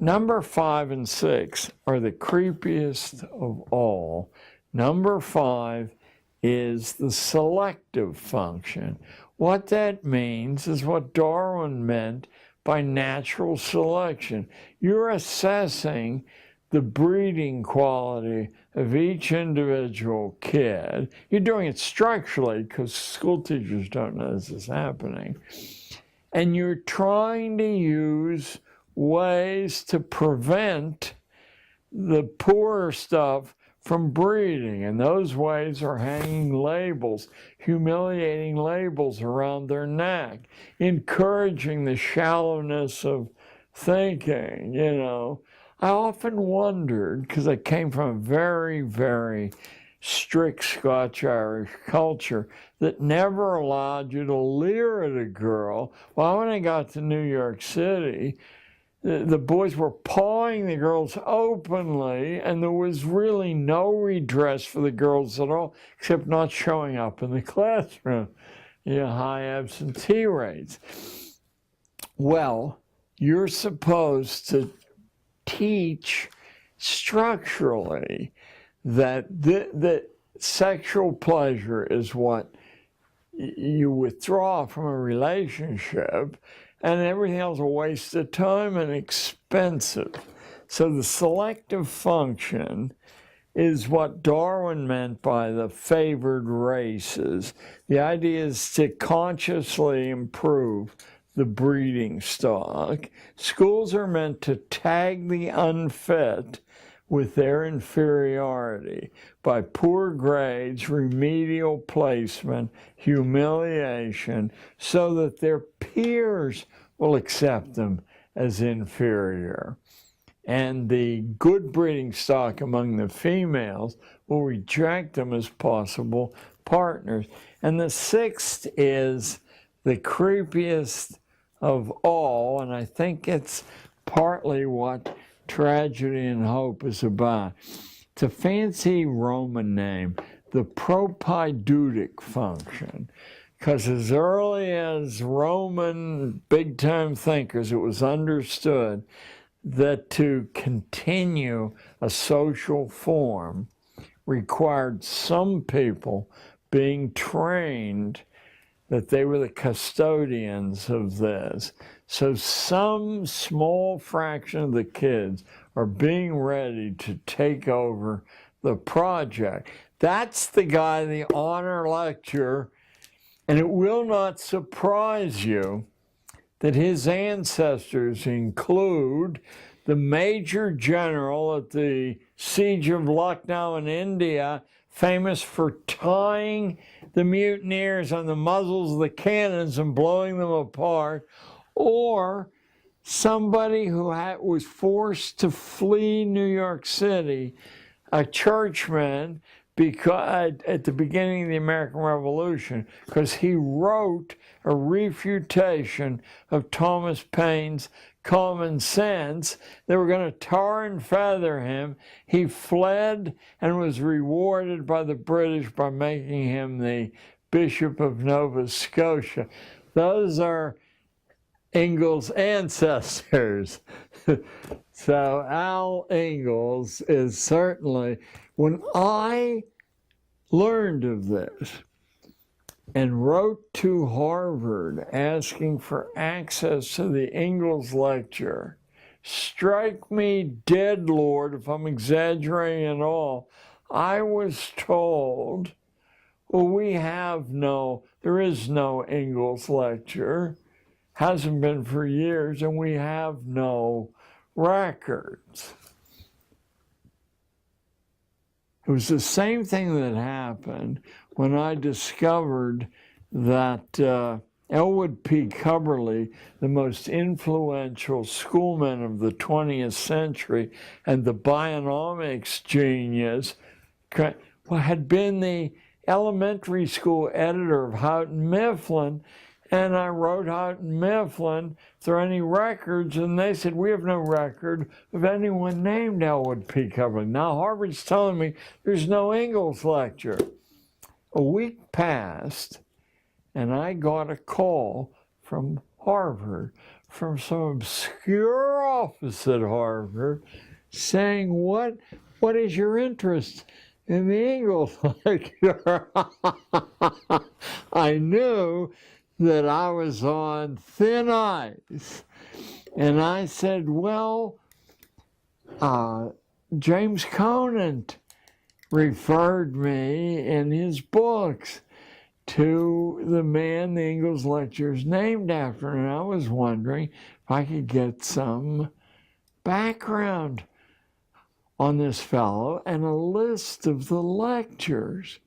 Number 5 and 6 are the creepiest of all. Number 5 is the selective function. What that means is what Darwin meant by natural selection. You're assessing the breeding quality of each individual kid. You're doing it structurally because school teachers don't know this is happening. And you're trying to use ways to prevent the poor stuff from breeding. And those ways are hanging labels, humiliating labels around their neck, encouraging the shallowness of thinking, I often wondered, because I came from a very, very strict Scotch-Irish culture that never allowed you to leer at a girl. Well, when I got to New York City, the boys were pawing the girls openly, and there was really no redress for the girls at all, except not showing up in the classroom. High absentee rates. Well, you're supposed to teach structurally that sexual pleasure is what you withdraw from a relationship, and everything else is a waste of time and expensive. So the selective function is what Darwin meant by the favored races. The idea is to consciously improve the breeding stock. Schools are meant to tag the unfit with their inferiority by poor grades, remedial placement, humiliation, so that their peers will accept them as inferior. And the good breeding stock among the females will reject them as possible partners. And the sixth is the creepiest of all, and I think it's partly what Tragedy and Hope is about. It's a fancy Roman name, the propaidutic function, because as early as Roman big-time thinkers, it was understood that to continue a social form required some people being trained that they were the custodians of this. So some small fraction of the kids are being ready to take over the project. That's the guy, the honor lecturer, and it will not surprise you that his ancestors include the major general at the siege of Lucknow in India, famous for tying the mutineers on the muzzles of the cannons and blowing them apart, or somebody who was forced to flee New York City, a churchman, because at the beginning of the American Revolution, because he wrote a refutation of Thomas Paine's Common Sense. They were going to tar and feather him. He fled and was rewarded by the British by making him the Bishop of Nova Scotia. Those are Ingalls' ancestors. So Al Ingalls is certainly, when I learned of this and wrote to Harvard asking for access to the Ingalls lecture, strike me dead, Lord, if I'm exaggerating at all, I was told, well, there is no Ingalls lecture, hasn't been for years, and we have no records. It was the same thing that happened when I discovered that Elwood P. Cubberley, the most influential schoolman of the 20th century and the bionomics genius, had been the elementary school editor of Houghton Mifflin. And I wrote Houghton Mifflin, if there are any records, and they said, we have no record of anyone named Elwood P. Cubberley. Now Harvard's telling me there's no Ingalls lecture. A week passed, and I got a call from Harvard, from some obscure office at Harvard, saying, what is your interest in the Ingalls lecture? I knew that I was on thin ice. And I said, well, James Conant referred me in his books to the man the Ingalls lecture is named after, and I was wondering if I could get some background on this fellow and a list of the lectures.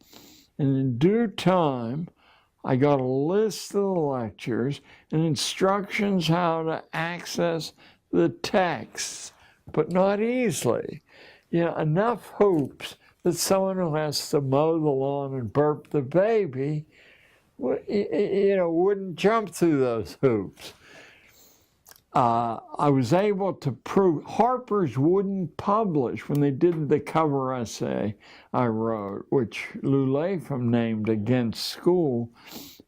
And in due time, I got a list of the lectures and instructions how to access the texts, but not easily. Enough hoops that someone who has to mow the lawn and burp the baby, wouldn't jump through those hoops. I was able to prove Harper's wouldn't publish when they did the cover essay I wrote, which Lou Latham named Against School,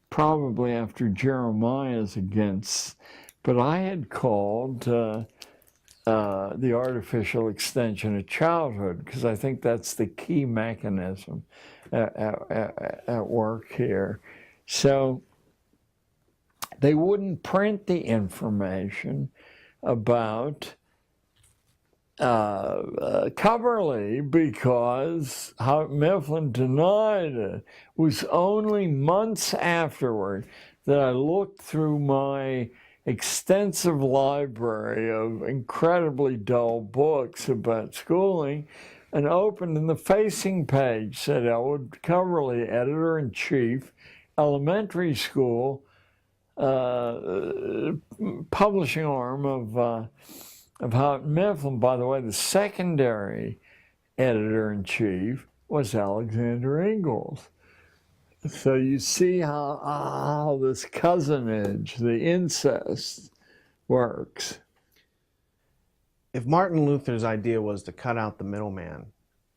probably after Jeremiah's Against. But I had called the artificial extension of childhood, because I think that's the key mechanism at work here. So they wouldn't print the information about Cubberley because Houghton Mifflin denied it. It was only months afterward that I looked through my extensive library of incredibly dull books about schooling and opened, and the facing page said Elwood Cubberley, editor-in-chief, elementary school, publishing arm of Houghton Mifflin. By the way, the secondary editor-in-chief was Alexander Ingalls. So you see how this cousinage, the incest, works. If Martin Luther's idea was to cut out the middleman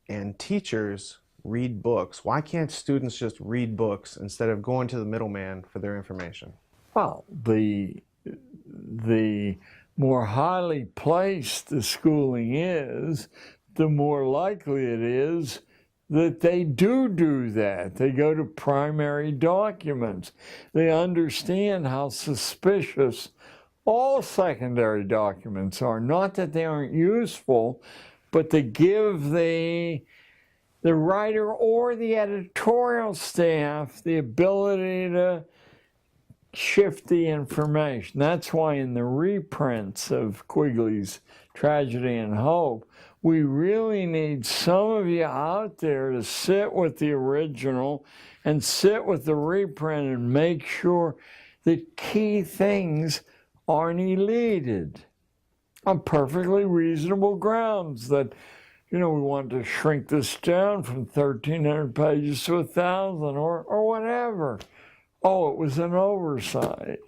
and teachers read books, why can't students just read books instead of going to the middleman for their information? Well, the more highly placed the schooling is, the more likely it is that they do that. They go to primary documents. They understand how suspicious all secondary documents are. Not that they aren't useful, but they give the writer or the editorial staff the ability to shift the information. That's why in the reprints of Quigley's Tragedy and Hope, we really need some of you out there to sit with the original and sit with the reprint and make sure that key things aren't deleted on perfectly reasonable grounds that, we want to shrink this down from 1,300 pages to 1,000 or whatever. Oh, it was an oversight.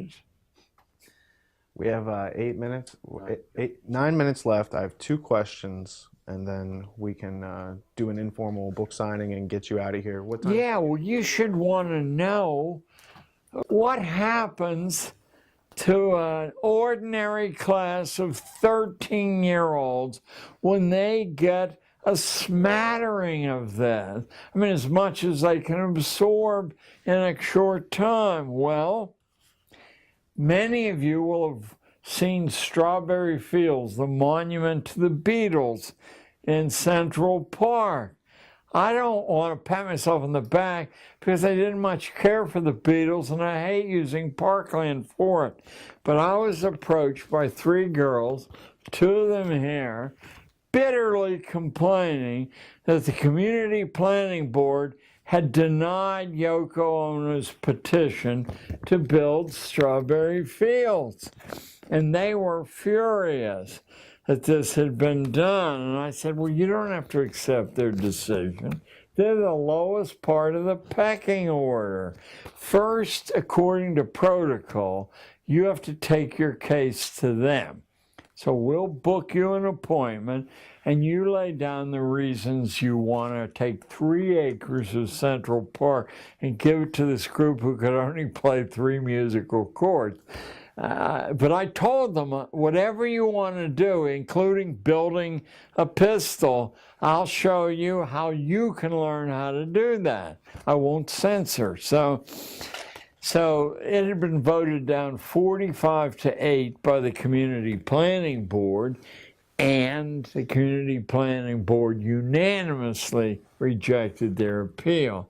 We have 9 minutes left. I have 2 questions, and then we can do an informal book signing and get you out of here. What time? Yeah, well, you should want to know what happens to an ordinary class of 13-year-olds when they get a smattering of that. I mean, as much as they can absorb in a short time. Well, many of you will have seen Strawberry Fields, the monument to the Beatles in Central Park. I don't want to pat myself on the back because I didn't much care for the Beatles and I hate using parkland for it. But I was approached by 3 girls, 2 of them here, bitterly complaining that the Community Planning Board had denied Yoko Ono's petition to build Strawberry Fields. And they were furious that this had been done. And I said, well, you don't have to accept their decision. They're the lowest part of the pecking order. First, according to protocol, you have to take your case to them. So we'll book you an appointment and you lay down the reasons you want to take 3 acres of Central Park and give it to this group who could only play 3 musical chords. But I told them, whatever you want to do, including building a pistol, I'll show you how you can learn how to do that. I won't censor. So it had been voted down 45-8 by the Community Planning Board, and the Community Planning Board unanimously rejected their appeal.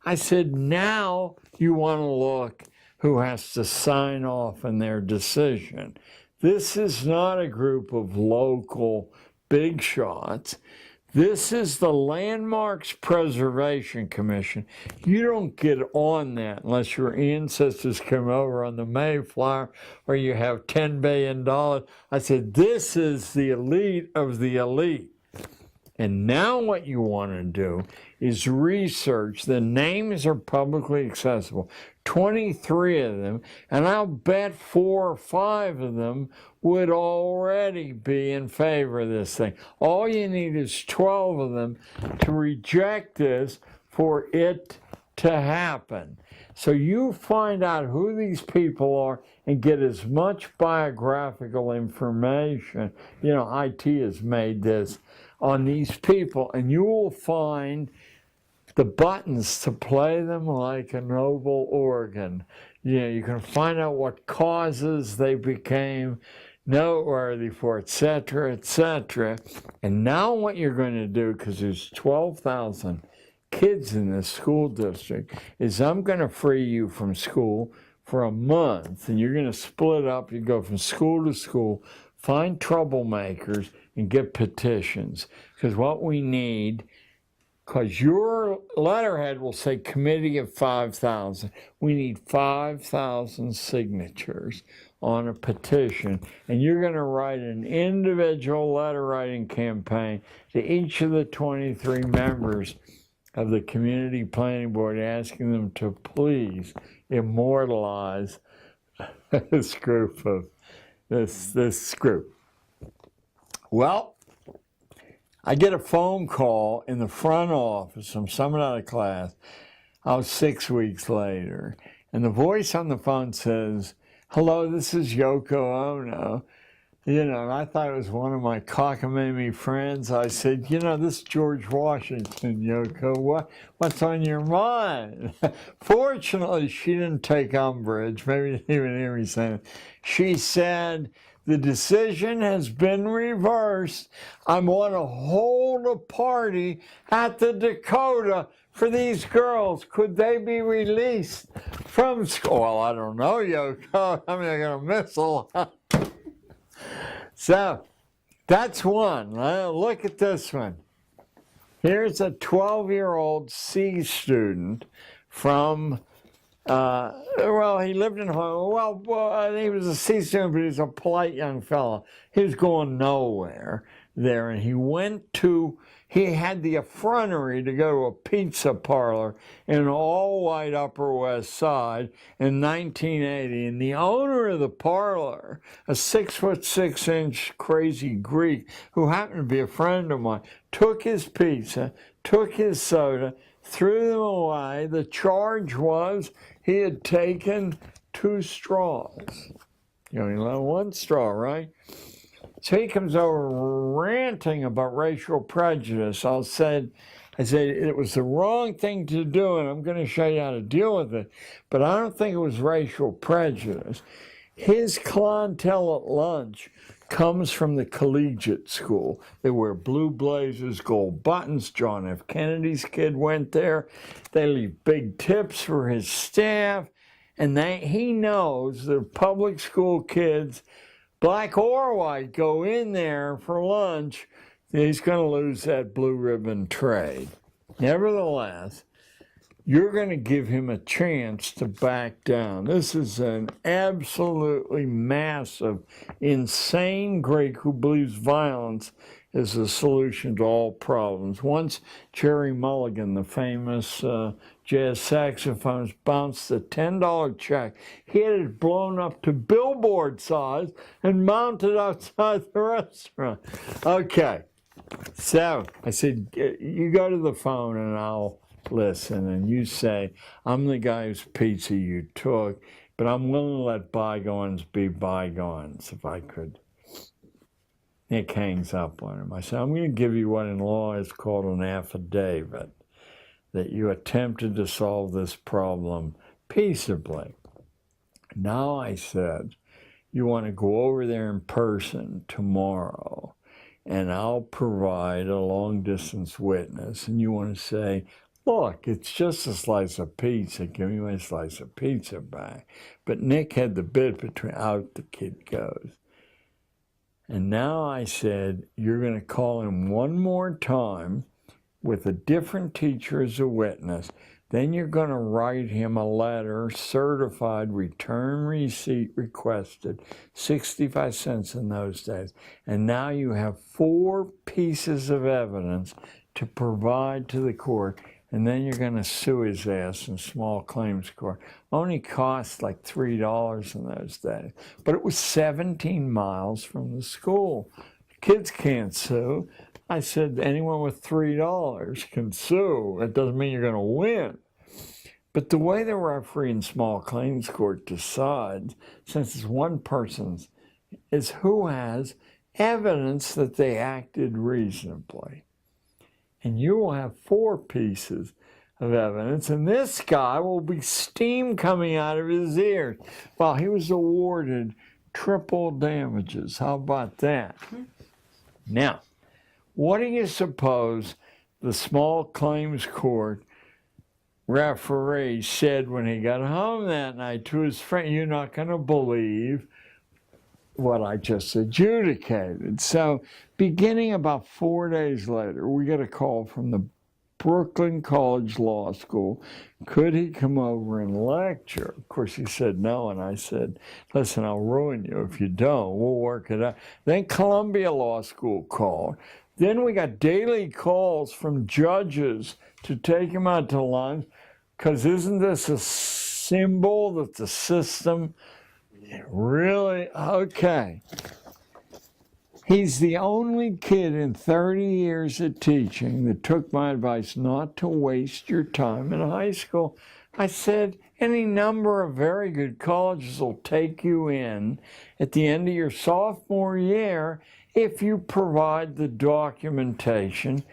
I said, now you want to look who has to sign off on their decision. This is not a group of local big shots. This is the Landmarks Preservation Commission. You don't get on that unless your ancestors come over on the Mayflower or you have $10 billion. I said, this is the elite of the elite. And now what you want to do is research. The names are publicly accessible. 23 of them, and I'll bet 4 or 5 of them would already be in favor of this thing. All you need is 12 of them to reject this for it to happen. So you find out who these people are and get as much biographical information. IT has made this on these people, and you will find the buttons to play them like a noble organ. You can find out what causes they became noteworthy for, etc., etc. And now what you're going to do, because there's 12,000 kids in this school district, is I'm going to free you from school for a month, and you're going to split up. You go from school to school, find troublemakers, and get petitions. Because what we need, because your letterhead will say committee of 5,000. We need 5,000 signatures on a petition, and you're going to write an individual letter writing campaign to each of the 23 members of the Community Planning Board, asking them to please immortalize this group. Well, I get a phone call in the front office from someone out of class. I was 6 weeks later, and the voice on the phone says, "Hello, this is Yoko Ono." And I thought it was one of my cockamamie friends. I said, this is George Washington, Yoko. What's on your mind? Fortunately, she didn't take umbrage. Maybe didn't even hear me say it. She said, the decision has been reversed. I want to hold a party at the Dakota for these girls. Could they be released from school? Well, I don't know, Yoko. I'm going to miss a lot. So That's one. Look at this one. Here's a 12-year-old C student from, well, he lived in Hong Kong. Well, he was a C student, but he was a polite young fellow. He was going nowhere there, and he had the effrontery to go to a pizza parlor in an all-white Upper West Side in 1980, and the owner of the parlor, a 6'6" crazy Greek who happened to be a friend of mine, took his pizza, took his soda, threw them away. The charge was he had taken 2 straws. You only let 1 straw, right? So he comes over ranting about racial prejudice. I said it was the wrong thing to do, and I'm going to show you how to deal with it. But I don't think it was racial prejudice. His clientele at lunch comes from the collegiate school. They wear blue blazers, gold buttons. John F. Kennedy's kid went there. They leave big tips for his staff. And he knows the public school kids, black or white, go in there for lunch, he's going to lose that blue ribbon trade. Nevertheless, you're going to give him a chance to back down. This is an absolutely massive, insane Greek who believes violence is the solution to all problems. Once Jerry Mulligan, the famous jazz saxophonist, bounced a $10 check. He had it blown up to billboard size and mounted outside the restaurant. Okay, so I said, you go to the phone and I'll listen, and you say, I'm the guy whose pizza you took, but I'm willing to let bygones be bygones, if I could. Nick hangs up on him. I said, I'm going to give you what in law is called an affidavit, that you attempted to solve this problem peaceably. Now, I said, you want to go over there in person tomorrow, and I'll provide a long-distance witness, and you want to say, look, it's just a slice of pizza. Give me my slice of pizza back. But Nick had the bit between, out the kid goes. And now I said, you're going to call him one more time with a different teacher as a witness. Then you're going to write him a letter, certified, return receipt requested, 65 cents in those days. And now you have 4 pieces of evidence to provide to the court. And then you're going to sue his ass in small claims court. Only cost like $3 in those days. But it was 17 miles from the school. Kids can't sue. I said anyone with $3 can sue. It doesn't mean you're going to win. But the way the referee in small claims court decides, since it's one person's, is who has evidence that they acted reasonably. And you will have 4 pieces of evidence, and this guy will be steam coming out of his ears. Well, he was awarded triple damages. How about that? Now, what do you suppose the small claims court referee said when he got home that night to his friend? You're not going to believe what I just adjudicated. So beginning about 4 days later, we get a call from the Brooklyn College Law School. Could he come over and lecture? Of course, he said no, and I said, listen, I'll ruin you if you don't. We'll work it out. Then Columbia Law School called. Then we got daily calls from judges to take him out to lunch, because isn't this a symbol that the system really? Okay. He's the only kid in 30 years of teaching that took my advice not to waste your time in high school. I said, any number of very good colleges will take you in at the end of your sophomore year if you provide the documentation.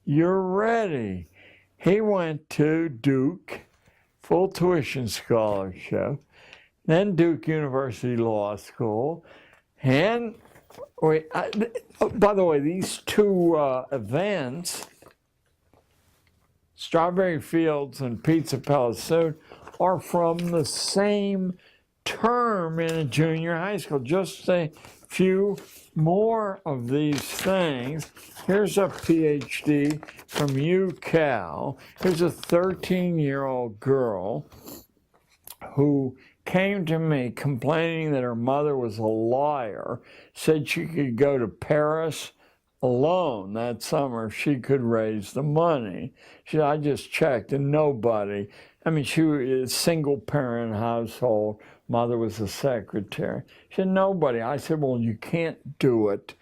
You're ready. He went to Duke, full tuition scholarship, then Duke University Law School, and by the way, these 2 events, Strawberry Fields and Pizza Palace, are from the same term in a junior high school, just a few more of these things. Here's a PhD from UCal. Here's a 13-year-old girl who came to me complaining that her mother was a liar, said she could go to Paris alone that summer if she could raise the money. She said, I just checked and nobody. I mean, she was a single-parent household. Mother was a secretary. She said, nobody. I said, well, you can't do it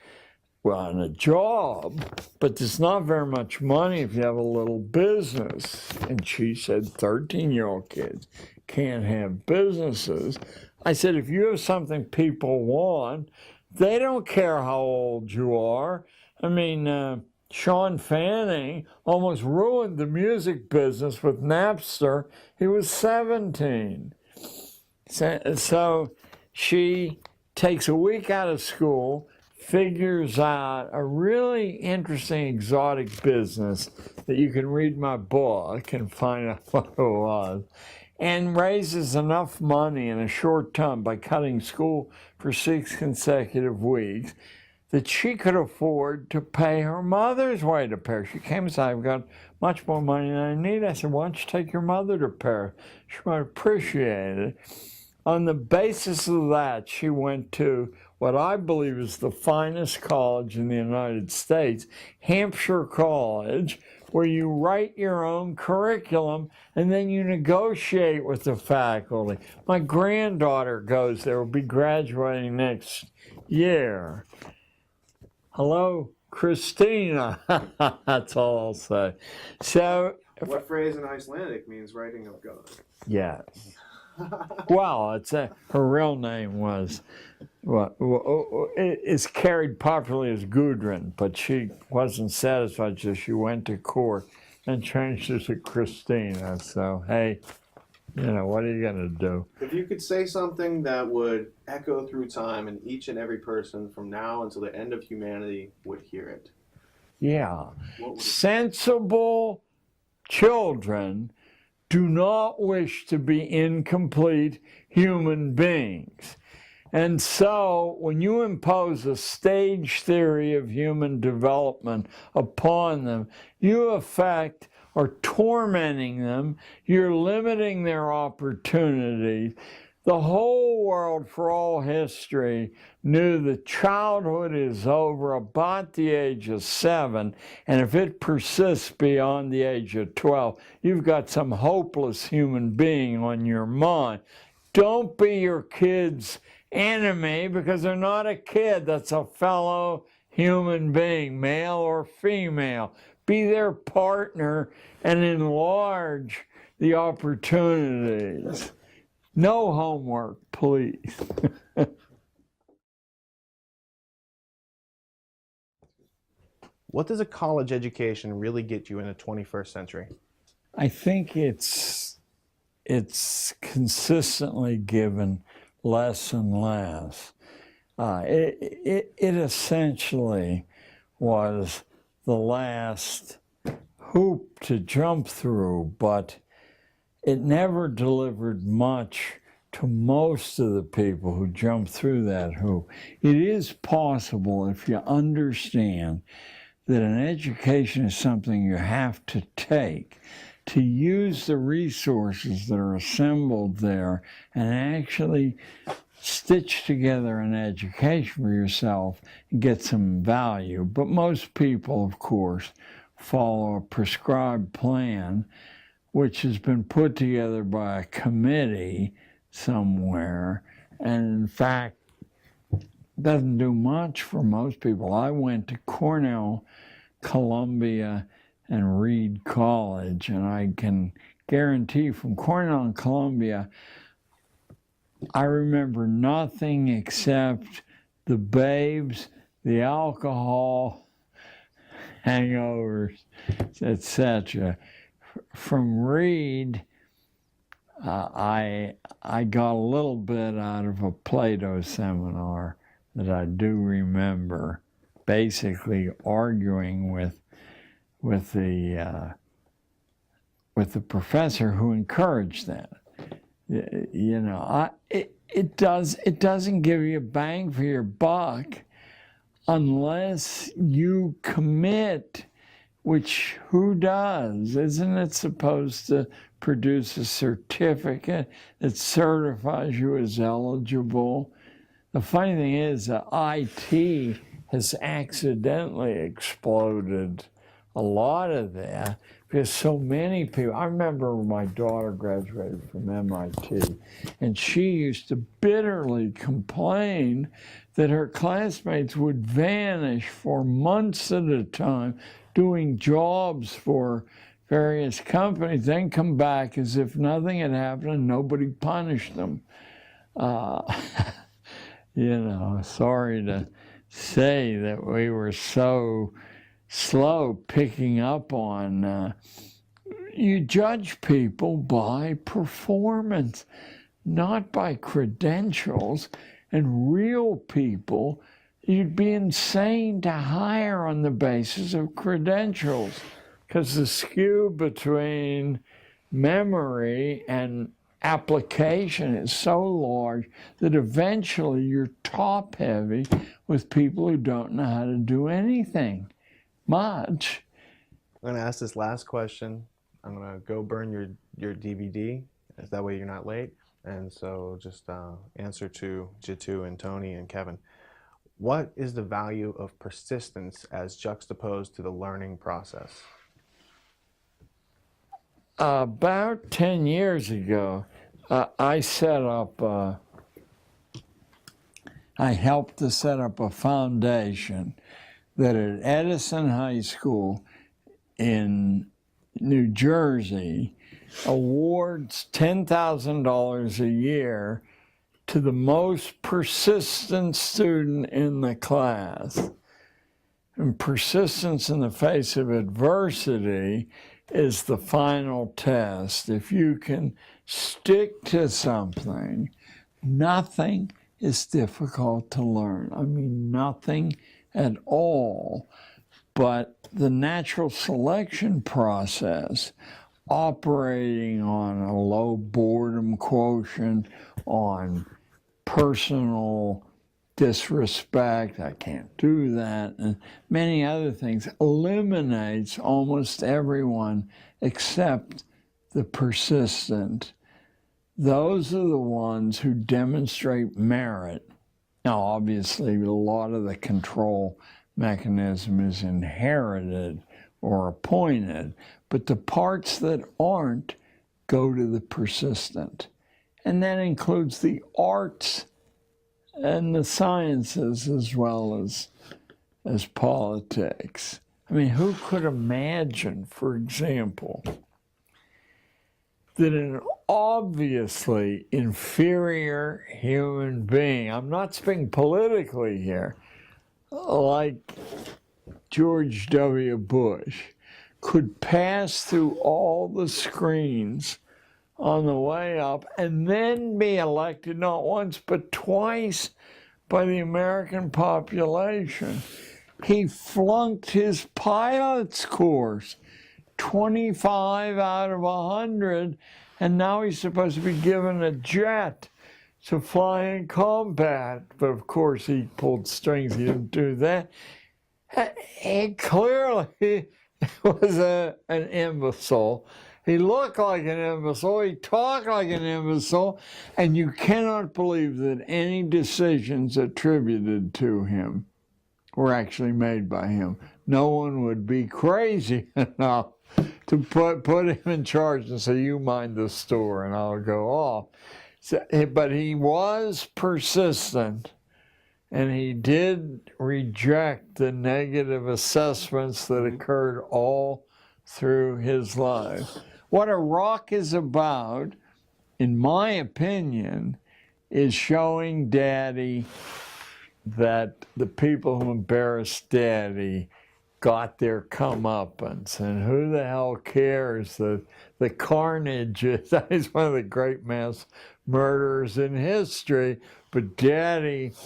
on a job, but there's not very much money if you have a little business. And she said, 13-year-old kids can't have businesses. I said, if you have something people want, they don't care how old you are. I mean, Sean Fanning almost ruined the music business with Napster. He was 17. So she takes a week out of school, figures out a really interesting exotic business that you can read my book and find out what it was, and raises enough money in a short time by cutting school for 6 consecutive weeks that she could afford to pay her mother's way to Paris. She came and said, I've got much more money than I need. I said, why don't you take your mother to Paris? She might appreciate it. On the basis of that, she went to what I believe is the finest college in the United States, Hampshire College, where you write your own curriculum and then you negotiate with the faculty. My granddaughter goes there, will be graduating next year. Hello, Christina. That's all I'll say. So, What phrase in Icelandic means writing of God? yes. Well, her real name was, it's carried popularly as Gudrun, but she wasn't satisfied, so she went to court and changed it to Christina. So, hey, what are you going to do? If you could say something that would echo through time and each and every person from now until the end of humanity would hear it. Yeah. Sensible children do not wish to be incomplete human beings. And so when you impose a stage theory of human development upon them, you affect or tormenting them, you're limiting their opportunities. The whole world for all history knew that childhood is over about the age of 7, and if it persists beyond the age of 12, you've got some hopeless human being on your mind. Don't be your kid's enemy because they're not a kid, that's a fellow human being, male or female. Be their partner and enlarge the opportunities. No homework, please. What does a college education really get you in the 21st century? I think it's consistently given less and less. It essentially was the last hoop to jump through, but it never delivered much to most of the people who jumped through that hoop. It is possible, if you understand that an education is something you have to take, to use the resources that are assembled there and actually stitch together an education for yourself and get some value. But most people, of course, follow a prescribed plan which has been put together by a committee somewhere, and in fact doesn't do much for most people. I went to Cornell, Columbia, and Reed College, and I can guarantee from Cornell and Columbia, I remember nothing except the babes, the alcohol, hangovers, etc. From Reed, I got a little bit out of a Plato seminar that I do remember, basically arguing with the professor who encouraged that. it doesn't give you a bang for your buck unless you commit, which who does? Isn't it supposed to produce a certificate that certifies you as eligible? The funny thing is that IT has accidentally exploded a lot of that because so many people, I remember when my daughter graduated from MIT, and she used to bitterly complain that her classmates would vanish for months at a time doing jobs for various companies, then come back as if nothing had happened and nobody punished them. You know, sorry to say that we were so slow picking up on, you judge people by performance, not by credentials. And real people, you'd be insane to hire on the basis of credentials, because the skew between memory and application is so large that eventually you're top heavy with people who don't know how to do anything much. I'm going to ask this last question. I'm going to go burn your DVD. That way you're not late. And so just answer to Jitu and Tony and Kevin. What is the value of persistence as juxtaposed to the learning process? About 10 years ago, I helped to set up a foundation that at Edison High School in New Jersey awards $10,000 a year to the most persistent student in the class. And persistence in the face of adversity is the final test. If you can stick to something, nothing is difficult to learn. I mean, nothing at all. But the natural selection process, operating on a low boredom quotient, on personal disrespect, I can't do that, and many other things, eliminates almost everyone except the persistent. Those are the ones who demonstrate merit. Now, obviously, a lot of the control mechanism is inherited or appointed, but the parts that aren't go to the persistent. And that includes the arts and the sciences as well as politics. I mean, who could imagine, for example, that an obviously inferior human being, I'm not speaking politically here, like George W. Bush, could pass through all the screens on the way up and then be elected not once but twice by the American population. He flunked his pilot's course 25 out of 100, and now he's supposed to be given a jet to fly in combat. But of course he pulled strings, he didn't do that. He clearly was an imbecile. He looked like an imbecile, he talked like an imbecile, and you cannot believe that any decisions attributed to him were actually made by him. No one would be crazy enough to put him in charge and say, you mind the store and I'll go off. So, but he was persistent, and he did reject the negative assessments that occurred all through his life. What Iraq is about, in my opinion, is showing Daddy that the people who embarrassed Daddy got their comeuppance, and who the hell cares that the carnage is, he's one of the great mass murderers in history, but Daddy's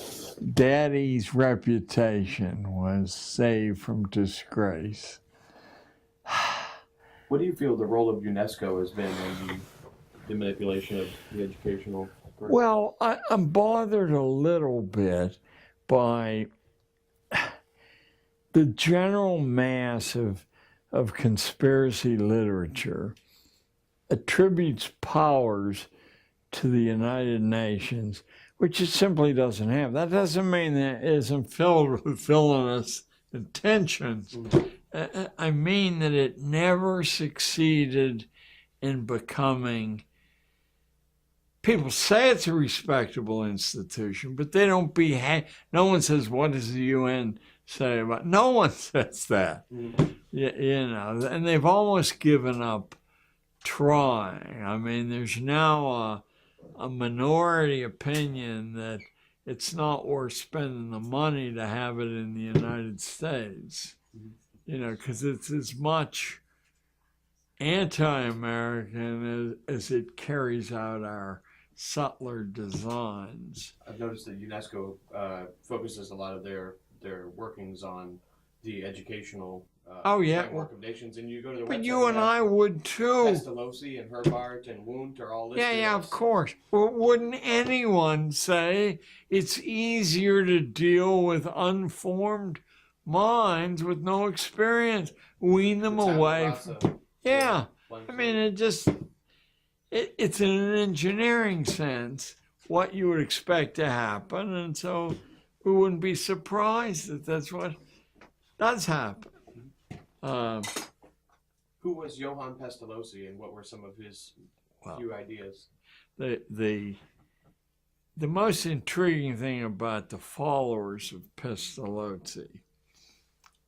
reputation was saved from disgrace. What do you feel the role of UNESCO has been the manipulation of the educational. Well, I'm bothered a little bit by the general mass of conspiracy literature attributes powers to the United Nations, which it simply doesn't have. That doesn't mean that it isn't filled with villainous intentions. I mean that it never succeeded in becoming. People say it's a respectable institution, but they don't behave. No one says, what does the UN say about? No one says that. You know, and they've almost given up trying. I mean, there's now a minority opinion that it's not worth spending the money to have it in the United States. You know, because it's as much anti-American as it carries out our subtler designs. I've noticed that UNESCO focuses a lot of their workings on the educational framework of nations, and you go to the website. But you and I would too. Pestalozzi and Herbart and Wundt are all listed. Yeah, of course. Well, wouldn't anyone say it's easier to deal with unformed minds with no experience, wean them away from... Yeah, I mean, it's in an engineering sense what you would expect to happen, and so we wouldn't be surprised that that's what does happen. Who was Johann Pestalozzi, and what were some of his few ideas? The most intriguing thing about the followers of Pestalozzi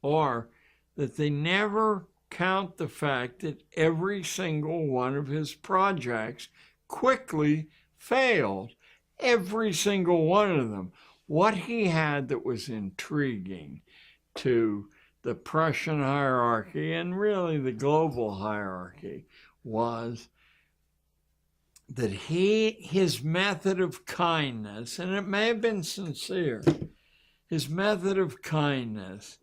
are that they never count the fact that every single one of his projects quickly failed. Every single one of them. What he had that was intriguing to the Prussian hierarchy and really the global hierarchy was that his method of kindness, and it may have been sincere, his method of kindness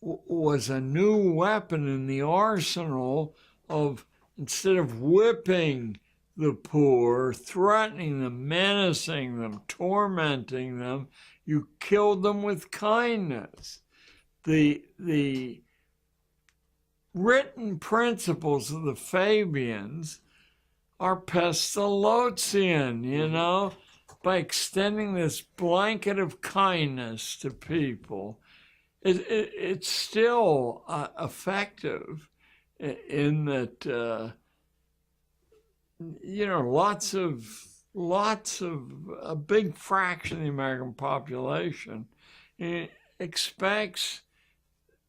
was a new weapon in the arsenal of, instead of whipping the poor, threatening them, menacing them, tormenting them, you killed them with kindness. The written principles of the Fabians are Pestalozzian, you know, by extending this blanket of kindness to people. It's still effective in that, you know, lots of a big fraction of the American population expects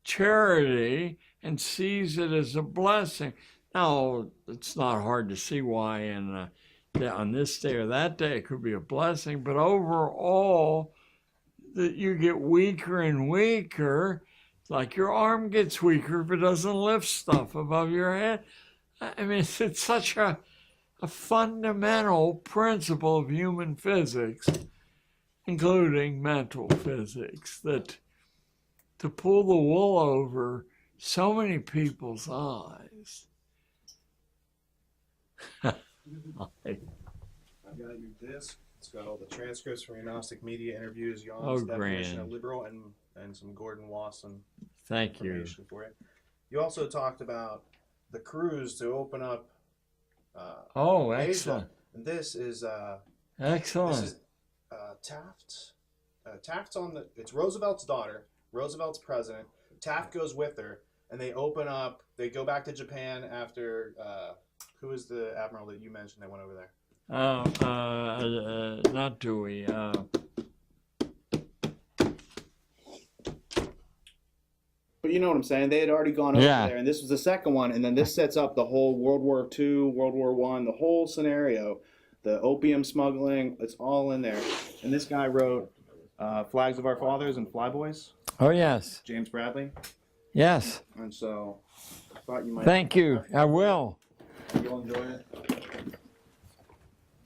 charity and sees it as a blessing. Now, it's not hard to see why on this day or that day it could be a blessing, but overall, that you get weaker and weaker, like your arm gets weaker if it doesn't lift stuff above your head. I mean, it's such a fundamental principle of human physics, including mental physics, that to pull the wool over so many people's eyes. I've got your disc. It's got all the transcripts from your Gnostic media interviews, Jan's definition of liberal, and some Gordon Wasson information for it. You also talked about the cruise to open up excellent. Asia. And this is excellent. This is Taft. Taft's on it's Roosevelt's daughter. Roosevelt's president. Taft goes with her, and they open up. They go back to Japan after. Who is the admiral that you mentioned that went over there? Not Dewey. But you know what I'm saying? They had already gone over there, and this was the second one, and then this sets up the whole World War II, World War I, the whole scenario, the opium smuggling, it's all in there. And this guy wrote Flags of Our Fathers and Flyboys. Oh, yes. James Bradley. Yes. And so I thought you might. Thank you. I will. You'll enjoy it.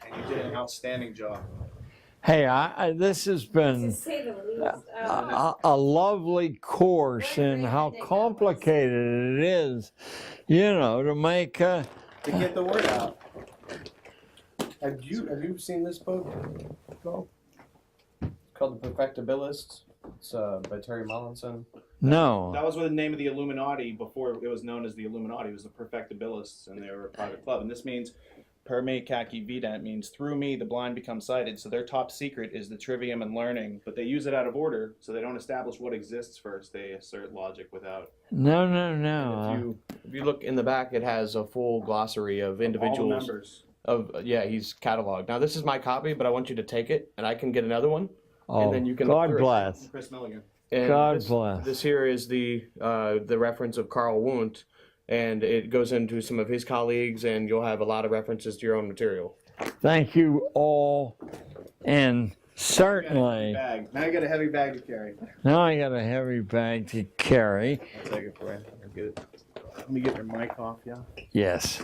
And you did an outstanding job. Hey, this has been To say the least. a lovely course in how complicated it is, you know, to make. To get the word out. Have you seen this book? It's called The Perfectibilists. It's by Terry Mollinson. No. That was the name of the Illuminati before it was known as the Illuminati. It was the Perfectibilists, and they were a private club. And this means per me kaki vidant means through me the blind become sighted. So their top secret is the trivium and learning, but they use it out of order, so they don't establish what exists first. They assert logic without. No. If you look in the back, it has a full glossary of individuals. All the members. He's cataloged. Now this is my copy, but I want you to take it, and I can get another one, and then you can. God bless. Chris Milligan. And God bless. This here is the reference of Carl Wundt, and it goes into some of his colleagues, and you'll have a lot of references to your own material. Thank you all, and certainly. Now I got a heavy bag to carry. Now I got a heavy bag to carry. I'll take it for you. I'll get it. Let me get your mic off, yeah. Yes.